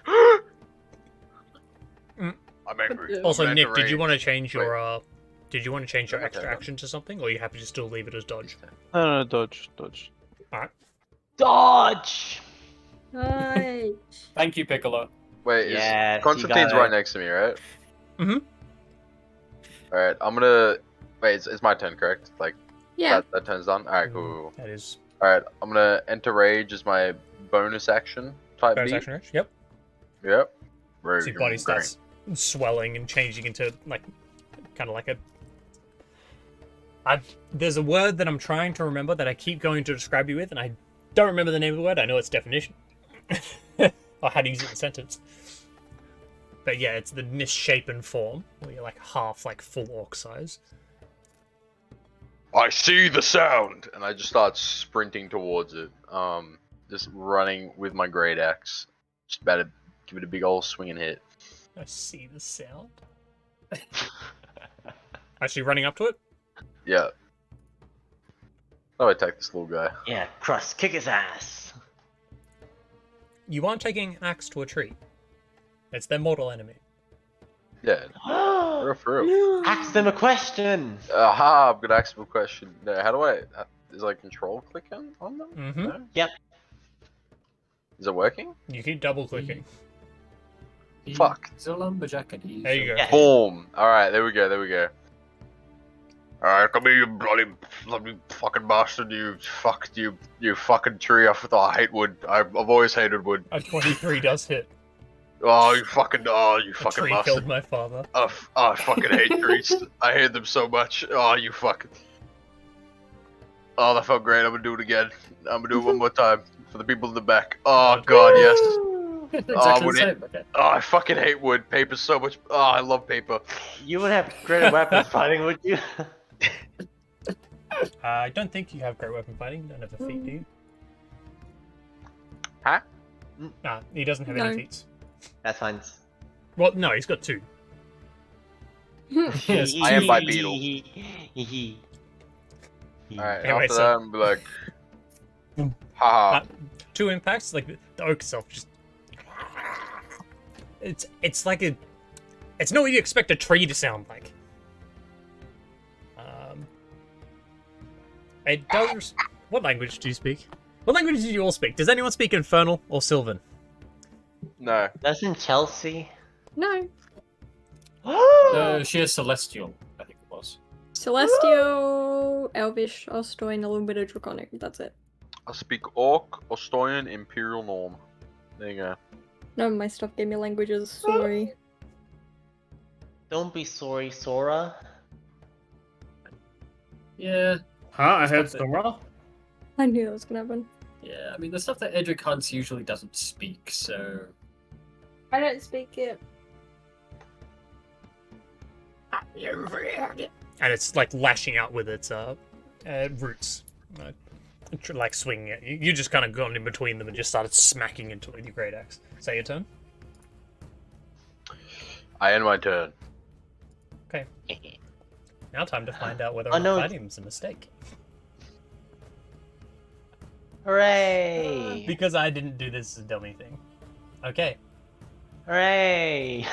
I'm angry. also, I'm Nick, did you enraged. want to change Wait. your did you want to change your Okay, extra then. action to something, or are you happy to still leave it as dodge? No, dodge. Dodge! Right. Thank you, Piccolo. Wait, Yes, you Constantine's got right it. next to me, right? Mhm. Alright, I'm gonna... Wait, it's my turn, correct? Like, Yeah. that turn's done? Alright, cool. That is Alright, I'm gonna enter Rage as my bonus action type bonus beat. action action. Yep. Yep. Rage. So your body starts swelling and changing into like kind of like a. There's a word that I'm trying to remember that I keep going to describe you with, and I don't remember the name of the word. I know its definition or how to use it in a sentence. But yeah, it's the misshapen form where you're like half like full orc size. I see the sound! And I just start sprinting towards it. Just running with my great axe. Just about to give it a big old swing and hit. I see the sound. Actually, running up to it. Yeah. Oh, I attack this little guy. Yeah, Cross, kick his ass. You aren't taking an axe to a tree. It's their mortal enemy. Yeah. For real. Ask them a question. Aha, I'm gonna ask him a question. How do I... Is like control clicking on them? Mm-hmm. No? Yep. Is it working? You keep double clicking. Fuck. He's a lumberjack and he's There you go. Yeah. Boom! Alright, there we go, there we go. Alright, come here, you bloody fucking bastard, you fucking tree. I hate wood. I've always hated wood. A 23 does hit. Oh, you A fucking tree bastard. killed my father. I fucking hate trees. I hate them so much. Oh, you fucking... Oh, that felt great. I'm gonna do it again. I'm gonna do it one more time for the people in the back. Oh god, yes. exactly would the it- same. Okay. Oh, I fucking hate wood. Paper's so much... Oh, I love paper. You would have greater weapons fighting, would you? I don't think you have great weapon fighting. You don't have a feat, do you? Huh? Nah, he doesn't have No. any feats. That's fine. Well, no, he's got 2. Yes, I am bipedal. Alright, Anyway, after so- that, I'm like... Haha. 2 impacts, like the oak itself just... It's like a... It's not what you expect a tree to sound like. It does... What language do you speak? What language do you all speak? Does anyone speak Infernal or Sylvan? No. Doesn't Chelsea? No. She is celestial, I think it was. Celestial, Elvish, Ostoy, and a little bit of Draconic. That's it. I speak Orc, Ostoyan, Imperial Norm. There you go. None of my stuff gave me languages. Sorry. Don't be sorry, Sora. Yeah, Huh? I heard Stop it. Sora. I knew that was gonna happen. yeah. I mean, the stuff that Edric hunts usually doesn't speak, so I don't speak it. And it's like lashing out with its roots, like swinging it. You just kind of gone in between them and just started smacking into it with your great axe. Is that your turn? I end my turn. Okay. Now time to find out whether Oh, or no. not fighting's a mistake. Hooray! Because I didn't do this as a dummy thing. Okay. Hooray!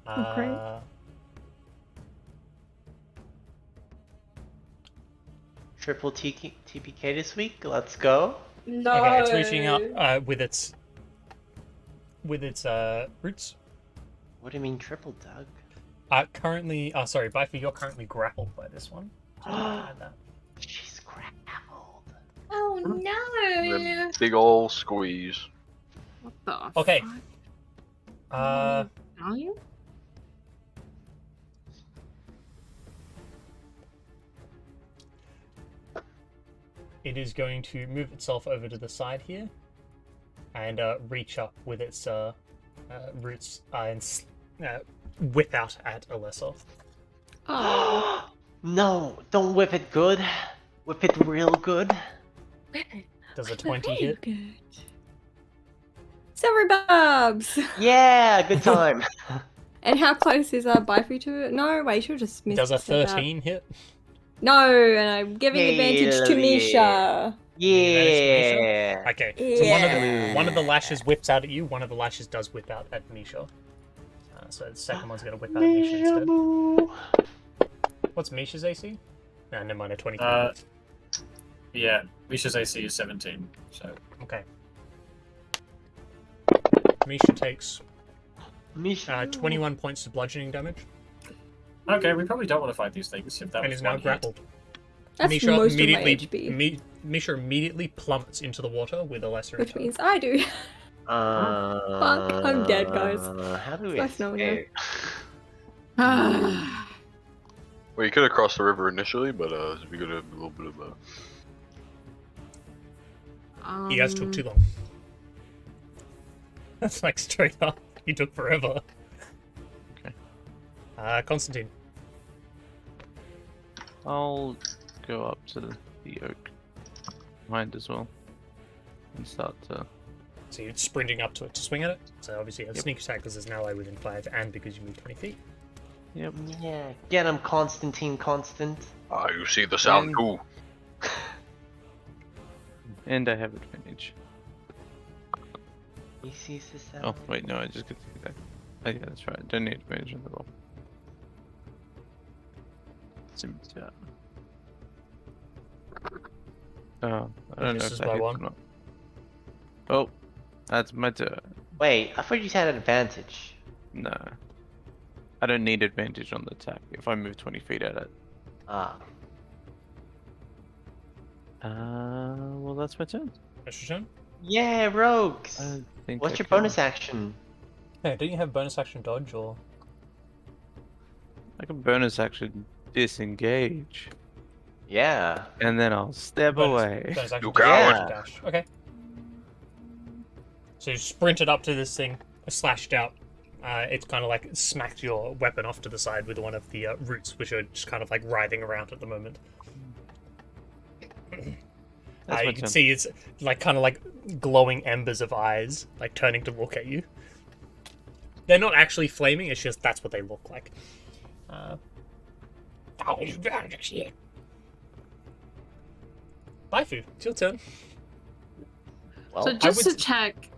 Uh, Triple TPK this week. Let's go. No. Okay, it's reaching out with its roots. What do you mean triple, Doug? Currently, sorry, Bifi, you're currently grappled by this one. So I'm gonna add that. She's grappled. Oh no. Then big ol' squeeze. What the Okay. fuck? Value? It is going to move itself over to the side here and reach up with its roots and whip out at Alessa. Oh. No, don't whip it good. Whip it real good. Does a 20 hit? Silver Bobs! Yeah, good time. And how close is Bifi to it? No, wait, you should just miss. Does a said that. 13 hit? No, and I'm giving advantage to Yeah. Misha. Yeah. Okay, so Yeah. one of the lashes whips out at you, one of the lashes does whip out at Misha. So the second one's going to whip out at Misha instead. Boo. What's Misha's AC? No, never mind, a 23. yeah. Misha's AC is 17, so Okay. Misha takes Misha. 21 points of bludgeoning damage okay. We probably don't want to fight these things if that and was is now one hit. grappled. That's Misha most of my immediately, HP, Misha immediately plummets into the water with a lesser which attack. means I do. Fuck, I'm dead, guys. How do we That's no, no. escape? Well, you could have crossed the river initially, but we could have a little bit of a. You guys took too long. That's like straight up. You took forever. Okay. Constantine. I'll go up to the oak behind as well and start to. So you're sprinting up to it to swing at it. So obviously you have Yep. sneak attack because there's an ally within 5 and because you move 20 feet. Yep. Yeah, get him, Constantine Constant. Ah, you see the sound too. And I have advantage. He sees the sound. Oh wait, no, I just get to do that. Oh yeah, that's right. I don't need advantage on the roll. Oh, I don't know Misses if by that hits or one. not. Oh, that's my turn. Wait, I thought you had an advantage. No. I don't need advantage on the attack if I move 20 feet at it. Ah. Well, that's my turn. That's your turn? Yeah, rogues! I think What's I your can- bonus action? Hey, don't you have bonus action dodge or? I can bonus action disengage, Yeah. and then I'll step away. Bonus action You dash, coward. dash. Okay. So you sprinted up to this thing, slashed out. It's kind of like smacked your weapon off to the side with one of the roots, which are just kind of like writhing around at the moment. That's my You can turn. see it's like kind of like glowing embers of eyes, like turning to look at you. They're not actually flaming; it's just that's what they look like. Baifu, it's your turn. Well, So just would- to check,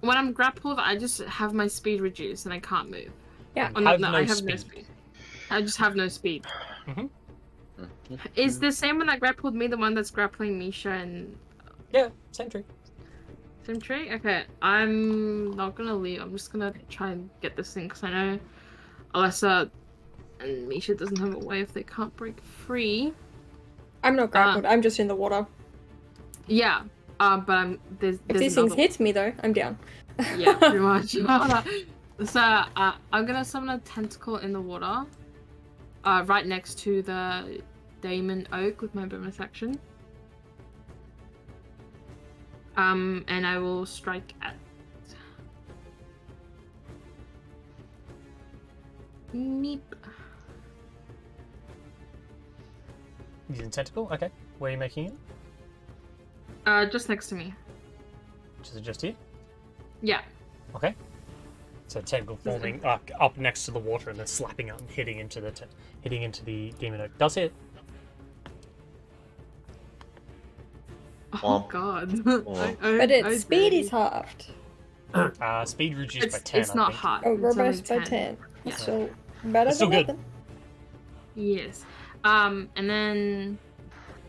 when I'm grappled, I just have my speed reduced and I can't move. Yeah. Oh, no, Have no, no I have no speed. speed. I just have no speed. Mhm. Is the same one that grappled me the one that's grappling Misha and Yeah, same tree. Simtree? Okay, I'm not gonna leave. I'm just gonna try and get this thing because I know Alessa and Misha doesn't have a way if they can't break free. I'm not grappled. I'm just in the water. Yeah, but I'm there's If these things another- hit me though, I'm down. Yeah, pretty much. So I'm gonna summon a tentacle in the water, right next to the Daemon Oak with my bonus action. And I will strike at. Meep. Using tentacle. Okay. Where are you making it? Just next to me. Is it just here? Yeah. Okay. So tentacle forming up next to the water and then slapping out and hitting into the demon oak. Does hit. Oh god. But its speed is halved. Speed reduced by 10. It's not I think. hard. Oh, It's reversed by only 10. Yeah. So better It's still than good. nothing. Yes. And then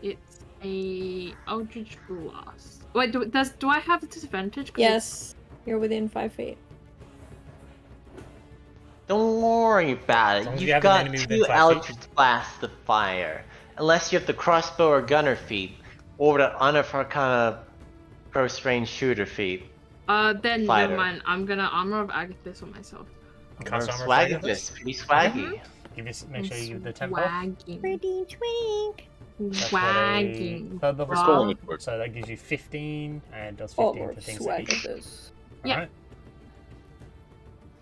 it's a Eldritch Blast. Wait, do I have a disadvantage? 'Cause Yes, you're within 5 feet. Don't worry about As long it. as you You've have an got enemy within 2 5 feet. Eldritch Blasts to fire. Unless you have the crossbow or gunner feat, or the Anafarkana close range shooter feat. Then Fighter. never mind. I'm gonna Armor of Agathis on myself. Cast armor Swaggy effect. this, pretty swaggy. Make sure you give the 10 buff. Swagging. Pretty twink. That's what a Swagging. third level Bro. spell. So that gives you 15 and does Oh, 15 more for things swag that of hit. this. Yeah. Alright.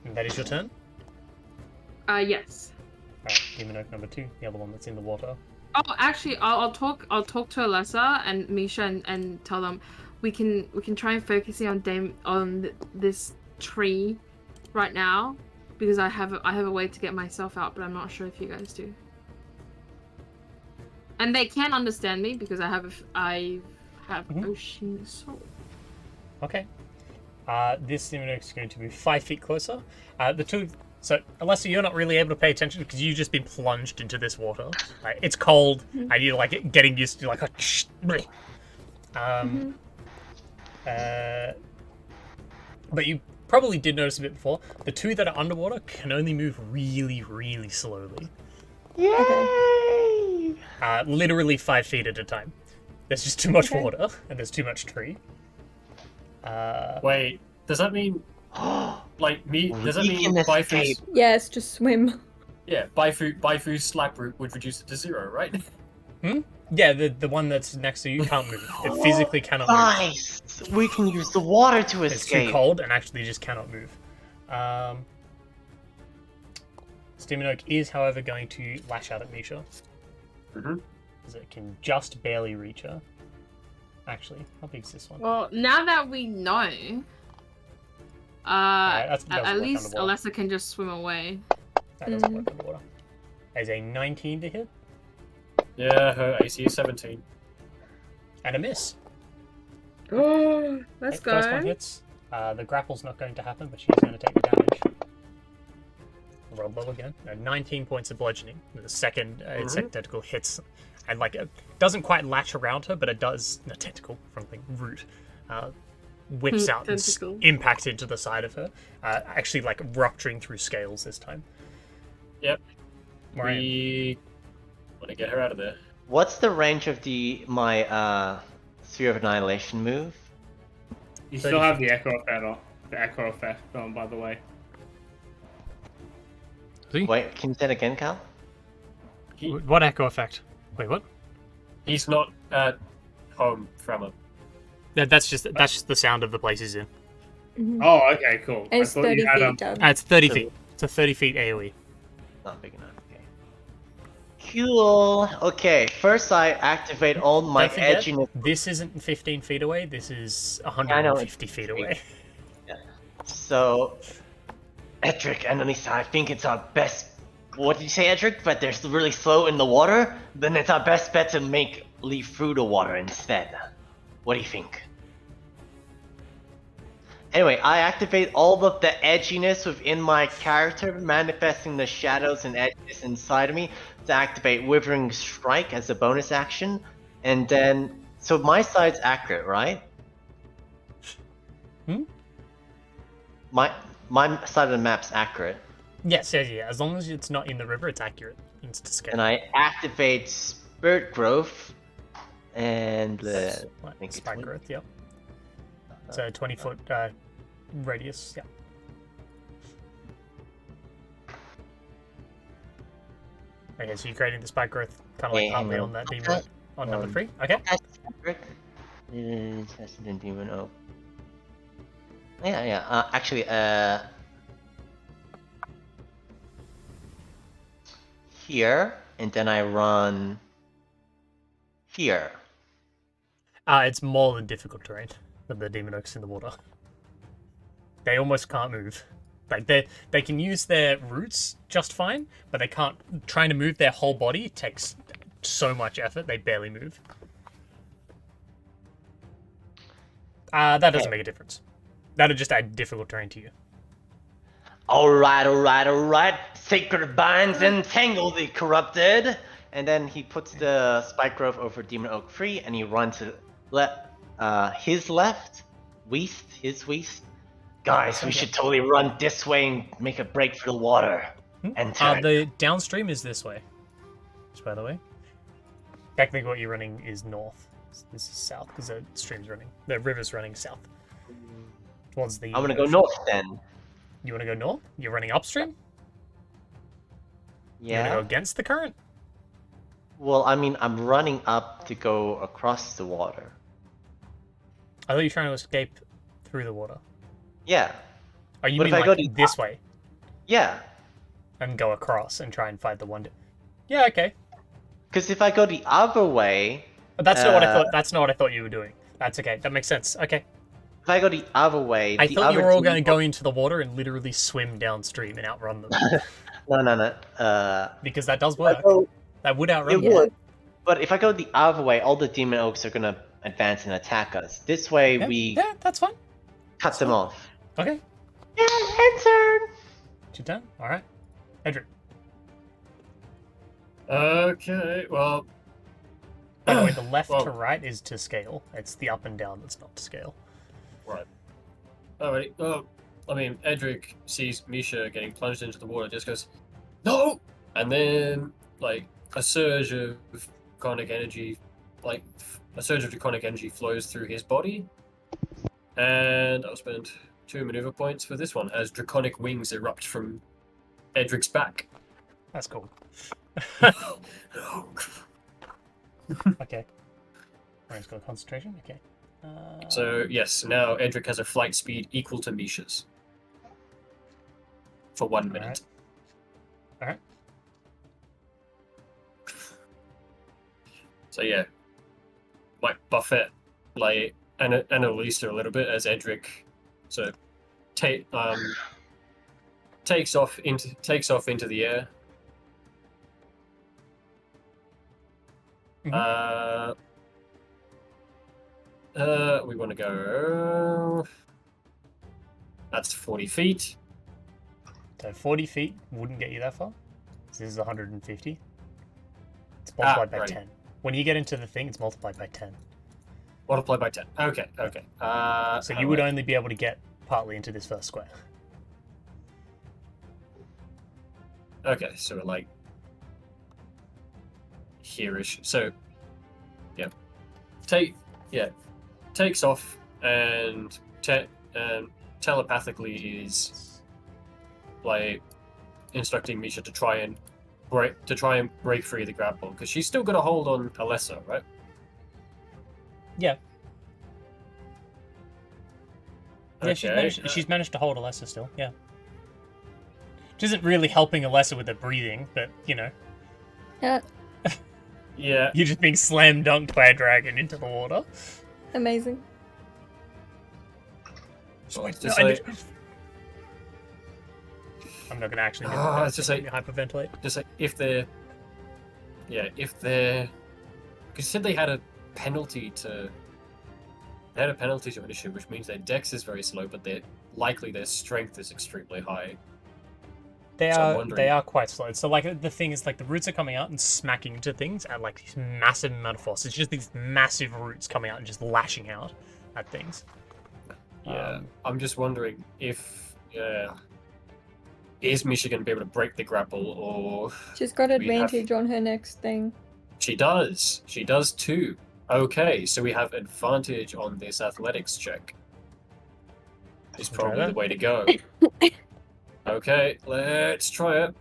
And that is your turn. Yes. Alright, demon oak number 2, the other one that's in the water. Oh, actually, I'll talk to Alessa and Misha and tell them we can try and focus on this tree right now because I have a way to get myself out, but I'm not sure if you guys do. And they can understand me because I have ocean soul. Okay. This demon oak is going to be 5 feet closer. The two. So, Alessa, you're not really able to pay attention because you've just been plunged into this water. It's cold, and you're like getting used to but you probably did notice a bit before. The two that are underwater can only move really, really slowly. Yay! Literally 5 feet at a time. There's just too much water, and there's too much tree. Wait, does that mean like me? Does that We mean can Baifu's? escape. Yes, just swim. Yeah, Baifu's slap root would reduce it to 0, right? Yeah, the one that's next to you can't move. It physically cannot move. Nice! We can use the water to It's too escape. cold and actually just cannot move. Demon Oak is, however, going to lash out at Misha. Because it can just barely reach her. Actually, how big is this one? Well, now that we know, that doesn't at work least underwater. Alessa can just swim away. That doesn't work underwater. As a 19 to hit Yeah, her AC is 17. and a miss. Oh, let's Okay, First one go. hits. The grapple's not going to happen, but she's going to take the damage. Roll low again. 19 points of bludgeoning. The second second tentacle hits, and it doesn't quite latch around her, but it does. The tentacle from the root whips out and Tentacle. impacts into the side of her, actually rupturing through scales this time. Yep. Moran. We want to get her out of there. What's the range of my Sphere of Annihilation move? You still have the echo effect on, by the way. Wait, can you say it again, Cal? What echo effect? Wait, what? He's not at home from him. That's just the sound of the place he's in. Oh, okay, cool. And it's I thought 30 you had feet down. It's 30 feet. It's a 30 feet AoE. Not big enough. Okay. Cool. Okay, first I activate all my Don't forget, edginess. this isn't 15 feet away. This is I know, 150 feet away. So, Edric and Anissa, I think it's our best. What did you say, Edric? But they're really slow in the water? Then it's our best bet to leave through the water instead. What do you think? Anyway, I activate all of the edginess within my character, manifesting the shadows and edges inside of me to activate Withering Strike as a bonus action. And then, so my side's accurate, right? My side of the map's accurate. Yes, yeah. As long as it's not in the river, it's accurate. It's to scale. And I activate Spirit Growth and I think it's Spike 20. growth, yep. So 20 foot radius. Yeah. Okay, so you're creating the spike growth kind of like Hang partly on. on that demon oak on number 3. Okay. Resident Demon Oak. Yeah. Actually, here, and then I run here. It's more than difficult terrain with the demon oaks in the water. They almost can't move. Like they can use their roots just fine, but they can't. Trying to move their whole body takes so much effort. They barely move. That doesn't make a difference. That'll just add difficult terrain to you. Alright. Sacred binds entangle the corrupted. And then he puts the spike growth over Demon Oak free, and he runs to his left, his west. Guys, we should totally run this way and make a break for the water. And turn. The downstream is this way. Just by the way. Technically what you're running is north. This is south, because the stream's running. The river's running south. Towards the... I'm gonna go north then. You wanna go north? You're running upstream? Yeah. You wanna go against the current? Well, I mean, I'm running up to go across the water. I thought you were trying to escape through the water. Yeah. Oh, you But mean if I like go this way? Yeah. And go across and try and fight the one... Yeah, okay. Because if I go the other way... But that's not what I thought. That's not what I thought you were doing. That's okay. That makes sense. Okay. If I go the other way... I thought you were all going to go into the water and literally swim downstream and outrun them. No. Because that does work. That would outrun It them. would. But if I go the other way, all the demon oaks are gonna advance and attack us. This way, Yeah, that's fine. cut them off. Okay. Yeah, end turn. Two done. All right. Edric. Okay, well... By the way, the left well, to right is to scale. It's the up and down that's not to scale. Right. Alrighty. Well, I mean, Edric sees Misha getting plunged into the water, just goes, "No!" And then, like, a surge of draconic energy, flows through his body. And I'll spend 2 maneuver points for this one, as draconic wings erupt from Edric's back. That's cool. Okay. Ryan's got concentration. Okay. So, yes, now Edric has a flight speed equal to Misha's. For 1 minute. Alright. So, yeah. Might buffet, like, Annalisa a little bit as Edric sort of takes off into the air. Mhm. We want to go. That's 40 feet. So 40 feet wouldn't get you that far. This is 150. It's multiplied by right. 10. When you get into the thing, it's multiplied by 10. Multiplied by 10. Okay. So you would only be able to get partly into this first square. Okay, so like here-ish. So takes off and telepathically is like instructing Misha to try and break free of the grapple, because she's still got a hold on Alessa, right? Yeah. Yeah, Okay. she's managed to hold Alessa still, yeah. Which isn't really helping Alessa with her breathing, but, you know. Yeah. Yeah. You're just being slam dunked by a dragon into the water. Amazing. So it's No, just I'm not going to actually it's just like hyperventilate. Just like if they're, because you said they had a penalty to initiative, which means their dex is very slow, but their strength is extremely high. They So are quite slow. So like the thing is, like, the roots are coming out and smacking into things at like this massive amount of force. It's just these massive roots coming out and just lashing out at things. Yeah, I'm just wondering if is Misha going to be able to break the grapple, or She's got we have- advantage on her next thing. She does too. Okay, so we have advantage on this athletics check. is Try probably that. the way to go. Okay, let's try it.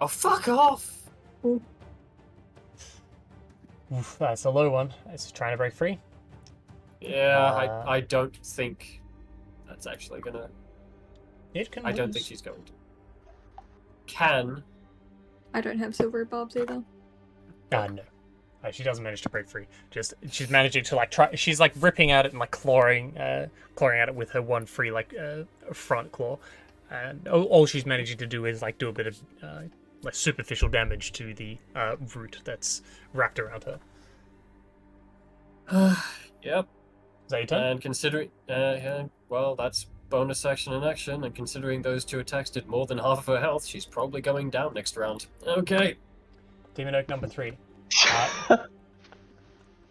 Oh, fuck off! Oof, that's a low one. It's trying to break free. Yeah, I don't think that's actually gonna... It can I don't lose. think she's going to. Can. I don't have silver bobs either. No. She doesn't manage to break free. She's managing to like try. She's like ripping at it and like clawing at it with her one free front claw, and all she's managing to do is like do a bit of like superficial damage to the root that's wrapped around her. Yep. Is that your turn? And considering, well, that's bonus action and action, and considering those two attacks did more than half of her health, she's probably going down next round. Okay. Demon Oak number 3.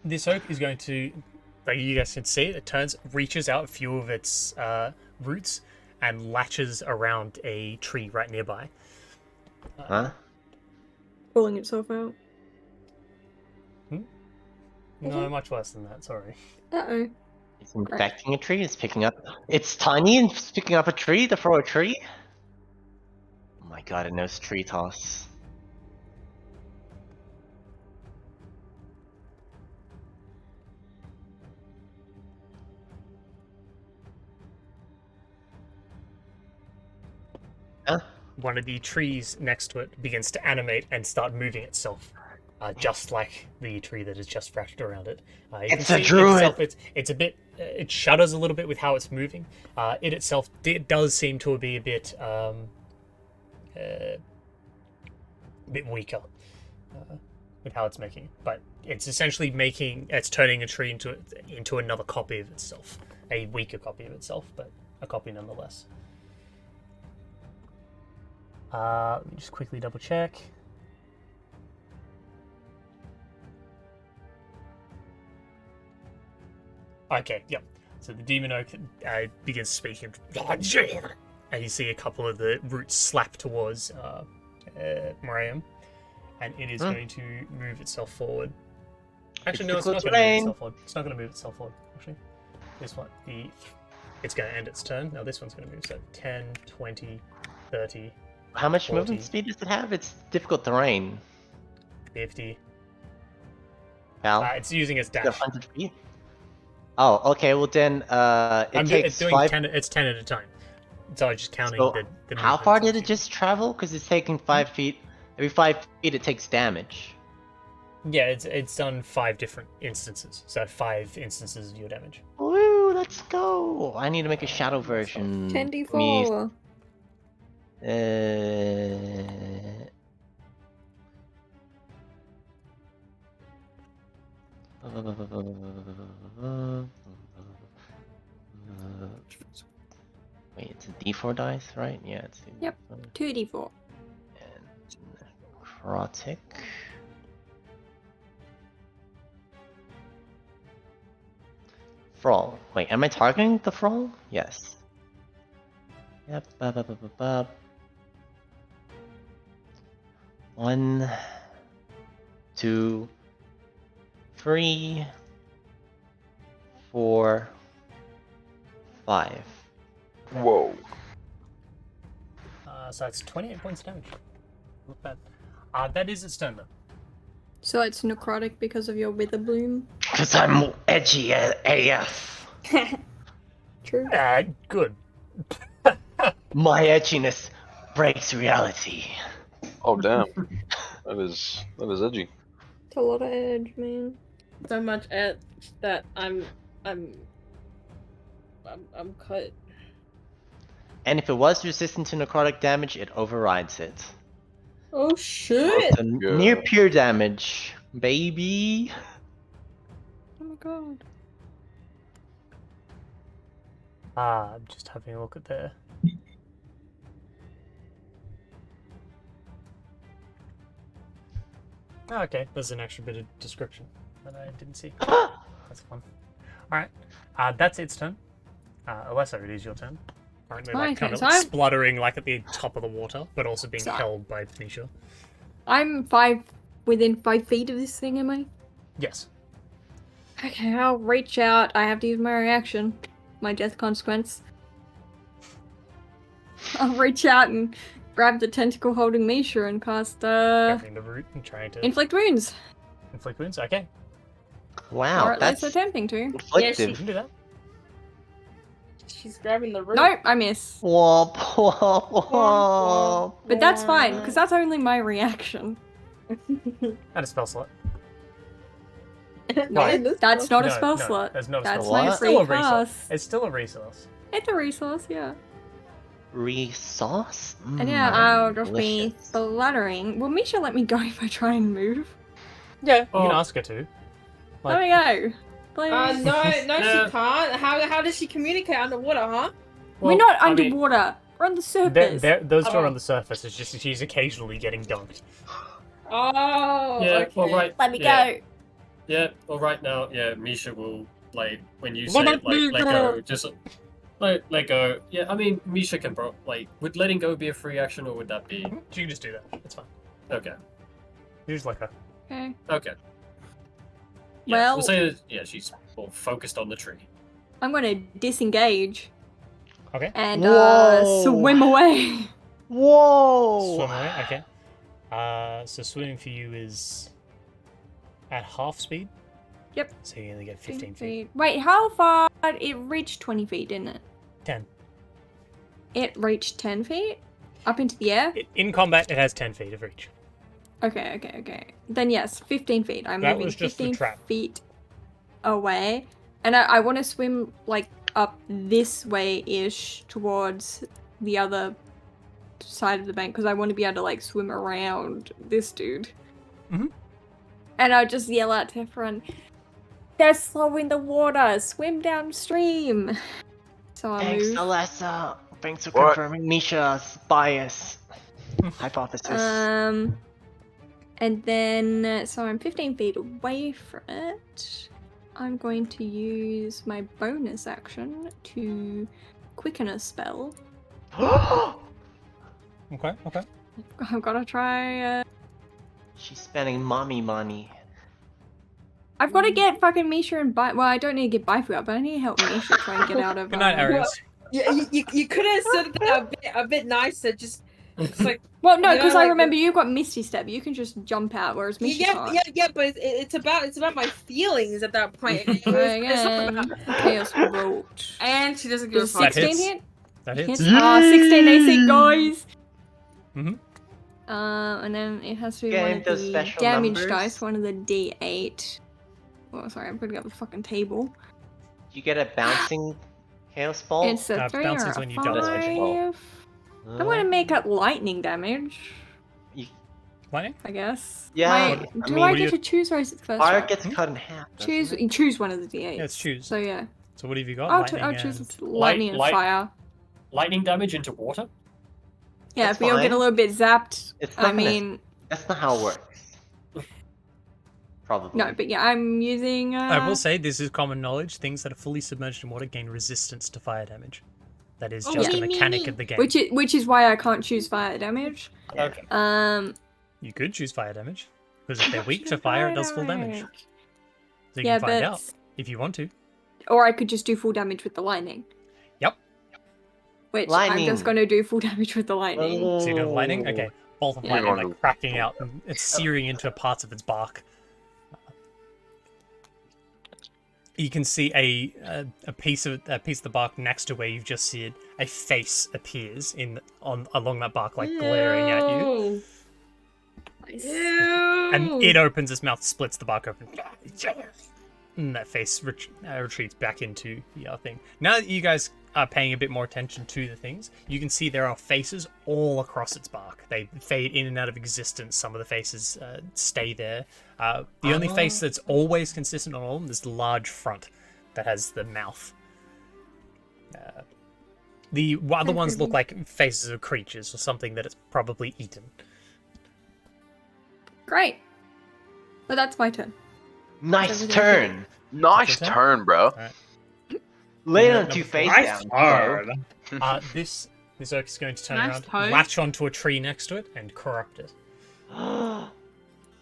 This oak is going to, like you guys can see, it reaches out a few of its roots and latches around a tree right nearby. Huh? Pulling itself out. No, much worse than that, sorry. Uh-oh. It's infecting a tree. It's picking up. It's tiny and it's picking up a tree to throw a tree. Oh my god! It knows tree toss. Huh? One of the trees next to it begins to animate and start moving itself, just like the tree that is just wrapped around it. It's a druid! It's a bit. It shudders a little bit with how it's moving. It itself does seem to be a bit weaker with how it's making it, but it's essentially turning a tree into another copy of itself, a weaker copy of itself, but a copy nonetheless. Let me just quickly double check. Okay, yep. So the Demon Oak begins speaking, and you see a couple of the roots slap towards Miriam, and it is going to move itself forward. Actually, no, it's not going to move itself forward. It's not going to move itself forward, actually. This one, it's going to end its turn. Now this one's going to move, so 10, 20, 30... How much 40, movement speed does it have? It's difficult terrain. 50. Pal? It's using its dash. 100 feet? Oh, okay. Well then, it takes it's doing 5. 10. It's 10 at a time. So I'm just counting So the how far did it just travel? Because it's taking 5 feet. Every 5 feet, it takes damage. Yeah, it's done 5 different instances. So 5 instances of your damage. Woo! Let's go. I need to make a shadow version. 10d4. Wait, it's a d4 dice, right? Yeah, it's a Yep. 2d4. And necrotic. Thrall. Wait, am I targeting the thrall? Yes. Yep. 1, 2, 3, 4, 5. Whoa. So that's 28 points of damage. Not bad. That is its turn, though. So it's necrotic because of your wither bloom? Because I'm edgy AF. True. Good. My edginess breaks reality. Oh damn. That is edgy. It's a lot of edge, man. So much edge that I'm cut. And if it was resistant to necrotic damage, it overrides it. Oh shit! So near pure damage, baby. Oh my god. I'm just having a look at the... Oh, okay, there's an extra bit of description that I didn't see. That's fun. Alright, that's its turn. Alessa, it is your turn. Currently, like, kind of spluttering like at the top of the water, but also being held by Phoenicia. I'm within 5 feet of this thing, am I? Yes. Okay, I'll reach out. I have to use my reaction. My death consequence. I'll reach out and grab the tentacle holding Misha and cast Grabbing the root and trying to inflict wounds. inflict wounds. Okay, Wow, Or at least that's attempting to. you inflictive. can do that. She's grabbing the root. Nope, I miss. Womp womp womp. But that's fine, because that's only my reaction. And a spell slot. Right. That's not a No, spell no, slot. That's not a That's spell my slot. It's free still a resource. pass. It's still a resource. It's a resource, yeah. Resource? And yeah, I'll just be delicious. fluttering. Will Misha let me go if I try and move? Yeah, you Oh. can ask her to. Let me go. Please. No, Yeah. she can't. How does she communicate underwater, huh? We're not I mean, underwater. We're on the surface. Those two are Oh. on the surface. It's just she's occasionally getting dunked. Oh, yeah, okay. well, right. Let me yeah. go. Yeah, well, right now, yeah, Misha will, like, when you say, Let like, me let go. go, just, let go. Yeah, I mean, Misha can, would letting go be a free action, or would that be... You can just do that. It's fine. Okay, You just like her. Okay. okay. Yeah, Well- we'll say, that, yeah, she's more focused on the tree. I'm gonna disengage Okay. and Whoa. swim away. Whoa! Swim away. Okay. So swimming for you is at half speed. Yep. So you only get 15 feet. Wait, how far? It reached 20 feet, didn't it? 10. It reached 10 feet? Up into the air? In combat, it has 10 feet of reach. Okay. Then yes, 15 feet. I'm That moving was just the 15 trap. feet away. And I want to swim, like, up this way-ish towards the other side of the bank, because I want to be able to, like, swim around this dude. Mhm. And I'll just yell out to everyone, they're slow in the water! Swim downstream! So I'll Thanks, move. Alessa. Thanks for What? confirming Misha's bias hypothesis. And then, so I'm 15 feet away from it. I'm going to use my bonus action to quicken a spell. Okay. I've got to try. She's spending mommy money. I've got to get fucking Misha and Well, I don't need to get Baifu out, but I need to help Misha try and get out of. Good night, Arius. You could have said that a bit nicer. Just like. Well, no, You know, because I like, remember you've got Misty Step. You can just jump out, whereas Misha can't. Yeah, but it's about my feelings at that point. It's not Again, about- Chaos Bolt. And she doesn't give a Does fuck. 16 hits. hit? That Hits. hits. 16 AC, guys! Mhm. And then it has to be Getting one of those the special damage numbers. dice, one of the D8. Oh, sorry, I'm putting up the fucking table. You get a bouncing chaos ball. It's a 3 or bounces a when you double it. 5. I'm gonna make it lightning damage, Lightning? I guess. Yeah, Wait, I do mean- I get to choose or is it first Fire shot? gets cut in half. Choose, doesn't you it? choose one of the D8s. Yeah, it's choose. So yeah, So what have you got? I'll Lightning choose and... lightning and light- fire. Lightning damage into water? Yeah, That's if we all get a fine. little bit zapped, It's not I gonna- mean, That's not how it works. Probably. no, but yeah, I'm using. I will say this is common knowledge. Things that are fully submerged in water gain resistance to fire damage. That is Oh, just yeah. a mechanic of the game. which is why I can't choose fire damage. Okay. You could choose fire damage. Because if they're weak to fire, it does full damage. So you Yeah, can find but out if you want to. or I could just do full damage with the lightning. Yep. Which I'm Lightning. just going to do full damage with the lightning. So you do lightning? Okay. Bolt of Yeah. lightning like cracking out and it's searing into parts of its bark. You can see a piece of the bark next to where you've just seen a face appears along that bark, like glaring at you. And it opens its mouth, splits the bark open. And that face retreats back into the other thing. Now that you guys are paying a bit more attention to the things, you can see there are faces all across its bark. They fade in and out of existence. Some of the faces stay there. The only face that's always consistent on all of them is the large front that has the mouth. The other ones look like faces of creatures or something that it's probably eaten. Great. But that's my turn. Nice turn. Nice What's that? turn, bro. Lay Yeah, on two number face Nice down. turn. This orc is going to turn Nice around, toe. latch onto a tree next to it, and corrupt it. Oh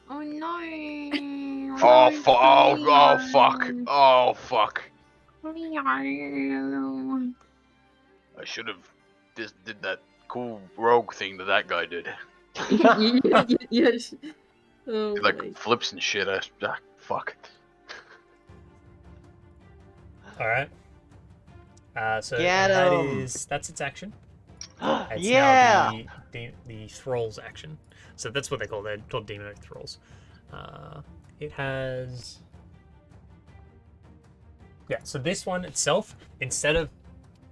no. Oh, fuck. Oh, fuck. I should have did that cool rogue thing that guy did. Yes. Oh, Like boy. flips and shit. Fuck. All right. So Get that 'em. that's its action. It's Yeah. now the thrall's action. So that's what they call. They're called demon oak thralls. It has. Yeah. So this one itself, instead of,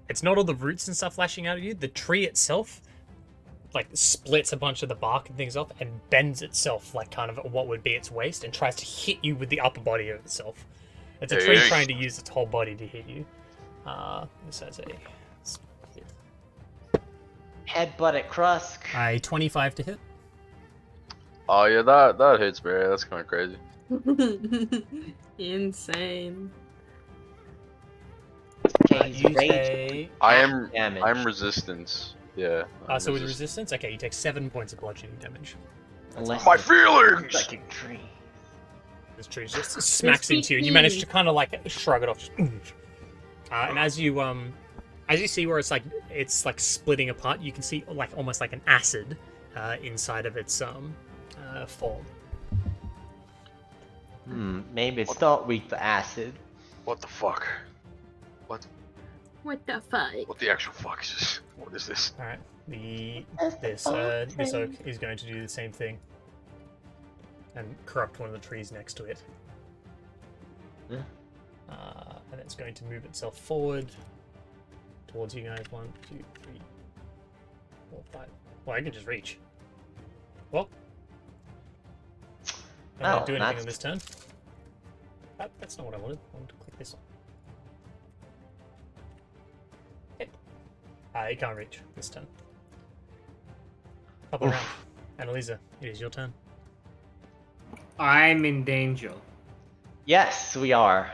it's not all the roots and stuff lashing out at you. The tree itself, like, splits a bunch of the bark and things off and bends itself like kind of at what would be its waist and tries to hit you with the upper body of itself. It's a tree trying to use its whole body to hit you. This has Headbutt at Krusk. a 25 to hit. Oh yeah, that hits me. That's kind of crazy. Insane. Okay, he's Use raging. Damage. I'm resistance. Yeah. So with resistance, okay, you take 7 points of bludgeoning damage. Unless My it's feelings. like a tree. This tree just smacks into you, and you manage to kind of like shrug it off. Just, and as you see where it's like splitting apart, you can see like almost like an acid inside of its form. Maybe it's not weak to acid. What the fuck? What the fuck? What the actual fuck is this? What is this? All right, this oak is going to do the same thing and corrupt one of the trees next to it. Yeah. And it's going to move itself forward towards you guys. 1, 2, 3, 4, 5. Well, I can just reach. Well, I'm not do anything on this turn. That's not what I wanted. I wanted to click this one. It can't reach this turn. Couple round. Annalisa, it is your turn. I'm in danger. Yes, we are.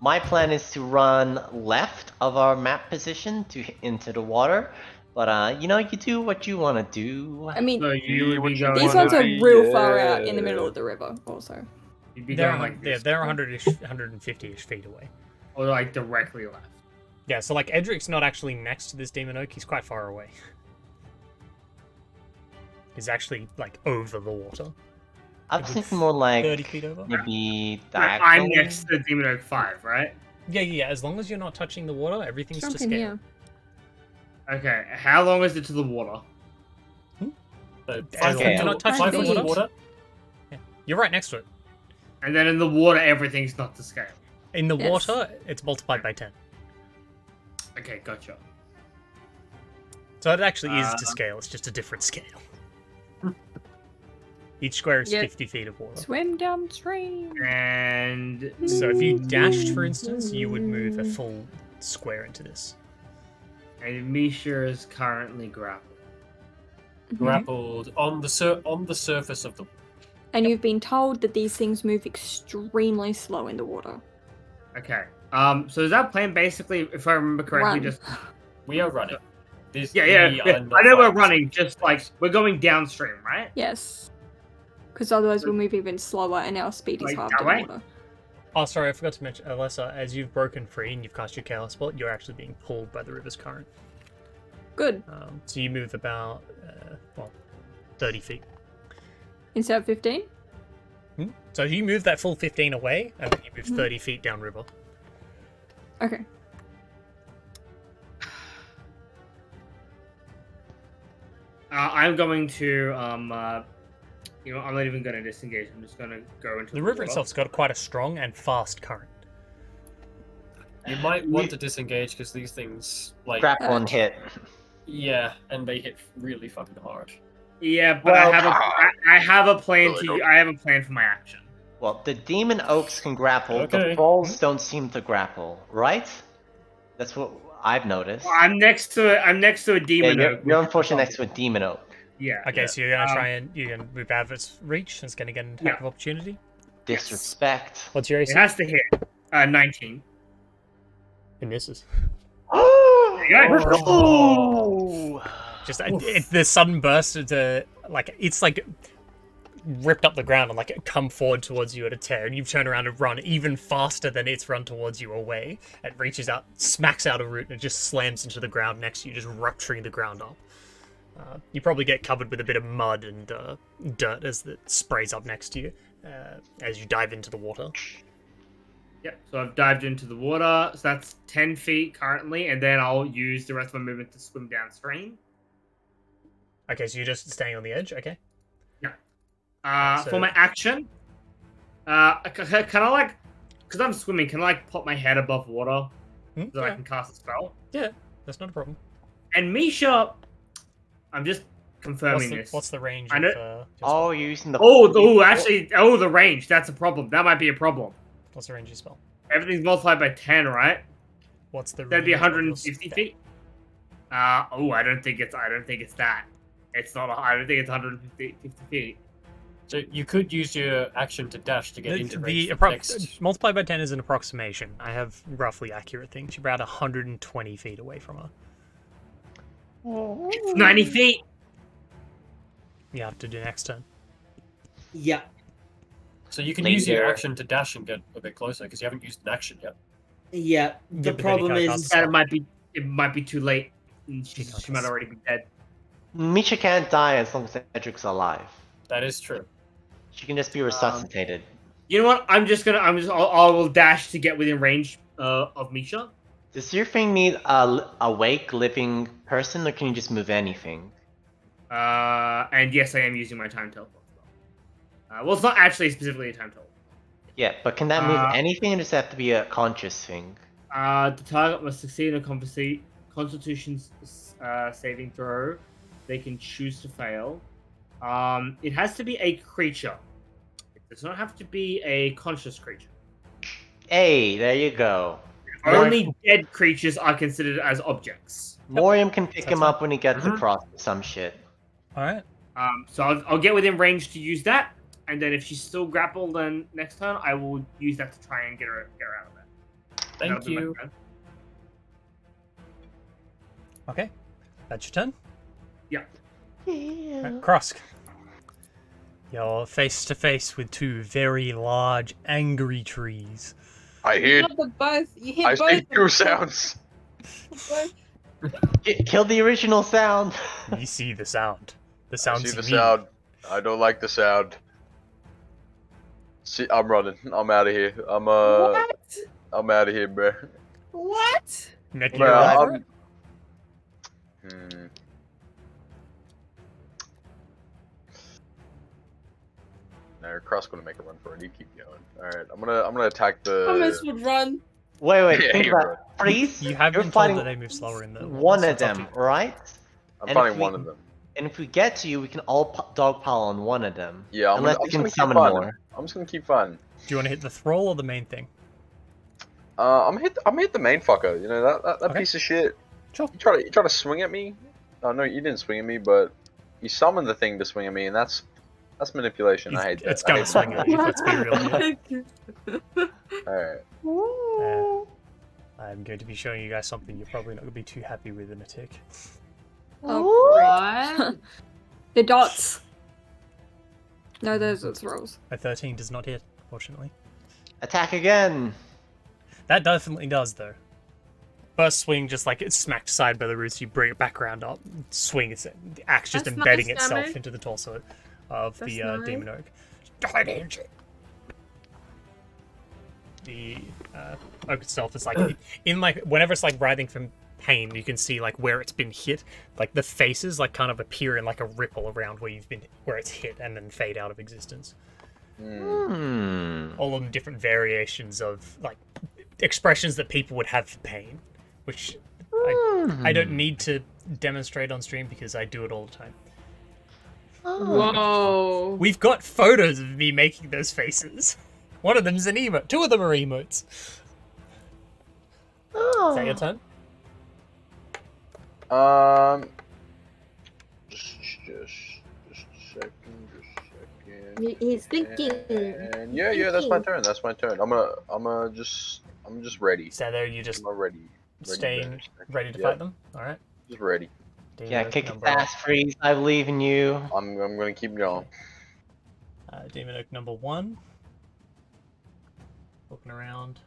My plan is to run left of our map position into the water, but you do what you want to do. I mean, So you would be going these ones are like- real far out in the middle of the river, also. You'd be They're going like this, they're 150-ish feet away. or like directly left. Yeah, so like Edric's not actually next to this demon oak, he's quite far away. He's actually like over the water. I was thinking more like 30 feet over? maybe I'm diagonal. next to the Demon Oak 5, right? Yeah, as long as you're not touching the water, everything's Jump to in scale. here. Okay, how long is it to the water? So As 5 long as foot you're not touching 5 the foot water. of water. You're right next to it. And then in the water, everything's not to scale. In the Yes. water, it's multiplied by 10. Okay, gotcha. So it actually is to scale, it's just a different scale. Each square is Yeah. 50 feet of water. Swim downstream. And So if you dashed, for instance, you would move a full square into this. Misha is currently grappled. Grappled on the surface of the. And you've been told that these things move extremely slow in the water. Okay. So is that plan basically, if I remember correctly, Run. just We are running. We yeah. are not I know we're fighting. running, just like we're going downstream, right? Yes. Because otherwise we'll move even slower and our speed is Like halved that in way? water. Oh, sorry, I forgot to mention, Alessa, as you've broken free and you've cast your Chaos Spell, you're actually being pulled by the river's current. Good. So you move about, 30 feet. Instead of 15? So you move that full 15 away, and then you move 30 feet downriver. Okay. I'm going to I'm not even going to disengage. I'm just going to go into The river water. itself's got quite a strong and fast current. You might want to disengage because these things like Grapple and hit. yeah, and they hit really fucking hard. Yeah, but Well, I have a plan really to. don't. I have a plan for my action. Well, the demon oaks can grapple. The Okay. falls don't seem to grapple, right? That's what I've noticed. Well, I'm next to a Yeah, demon. you're, oak, you're which- unfortunately next to a demon oak. Yeah. Okay, yeah. so you're gonna move out of its reach, and it's gonna get an attack Yeah. of opportunity. Disrespect. What's your It AC? has to hit. 19. It misses. Oh! Just the sudden burst into it's like ripped up the ground and like come forward towards you at a tear, and you turn around and run even faster than it's run towards you away. It reaches out, smacks out a root, and it just slams into the ground next to you, just rupturing the ground up. You probably get covered with a bit of mud and dirt as it sprays up next to you as you dive into the water. Yep, so I've dived into the water, so that's 10 feet currently, and then I'll use the rest of my movement to swim downstream. Okay, so you're just staying on the edge, okay? Yeah. So- For my action, can I like, because I'm swimming, can I like pop my head above water so that I can cast a spell? Yeah, that's not a problem. And Misha, I'm just confirming this. What's the range I know- of... Oh, you're using the... the range, that's a problem. That might be a problem. What's the range of your spell? Everything's multiplied by 10, right? What's the That'd be range of your 150 spell? feet. I don't think it's that. It's not. I don't think it's 150 feet. So you could use your action to dash to get into range. Multiplied by 10 is an approximation. I have roughly accurate things. You're about 120 feet away from her. It's 90 feet. You have to do next turn. Yeah. So you can use your action to dash and get a bit closer because you haven't used an action yet. Yeah. The but then you problem can't is cast a that spell. it might be too late. And She she can't might cast- already be dead. Misha can't die as long as Edric's alive. That is true. She can just be resuscitated. You know what? I will dash to get within range of Misha. Does your thing need a awake living person, or can you just move anything? And yes, I am using my time teleport. Well, it's not actually specifically a time teleport. Yeah, but can that move Uh, anything, or does it have to be a conscious thing? The target must succeed in a Constitution saving throw. They can choose to fail. It has to be a creature. It does not have to be a conscious creature. Hey, there you go. Only dead creatures are considered as objects. Moriam can pick That's him fine. up when he gets across some shit. Alright. So I'll get within range to use that, and then if she's still grappled, then next turn I will use that to try and get her out of there. Thank That'll be my you. turn. Okay. That's your turn. Yeah. Right, Krosk. You're face to face with two very large, angry trees. I hear. You hit I both. see two sounds. Kill the original sound. You see the sound. The I sounds see you the need. sound. I don't like the sound. See, I'm running. I'm out of here. I'm out of here, bro. What? Make Bro, your run for I'm- it? No, Cross gonna make a run for it. You keep going. All right, I'm gonna attack Thomas the. would run. Wait, Yeah, think you're about it. Freeze. You have You're been told fighting that they move slower in the one so of it's up to them, you. right? I'm And fighting if we- one of them. And if we get to you, we can all dogpile on one of them. Yeah, I'm Unless gonna, we I'm can just gonna summon keep fighting. more. I'm just gonna keep fighting. Do you want to hit the thrall or the main thing? I'm gonna hit the main fucker. You know that Okay. piece of shit. Sure. You try to swing at me. Oh no, you didn't swing at me, but you summoned the thing to swing at me, and that's manipulation. I hate that. It's I gonna hate swing that. at you, let's be real here. All right. I'm going to be showing you guys something you're probably not going to be too happy with in a tick. What? The dots. No, those are rolls. A 13 does not hit, fortunately. Attack again. That definitely does, though. First swing, just like it's smacked aside by the roots, you bring it back around up, swing, the axe just That's embedding nice itself damage. into the torso of That's the nice. demon oak. Damage! The oak itself is like, in like, whenever it's like writhing from pain, you can see like where it's been hit, like the faces like kind of appear in like a ripple around where it's hit and then fade out of existence. All of them different variations of like expressions that people would have for pain, which I don't need to demonstrate on stream because I do it all the time. Whoa. We've got photos of me making those faces. One of them's an emote. Two of them are emotes. Is that your turn? Just a second. He's thinking. And yeah, that's my turn. That's my turn. I'm just ready. So there you just I'm ready. staying ready to Yeah. fight them. All right. Just ready. Yeah, Demon kick its number- ass, Freeze. I believe in you. I'm gonna keep going. Demon Oak number 1. Looking around.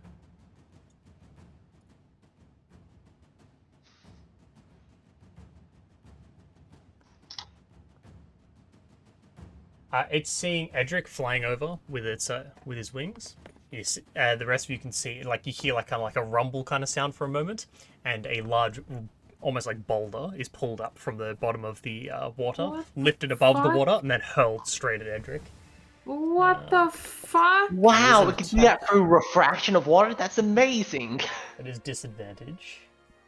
It's seeing Edric flying over with his wings. The rest of you can see, like, you hear like kind of like a rumble kind of sound for a moment, and a large, almost like boulder, is pulled up from the bottom of the water, lifted above the water, and then hurled straight at Edric. What the fuck? Wow, we can do that through refraction of water? That's amazing! It is disadvantage,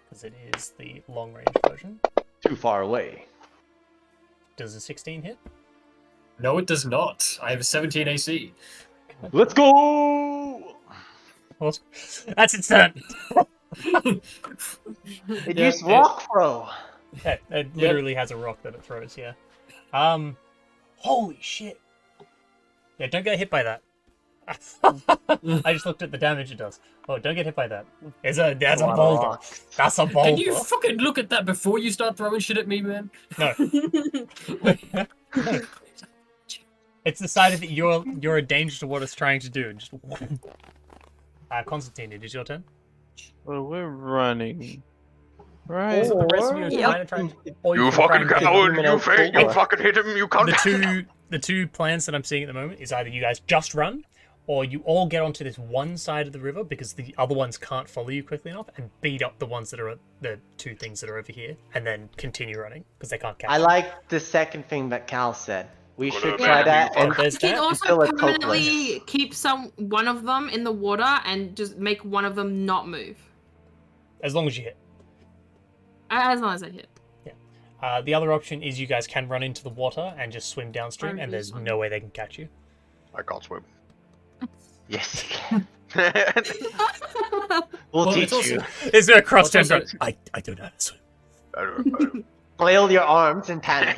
because it is the long range version. Too far away. Does a 16 hit? No, it does not. I have a 17 AC. Let's go! Well, that's its turn. It used rock throw. Yeah, it literally has a rock that it throws, yeah. Holy shit. Yeah, don't get hit by that. I just looked at the damage it does. Oh, don't get hit by that. That's a boulder. That's a boulder. Can you fucking look at that before you start throwing shit at me, man? No. It's decided that you're a danger to what it's trying to do. Just Constantine, it is your turn. Well, we're running. Right. So the rest of you are trying to... You fucking coward! You fucking hit him! You can't... The two plans that I'm seeing at the moment is either you guys just run, or you all get onto this one side of the river because the other ones can't follow you quickly enough, and beat up the ones that are the two things that are over here, and then continue running because they can't catch I you. like the second thing that Cal said. We should Yeah. try that. And There's You can that. also Until it's permanently keep one of them in the water and just make one of them not move. As long as you hit. As long as I hit. The other option is you guys can run into the water and just swim downstream, and there's no way they can catch you. I can't swim. yes, you can. We'll Well, teach it's also- you. It's gonna cross Well, it's down. also- I don't know how to swim. I don't. Flail your arms and panic.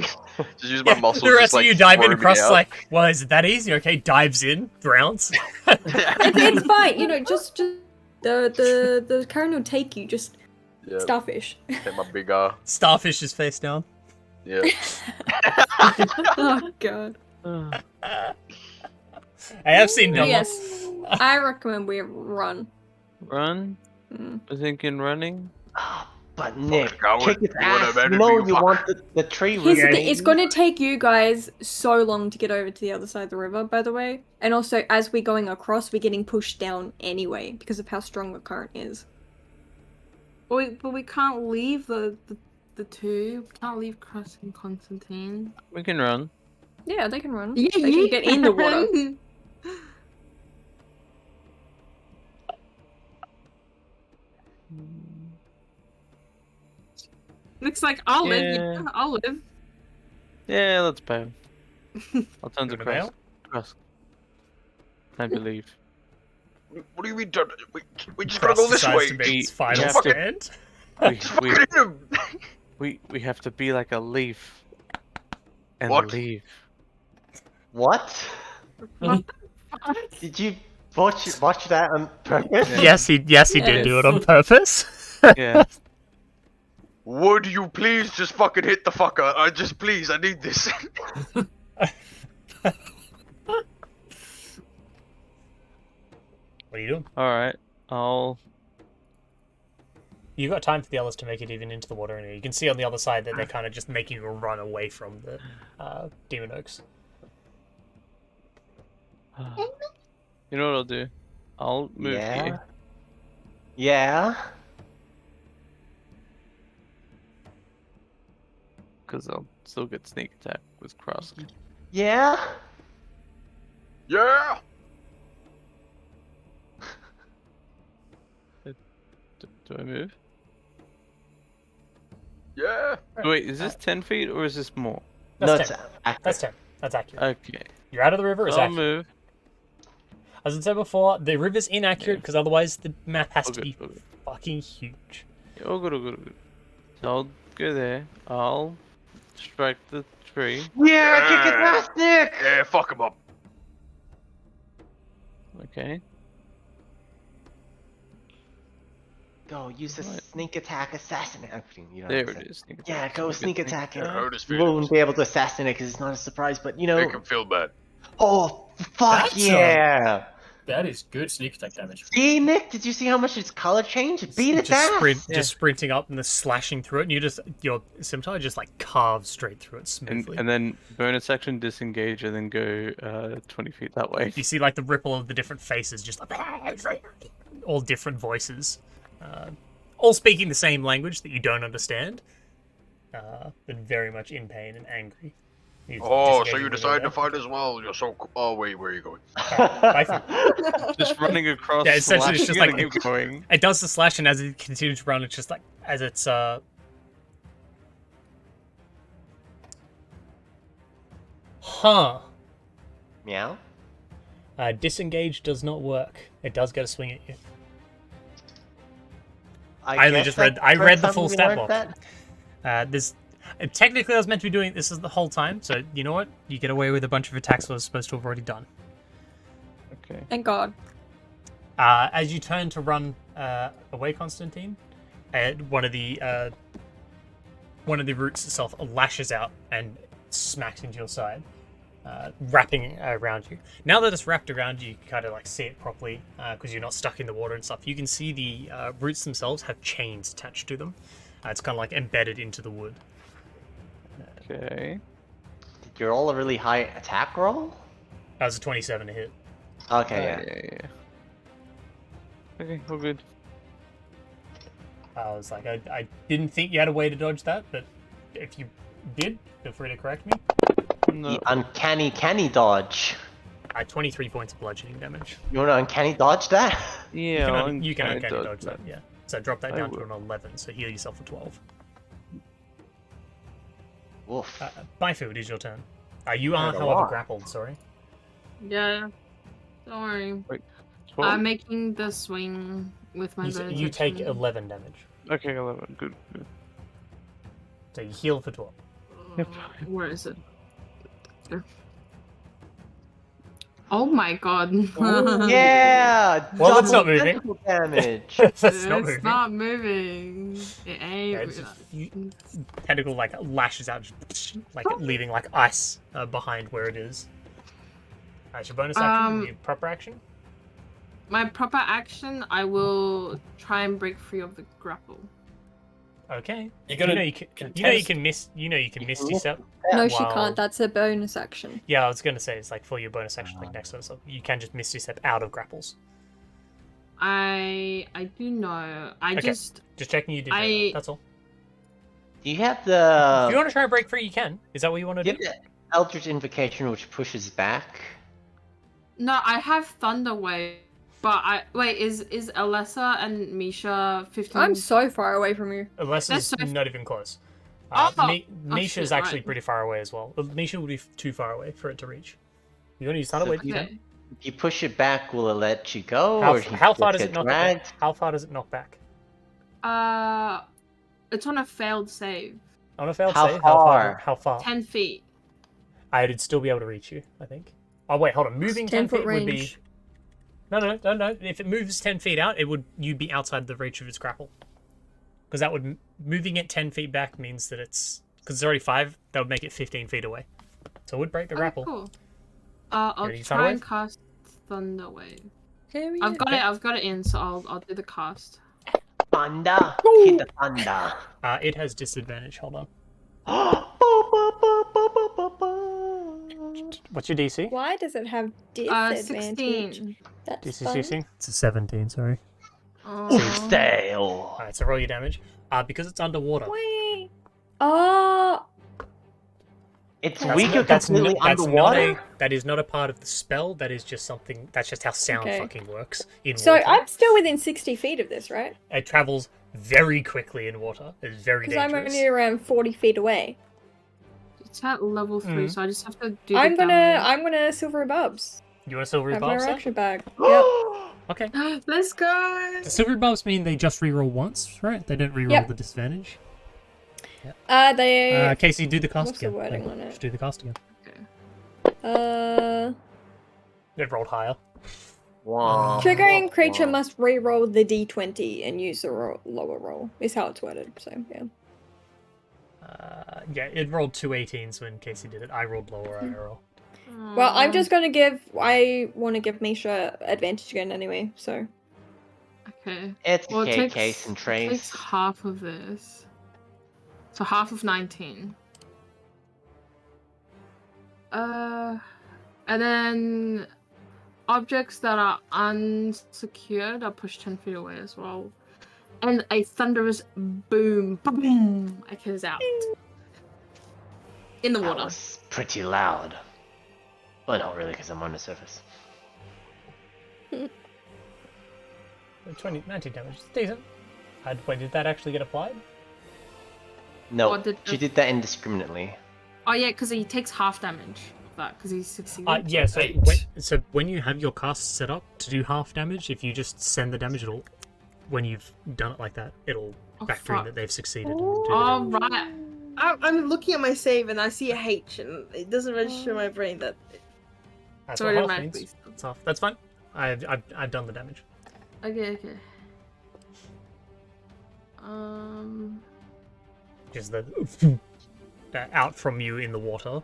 Just use my muscles. The rest just, like, of you dive in squirming across, out. like, well, is it that easy? Okay, dives in, drowns. It's fine, you know, just the current will take you, just Yeah, starfish. hit my big Starfish is face down. yeah. Oh god. I have seen But no yes, I recommend we run. Run? Mm. We're thinking running? But Nick, coward. kick his You wanna ass. abandon You know me, you you fuck. want the tree Here's the root. thing, it's going to take you guys so long to get over to the other side of the river, by the way. And also, as we're going across, we're getting pushed down anyway because of how strong the current is. But we can't leave the two. We can't leave Chris and Constantine. We can run. Yeah, they can run. Yeah, They can get in the water. Looks like I'll live. Yeah. Yeah, I'll live. Yeah, let's bail. I'll turn to Gonna Cross. bail? Cross. I believe. What do you mean? We just Cross gotta go this decides way. to make its We final have to- stand. We, Fucking we, hit him. we have to be like a leaf. And What? leave. What? Did you watch that on purpose? Yes, he did do it on purpose. Yeah. Would you please just fucking hit the fucker? Please, I need this. What are you doing? Alright. I'll... You've got time for the others to make it even into the water anyway. You can see on the other side that they're kind of just making a run away from the Demon Oaks. You know what I'll do? I'll move Yeah. here. Yeah. Because I'll still get sneak attack with Cross. Yeah. Yeah. Do I move? Yeah. Wait, is this 10 feet or is this more? That's No, 10. it's accurate. That's 10. That's accurate. Okay. You're out of the river, it's I'll accurate. move. As I said before, the river's inaccurate because otherwise the map has to be Okay. fucking huge. Yeah, all good, all good, all good. So I'll go there. I'll strike the tree. Yeah, kick his ass, Nick. Yeah, fuck him up. Okay. Go use the Right. sneak attack assassinate. You know There what I'm it saying. is. Sneak Yeah, attack. go Good sneak thing. attack it. Hurt his You feelings. won't be able to assassinate because it's not a surprise, but you know. Make him feel bad. Oh, fuck That's yeah! That is good sneak attack damage. See, Nick, did you see how much its color changed? Beat its ass! Just sprinting up and then slashing through it, and your scimitar just like carves straight through it smoothly. And then bonus action disengage and then go 20 feet that way. You see like the ripple of the different faces, just like all different voices, all speaking the same language that you don't understand, but very much in pain and angry. Oh, so you decided to fight as well? You're so. Oh wait, where are you going? Just running across. Yeah, essentially it's just like keep going. It does the slash, and as it continues to run, it's just like as it's Meow? disengage does not work. It does get a swing at you. I only guess just that's I the read first the time full we stat learned block. that. Technically, I was meant to be doing this the whole time, so you know what? You get away with a bunch of attacks I was supposed to have already done. Okay. Thank God. As you turn to run away, Constantine, one of the roots itself lashes out and smacks into your side, wrapping around you. Now that it's wrapped around you, you can kind of like see it properly because you're not stuck in the water and stuff. You can see the roots themselves have chains attached to them. It's kind of like embedded into the wood. Okay. Did you roll a really high attack roll? That was a 27 to hit. Okay, Yeah. Okay, all good. I was like, I didn't think you had a way to dodge that, but if you did, feel free to correct me. No. The uncanny dodge. 23 points of bludgeoning damage. You want to uncanny dodge that? Yeah, You can uncanny dodge dodge that, yeah. So drop that I down to will. an 11, so heal yourself for 12. Woof. Byfu, it is your turn. You are, Quite a however, lot. grappled, sorry. Yeah. Don't worry. 12? I'm making the swing with my bonus You take action. 11 damage. Okay, 11. Good. So you heal for 12. Where is it? There. Oh my god. Yeah! Well, it's not double moving. critical damage. That's not It's moving. not moving. It ain't. Yeah, it's just, tentacle like lashes out, just, like leaving like ice behind where it is. That's your bonus action. Your proper action. My proper action, I will try and break free of the grapple. Okay. You gotta you can miss. You can misty step. No, she Wow. can't. That's a bonus action. Yeah, I was gonna say it's like for your bonus action, like next to you can just misty step out of grapples. I do know. I Okay. just checking you did. That. That's all. Do you have the... If you want to try and break free, you can. Is that what you want to you do? have the Eldritch Invocation which pushes back? no. I have Thunder Wave, but is Alessa and Misha 15? I'm so far away from you. Unless That's it's so- not even close. Oh! Misha is shit, actually right. pretty far away as well. Misha would be too far away for it to reach. You want to use Thunder Wave? You can. Okay. If you push it back, will it let you go? or How far just does it get knock dragged? back? How far does it knock back? It's on a failed save. On a failed How save? far? How far? 10 feet. I'd still be able to reach you, I think. Oh wait, hold on. Moving 10 10-foot feet would be. range. No. If it moves 10 feet out, you'd be outside the reach of its grapple. Because that would moving it 10 feet back means that it's because it's already 5. That would make it 15 feet away. So it would break the grapple. Cool. I'll Ready to Thunder try and Wave? cast Thunder Wave. Here we I've go. got it. I've got it in, so I'll do the cast. Thunder! Hit the thunder! It has disadvantage. Hold on. What's your DC? Why does it have disadvantage? 16. That's DC fun. 16? It's a 17. Sorry. Oh. Stale! Alright, so roll your damage. Because it's underwater. Wait. Oh, It's That's weaker That's completely not underwater? that is not a part of the spell. That is just something. That's just how sound Okay. fucking works in so water. I'm still within 60 feet of this, right? It travels very quickly in water. It's very Because I'm dangerous. only around 40 feet away. It's at level 3, so I just have to do I'm the damage. gonna silver bubs. You want a silvery Have my bulb? Seth? reaction bag. Yep. Okay. Let's go! The silvery bulbs mean they just reroll once, right? They don't reroll Yep. the disadvantage. They. Casey, do the cast What's the again. wording Like, on it? Just do the cast again. It rolled higher. Wow. Triggering creature must re-roll the d20 and use the lower roll. Is how it's worded. So yeah. Yeah, it rolled 2 18s when Casey did it. I rolled lower IRL. Well, I'm just gonna I want to give Misha advantage again anyway, so. Okay. It's Well, okay, Case and it takes Trace. half of this. So half of 19. And then objects that are unsecured are pushed 10 feet away as well. And a thunderous boom, boom, echoes out in the That water. was pretty loud. But not really, because I'm on the surface. 19 damage. It's decent. Wait, did that actually get applied? No, What did she the- did that indiscriminately. Oh yeah, because he takes half damage of that because he's succeeded. Yeah, so Eight. when you have your cast set up to do half damage, if you just send the damage, when you've done it like that, it'll Oh, factor in fuck. that they've succeeded. And do the Oh damage. right. I'm looking at my save and I see a H and it doesn't register in my brain that. That's Sorry, what half automatically. means. It's half. That's fine. I've done the damage. Okay. Just the out from you in the water.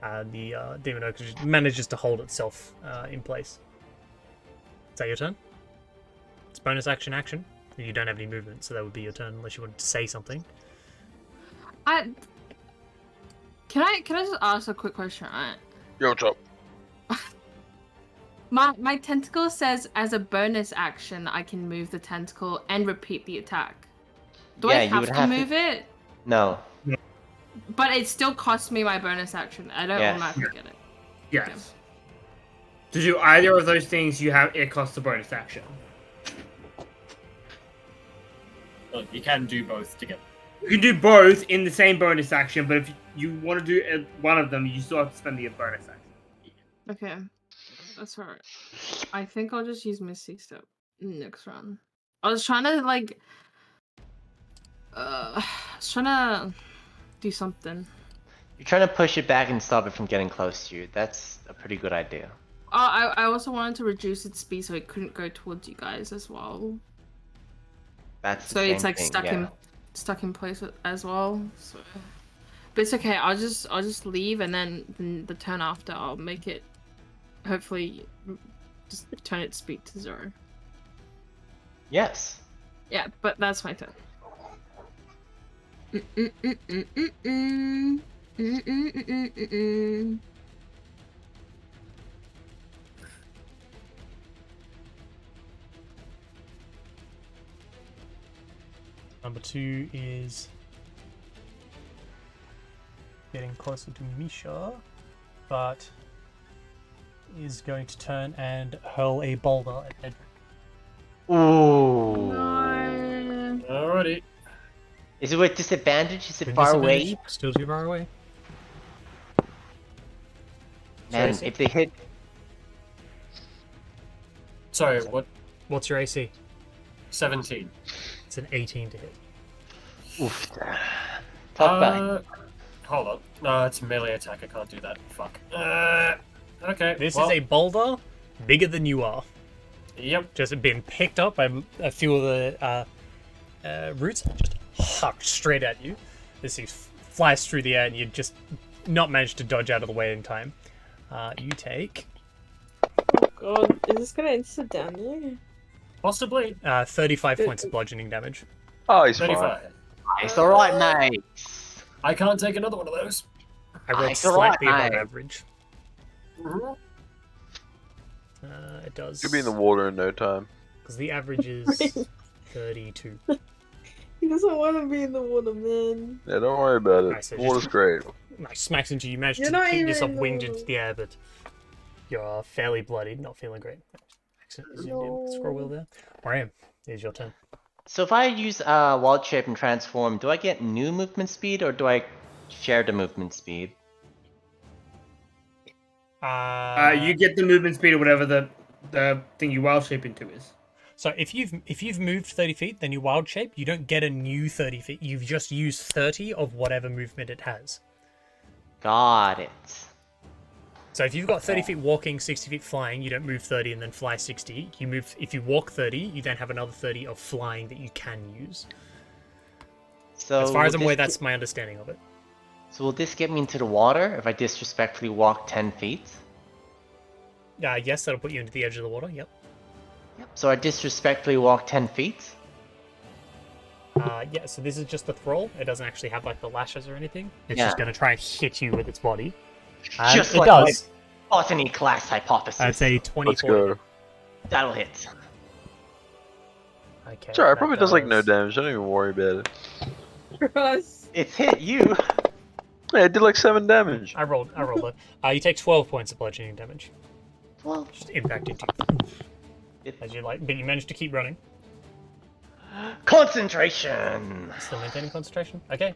The demon ogre just manages to hold itself in place. Is that your turn? It's bonus action. You don't have any movement, so that would be your turn unless you wanted to say something. Can I just ask a quick question, right? Yo, what's up? My tentacle says as a bonus action I can move the tentacle and repeat the attack. Do Yeah, I you have would to have to- move it? No. But it still costs me my bonus action. I don't Yes. automatically get it. Yes. To do either of those things, it costs a bonus action. Well, you can do both together. You can do both in the same bonus action, but if you want to do one of them, you still have to spend the bonus action. Okay. That's alright. I think I'll just use Misty Step next round. I was trying to do something. You're trying to push it back and stop it from getting close to you. That's a pretty good idea. I also wanted to reduce its speed so it couldn't go towards you guys as well. That's the So same it's like thing, stuck in place as well. So, but it's okay. I'll just leave and then the turn after I'll make it. Hopefully, just turn its speed to 0. Yes. Yeah, but that's my turn. Number 2 is getting closer to Misha, but is going to turn and hurl a boulder at Edric. Ooh. Alrighty. Is it with disadvantage? Is it With far away? disadvantage, Still too far away. Man, Sorry, if they hit... Sorry, What's your AC? 17. It's an 18 to hit. Oof. Talk back. Hold on. No, it's a melee attack. I can't do that. Fuck. Okay. This well, is a boulder bigger than you are. Yep. Just been picked up by a few of the roots and just hucked straight at you. This thing flies through the air and you just not managed to dodge out of the way in time. You take God, is this gonna instant down there? Possibly. 35 points of bludgeoning damage. Oh, he's fine. 35. It's alright, mate. I can't take another one of those. I rolled Nice, alright, slightly above mate. average. It does. You'll be in the water in no time. Because the average is 32. He doesn't want to be in the water, man. Yeah, don't worry about it. Alright, so Water's just- great. Nice, smacks into you. You managed You're to not keep even yourself in the winged into water. the air, but you're fairly bloodied, not feeling great. Accidentally zoomed in with the scroll wheel there. Ram, it's your turn. So if I use Wild Shape and Transform, do I get new movement speed or do I share the movement speed? You get the movement speed or whatever the thing you wild shape into is. So if you've moved 30 feet, then you wild shape. You don't get a new 30 feet. You've just used 30 of whatever movement it has. Got it. So if you've got 30 feet walking, 60 feet flying, you don't move 30 and then fly 60. You move. If you walk 30, you then have another 30 of flying that you can use. So As far as I'm this aware, ca- that's my understanding of it. So will this get me into the water if I disrespectfully walk 10 feet? Yes, that'll put you into the edge of the water. Yep. Yep. So I disrespectfully walk 10 feet? Yeah, so this is just the thrall. It doesn't actually have like the lashes or anything. It's Yeah. just going to try and hit you with its body. Just it like does. my botany class hypothesis. I'd say Let's 24. go. That'll hit. Okay. Sorry, it that probably does like no damage. Don't even worry about it. Gross. It's hit you. Yeah, it did like 7 damage. I rolled it. You take 12 points of bludgeoning damage. Well, Just impacted you. As you like, but you managed to keep running. concentration. Still maintaining concentration. Okay.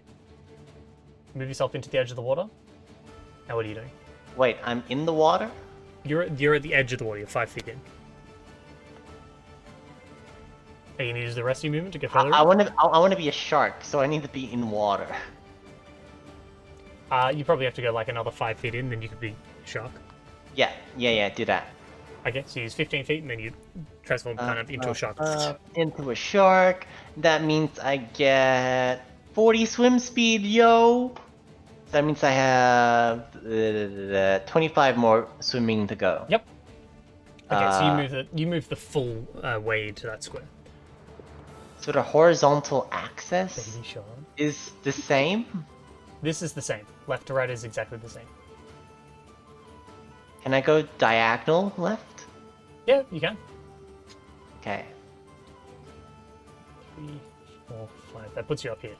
Move yourself into the edge of the water. Now what are you doing? Wait, I'm in the water? You're at the edge of the water. You're 5 feet in. Are you gonna use the rest of your movement to get further? I want to be a shark, so I need to be in water. You probably have to go like another 5 feet in, then you could be shark. Yeah, do that. Okay, so you use 15 feet, and then you transform kind of into a shark. Into a shark. That means I get 40 swim speed, yo. That means I have 25 more swimming to go. Yep. Okay, so you move the full way to that square. So the horizontal axis Baby shark. is the same? This is the same. Left to right is exactly the same. Can I go diagonal left? Yeah, you can. Okay. 3, 4, 5. That puts you up here.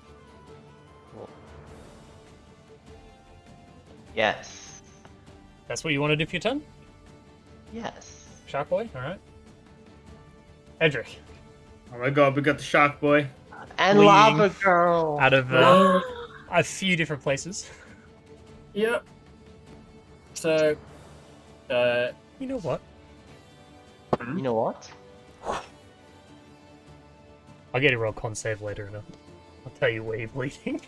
Cool. Yes. That's what you want to do for your turn? Yes. Shark boy? Alright. Edric. Oh my god, we got the shark boy. And Fleeing lava girl. Out of a few different places. Yep. So, You know what? You know what? I'll get a roll con save later and I'll tell you where you're bleeding.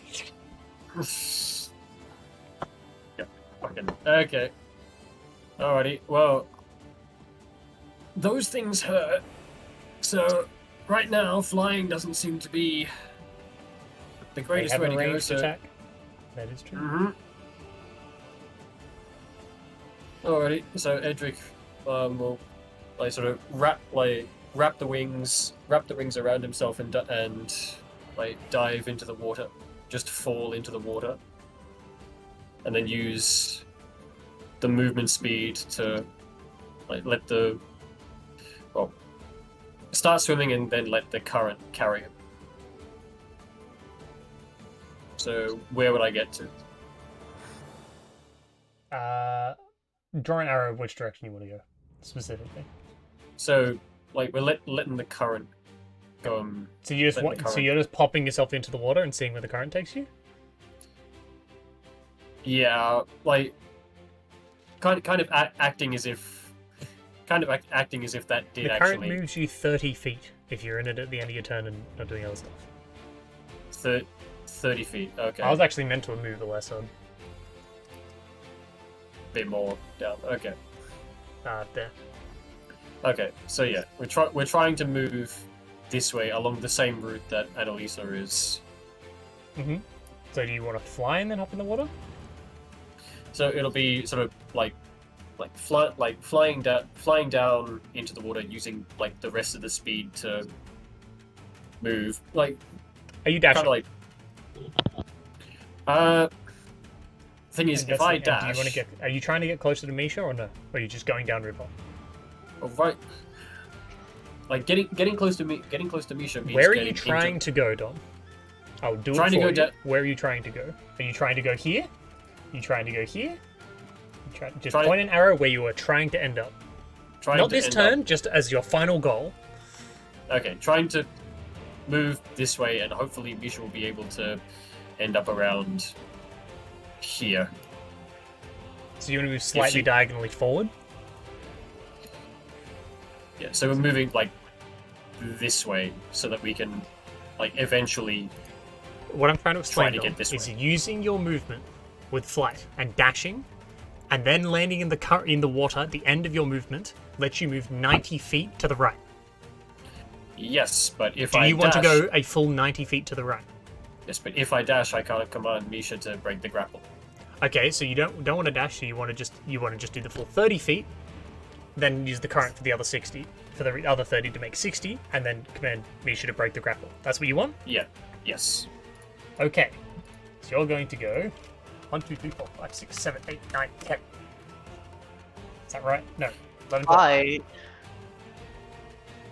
yeah, fucking okay. Alrighty, well, those things hurt. So, right now, flying doesn't seem to be the They greatest have way a to go. ranged So, attack. That is true. alrighty, so Edric will like sort of wrap the wings around himself and like dive into the water, just fall into the water, and then use the movement speed to like start swimming and then let the current carry him. So where would I get to? Draw an arrow of which direction you want to go, specifically. So like we're letting the current go. So you just you're just popping yourself into the water and seeing where the current takes you. Yeah, like kind of acting as if that did The current actually moves you 30 feet if you're in it at the end of your turn and not doing other stuff. 30 feet. Okay, I was actually meant to move a lesser. bit more down. Okay. There. Okay, so yeah, we're trying to move this way along the same route that Annalisa is. Mm-hmm. So do you want to fly and then hop in the water? So it'll be sort of flying down into the water using like the rest of the speed to move. Like, are you dashing? Kind of like. Thing is, if I dash, do you want to are you trying to get closer to Misha or no? Or are you just going down river? Right. Like getting close to Misha means Where are you trying to go, Dom? I'll do it for you. Where are you trying to go? Are you trying to go here? Are you trying to go here? Just point an arrow where you are trying to end up. Not this turn, just as your final goal. Okay, trying to move this way, and hopefully Misha will be able to end up around here. So you want to move slightly diagonally forward? Yeah, so we're moving like this way so that we can like eventually what I'm trying to explain is using your movement with flight and dashing and then landing in the water at the end of your movement lets you move 90 feet to the right. Yes, but if Do you want to go a full 90 feet to the right? Yes, but if I dash, I can't command Misha to break the grapple. Okay, so you don't want to dash. So you want to just do the full 30 feet, then use the current for the other 60, for the other 30 to make 60, and then command Misha to break the grapple. That's what you want? Yeah. Yes. Okay. So you're going to go 1, 2, 3, 4, 5, 6, 7, 8, 9, 10. Is that right? No. 11, 12. I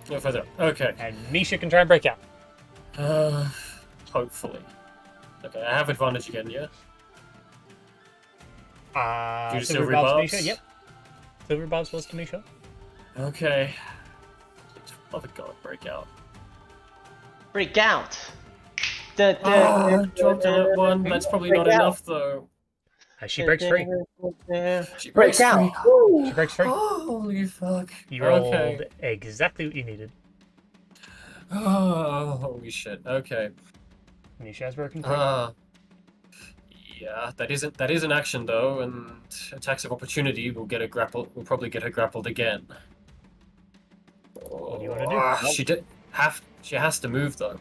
No further. Okay. And Misha can try and break out. Hopefully. Okay, I have advantage again, yeah? Due to Silver silvery Barbs barbs? Misha, yep. Silver Barbs was to Misha. Okay. Oh, God, break out. break out. Dropped on that one. That's probably not enough, though. She breaks free. She Break breaks out. free. She breaks free. Holy fuck. You rolled Okay. exactly what you needed. Oh, holy shit. Okay. Misha has broken free. Yeah, that is an action though, and attacks of opportunity will get a grapple. Will probably get her grappled again. What do you want to do? She has to move though.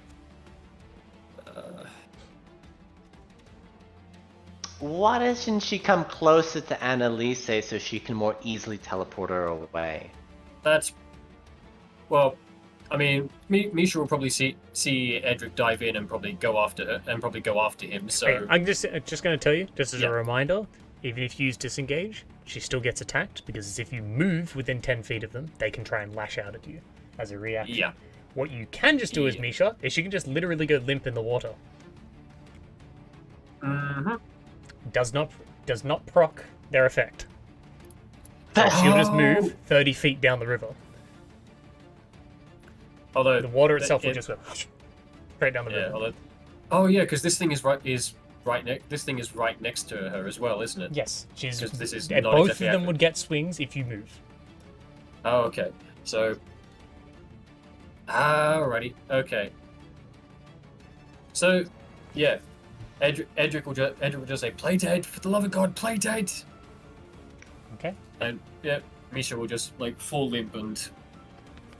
Why doesn't she come closer to Annalise so she can more easily teleport her away? That's well. I mean, Misha will probably see Edric dive in and probably go after her and probably go after him. So Hey, I'm just going to tell you, just as Yeah. a reminder, even if you use disengage, she still gets attacked because if you move within 10 feet of them, they can try and lash out at you as a reaction. yeah, What you can just do as Yeah. Misha is she can just literally go limp in the water. mm-hmm. Does not proc their effect. So she'll just move 30 feet down the river. Although The water itself will just go straight down the yeah, river. because this thing is This thing is right next to her as well, isn't it? Yes, she's. 'Cause this is and not both exactly of them accurate. would get swings if you move. Oh, okay. So, alrighty, okay. So, yeah, Edric will just say, "Play dead, for the love of God, play dead." Okay. And yeah, Misha will just like fall limp and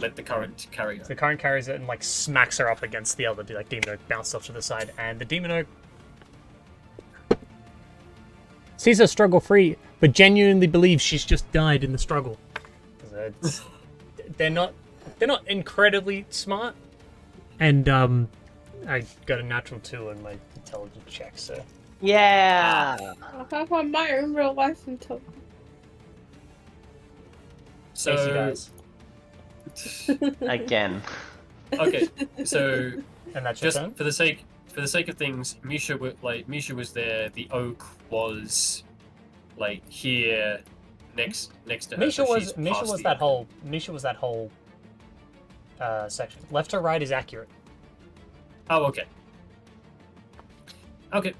let the current carry her. So the current carries it and like smacks her up against the other. Like Demon Oak bounced off to the side, and the Demon Oak sees her struggle free, but genuinely believes she's just died in the struggle. They're not incredibly smart, and I got a natural 2 on my intelligence check, so Yeah. I have on my own real life until. So, Casey dies. Again. okay, so And that's your just turn. for the sake of things, Misha was there. The oak was like here, next to her. Misha so was she's Misha past was the that oak. whole section. Left to right is accurate. Oh, okay. Okay.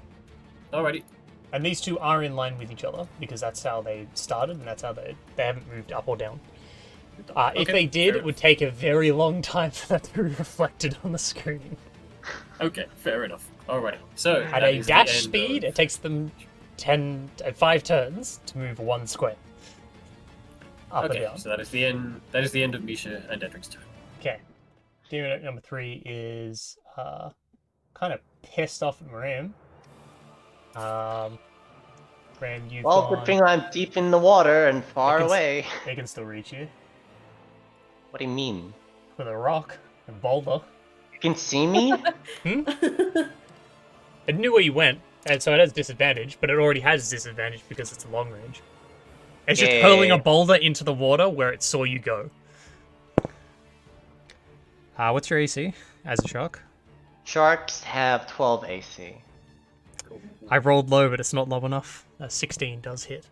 Alrighty. And these two are in line with each other because that's how they started and that's how they haven't moved up or down. If Okay, they did, fair it would take a very long time for that to be reflected on the screen. Okay, fair enough. Alrighty. So At that a is the dash end speed, of- it takes them 5 turns to move 1 square. Up Okay, or down. so that is the end. That is the end of Misha and Edric's turn. Okay. Demon Oak number 3 is kind of pissed off at Maram. Ram, you've Well, gone. good thing I'm deep in the water and far I can s- away. They can still reach you What do you mean? with a rock and boulder. You can see me? It knew where you went, and so it has disadvantage, but it already has disadvantage because it's a long range. It's just hurling a boulder into the water where it saw you go. What's your AC as a shark? Sharks have 12 AC. I rolled low, but it's not low enough. 16 does hit.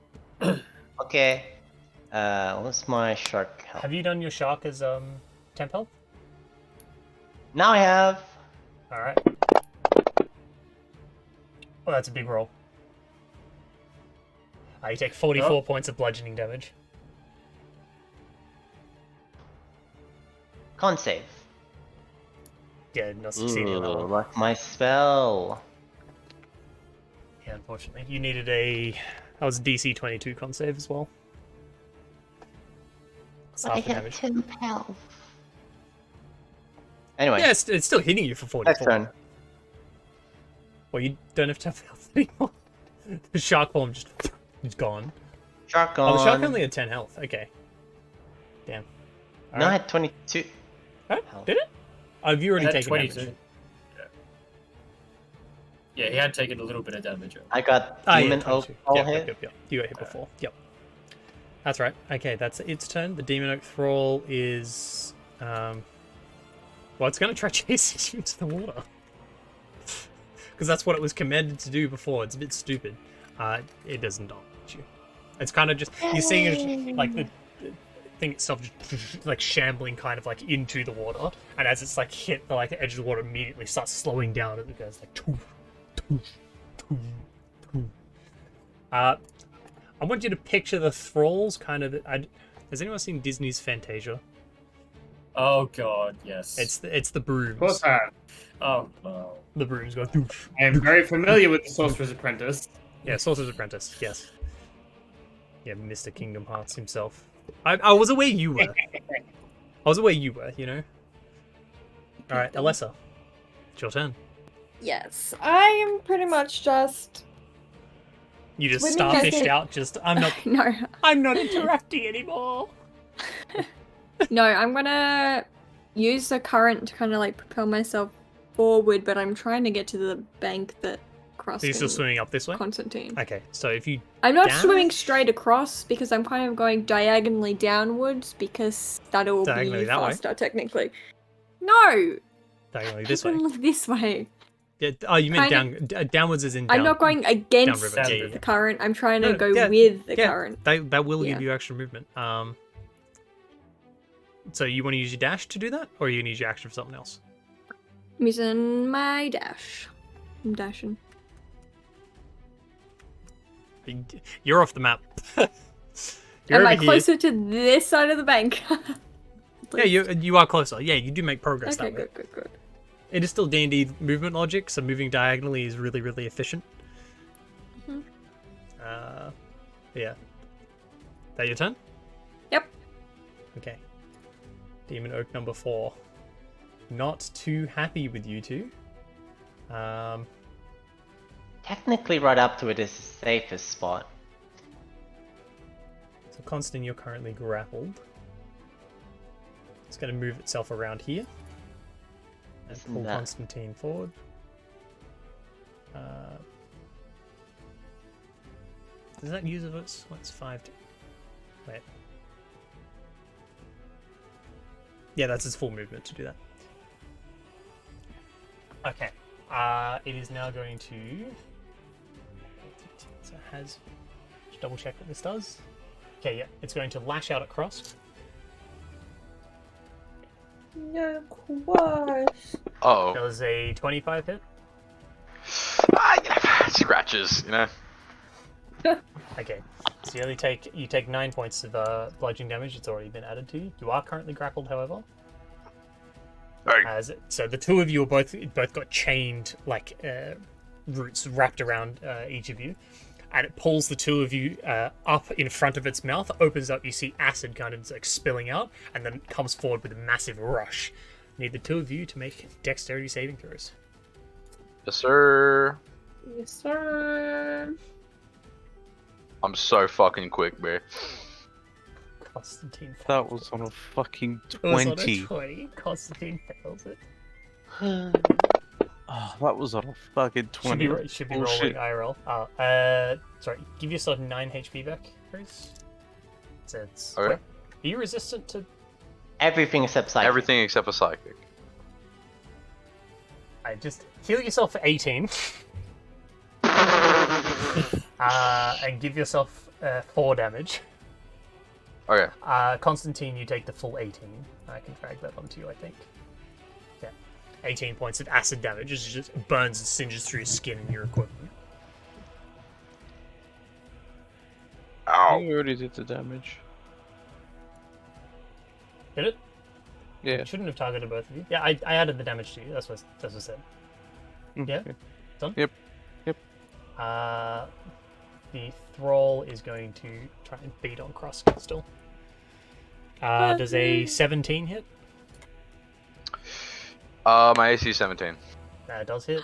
Okay. What's my shark health? Have you done your shark as temp health? Now I have. Alright. Well, that's a big roll. You take 44 points of bludgeoning damage. Con save. Yeah, not succeeding on that Ooh, one. like my spell. Yeah, unfortunately. You needed a... That was a DC 22 con save as well. It's But I half the have damage. 10 health. Anyway, Yeah, it's still hitting you for 44. next turn. Well, you don't have to have health anymore. The shark form just is gone. Shark gone. Oh, the shark only had 10 health. Okay. Damn. No, I had 22. Oh, health. did it? Oh, have you already I had taken 22. damage? Yeah, he had taken a little bit of damage. I got Ah, Demon yeah, Oak 22. all Yep, hit. yep. You got hit before. Yep. That's right. Okay, that's its turn. The Demon Oak Thrall is... well, it's going to try chasing you into the water. Because that's what it was commanded to do before. It's a bit stupid. It doesn't dodge you. It's kind of just... You're seeing it like the thing itself just like shambling kind of like into the water. And as it's like hit the like the edge of the water, immediately starts slowing down and it goes like... I want you to picture the thralls kind of... has anyone seen Disney's Fantasia? Oh god, yes. It's the brooms. Of course I have. Oh no. The brooms go... I am very familiar with the Sorcerer's Apprentice. Yeah, Sorcerer's Apprentice, yes. Yeah, Mr. Kingdom Hearts himself. I was aware you were. I was aware you were, you know? Alright, Alessa. It's your turn. Yes, I am pretty much just... You just Swimming starfished naked. out, just, I'm No, not interacting anymore. no, I'm gonna use the current to kind of like propel myself forward, but I'm trying to get to the bank that crossed. So you're still swimming up this way? Constantine. Okay, so if you... I'm not dash? swimming straight across because I'm kind of going diagonally downwards because that'll Diagonally be that way? faster technically. No, Diagonally this I way. can look this way. Yeah, oh, you meant Kind downwards as in down. I'm not going against downriver. Yeah, yeah, the yeah. current. I'm trying to No, go yeah, with the yeah, current. That will Yeah. give you extra movement. So you want to use your dash to do that? Or are you going to use your action for something else? I'm using my dash. I'm dashing. You're off the map. You're Am I over here. closer to this side of the bank? Yeah, you are closer. Yeah, you do make progress Okay, that way. good. It is still D&D movement logic, so moving diagonally is really, really efficient. Mhm. Yeah. That your turn? Yep. Okay. Demon Oak number 4. Not too happy with you two. Technically, right up to it is the safest spot. So Constantine, you're currently grappled. It's going to move itself around here. And Isn't pull that- Constantine forward. Does that use of its? What's 5 to... Wait. Yeah, that's its full movement to do that. Okay. It is now going to... So it has... Just double check what this does. Okay, yeah. It's going to lash out across. Yeah, quash. Uh-oh. Does a 25 hit? Scratches, you know? Okay. So you take 9 points of bludgeoning damage. It's already been added to you. You are currently grappled, however. Hey. So the two of you are both got chained like roots wrapped around each of you, and it pulls the two of you up in front of its mouth. Opens up. You see acid kind of like spilling out, and then it comes forward with a massive rush. Need the two of you to make dexterity saving throws. Yes, sir. Yes, sir. I'm so fucking quick, man. Constantine. That was on a fucking It was on a 20. 20. Constantine fails it. Oh, that was on a fucking 20. Should be Bullshit. rolling IRL. Sorry, give yourself 9 HP back, Chris. So it's... Okay. Are you resistant to... Everything except psychic. Everything except for psychic. just heal yourself for 18. And give yourself 4 damage. Okay. Constantine, you take the full 18. I can drag that onto you, I think. Yeah. 18 points of acid damage. It just burns and singes through your skin and your equipment. Ow. You already did the damage. Did it? Yeah. I shouldn't have targeted both of you. Yeah, I added the damage to you. That's what I said. Yeah? Okay. Done? Yep. The thrall is going to try and beat on Cross still. Does a 17 hit? My AC is 17. That does hit.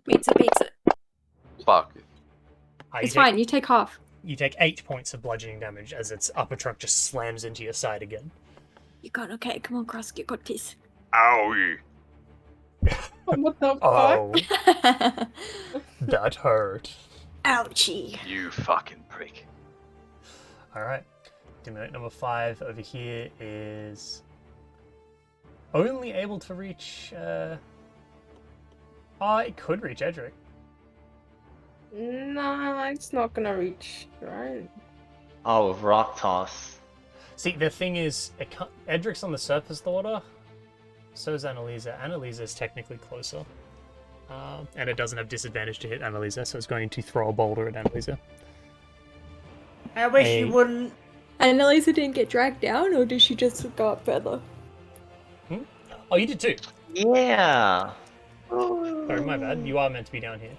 Beats it. fuck? It's fine. You take half. You take 8 points of bludgeoning damage as its upper trunk just slams into your side again. You got okay. Come on, Cross. You got this. Owie. What the fuck? Oh, that hurt. Ouchie. You fucking prick. Alright. Diminic number 5 over here is only able to reach. Oh, it could reach Edric. Nah, it's not gonna reach, right? Oh, with rock toss. See, the thing is, Edric's on the surface of the water, so is Annalisa. Annalisa is technically closer. And it doesn't have disadvantage to hit Annalisa, so it's going to throw a boulder at Annalisa. I wish you wouldn't. And Elisa didn't get dragged down, or did she just go up further? Oh, you did too. Yeah. Sorry, my bad. You are meant to be down here.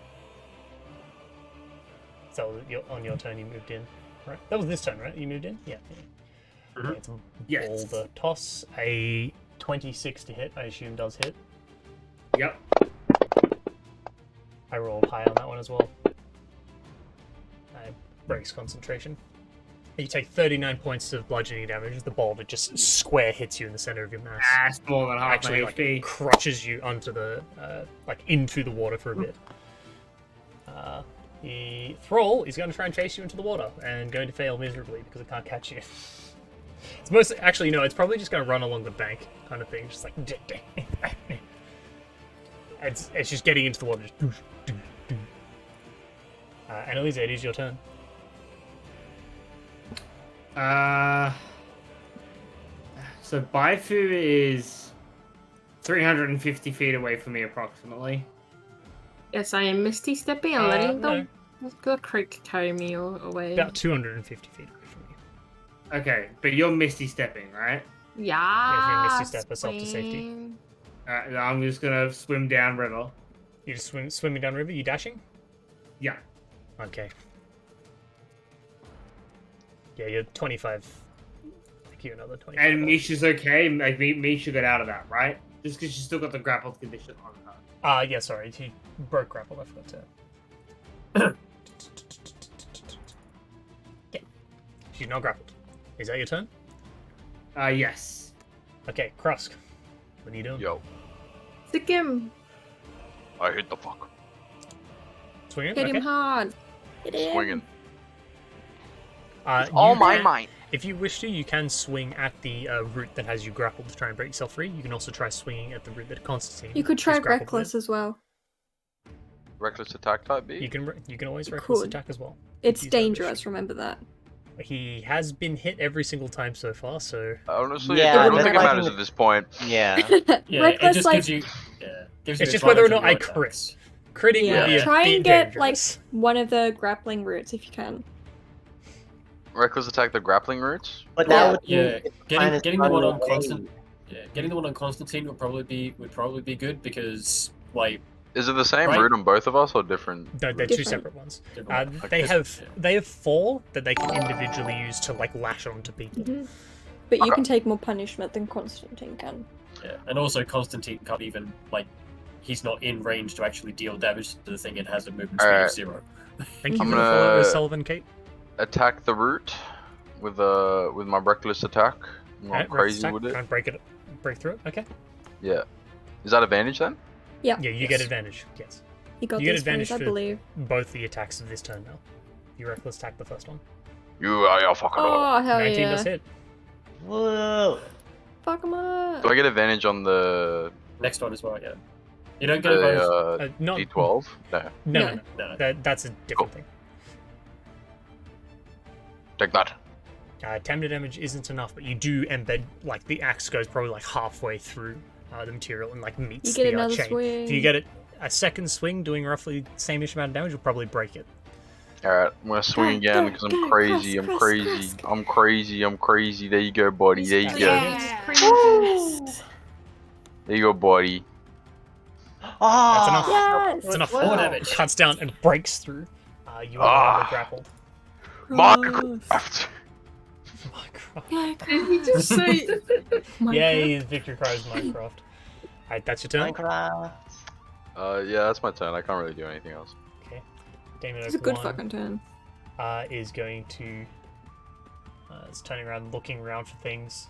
So on your turn, you moved in, right? That was this turn, right? You moved in? Yeah. Mhm. It's a Yes. boulder toss. A 26 to hit, I assume, does hit. Yep. I rolled high on that one as well. Breaks concentration. You take 39 points of bludgeoning damage. The boulder just square hits you in the center of your mass. That's more than half Actually, my like, HP. crushes you onto the, into the water for a bit. The thrall is going to try and chase you into the water and going to fail miserably because it can't catch you. It's mostly, actually, no, it's probably just going to run along the bank kind of thing, just like. It's just getting into the water. Just. Annalisa, it is your turn. So Baifu is 350 feet away from me, approximately. Yes, I am Misty stepping and letting no. the creek carry me away. About 250 feet away from you. Okay, but you're Misty stepping, right? Yeah. Misty step herself to safety. I'm just gonna swim down river. You just swimming down river? You dashing? Yeah. Okay. Yeah, you're 25. Thank you, another 25. And Misha's okay. Like Misha got out of that, right? Just because she's still got the grappled condition on her. Yeah, sorry. He broke grapple. I forgot to. Yeah. She's not grappled. Is that your turn? Yes. Okay, Krusk. What are you doing? Yo, Stick him. I hit the fuck. Swinging? Hit Okay. him hard. Hit him. Swinging. You my can- might. If you wish to, you can swing at the root that has you grappled to try and break yourself free. You can also try swinging at the root that Constantine. You could try is grappled reckless with. as well. Reckless attack type B? You can always You reckless could. attack as well. It's Use that dangerous. wish. Remember that. He has been hit every single time so far, so Honestly, Yeah, I don't but think it like- matters at this point. Yeah. Yeah, reckless, it just like gives you. Yeah, gives you it's just whether or advantage not on I your crit. attacks. Critting yeah. would be a Try bit and get dangerous. like one of the grappling roots if you can. Reckless attack the grappling roots? But Yeah. that would Yeah, mean it's kind of getting the one on running away. constant. Yeah, getting the one on Constantine would probably be good because like Is it the same Right. root on both of us or different? No, they're two Different. separate ones. different- They like, have 4 that they can individually use to like lash onto people. But you Okay. can take more punishment than Constantine can. Yeah, and also Constantine can't even like he's not in range to actually deal damage to the thing. It has a movement speed of Alright. 0. Thank you I'm for the follow, gonna- Sullivan Kate. Attack the root with my reckless attack. I'm Alright, crazy attack, with try it. and break through it. Okay. Yeah. Is that advantage then? Yeah. Yeah, you get advantage. Yes. You got You get these advantage ones, I for- believe. Both the attacks of this turn now. You reckless attack the first one. You are your fucking dog. Oh hell 19 yeah! does hit. Whoa. Fuck him up. Do I get advantage on the Next one as well. Yeah, you don't get advantage. Not D12? No. No, No. no, No. that's a different thing. Take that. Temper damage isn't enough, but you do embed, like, the axe goes probably, like, halfway through the material and, like, meets You get the another chain. swing. If you get it a second swing doing roughly the same-ish amount of damage, you'll probably break it. Alright, I'm gonna swing again because I'm crazy, I'm crazy, I'm crazy, I'm crazy. There you go, buddy, there you go. There you go, buddy. Oh, That's enough. Yes. It's enough. More damage. Cuts down and breaks through. You are grappled. Minecraft! Minecraft. Did he just say? Yay, Victor Crow's Minecraft. Alright, that's your turn. Minecraft. Yeah, that's my turn. I can't really do anything else. Okay. Demon It's a Oak good 1 fucking turn. is going to. It's turning around, looking around for things.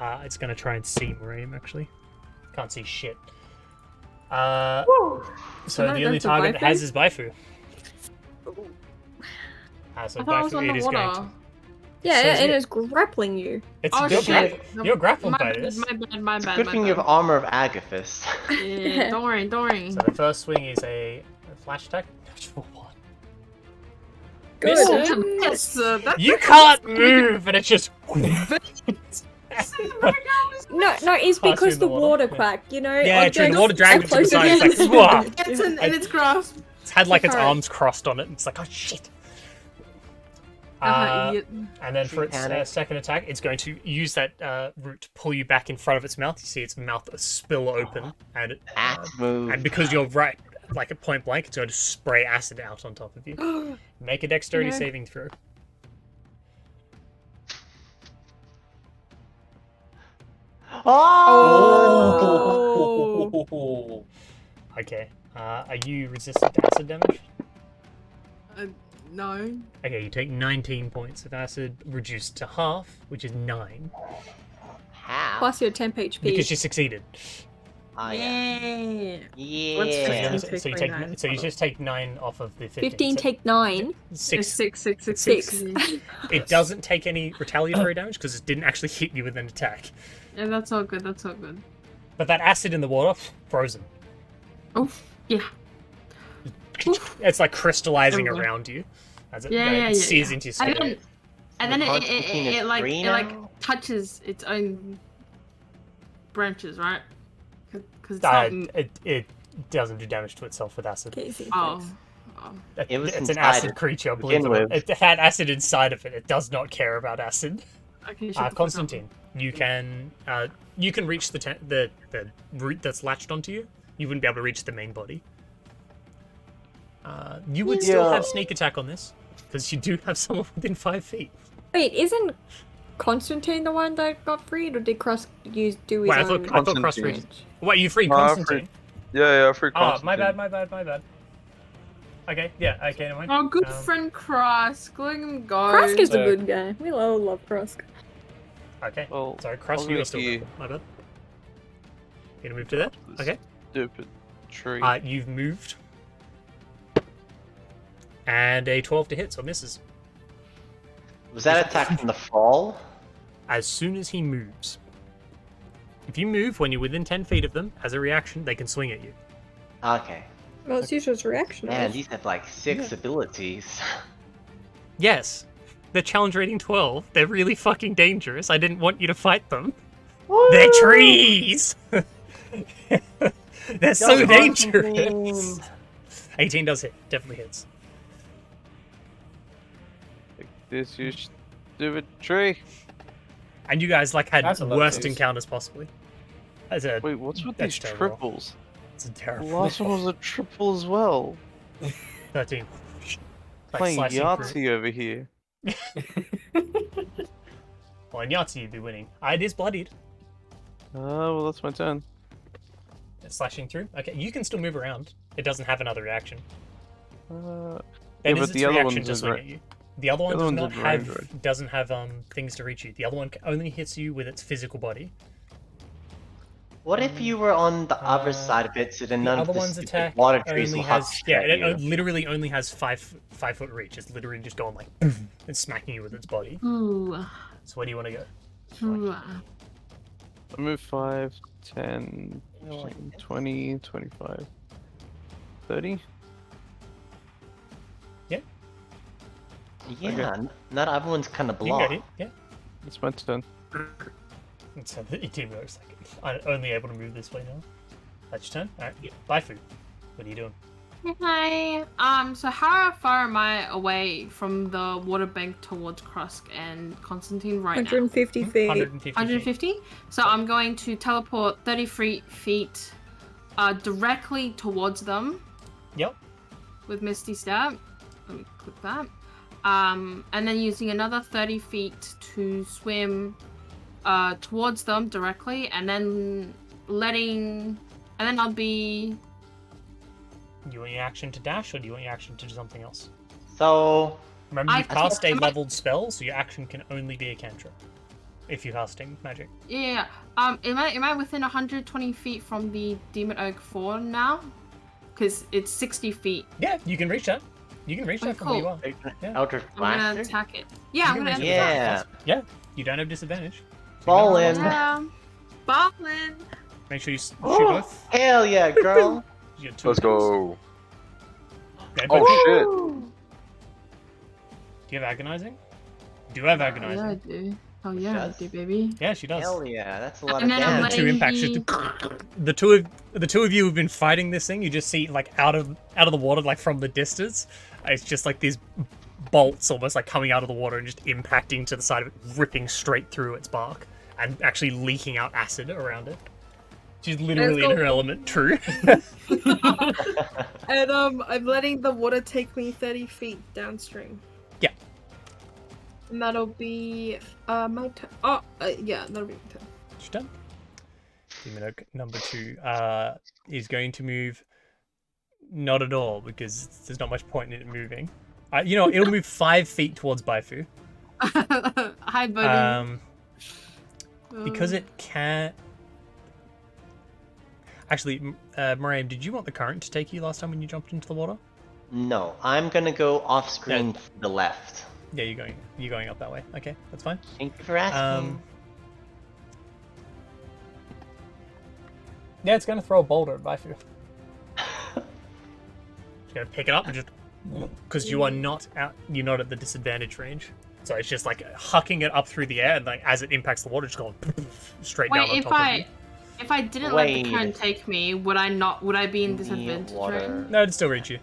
It's going to try and see Miriam, actually. Can't see shit. So the only target it has is Baifu. So I thought I was Baifu, on it the is water. going to. Yeah, So and it- it's grappling you. It's Oh, you're, shit. you're grappled My by bad, this. my bad, my It's a bad, good my thing you bad. have armor of Agathis. Yeah, don't worry, don't worry. So the first swing is a flash attack. Natural 1. Good. Yes, that's You can't move, and it's just. No, it's Pass you because in the the water. water Yeah. quacked, you know? Yeah, true. The Objects water dragged are it to the closer side. It's like, than- swah! It's in its grasp. It's had like its Alright. arms crossed on it. And it's like, oh shit. Idiot. And then for its Panic. second attack, it's going to use that root to pull you back in front of its mouth. You see its mouth spill open, and it, Axe move. and because you're right, like at point blank, it's going to spray acid out on top of you. Make a dexterity No. saving throw. Oh! Okay. Are you resistant to acid damage? No. Okay, you take 19 points of acid, reduced to half, which is 9, Half. Plus your temp HP. because you succeeded. Oh, yeah. Yeah. What's Yeah. 15? So you just take 9 off of the 15. 15 so take 9. It's 6. 6. It doesn't take any retaliatory damage because it didn't actually hit you with an attack. Yeah, that's all good, that's all good. But that acid in the water, frozen. Oh, yeah. It's like crystallizing Everywhere. around you as it Yeah, sears yeah. into your skin. And then Constantine is it like free it like now? touches its own branches, right? Because it's not. It doesn't do damage to itself with acid. Casey, Oh. thanks. It was It's an inside acid it creature, to believe it begin or not. It had acid inside of it. It does not care about acid. Okay, shut the fuck up. Constantine, you can reach the root that's latched onto you. You wouldn't be able to reach the main body. You would still Yeah. have sneak attack on this because you do have someone within 5 feet. Wait, isn't Constantine the one that got freed, or did Cross do his Wait, I own? thought Cross Constantine. freed. Wait, you freed No, I Constantine? Yeah, free Oh, Constantine. my bad. Okay, yeah, okay, never mind. Oh, good friend Krask. Let him go. Krask is a good guy. We all love Krask. Okay, Well, sorry, Cross, I'll you are move still here. there. My bad. You gonna move to there? This Okay. Stupid tree. You've moved. And a 12 to hit, so misses. Was that attack from the fall? As soon as he moves. If you move when you're within 10 feet of them, as a reaction, they can swing at you. Okay. Well, it's usually reaction. Man, these have like 6 abilities. Yes, they're challenge rating 12. They're really fucking dangerous. I didn't want you to fight them. Woo! They're trees! They're so Go dangerous. 18 does hit. Definitely hits. Like this, you stupid tree. And you guys like had That's a lot of worst saves. encounters possibly. That's a Wait, what's with That's these terrible. triples? It's a The terrible. last one was a triple as well. 13. Like Playing slicing Yahtzee through. over here. Well, in Yahtzee you'd be winning. It is bloodied. Oh, well, that's my turn. It's slashing through. Okay, you can still move around. It doesn't have another reaction. Yeah, That but is its the other reaction one's to in swing ra- at you. The other one other does one's not in range, have doesn't have things to reach you. The other one only hits you with its physical body. What if you were on the other side of it, so then The none of other the one's stupid attack water trees only will has hop yeah, at it you? literally only has 5 foot reach. It's literally just going like boom, and smacking you with its body. Ooh. So where do you want to go? Ooh. I move 5, 10, 20, 25, 30. Yeah, Okay. not everyone's kind of You can go blocked. here. Yeah. It's my turn. So the team looks like I'm only able to move this way now. That's your turn. All right. Bye, food. What are you doing? Hi. So how far am I away from the water bank towards Krusk and Constantine right 150 Hmm? feet. 150. now? 150. So I'm going to teleport 33 feet, directly towards them Yep. with Misty Step. Let me click that. And then using another 30 feet to swim, towards them directly, and then I'll be Do you want your action to dash, or do you want your action to do something else? So Remember, I you cast a think- leveled spell, so your action can only be a cantrip. If you're casting magic. Yeah. Am I within 120 feet from the Demon Oak 4 now? Because it's 60 feet. Yeah, you can reach that. You can reach that from where you are. Yeah. Eldritch I'm gonna Blaster. attack it. Yeah, I'm You gonna can attack reach it. Yeah. You don't have disadvantage. Ballin'. Yeah. Ballin'. Make sure you shoot Oh, both. hell yeah, girl. You get 2 Let's of those. go. Okay, Oh both. shit. Do you have agonizing? Do you have agonizing? Yeah, I do. Oh yeah, I does? do, baby. Yeah, she does. Hell yeah, that's a lot of And then I'm damage. Two letting impacts. the- Just the two of you have been fighting this thing. You just see like out of the water, like from the distance. It's just like these bolts almost like coming out of the water and just impacting to the side of it, ripping straight through its bark and actually leaking out acid around it. She's literally in go. her element. True. And I'm letting the water take me 30 feet downstream. Yeah. And that'll be my turn. Oh, yeah, that'll be my turn. She's done. Demon Oak number 2 is going to move. Not at all, because there's not much point in it moving. You know, it'll move 5 feet towards Baifu. Hi, buddy. Because it can't. Actually, Miriam, did you want the current to take you last time when you jumped into the water? No, I'm gonna go off screen to the left. Yeah, you're going up that way. Okay, that's fine. Thank you for asking. Yeah, it's gonna throw a boulder at Baifu. It's gonna pick it up and just because you are not out. You're not at the disadvantage range, so it's just like hucking it up through the air, and like as it impacts the water, just going straight Wait, down on top of you. if I didn't let the Wait. current take me, would I be in disadvantage? Right? Water. No, it'd still reach you.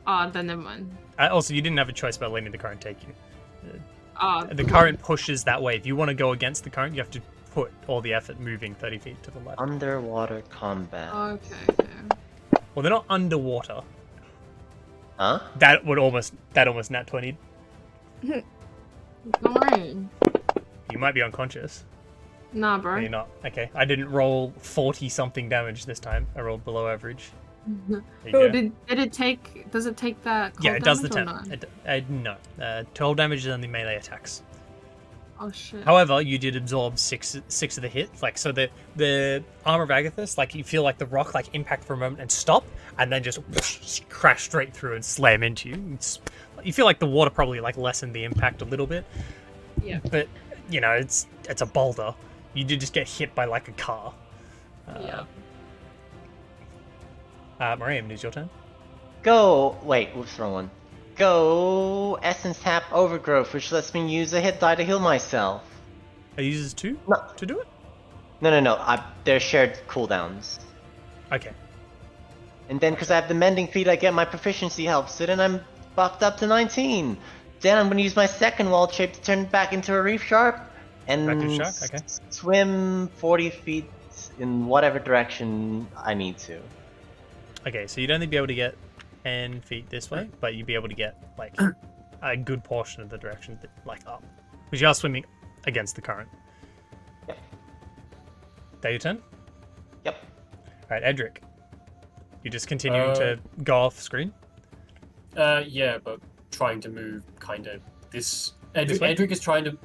Oh, then never mind. Also, you didn't have a choice about letting the current take you. Oh, The current pushes that way. If you want to go against the current, you have to put all the effort moving 30 feet to the left. Underwater combat. okay. Well, they're not underwater. Huh? That almost nat 20. Alright. You might be unconscious. Nah, No, bro. you're not. Okay. I didn't roll 40 something damage this time. I rolled below average. There you Oh, go. did it take? Does it take that? Yeah, cold it does the damage or 10. not? No. 12 damage is only melee attacks. Oh shit. However, you did absorb six of the hit. Like, so the armor of Agathis, like, you feel like the rock, like, impact for a moment and stop, and then just whoosh, crash straight through and slam into you. You feel like the water probably, like, lessened the impact a little bit. Yeah. But, you know, it's a boulder. You did just get hit by, like, a car. Yeah. Miriam, it's your turn. Go. Wait, what's the wrong one? Go. Essence tap overgrowth, which lets me use a hit die to heal myself. It uses 2 No. to do it? No. They're shared cooldowns. Okay. And then, because I have the mending feat, I get my proficiency help, so then I'm buffed up to 19. Then I'm going to use my second wild shape to turn it back into a reef shark and Back to the shark, okay. swim 40 feet in whatever direction I need to. Okay, so you'd only be able to get 10 feet this way, but you'd be able to get, like, a good portion of the direction, like, up. Because you are swimming against the current. Yep. That your turn? Yep. Alright, Edric. You just continuing to go off screen? Yeah, but trying to move kind of this. This way? Edric is trying to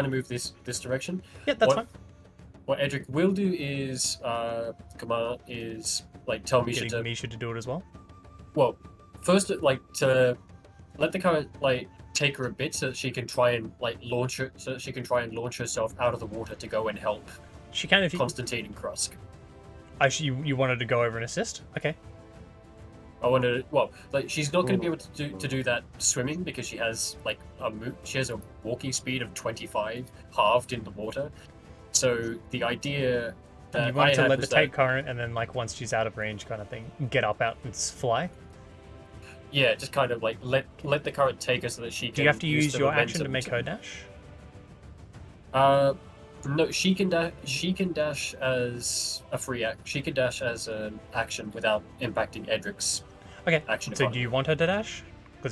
move this direction. Yeah, that's fine. What Edric will do is command is like tell Misha Getting to Misha to do it as well? well first like to let the current like take her a bit so that she can try and launch herself out of the water to go and help She can if you... Constantine and Krusk. You wanted to go over and assist? Okay. I wanted she's not going to be able to do that swimming because she has a walking speed of 25 halved in the water. So the idea that You wanted I to had let the was take current and then, like, once she's out of range kind of thing, get up out and fly? yeah, just kind of like let the current take her so that she can. Do you have to use the your action to momentum make her dash? No, she can dash as a free act. She can dash as an action without impacting Edric's Okay, action. so do you want her to dash?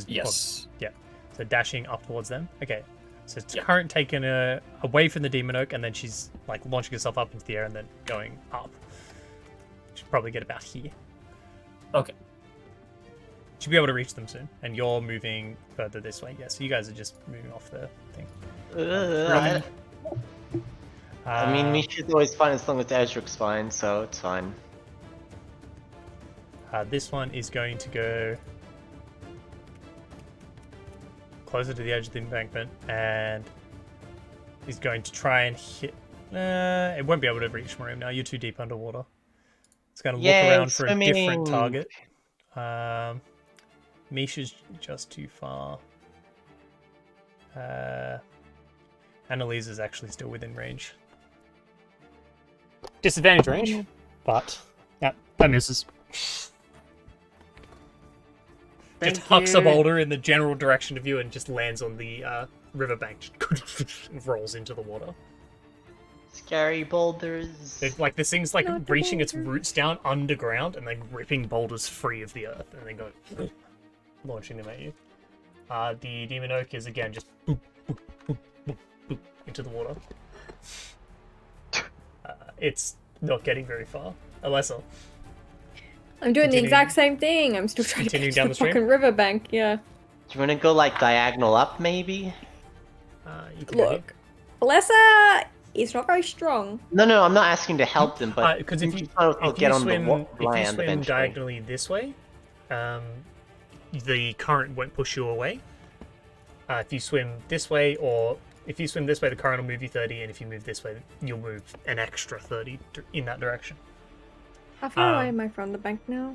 Yes. Yeah, so dashing up towards them. Okay, so it's Yeah. current taking her away from the Demon Oak, and then she's, like, launching herself up into the air and then going up. She'll probably get about here. Okay. Should be able to reach them soon. And you're moving further this way. Yeah, so you guys are just moving off the thing. I mean, Misha's always fine as long as Ezric's fine, so it's fine. This one is going to go closer to the edge of the embankment, and is going to try and hit. It won't be able to reach Marim now. You're too deep underwater. It's going to look around for a different target. Misha's just too far. Annalise is actually still within range. Disadvantage range, but that misses. Just hucks a boulder in the general direction of you and just lands on the riverbank. And rolls into the water. Scary boulders. Like this thing's like reaching its roots down underground and then ripping boulders free of the earth and then go launching them at you. The demon oak is again just boop, boop, boop, boop, boop, into the water. It's not getting very far. Alessa. I'm doing the exact same thing. I'm still trying to get to the fucking riverbank. Yeah. Do you want to go like diagonal up, maybe? You can Look, Alessa is not very strong. No, I'm not asking to help them, but because if you swim diagonally this way, the current won't push you away. If you swim this way, the current will move you 30, and if you move this way, you'll move an extra 30 in that direction. How far away am I from the bank now?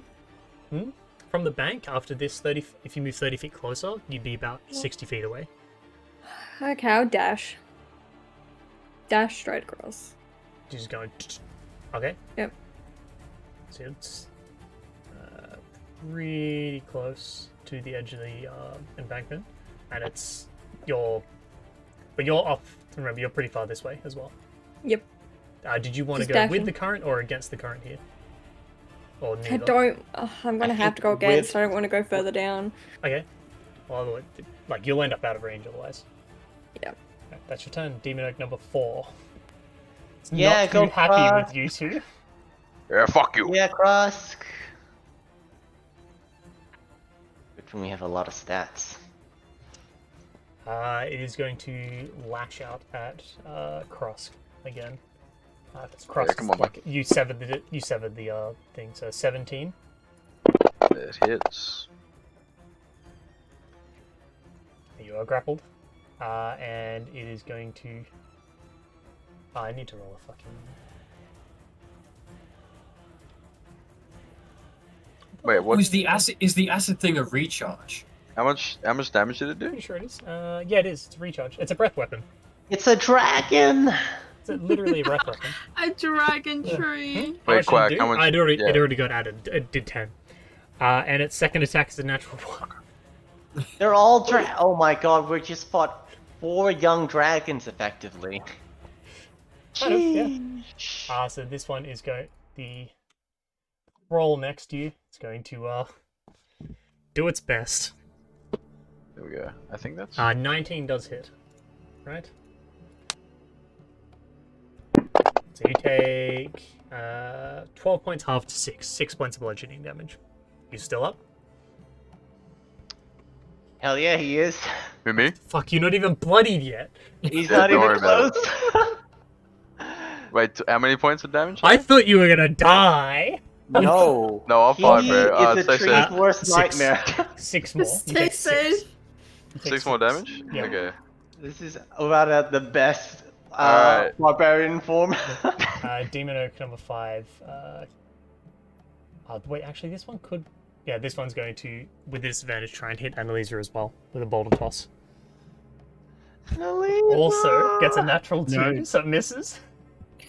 From the bank, after this 30, if you move 30 feet closer, you'd be about 60 feet away. Okay, I'll dash. Dash straight across. Just going. Okay. Yep. So it's really close to the edge of the embankment, and you're up. Remember, you're pretty far this way as well. Yep. Did you want to go dashing. with the current or against the current here? Or neither? I don't. I'm gonna have to go against. I don't want to go further down. Okay. Well, otherwise, like you'll end up out of range otherwise. Yep. Okay, that's your turn. Demon Oak number 4. It's Yeah, not go too happy with you two. Yeah, fuck you. Yeah, Cross. Good thing we have a lot of stats. It is going to lash out at Krosk again. It's Krosk. come on, like, you severed the thing, so 17. It hits. You are grappled, and it is going to. I need to roll a fucking. Wait, what? Is the acid thing a recharge? How much damage did it do? Pretty sure it is. Yeah, it is. It's a recharge. It's a breath weapon. It's a dragon. It's literally a breath weapon. A dragon tree. Wait, Quack, how much? It already got added. It did 10. And its second attack is a natural 1. They're all oh my god, we just fought 4 young dragons effectively. Yeah. So this one is the roll next to you. It's going to do its best. There we go. I think that's 19 does hit, right? So you take 12 points half to 6 points of bludgeoning damage. You still up? Hell yeah, he is. Who, me? Fuck, you're not even bloodied yet. He's Yeah, not don't even worry about close. Wait, how many points of damage? I thought you were gonna die. No. No, I'm fine, He bro. is the stay tree's safe. worst 6. nightmare. 6 more. You Stay take 6. safe. You take 6 more damage? Yeah. Okay. This is about at the best Alright. barbarian form. Demon Oak number 5. Wait, actually, this one could. Yeah, this one's going to, with disadvantage, try and hit Annalisa as well with a boulder toss. Also gets a natural 2, so it misses.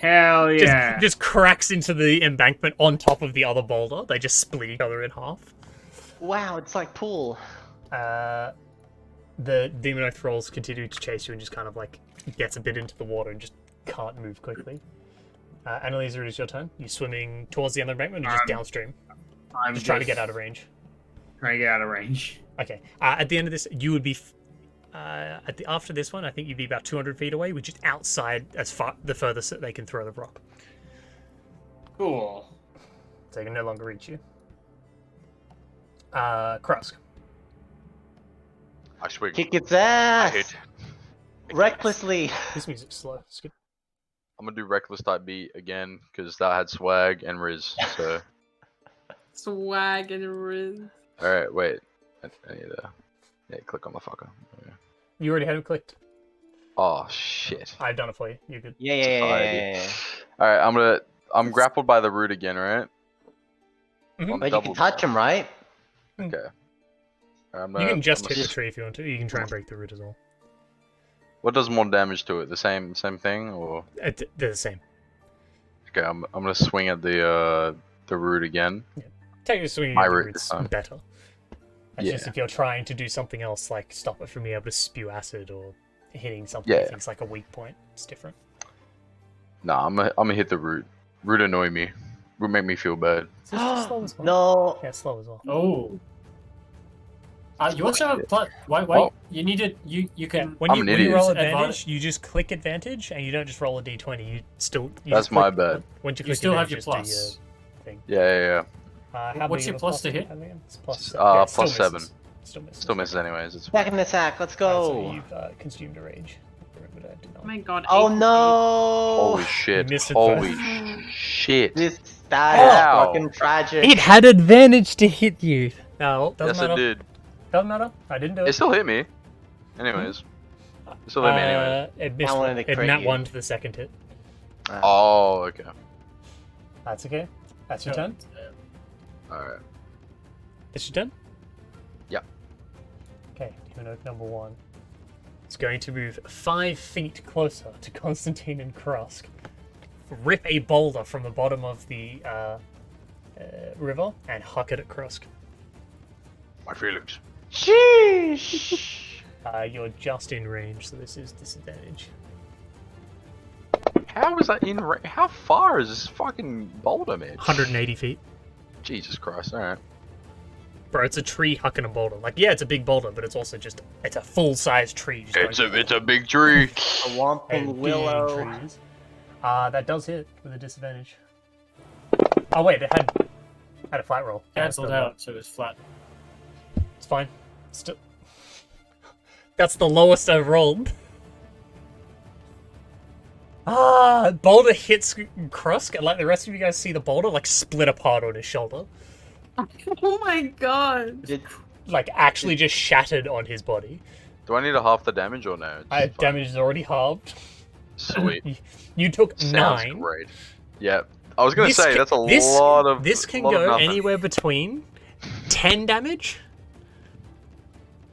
Hell yeah. Just cracks into the embankment on top of the other boulder. They just split each other in half. Wow, it's like pool. The Demon Oak Thralls continue to chase you and just kind of like gets a bit into the water and just can't move quickly. Annalisa, it is your turn. You swimming towards the other embankment or just downstream? I'm just trying to get out of range. Trying to get out of range. Okay. At the end of this, you would be after this one. I think you'd be about 200 feet away, which is outside as far the furthest that they can throw the rock. Cool. So they can no longer reach you. Krusk. I swing. Kick its I ass! hit. Recklessly! This music's slow. Skip. I'm gonna do reckless type beat again because that had swag and riz. So. Swag and riz. All right, wait. I need to. Yeah, click on the fucker. Okay. You already had him clicked. Oh shit. I've done it for you. You're good. Yeah. All right, I'm grappled by the root again, right? Mhm. On But you double can touch him, right? Okay. You can just hit the tree if you want to. You can try and break the root as well. What does more damage to it? The same thing, or? They're the same. Okay, I'm gonna swing at the root again. Take a swing My at the root root's this time. better. It's Yeah. just if you're trying to do something else, like stop it from being able to spew acid or hitting something Yeah. you think's like a weak point, it's different. Nah, I'm gonna hit the root. Root annoy me. Root make me feel bad. It's just slow as well. No! Yeah, it's slow as well. Oh. You also have plus. Why? Oh. You needed. You can. When I'm you, an when you idiot. roll Use advantage, you just click advantage, and you don't just roll a d20. You That's just my click- bad. Once you You click still have your advantage, just plus. do your thing. Yeah. How What's big your of a plus to do you hit? have again? It's plus. Plus still 7. misses. Still misses. Still misses anyways. It's Second attack, let's So go! you've consumed a rage. Remember that, did not. Oh my god. Oh 8 no! Holy shit! missed it Holy first. shit! That Ow. is fucking tragic. It had advantage to hit you. No, doesn't Yes, it matter. did. Doesn't matter. I didn't do it. It still hit me. Anyways. It still hit me anyways. It missed. I wanted to It crit nat you. one to the second hit. Oh, okay. That's okay. That's your turn. Alright. It's your turn. Yep. Okay, human oak number 1. It's going to move 5 feet closer to Constantine and Krusk. Rip a boulder from the bottom of the river and huck it at Krusk. My feelings. Sheesh! You're just in range, so this is disadvantage. How is that in How far is this fucking boulder, man? 180 feet. Jesus Christ, alright. Bro, it's a tree hucking a boulder. Like, yeah, it's a big boulder, but it's also just, it's a full-size tree. Just It's a big tree. A whomping big willow. trees. That does hit with a disadvantage. Oh wait, it had a flat roll. Cancelled out, so it's flat. It's fine. Still, that's the lowest I've rolled. Boulder hits Krusk, and like the rest of you guys see the boulder like split apart on his shoulder. Oh my god. Like actually just shattered on his body. Do I need to half the damage or no? It's fine. Damage is already halved. Sweet. You took Sounds 9. great. Yeah. I was gonna say, ca- that's a lot of. This can lot of go nothing. anywhere between 10 damage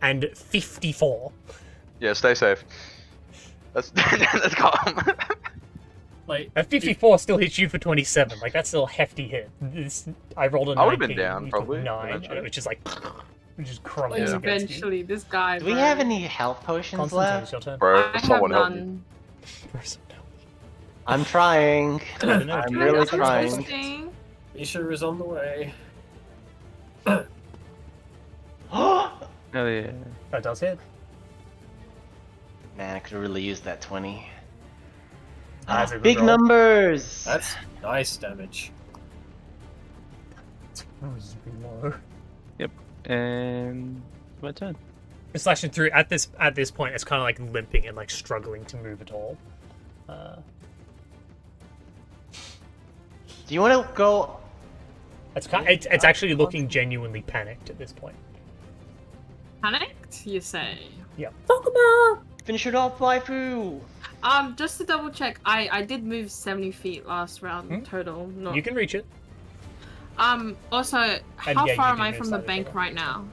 and 54. Yeah, stay safe. That's calm. Like, A 54 still hits you for 27. Like, that's still a hefty hit. I rolled a 19. I would've been down, you probably, took 9, and eventually. it was just like... It just crumbles Yeah. against you. Eventually, this guy. Do we bro. have any health potions Constantine, left? it's your turn. Bro, I have someone help me. none. I'm trying. I don't know, I'm do you really have trying. Interesting. Isha is on the way. Oh yeah. That does hit. Man, I could really use that 20. That's a good Big roll. numbers! That's nice damage. It's really low. And it's my turn. It's slashing through. At this point, it's kind of like limping and like struggling to move at all. Do you want to go? It's actually looking genuinely panicked at this point. Panicked, you say? Finish it off, waifu! Just to double check, I did move 70 feet last round Hmm? total. Not... You can reach it. Also, how yeah, you far am did I move from the slightly bank further. right now?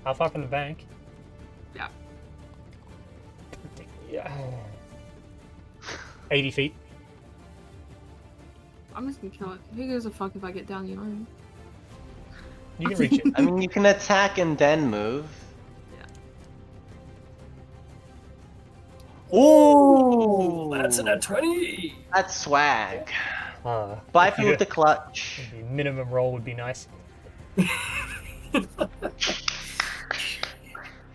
How far from the bank? Yeah. Yeah. 80 feet. I'm just gonna kill it. Who gives a fuck if I get down, you know? You can reach it. I mean, you can attack and then move. Ooh! That's an 20! That's swag. If Waifu you- with the clutch. The minimum roll would be nice.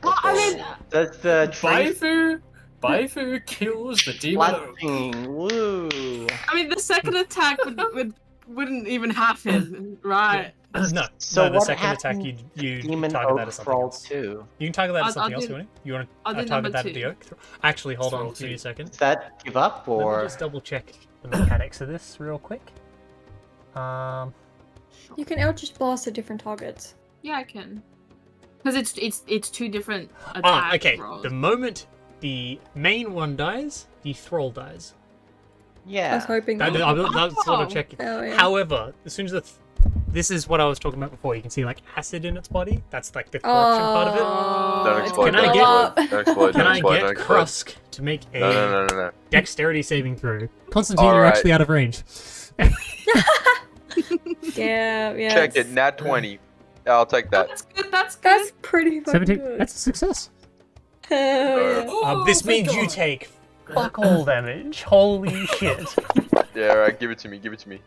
Well, I mean, Does the tree Baifu kills the demon oak. flatting? Woo! the second attack wouldn't even happen, right? No, So no, the what second attack happened you Demon target Oak that as something Thrall else. 2? You can target that as I'll something else. do- You want I'll to do target number that at the 2. oak? Actually, hold on. Thrall Give me a 2. second. Does that give up, Let me or just double check the mechanics of this real quick. You can Eldritch Blast at different targets. Yeah, I can. Because it's 2 different attack Ah, okay. rolls. The moment the main one dies, the thrall dies. I was yeah? hoping That's that. what I'm checking. Oh, yeah. However, as soon as this is what I was talking about before. You can see like acid in its body. That's like the corruption part of it. Don't it's explode. Can I Don't get- explode. Don't explode. Can Don't I explode. get Don't explode. Krusk to make a No. dexterity saving throw? Constantine, All you're right. actually out of range. Yeah, yeah. Check it. Nat 20. I'll take that. That's good. That's good. That's pretty fucking 17. good. That's a success. Hell yeah. This thank means you God. take fuck all damage. Holy shit. Yeah, alright. Give it to me. Give it to me.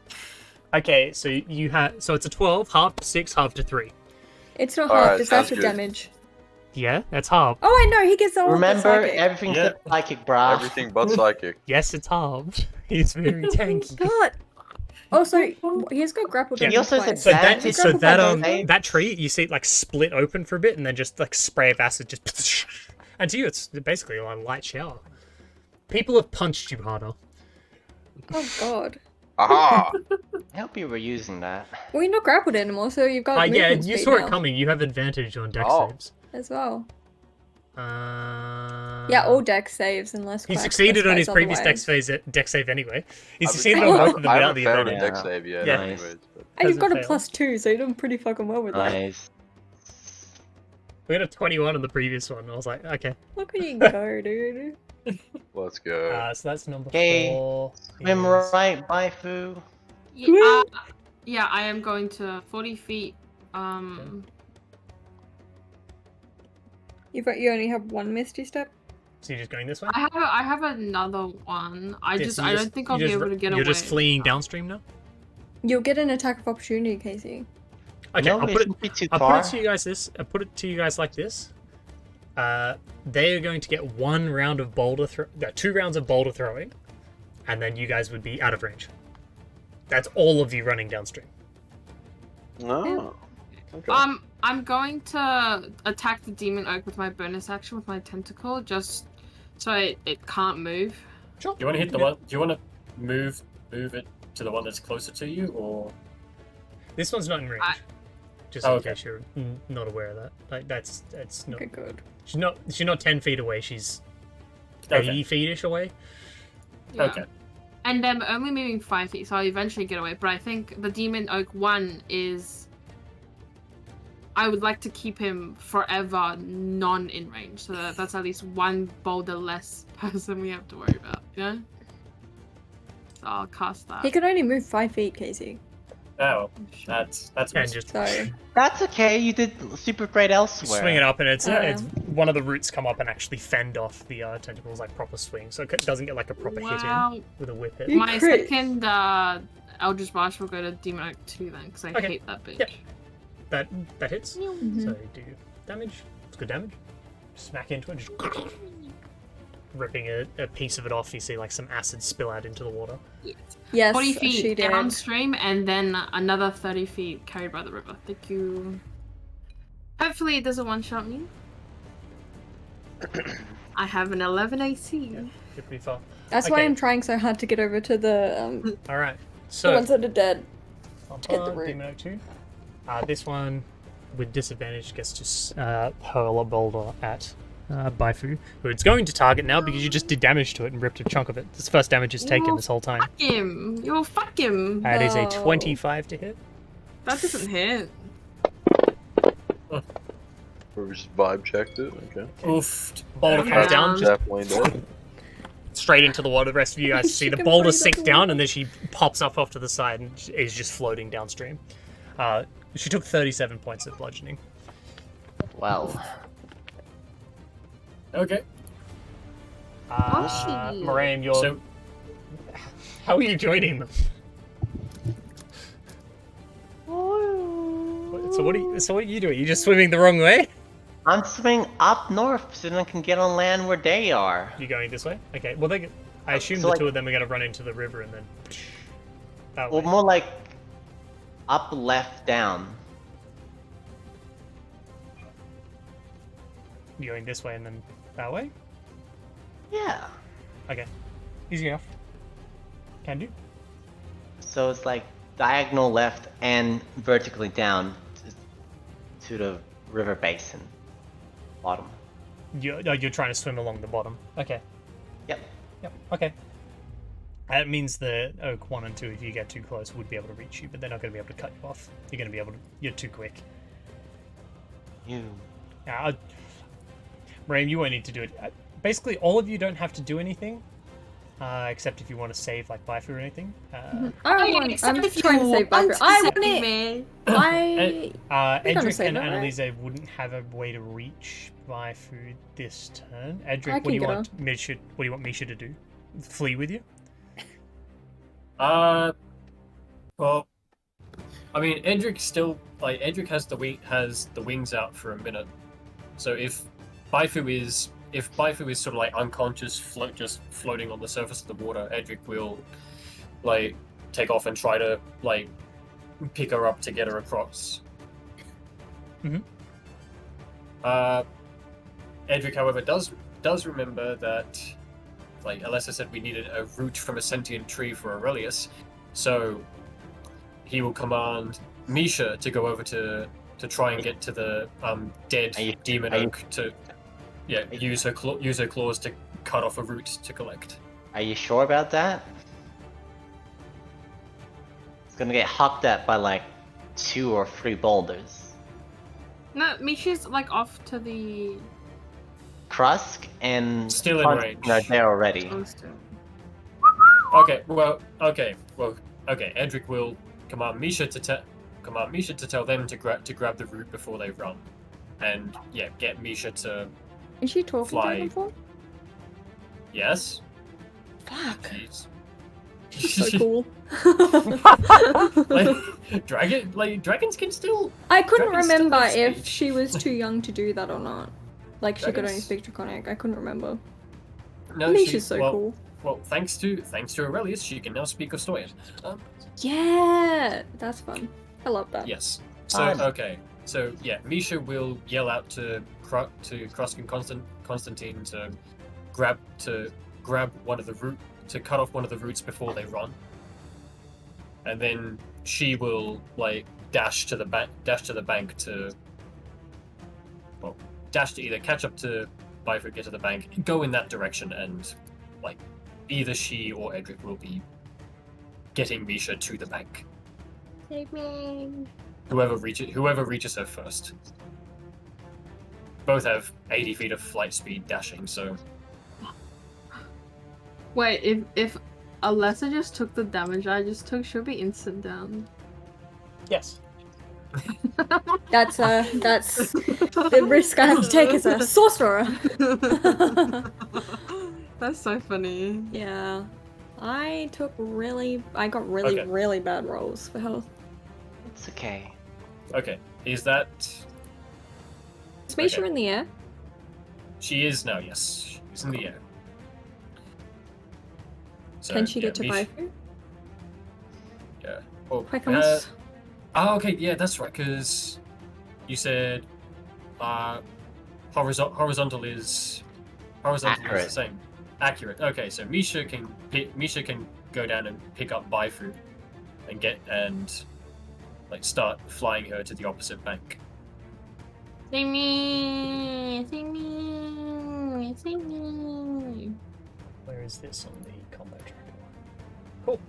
Okay, so you have it's a 12, half to 6, half to 3. It's not Alright, half, it's sounds acid good. damage. Yeah, that's half. Oh, I know, he gets all Remember, the psychic. everything's Yeah. psychic, brah. Everything but psychic. Yes, it's halved. He's very tanky. God. Also, he's got grappled Yeah. down He also has twice. So advantage. He's that grappled by both. that tree you see it like split open for a bit and then just like spray of acid just and to you it's basically a light shower. People have punched you harder. Oh god. Aha! I hope you were using that. Well, you're not grappled anymore, so you've got Yeah, movement you speed saw now it coming. You have advantage on dex Oh. saves. as well. Uh, Yeah, all dex saves unless He Quack succeeded on his specifies previous otherwise. dex save anyway. He I succeeded haven't- on both of them I without haven't the failed a advantage. dex save yet. Yeah. Anyways, but... And you've Hasn't got a failed. +2, so you're doing pretty fucking well with that. Nice. We had a 21 on the previous one. I was like, okay. Look at you go, dude. Let's go. So that's number Okay. 4. Swim is- right, Baifu. Yeah, I am going to 40 feet. You only have one Misty Step? So you're just going this way? I have another one. I Yeah, so I you don't think I'll be you able to get away. You're just fleeing downstream now? You'll get an attack of opportunity, Casey. Okay, No, I'll it put it shouldn't be too I'll far. put it to you guys to you guys like this. They are going to get 1 round of boulder 2 rounds of boulder throwing, and then you guys would be out of range. That's all of you running downstream. No. Okay. I'm going to attack the demon oak with my bonus action with my tentacle, just so it can't move. Sure. Do you want to hit the one? Do you want to move it to the one that's closer to you, or? This one's not in range. Just Oh, in okay. case you're not aware of that. Like that's not. Okay, good. She's not 10 feet away. She's Okay. 80 feet-ish away. Yeah. Okay. And I'm only moving 5 feet, so I'll eventually get away. But I think the demon oak one is. I would like to keep him forever non in range, so that's at least 1 boulder less person we have to worry about. You know. So I'll cast that. He can only move 5 feet, Casey. Oh, that's And missed. just So, That's okay. You did super great elsewhere. swing it up, and it's Yeah. one of the roots come up and actually fend off the tentacles like proper swing, so it doesn't get like a proper hit in Wow. with a whip hit. You My crit. second Eldritch Blast will go to demon oak 2 then, because I Okay. hate that bitch. Yep. That hits. Mhm. So do damage. It's good damage. Smack into it, just ripping a piece of it off. You see like some acid spill out into the water. yes, 40 she feet did. downstream and then another 30 feet carried by the river. Thank you. Hopefully it doesn't one-shot me. I have an 11 AC. Get pretty far. That's why Okay. I'm trying so hard to get over to the All right. the So ones that are dead. get the root. Demon Oak 2. This one with disadvantage gets to hurl a boulder at Baifu, who it's going to target now because you just did damage to it and ripped a chunk of it. This first damage is taken this whole time. Fuck him. You'll fuck him. That is a No. 25 to hit. That doesn't hit. We just vibe checked it. Okay. Oof. Boulder comes down, just Definitely dead. straight into the water. The rest of you guys see the can boulder breathe sinks underwater. down and then she pops up off to the side and is just floating downstream. She took 37 points of bludgeoning. Well, Okay. Aussies. Moraine, you're. So How are you joining them? So what are you doing? You just swimming the wrong way? I'm swimming up north so then I can get on land where they are. You going this way? Okay. Well, I assume So, the like- two of them are going to run into the river and then. That Well, way. more like Up, left, down. You're going this way and then that way? Yeah. Okay. Easy enough. Can do. So it's like diagonal left and vertically down to the river basin. Bottom. You're trying to swim along the bottom. Okay. Yep. Yep. Okay. That means the Oak 1 and 2, if you get too close, would be able to reach you, but they're not going to be able to cut you off. You're going to be able to... You're too quick. You. Raim, you won't need to do it. Basically, all of you don't have to do anything, except if you want to save, like, Baifu or anything. I'm trying to save Baifu. I want it! Edric and Annalise wouldn't have a way to reach Baifu this turn. Edric, what do you want Misha to do? Flee with you? Well, I mean, Edric has the wings out for a minute. So if Baifu is sort of like unconscious, just floating on the surface of the water, Edric will like take off and try to like pick her up to get her across. Mm-hmm. Edric, however, does remember that, like Alessa said, we needed a root from a sentient tree for Aurelius, so he will command Misha to go over to try and get to the dead demon oak to use her claws to cut off a root to collect. Are you sure about that? It's gonna get hucked at by like 2 or 3 boulders. No, Misha's like off to the... Krusk and Still in range. Are there already. Okay. Edric will command Misha to tell them to grab the root before they run, and get Misha to. Is she talking fly. to them for? Yes. Fuck. Jeez. So cool. Dragons can still. I couldn't dragons still remember have if speech. she was too young to do that or not. Like she could only Dragons- speak Draconic. I couldn't remember. No, Misha's so cool. Well, thanks to Aurelius, she can now speak Ostoyan. Yeah, that's fun. I love that. Yes. So Misha will yell out to Krusk and Constantine to grab one of the to cut off one of the roots before they run, and then she will like dash to the bank to either catch up to Biford, get to the bank, go in that direction, and like either she or Edric will be getting Misha to the bank. Save me. Whoever reaches her first. Both have 80 feet of flight speed dashing, so Wait, if Alessa just took the damage I just took, she'll be instant down. Yes. That's the risk I have to take as a sorcerer. That's so funny. Yeah. I got really bad rolls for health. It's okay. Okay. Is that Is Misha in the air? she is now, yes. She's in the air. So, Can she get to Misha- Baifu? Yeah. Oh, Quickums? okay, yeah, that's right, because you said horizontal is the same. Accurate. Okay, so Misha can go down and pick up Baifu and start flying her to the opposite bank. See me. Where is this on the combat tracker? Cool.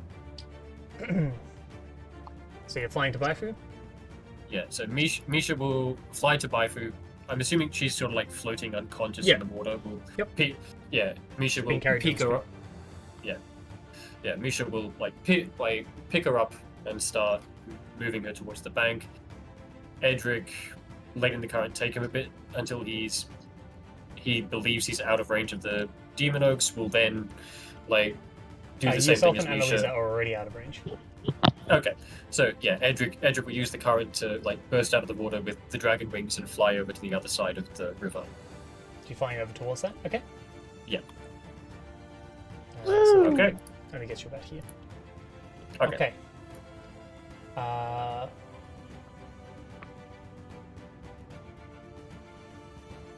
So you're flying to Baifu? Yeah, so Misha will fly to Baifu. I'm assuming she's sort of like floating unconscious in the water. Misha will Being carried pick on her up. Yeah, Misha will pick her up and start moving her towards the bank. Edric, letting the current take him a bit until he believes he's out of range of the demon oaks, will then do the same thing as and Annalise Misha. are already out of range. Okay, so yeah, Edric will use the current to burst out of the water with the dragon wings and fly over to the other side of the river. You're flying over towards that? Okay. Yeah. So Okay. Only gets you about here. Okay. You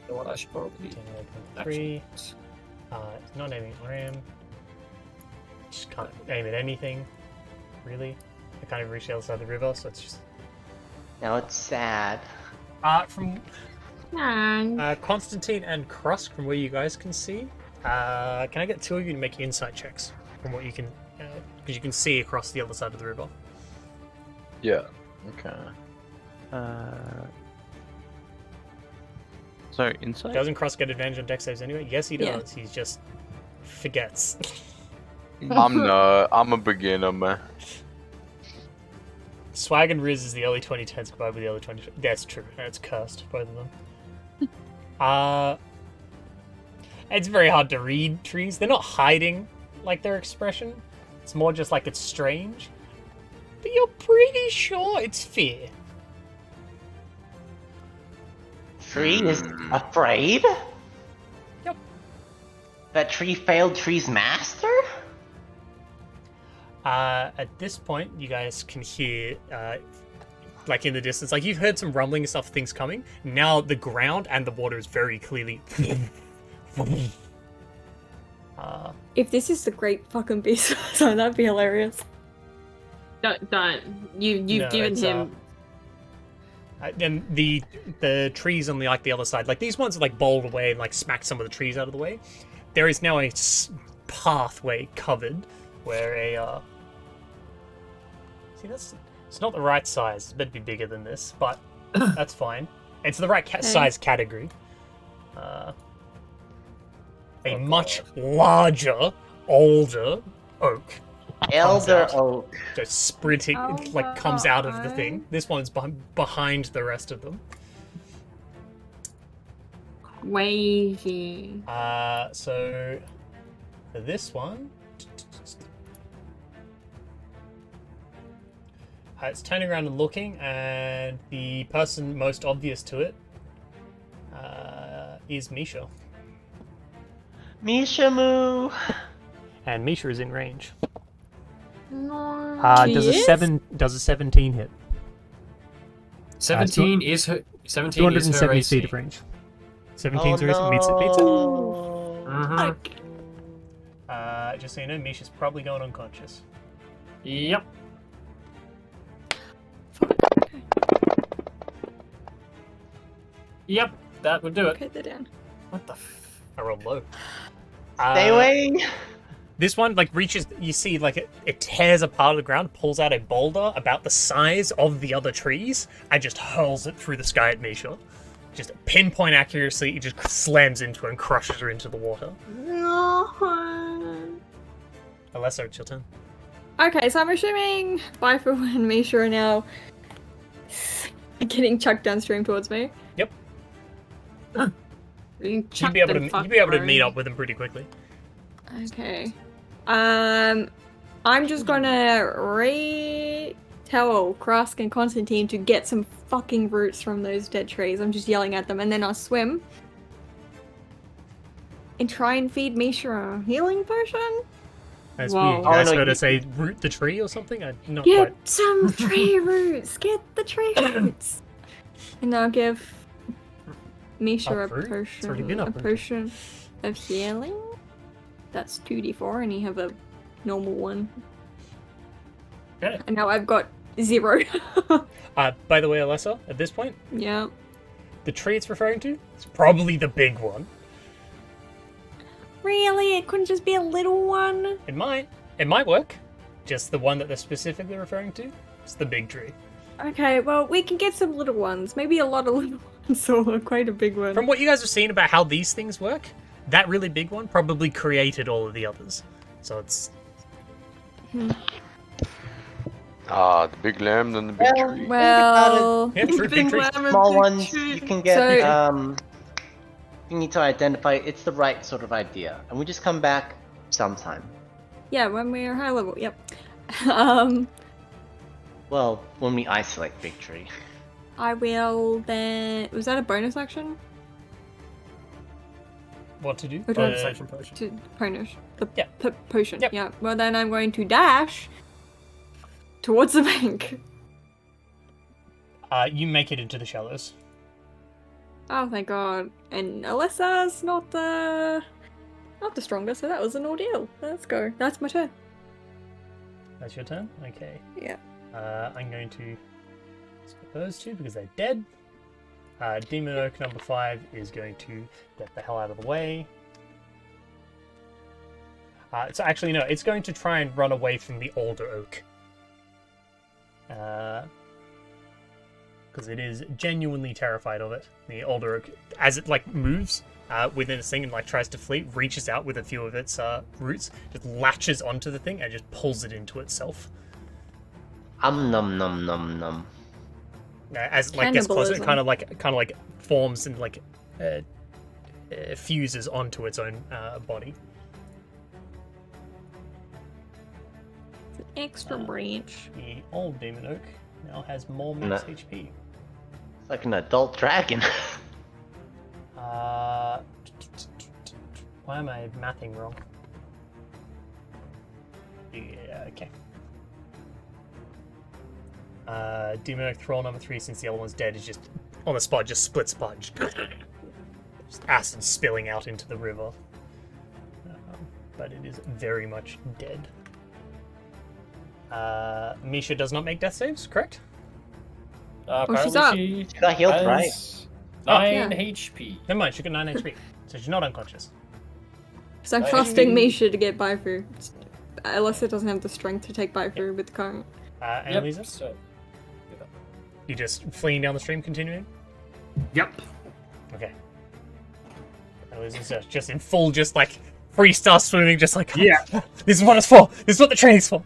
know what? I should probably. 3. It's not aiming at Ram. Just can't aim at anything, really. I can't even reach the other side of the river, so it's just. Now it's sad. From And Constantine and Krusk, from where you guys can see, can I get 2 of you to make insight checks from what you can, because you can see across the other side of the river. Yeah. Okay. So insight. Doesn't Krusk get advantage on dex saves anyway? Yes, he does. Yeah. He just forgets. I'm a beginner, man. Swag and Riz is the early 2010s combined with the early 20. That's true. It's cursed, both of them. It's very hard to read trees. They're not hiding like their expression. It's more just like it's strange. But you're pretty sure it's fear. Tree is afraid? Yep. That tree failed Tree's master? At this point, you guys can hear, like in the distance, like you've heard some rumbling and stuff, things coming. Now the ground and the water is very clearly. If this is the great fucking beast, so that'd be hilarious. don't. You've No, given it's, him. And the trees on the the other side, like these ones are like bowled away and like smacked some of the trees out of the way. There is now a pathway covered where a see it's not the right size. It's meant to be bigger than this, but that's fine. It's the right size category. A much larger, older oak. Elder out. Oak. Just sprinting, like comes out of the thing. This one's behind the rest of them. Crazy. So for this one, it's turning around and looking, and the person most obvious to it is Misha. Misha Moo. And Misha is in range. She Does is? a 17 hit? 17 is her. 17 is her 270 AC. feet of range. 17 meets it. Mhm. Just so you know, Misha's probably going unconscious. Yep. Yep, that would do it. Okay, they're down. What the I rolled low. Stay away. This one, like, reaches, you see, like, it tears apart the ground, pulls out a boulder about the size of the other trees, and just hurls it through the sky at Misha. Just pinpoint accuracy, it just slams into her and crushes her into the water. Alessa, it's your turn. Okay, so I'm assuming Bifo and Misha are now getting chucked downstream towards me. Yep. You'd You'd be able to meet up with them pretty quickly. Okay. I'm just gonna tell Krusk and Constantine to get some fucking roots from those dead trees. I'm just yelling at them, and then I'll swim and try and feed Misha a healing potion. As Whoa. we guys Oh, no, heard her say, root the tree or something? Not Get quite. some tree roots. Get the tree roots. And I'll give Misha a Uproot? It's already been potion of healing. That's 2d4, and you have a normal one. Okay. And now I've got 0. By the way, Alessa, at this point, Yeah. the tree it's referring to is probably the big one. Really? It couldn't just be a little one? It might work. Just the one that they're specifically referring to, it's the big tree. Okay, well, we can get some little ones. Maybe a lot of little ones, or quite a big one. From what you guys have seen about how these things work, that really big one probably created all of the others. So it's... The big lamb and the big tree. Well, Yeah, true, big tree. Small ones you can get. So- You need to identify it's the right sort of idea, and we just come back sometime. yeah, when we're high level, yep. Well, when we isolate Big Tree. I will then... Was that a bonus action? What to do? Or do I- Section potion. To punish the Yeah. potion. Yep. Yeah. Well, then I'm going to dash towards the bank. You make it into the shallows. Oh, thank God. And Alyssa's not the strongest, so that was an ordeal. Let's go. That's my turn. That's your turn? Okay. Yeah. I'm going to skip those two because they're dead. Demon Oak number 5 is going to get the hell out of the way. So actually, no, it's going to try and run away from the older oak. Because it is genuinely terrified of it. The older oak, as it like moves within its thing and like tries to flee, reaches out with a few of its roots, just latches onto the thing and just pulls it into itself. Num num num num. As like gets closer, it kind of like forms and like fuses onto its own body. It's an extra branch. The old demon oak now has more max HP. It's like an adult dragon. Why am I mathing wrong? Yeah, okay. Demon Oak Thrall number 3, since the other one's dead, is just on the spot, just splits apart. Just acid spilling out into the river. But it is very much dead. Misha does not make death saves, correct? She's up. She got healed, right? 9 HP. Never mind, she got 9 HP. So she's not unconscious. So I'm trusting Misha to get by through. Alyssa doesn't have the strength to take by through with the current. Annalisa? So, You just fleeing down the stream, continuing? Yep. Okay. Annalisa's just in full, just like freestyle swimming, just like, Yeah. This is what it's for. This is what the training's for.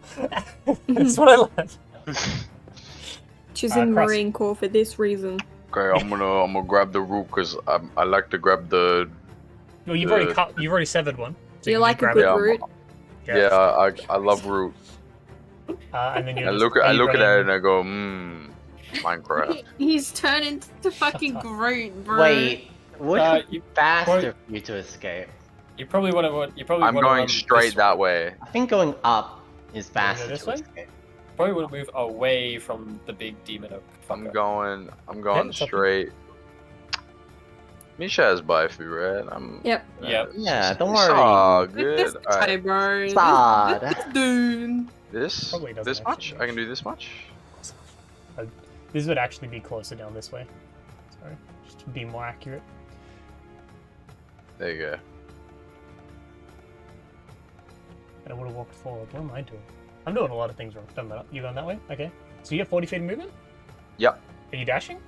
This is what I learned. Choosing Cross. Marine Corps for this reason. Okay, I'm gonna grab the root because I like to grab the. Well, you've already severed one. So You can like just a grab good it. root? Yeah, I love root. And then I look at it and I go, Minecraft. He's turned into fucking Groot, bro. Wait, would you- faster for you to escape? you probably want to. I'm going straight that way. I think going up is faster this to way? escape. Probably want to move away from the big demon oak. I'm fucker. going it's up to straight. Misha has Baifu, right? Yep. Yep. Yeah, don't It's worry. all This good. guy, Alright, bro. Sad. This dude. this Probably doesn't this much? actually. I can do this much. This would actually be closer down this way. Sorry, just to be more accurate. There you go. And I would have walked forward. What am I doing? I'm doing a lot of things wrong. Done that. You going that way? Okay. So you have 40 feet of movement? Yep. Are you dashing?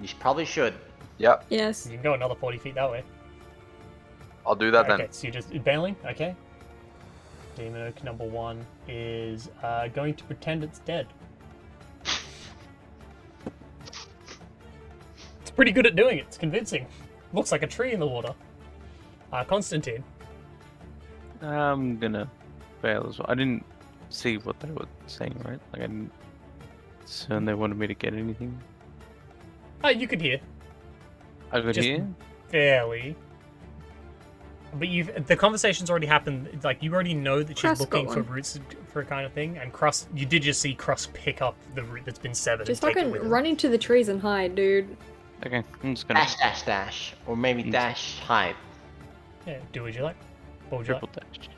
You probably should. Yep. Yes. You can go another 40 feet that way. I'll do that Okay, then. so you're just bailing? Okay. Demon Oak number 1 is going to pretend it's dead. It's pretty good at doing it. It's convincing. Looks like a tree in the water. Constantine. I'm gonna fail as well. I didn't see what they were saying, right? Like I didn't discern they wanted me to get anything. You could hear. I could Just- hear. Fairly. But the conversation's already happened. Like, you already know that she's Cross got looking for one. roots for a kind of thing. And Cross, you did just see Cross pick up the root that's been severed Just and take it fucking with him. run into the trees and hide, dude. Okay, I'm just gonna Dash, dash, dash. Or maybe dash, hide. Yeah, do what you like. What would you triple like? dash.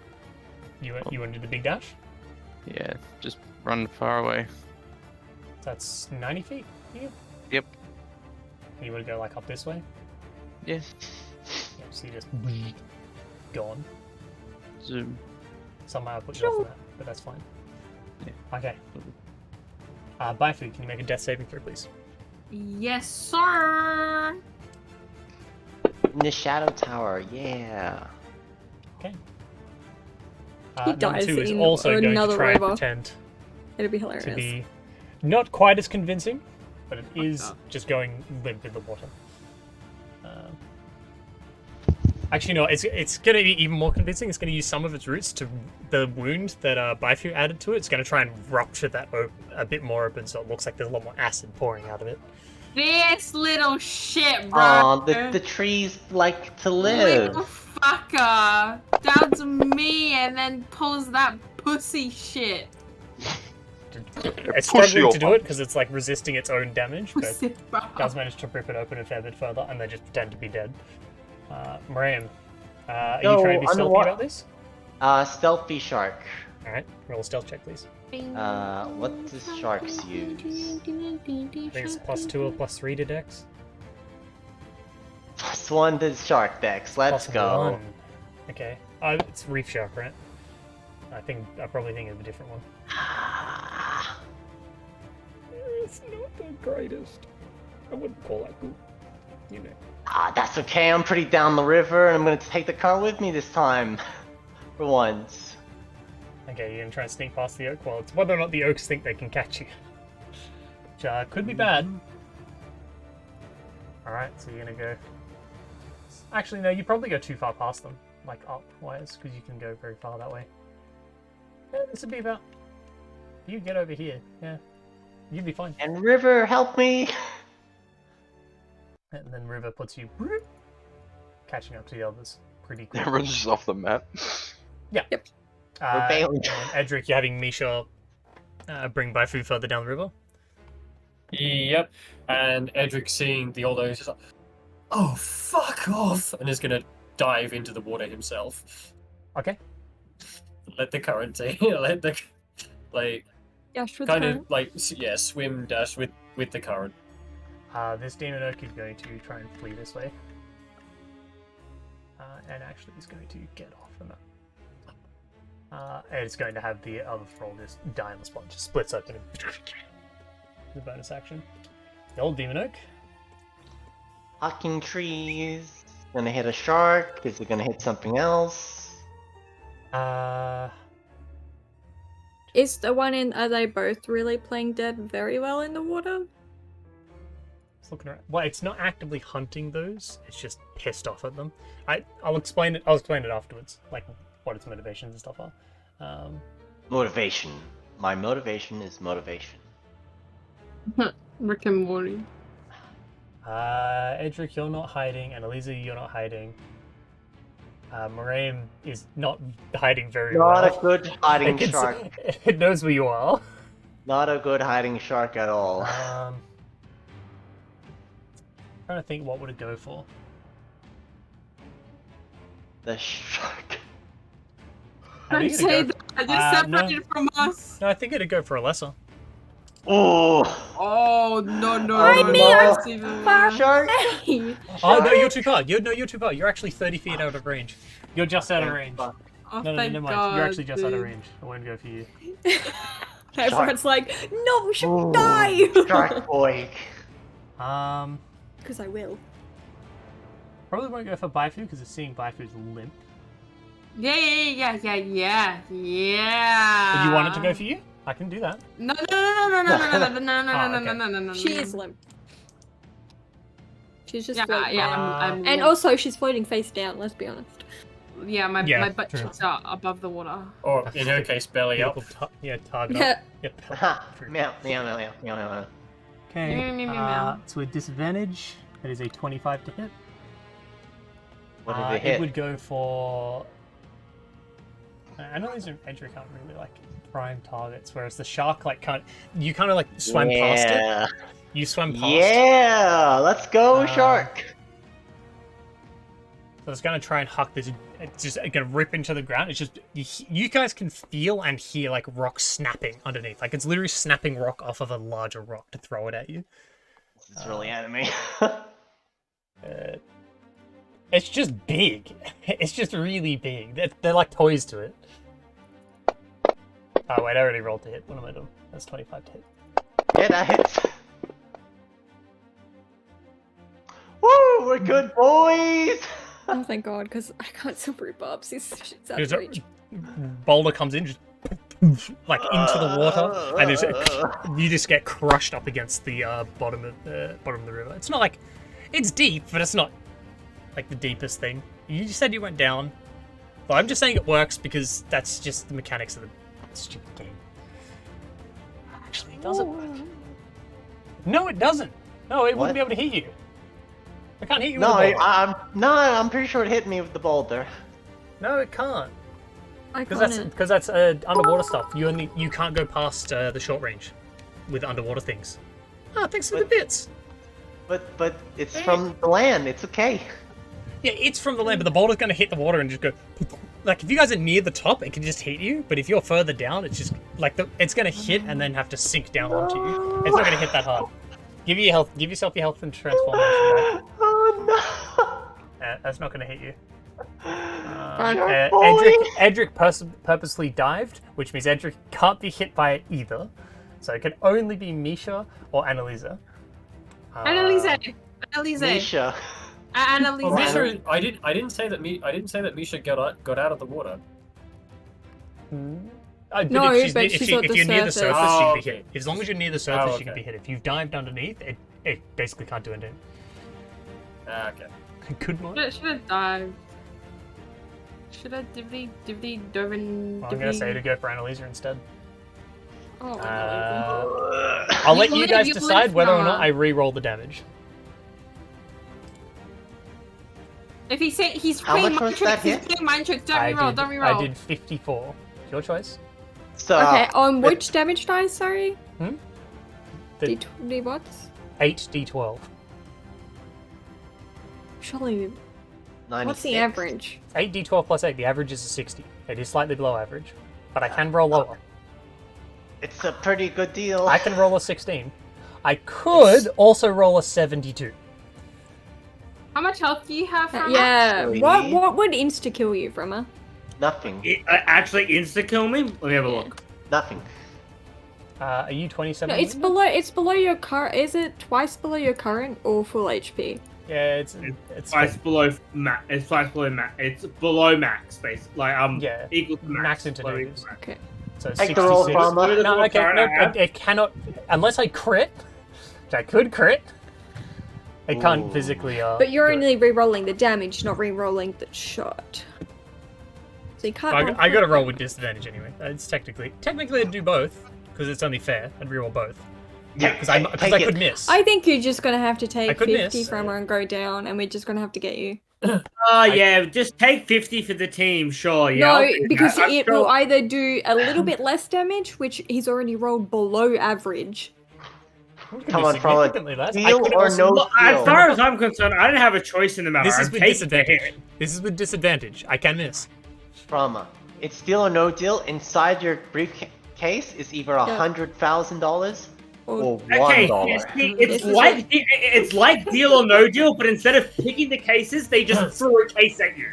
You want to do the big dash? Yeah, just run far away. That's 90 feet. Yeah. Yep. You want to go like up this way? Yeah. Yeah, so you just gone. Zoom. Somehow I put you off on that, but that's fine. Yeah. Okay. Baifu, can you make a death saving throw, please? Yes, sir. In the Shadow Tower, yeah. Okay. He Number dies 2 is in also going to another try and river. pretend It'd be to hilarious. be not quite as convincing, but it is just going limp in the water. Actually, no, it's going to be even more convincing. It's going to use some of its roots to the wound that Baifu added to it. It's going to try and rupture that a bit more open, so it looks like there's a lot more acid pouring out of it. This little shit, bro. Aw, the trees like to live. Little fucker. Down to me and then pulls that pussy shit. It's Push struggling your to do it because it's like resisting its own damage, but Pussy, bro. does manage to rip it open a fair bit further, and they just pretend to be dead. Miriam, are you So, trying to be stealthy underwater- about this? Stealthy shark. Alright, roll a stealth check, please. What does sharks use? I think it's +2 or +3 to dex. +1 to shark dex. Let's go. +1. Okay. It's reef shark, right? I probably think of a different one. It's not the greatest. I wouldn't call that good. You know. That's okay. I'm pretty down the river, and I'm gonna take the car with me this time. For once. Okay, you're gonna try and sneak past the oak. Well, it's whether or not the oaks think they can catch you. Which could be bad. Alright, so you're gonna go... Actually, no, you probably go too far past them. Like up-wise, because you can go very far that way. Yeah, this would be about... You get over here, yeah. You'd be fine. And river, help me! And then river puts you... catching up to the others. Pretty cool. Everyone's just off the map. Yeah. Yep. We're bailing. And Edric, you're having Misha bring Baifu further down the river. Yep. And Edric, seeing the old oak, is like, "Oh, fuck off!" and is gonna dive into the water himself. Okay. Let the current take. Let the Yeah, sure. kind of swim dash with the current. This demon oak is going to try and flee this way. And actually is going to get off the map. And it's going to have the other thrall just die on the spot, just splits open and the bonus action. The old demon oak. Hucking trees. Gonna hit a shark. Is it gonna hit something else? Is the one in? Are they both really playing dead very well in the water? It's looking around. Well, it's not actively hunting those. It's just pissed off at them. I'll explain it. I'll explain it afterwards, like what its motivations and stuff are. Motivation. My motivation is motivation. Rick and Morty. Edric, you're not hiding, and Eliza, you're not hiding. Moraine is not hiding very well. Not a good hiding It shark. It knows where you are. Not a good hiding shark at all. Trying to think what would it go for. The shark. Don't think it'd say go- that. You're separated from us. No, I think it'd go for a lesser. Oh, Oh no no I no! mean, no, I'm that's even far worse. shark. Hey! Oh no, you're too far. You're too far. You're actually 30 feet out of range. You're just out of range. Oh, No, thank never mind. God, You're actually just out of dude. range. I won't go for you. Everyone's like, no, we should Ooh, die! Shark boy. Because I will. Probably won't go for Baifu because it's seeing Baifu's limp. Yeah. If you want it to go for you, I can do that. No. She is limp. She's just floating. Yeah. And I'm limp. also, she's floating face down, let's be honest. Yeah, my Yeah, butt true. cheeks are above the water. Or in her case, belly up. Target Yeah. up. Yep. Meow, meow, meow, meow, meow, meow. Okay. Meow, meow, meow. It's with disadvantage. It is a 25 to hit. What did it hit? It would go for. I know these are Edric aren't really like prime targets, whereas the shark you kind of like swam past it. You swam past. Yeah, let's go, shark. So it's gonna try and huck this. It's just gonna rip into the ground. It's just you guys can feel and hear like rock snapping underneath. Like it's literally snapping rock off of a larger rock to throw it at you. This is really anime. It's just big. It's just really big. They're like toys to it. Oh wait, I already rolled to hit. What am I doing? That's 25 to hit. Yeah, that hits. Woo, we're good boys. Oh, thank God, because I can't still rhubarb. She's out of reach. Boulder comes in, just like into the water, and you just get crushed up against the bottom of the river. It's not like it's deep, but it's not like the deepest thing. You just said you went down. Well, I'm just saying it works because that's just the mechanics of the stupid game. Actually, does it work? No, it doesn't. No, it wouldn't be able to hit you. I can't hit you with No, a boulder. I'm pretty sure it hit me with the boulder. No, it can't. I Because that's underwater stuff. You can't go past the short range with underwater things. Ah, thanks for the bits. But it's from the land. It's okay. Yeah, it's from the land, but the boulder's going to hit the water and just go. Like, if you guys are near the top, it can just hit you. But if you're further down, it's just like it's going to hit and then have to sink down onto you. It's not going to hit that hard. Give yourself your health and transformation back. Oh That's not going to hit you. no! Edric purposely dived, which means Edric can't be hit by it either. So it can only be Misha or Annalisa. Annalisa. Misha. Oh, Annalisa. Misha, I didn't say that Misha got out of the water. No, if but she's at if the you're near the surface. surface, Oh, you can be hit. As long as you're near the surface, you can be hit. If you've dived underneath, it basically can't do anything. Okay. Good morning. Should have dived. Should have divvy dove in. I'm gonna say to go for Annalisa instead. Oh, I'll let you believe- guys you decide believe whether or not her. I re-roll the damage. If he's How playing much mind was that tricks, he's hit? playing mind tricks. Don't reroll. Don't reroll. I did 54. Your choice. So Okay, on which damage dice, sorry? The D what? 8d12. Surely, 96. what's the average? 8d12 plus 8. The average is a 60. It is slightly below average, but I can roll lower. It's a pretty good deal. I can roll a 16. I could also roll a 72. How much health do you have? From Yeah, Actually- what would insta kill you from her? Nothing. Actually, insta kill me. Let me have a look. Nothing. Are you 27? No, it's below your current. Is it twice below your current or full HP? Yeah, it's Twice below max. It's twice below max. It's below max, basically. Like yeah, equal to max. max into below negatives. max. Okay. So it's Take the roll, 66. Farmer. No, okay, no, it cannot unless I crit, which I could crit. It can't Ooh. physically. But you're do it. only re-rolling the damage, not re-rolling the shot. So you can't. I got to roll with disadvantage anyway. It's technically I'd do both because it's only fair. I'd reroll both. Yeah, because I Take could it. miss. I think you're just gonna have to I take could 50 miss. from her and go down, and we're just gonna have to get you. Oh yeah, just take 50 for the team, sure. Yeah. No, I'll do because that. I'm it sure- will either do a little bit less damage, which he's already rolled below average. We can Come do on, Frolic. significantly less. I Deal could or also- no Well, as deal? far as I'm concerned, I didn't have a choice in the matter. This is I'm with taking the disadvantage. hit. This is with disadvantage. I can miss. From it's deal or no deal. Inside your briefcase is either $100,000 or Okay, $1. see, This it's is like deal or no deal, but instead of picking the cases, they just threw a case at you.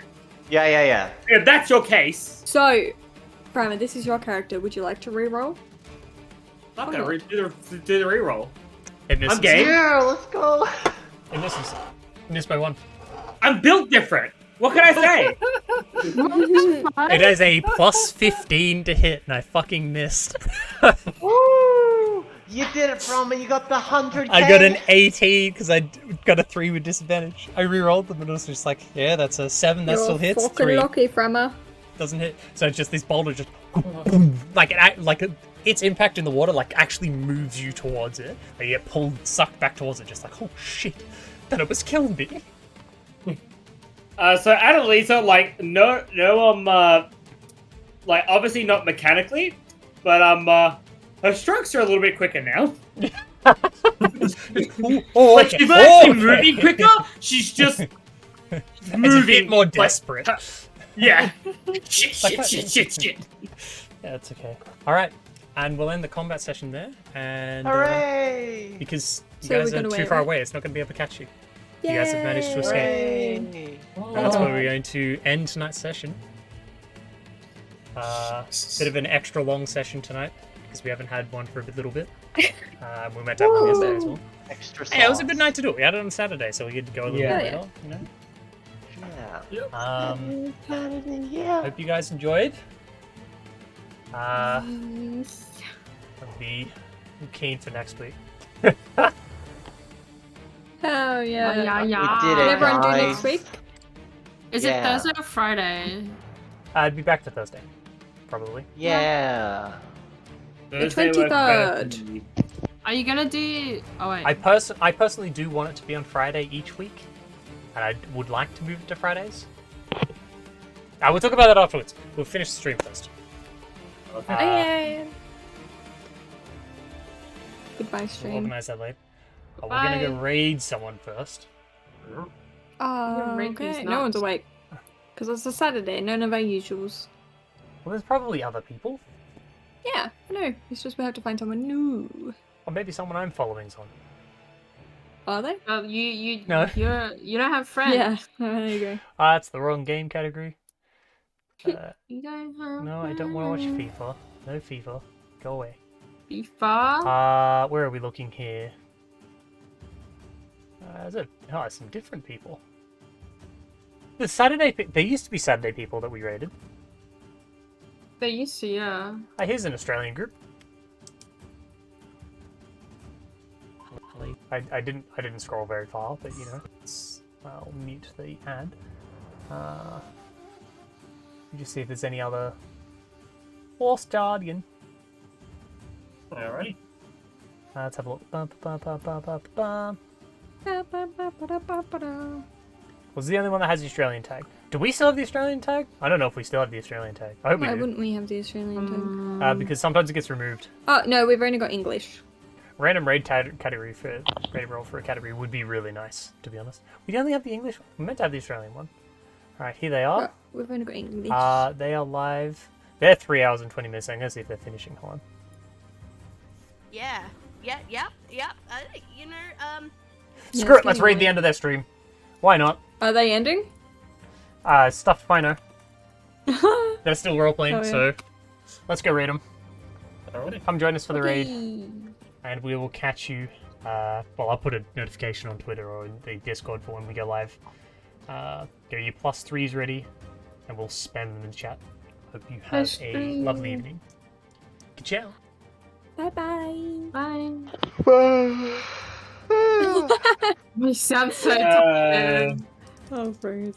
Yeah. If that's your case, So, Primer, this is your character. Would you like to re-roll? I'm gonna do the reroll. It misses. I'm game. Yeah, let's go. It misses. Missed by 1. I'm built different. What can I say? It has a plus 15 to hit, and I fucking missed. Woo! You did it, Froma. You got the 100K. I got an 18 because I got a 3 with disadvantage. I re-rolled them and it was just like, yeah, that's a 7. That You're still hits. fucking 3 lucky, Framer. doesn't hit. So it's just this boulder just its impact in the water like actually moves you towards it. And you get pulled, sucked back towards it, just like, oh shit, that almost killed me. So Annalisa, like like obviously not mechanically, but her strokes are a little bit quicker now. Oh, Like okay. she's not actually Okay. moving quicker. She's just It's a moving bit more like- desperate. yeah. Shit. Yeah, that's okay. All right, and we'll end the combat session there. And Hooray! because you So guys we're are gonna too wait, far right? away, it's not going to be able to catch you. You guys have managed to escape. Hooray! That's where we're going to end tonight's session. Bit of an extra long session tonight because we haven't had one for a little bit. We meant to have one yesterday as well. Extra sauce. Hey, it was a good night to do it. We had it on Saturday, so we could go a little Yeah. bit later. You know. Yeah. Yeah. Hope you guys enjoyed. I'll be keen for next week. Oh yeah. We did Can it, everyone do guys. next week? Is Yeah. it Thursday or Friday? I'd be back to Thursday, probably. Yeah. The 23rd. Are you gonna do? Oh wait. I personally do want it to be on Friday each week, and I would like to move it to Fridays. We'll talk about that afterwards. We'll finish the stream first. Okay. Okay. Goodbye, We'll stream. organize that later. We're gonna go raid someone first. Oh, okay. No one's awake. Because it's a Saturday, none of our usuals. Well, there's probably other people. Yeah, I know. It's just we have to find someone new. Or maybe someone I'm following's on. Are they? No. You don't have friends. Yeah, there you go. That's the wrong game category. You don't have No, I don't want to watch FIFA. No FIFA. Go away. FIFA. Where are we looking here? Some different people. The Saturday. There used to be Saturday people that we raided. They used to, yeah. Here's an Australian group. I didn't scroll very far, but you know, I'll mute the ad. Just see if there's any other Horse Guardian. Alrighty. Let's have a look. Was the only one that has the Australian tag? Do we still have the Australian tag? I don't know if we still have the Australian tag. I hope we Why do. wouldn't we have the Australian tag? Because sometimes it gets removed. Oh, no, we've only got English. Random raid category for raid roll for a category would be really nice, to be honest. We only have the English one. We meant to have the Australian one. Alright, here they are. Oh, we've only got English. They are live. They're 3 hours and 20 minutes. I'm gonna see if they're finishing. Hold on. Yeah. Screw it, let's raid the end of their stream. Why not? Are they ending? Stuffed Pino. They're still role-playing, Oh, yeah. so let's go raid them. Alrighty. Come join us for the raid. Okay. And we will catch you. Well, I'll put a notification on Twitter or in the Discord for when we go live. Get your +3s ready, and we'll spam them in the chat. Hope you have a lovely evening. Ciao. Bye-bye. Bye. We sound so tired. Oh, Bruce.